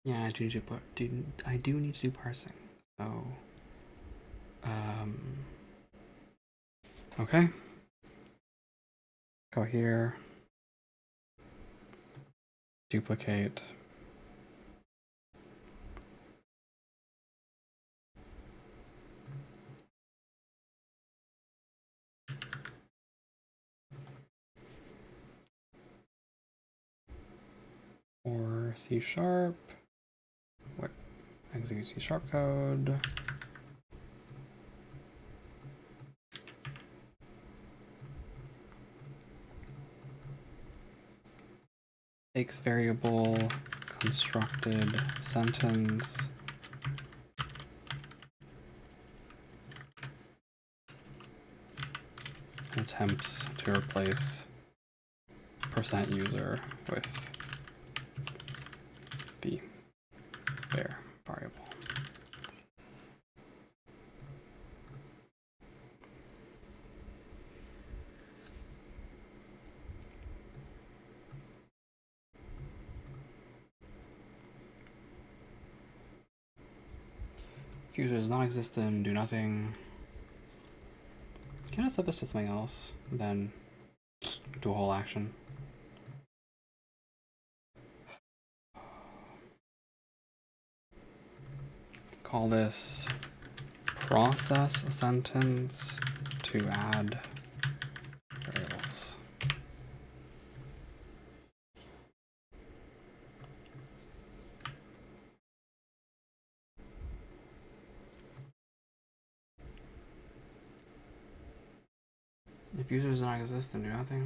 Yeah, I do need to do parsing. So, okay. Go here. Duplicate. Or C#. What? Execute C# code. Takes variable, constructed sentence. Attempts to replace %user with the var variable. If user does not exist, then do nothing. Can I set this to something else, then do a whole action? Call this process sentence to add variables. If user does not exist, then do nothing.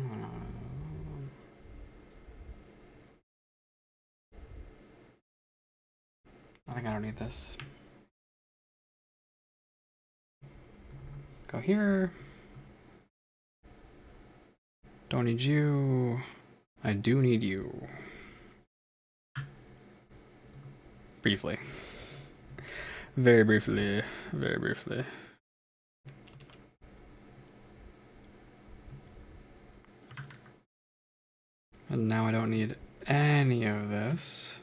I think I don't need this. Go here. Don't need you. I do need you. Briefly. Very briefly. Very briefly. And now I don't need any of this.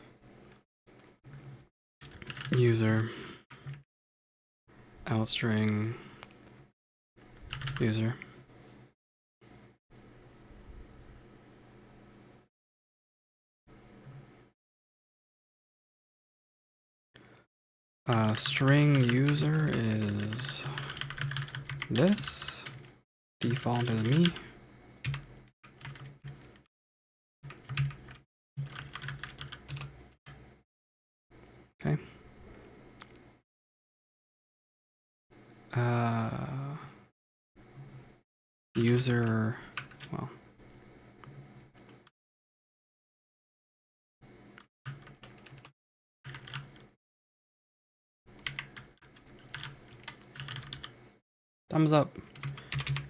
User. Outstring. User. String user is this. Default is me. Okay. User, well. Thumbs up.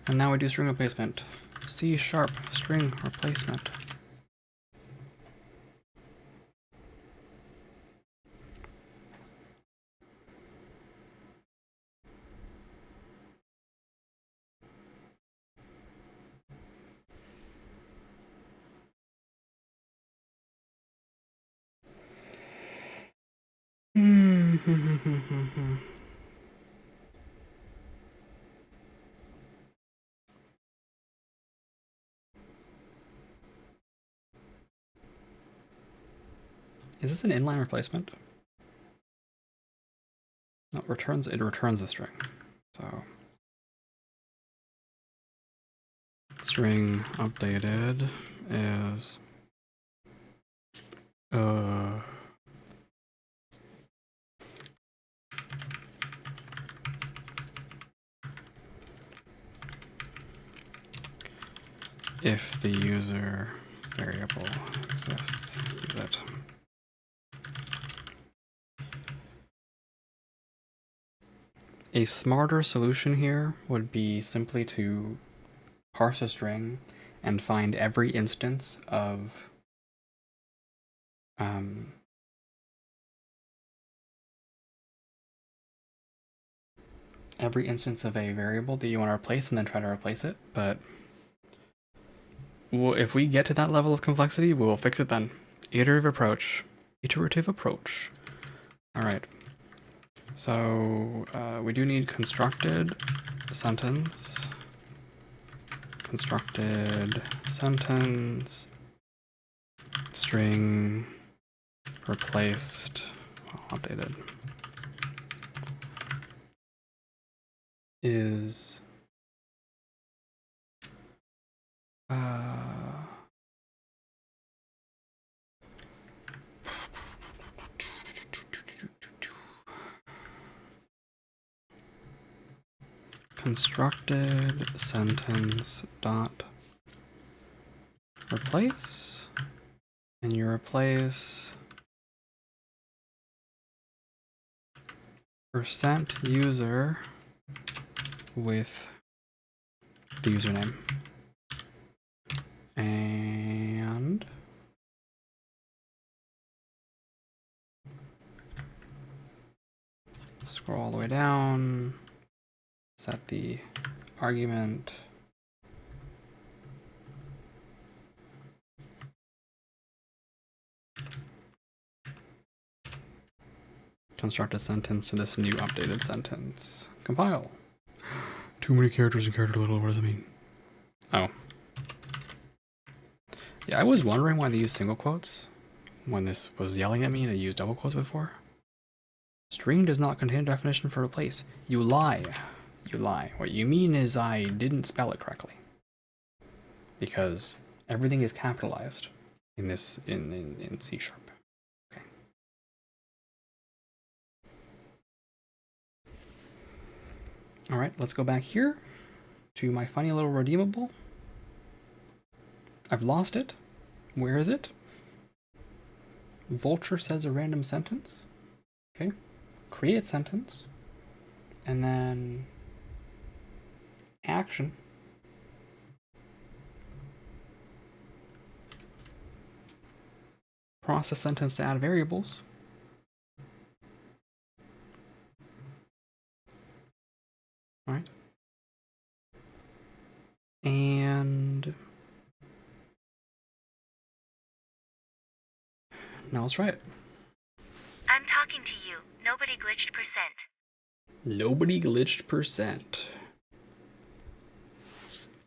And now we do string replacement. C# string replacement. Is this an inline replacement? No, it returns a string. So string updated is if the user variable exists, use it. A smarter solution here would be simply to parse a string and find every instance of a variable that you want to replace and then try to replace it. But if we get to that level of complexity, we'll fix it then. Iterative approach. All right. So we do need constructed sentence, string replaced, updated, is constructed sentence dot replace, and you replace %user with the username, and scroll all the way down, set the argument construct a sentence to this new updated sentence. Compile. Too many characters in character little. What does it mean? Oh. Yeah, I was wondering why they used single quotes when this was yelling at me to use double quotes before. String does not contain a definition for replace. You lie. You lie. What you mean is I didn't spell it correctly. Because everything is capitalized in this in C#. Okay. All right, let's go back here to my funny little redeemable. I've lost it. Where is it? Vulture says a random sentence. Okay. Create sentence. And then action. Process sentence to add variables. All right. And now let's try it. I'm talking to you. NobodyGlitched %. NobodyGlitched %.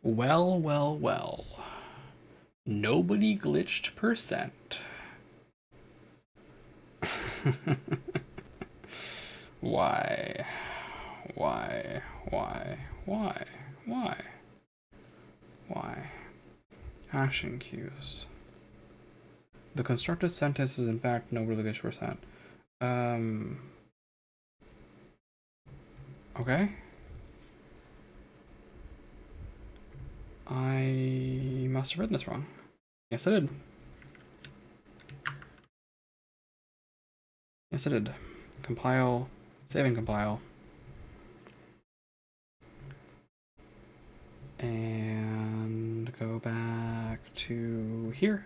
Well, well, well. NobodyGlitched %. Why? Hashing queues. The constructed sentence is in fact NobodyGlitched %. Okay. I must have written this wrong. Yes, I did. Yes, I did. Compile, save and compile. And go back to here.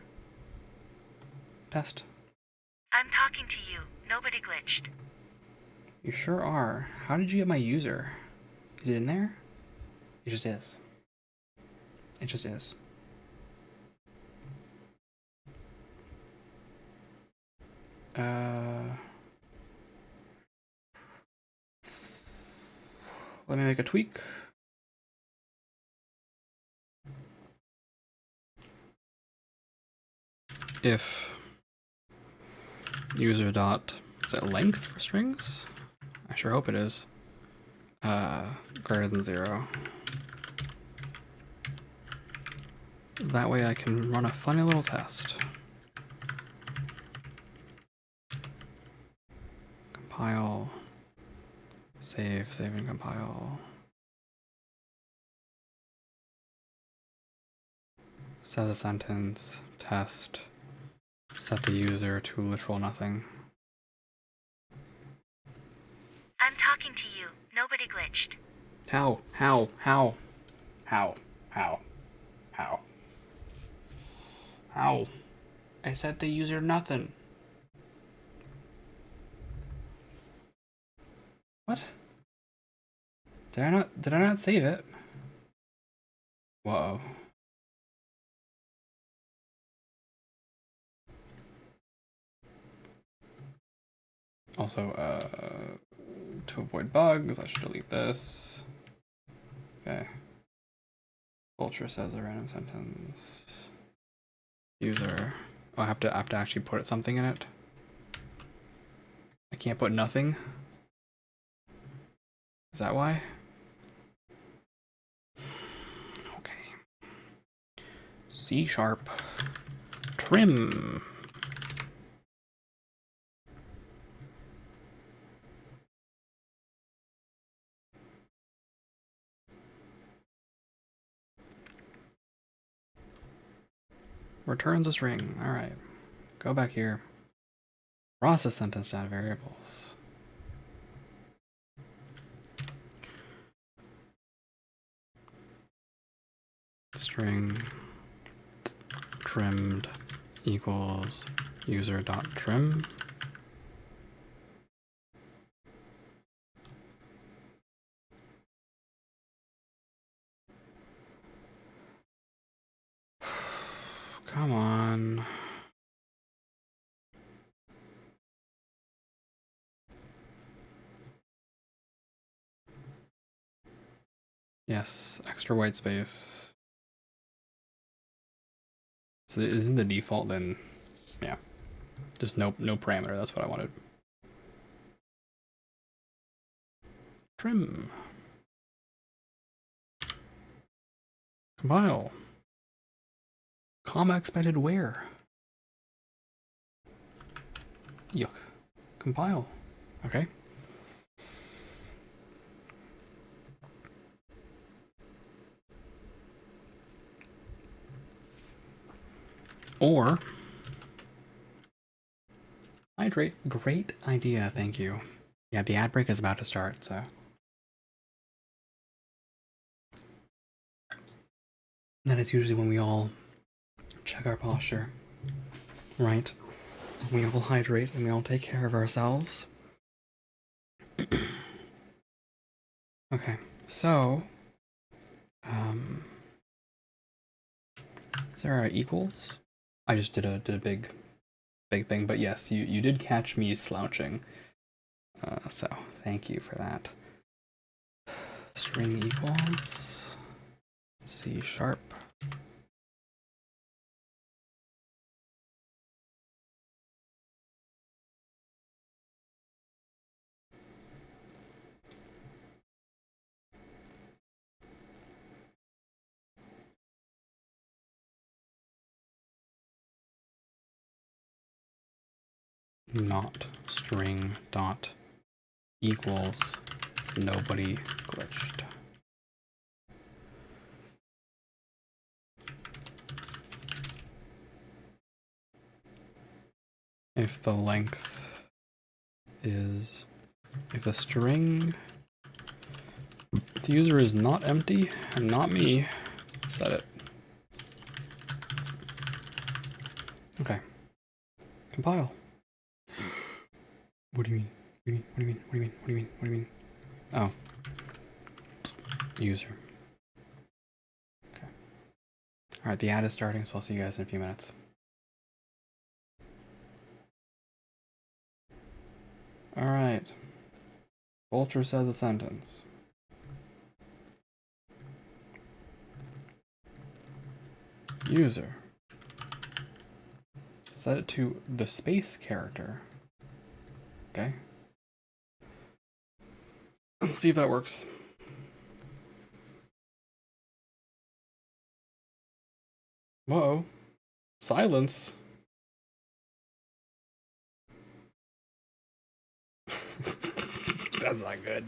Test. I'm talking to you. NobodyGlitched. You sure are. How did you get my user? Is it in there? It just is. It just is. Let me make a tweak. If user dot, is it length for strings? I sure hope it is. Greater than 0. That way I can run a funny little test. Compile, save and compile. Says a sentence, test, set the user to literal nothing. I'm talking to you. Nobody NobodyGlitched. How? I set the user nothing. What? Did I not save it? Whoa. Also, to avoid bugs, I should delete this. Okay. Ultra says a random sentence. User. Oh, I have to actually put something in it. I can't put nothing. Is that why? Okay. C#. Trim. Returns a string. Alright. Go back here. Process sentence data variables. String trimmed equals user.trim. Come on. Yes, extra white space. So isn't the default then? Yeah, just no parameter. That's what I wanted. Trim. Compile. Comma expected where? Yuck. Compile. Okay. Or hydrate. Great idea, thank you. Yeah, the ad break is about to start, so. That is usually when we all check our posture, right? We all hydrate and we all take care of ourselves. Okay, so is there a equals? I just did a big thing, but yes, you did catch me slouching. So thank you for that. String equals C#. Not string dot equals nobody glitched. If the length is, if the string, if the user is not empty and not me, set it. Okay. Compile. What do you mean? What do you mean? What do you mean? What do you mean? What do you mean? What do you mean? Oh. User. Okay. Alright, the ad is starting, so I'll see you guys in a few minutes. Alright. Vulture says a sentence. User. Set it to the space character. Okay. Let's see if that works. Whoa. Silence. That's not good.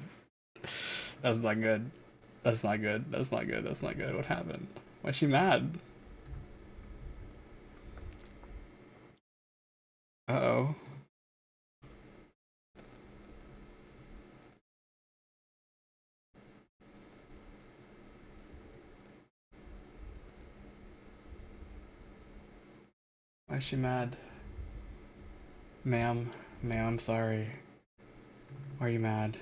That's not good. That's not good. That's not good. That's not good. What happened? Why is she mad? Uh-oh. Why is she mad? Ma'am, I'm sorry. Why are you mad?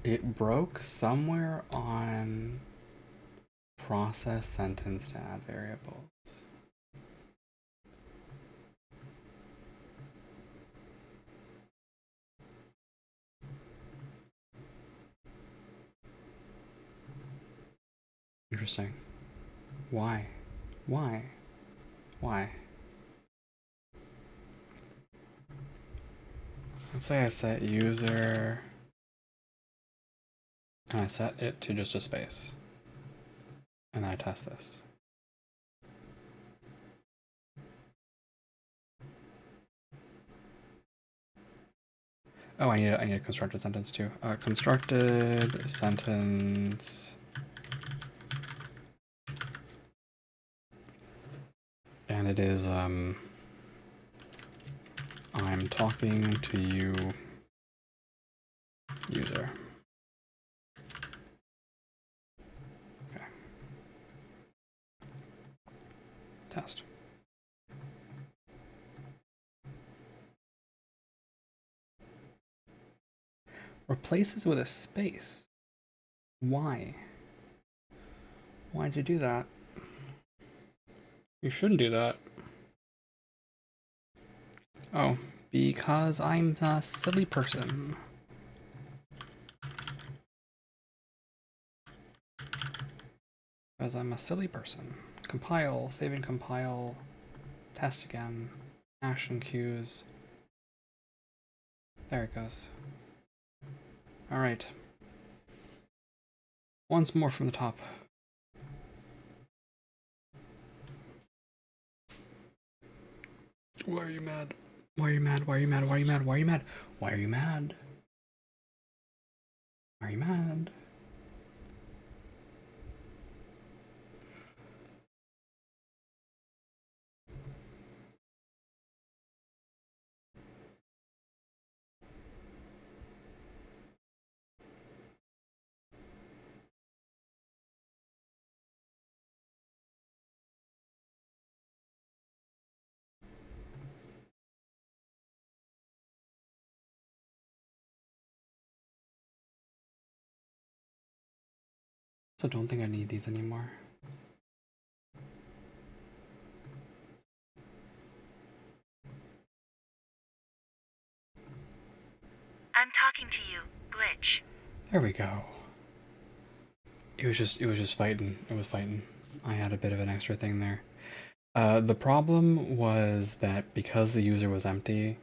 It broke somewhere on process sentence to add variables. Interesting. Why? Why? Why? Let's say I set user and I set it to just a space. And I test this. Oh, I need a constructed sentence too. Constructed sentence. And it is, I'm talking to you, user. Okay. Test. Replaces with a space. Why? Why'd you do that? You shouldn't do that. Oh, because I'm a silly person. Because I'm a silly person. Compile, save and compile, test again, action queues. There it goes. Alright. Once more from the top. Why are you mad? Why are you mad? Why are you mad? Why are you mad? Why are you mad? Why are you mad? Why are you mad? So don't think I need these anymore. I'm talking to you, Glitch. There we go. It was just fighting. It was fighting. I had a bit of an extra thing there. The problem was that because the user was empty,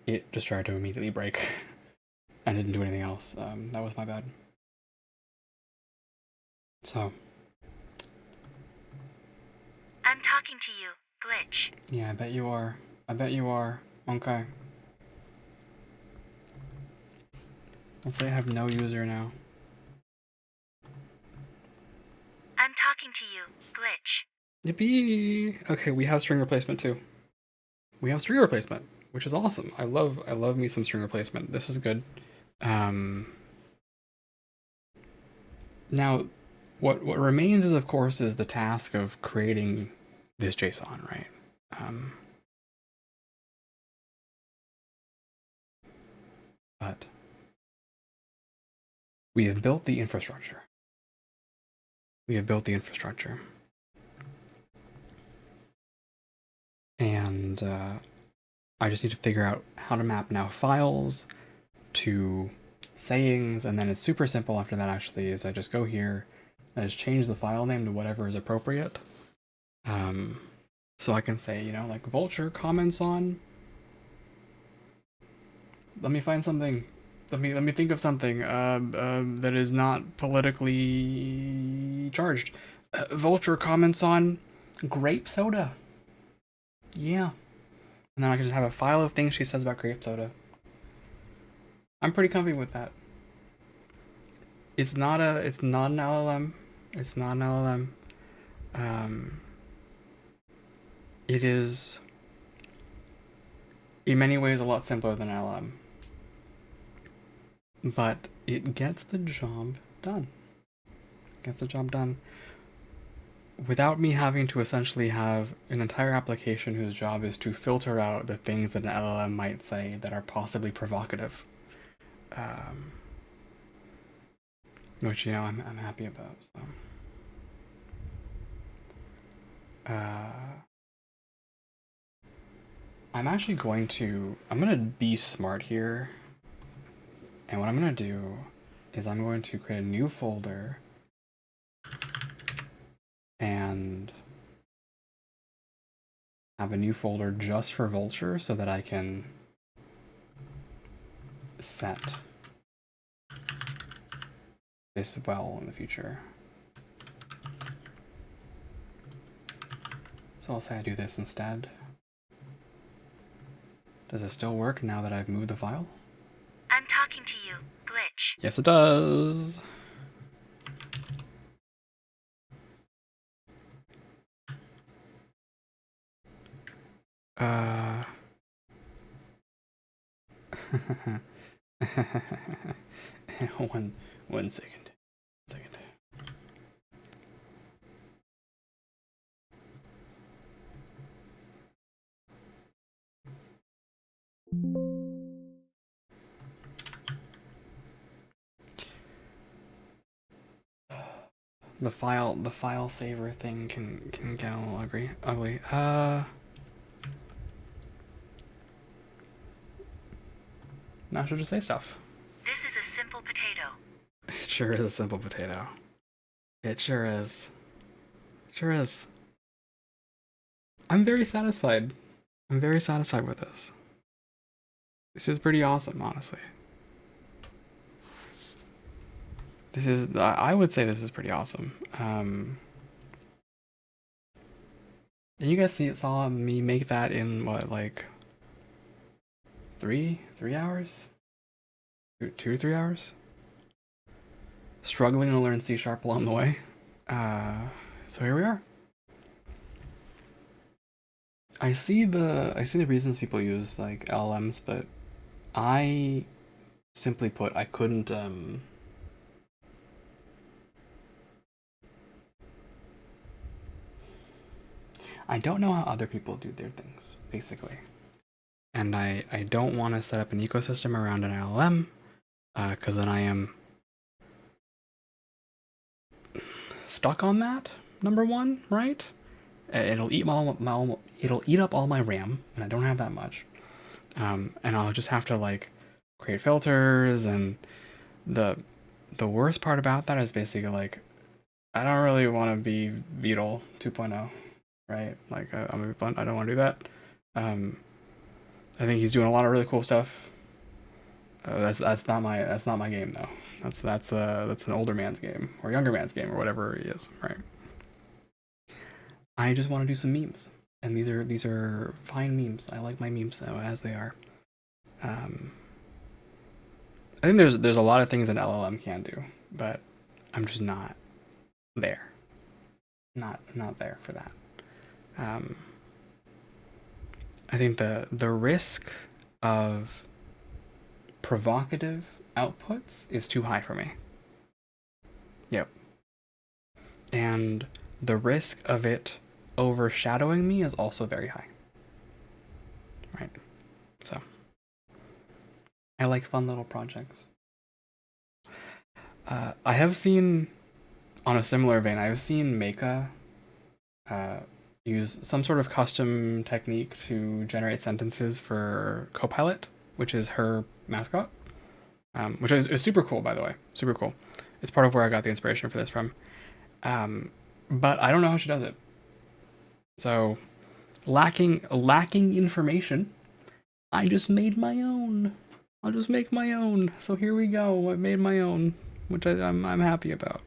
it just tried to immediately break and didn't do anything else. That was my bad. So. I'm talking to you, Glitch. Yeah, I bet you are. I bet you are. Okay. Let's say I have no user now. I'm talking to you, Glitch. Yippee! Okay, we have string replacement too. We have string replacement, which is awesome. I love me some string replacement. This is good. Now, what remains is, of course, is the task of creating this JSON, right? But we have built the infrastructure. We have built the infrastructure. And I just need to figure out how to map now files to sayings, and then it's super simple after that actually, is I just go here and just change the file name to whatever is appropriate. So I can say, you know, like Vulture comments on. Let me find something. Let me think of something that is not politically charged. Vulture comments on grape soda. Yeah. And then I can just have a file of things she says about grape soda. I'm pretty comfy with that. It's not an LLM. It's not an LLM. It is in many ways a lot simpler than LLM. But it gets the job done. Gets the job done. without me having to essentially have an entire application whose job is to filter out the things that an LLM might say that are possibly provocative. Which, you know, I'm happy about, so. I'm actually going to be smart here. And what I'm going to do is I'm going to create a new folder and have a new folder just for Vultr so that I can set this well in the future. So I'll say I do this instead. Does it still work now that I've moved the file? I'm talking to you, Glitch. Yes, it does. One second. The file saver thing can get a little ugly. Now I should just say stuff. This is a simple potato. It sure is a simple potato. It sure is. Sure is. I'm very satisfied. I'm very satisfied with this. This is pretty awesome, honestly. This is, I would say this is pretty awesome. You guys saw me make that in what, like 3 hours? 2 or 3 hours? Struggling to learn C# along the way. So here we are. I see the reasons people use like LLMs, but I simply put, I couldn't I don't know how other people do their things, basically. And I don't want to set up an ecosystem around an LLM, because then I am stuck on that, number one, right? It'll eat it'll eat up all my RAM, and I don't have that much. And I'll just have to like create filters, and the worst part about that is basically like I don't really want to be Beetle 2.0, right? Like I don't want to do that. I think he's doing a lot of really cool stuff. That's not my game though. That's an older man's game or younger man's game or whatever he is, right? I just want to do some memes, and these are fine memes. I like my memes as they are. I think there's a lot of things an LLM can do, but I'm just not there. Not there for that. I think the risk of provocative outputs is too high for me. Yep. And the risk of it overshadowing me is also very high. Right. So I like fun little projects. I have seen, on a similar vein, I have seen Meika use some sort of custom technique to generate sentences for Copilot, which is her mascot, which is super cool, by the way. Super cool. It's part of where I got the inspiration for this from. But I don't know how she does it. So, lacking information, I just made my own. I'll just make my own. So here we go. I made my own, which I'm happy about.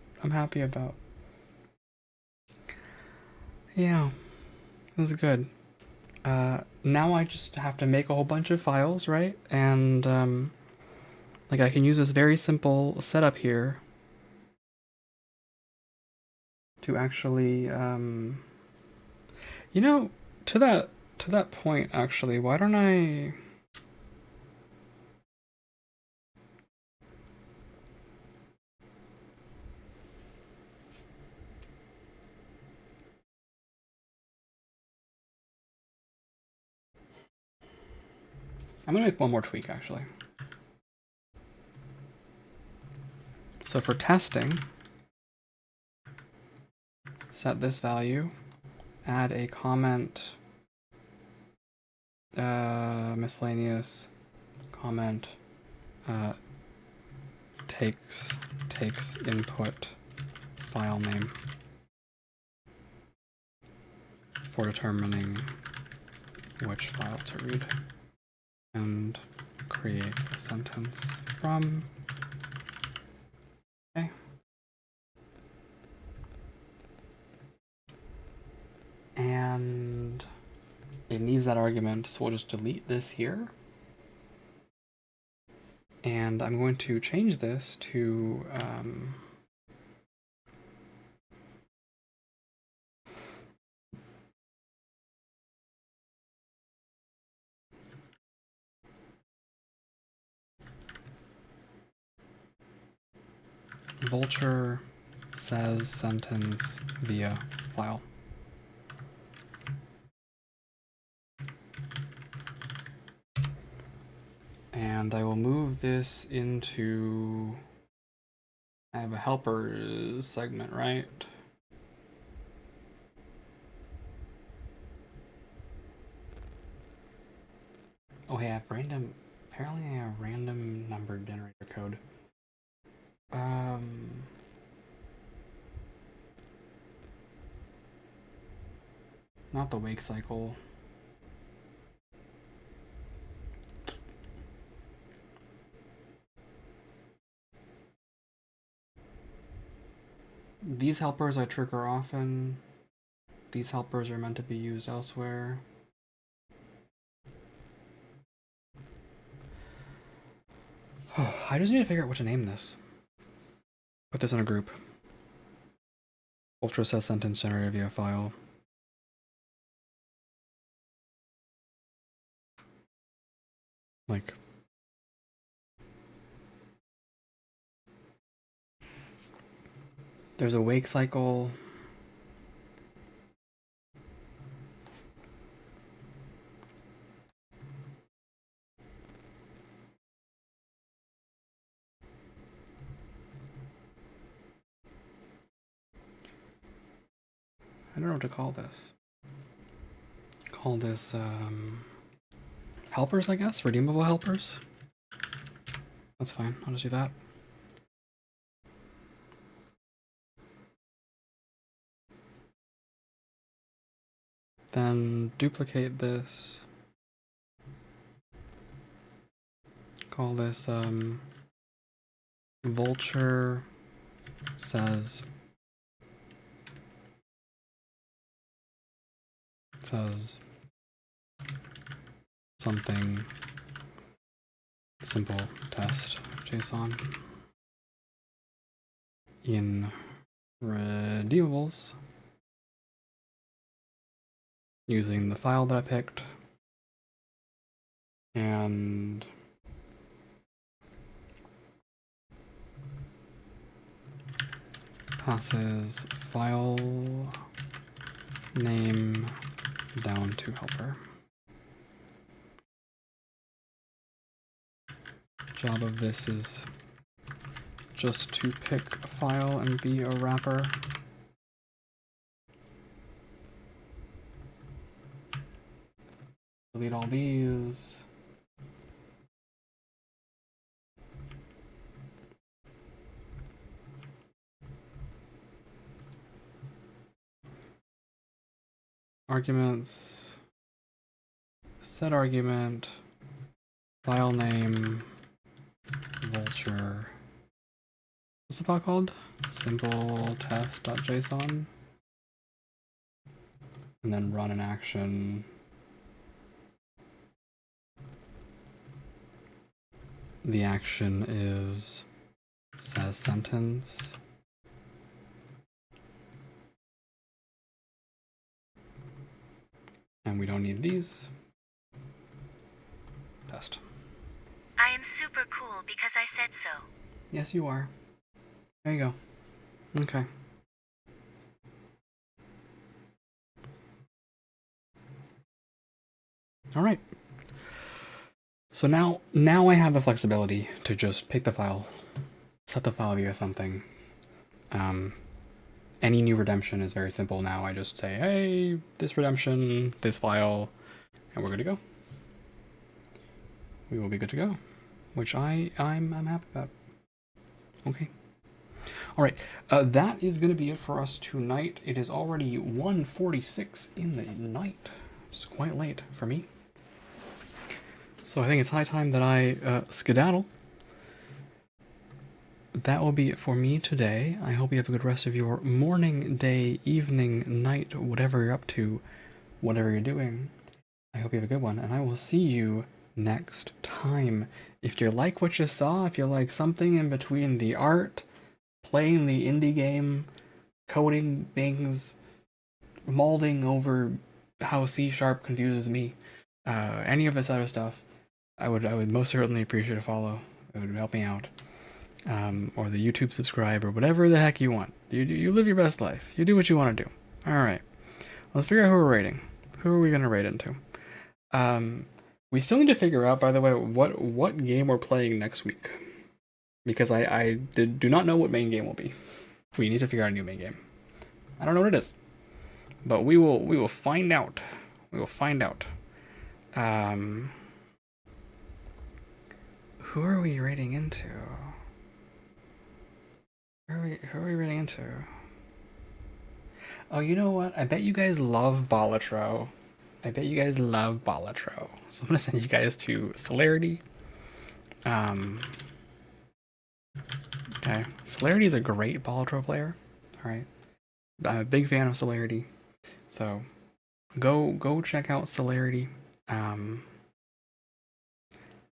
Yeah, it was good. Now I just have to make a whole bunch of files, right? And like I can use this very simple setup here to actually, you know, to that point, actually, why don't I? I'm gonna make one more tweak actually. So for testing, set this value, add a comment, miscellaneous comment, takes input file name for determining which file to read, and create a sentence from. Okay. And it needs that argument, so we'll just delete this here. And I'm going to change this to vulture says sentence via file. And I will move this into, I have a helpers segment, right? Oh, hey, I have random, apparently I have random number generator code. Not the wake cycle. These helpers I trigger often. These helpers are meant to be used elsewhere. I just need to figure out what to name this. Put this in a group. Ultra says sentence generated via file. Like, there's a wake cycle. I don't know what to call this. Call this helpers, I guess? Redeemable helpers? That's fine, I'll just do that. Then duplicate this. Call this vulture says something simple test JSON in redeemables using the file that I picked, and passes file name down to helper. Job of this is just to pick a file and be a wrapper. Delete all these. Arguments, set argument, file name, vulture. What's the file called? Simple test.json. And then run an action. The action is says sentence. And we don't need these. Test. I am super cool because I said so. Yes, you are. There you go. Okay. All right. So now I have the flexibility to just pick the file, set the file via something. Any new redemption is very simple now. I just say, hey, this redemption, this file, and we're good to go. We will be good to go, which I'm happy about. Okay. All right, that is going to be it for us tonight. It is already 1:46 in the night. It's quite late for me. So I think it's high time that I skedaddle. That will be it for me today. I hope you have a good rest of your morning, day, evening, night, whatever you're up to, whatever you're doing. I hope you have a good one, and I will see you next time. If you like what you saw, if you like something in between the art, playing the indie game, coding things, molding over how C# confuses me, any of this other stuff, I would most certainly appreciate a follow. It would help me out. Or the YouTube subscribe, or whatever the heck you want. You live your best life. You do what you want to do. Alright. Let's figure out who we're rating. Who are we going to rate into? We still need to figure out, by the way, what game we're playing next week. Because I do not know what main game will be. We need to figure out a new main game. I don't know what it is. But we will find out. We will find out. Who are we rating into? Who are we rating into? Oh, you know what? I bet you guys love Balatro. I bet you guys love Balatro. So I'm gonna send you guys to Celerity. Okay. Celerity is a great Balatro player. Alright. I'm a big fan of Celerity. So go check out Celerity.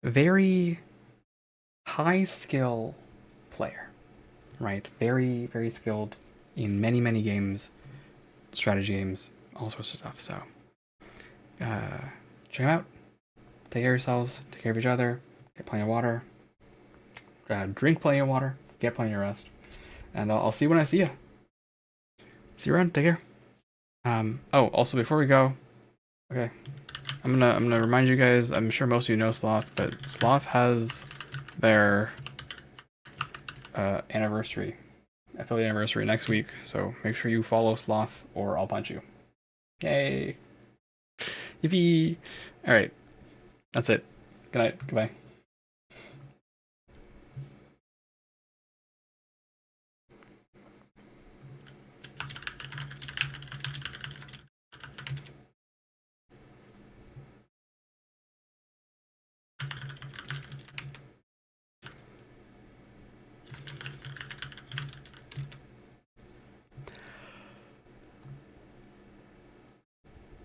Very high skill player. Right, very, very skilled in many, many games, strategy games, all sorts of stuff. So, check them out. Take care of yourselves. Take care of each other. Get plenty of water. Drink plenty of water. Get plenty of rest. And I'll see you when I see you. See you around. Take care. Oh, also before we go, okay, I'm gonna remind you guys. I'm sure most of you know Sloth, but Sloth has their affiliate anniversary next week, so make sure you follow Sloth or I'll punch you. Yay! Yippee! Alright, that's it. Good night, goodbye.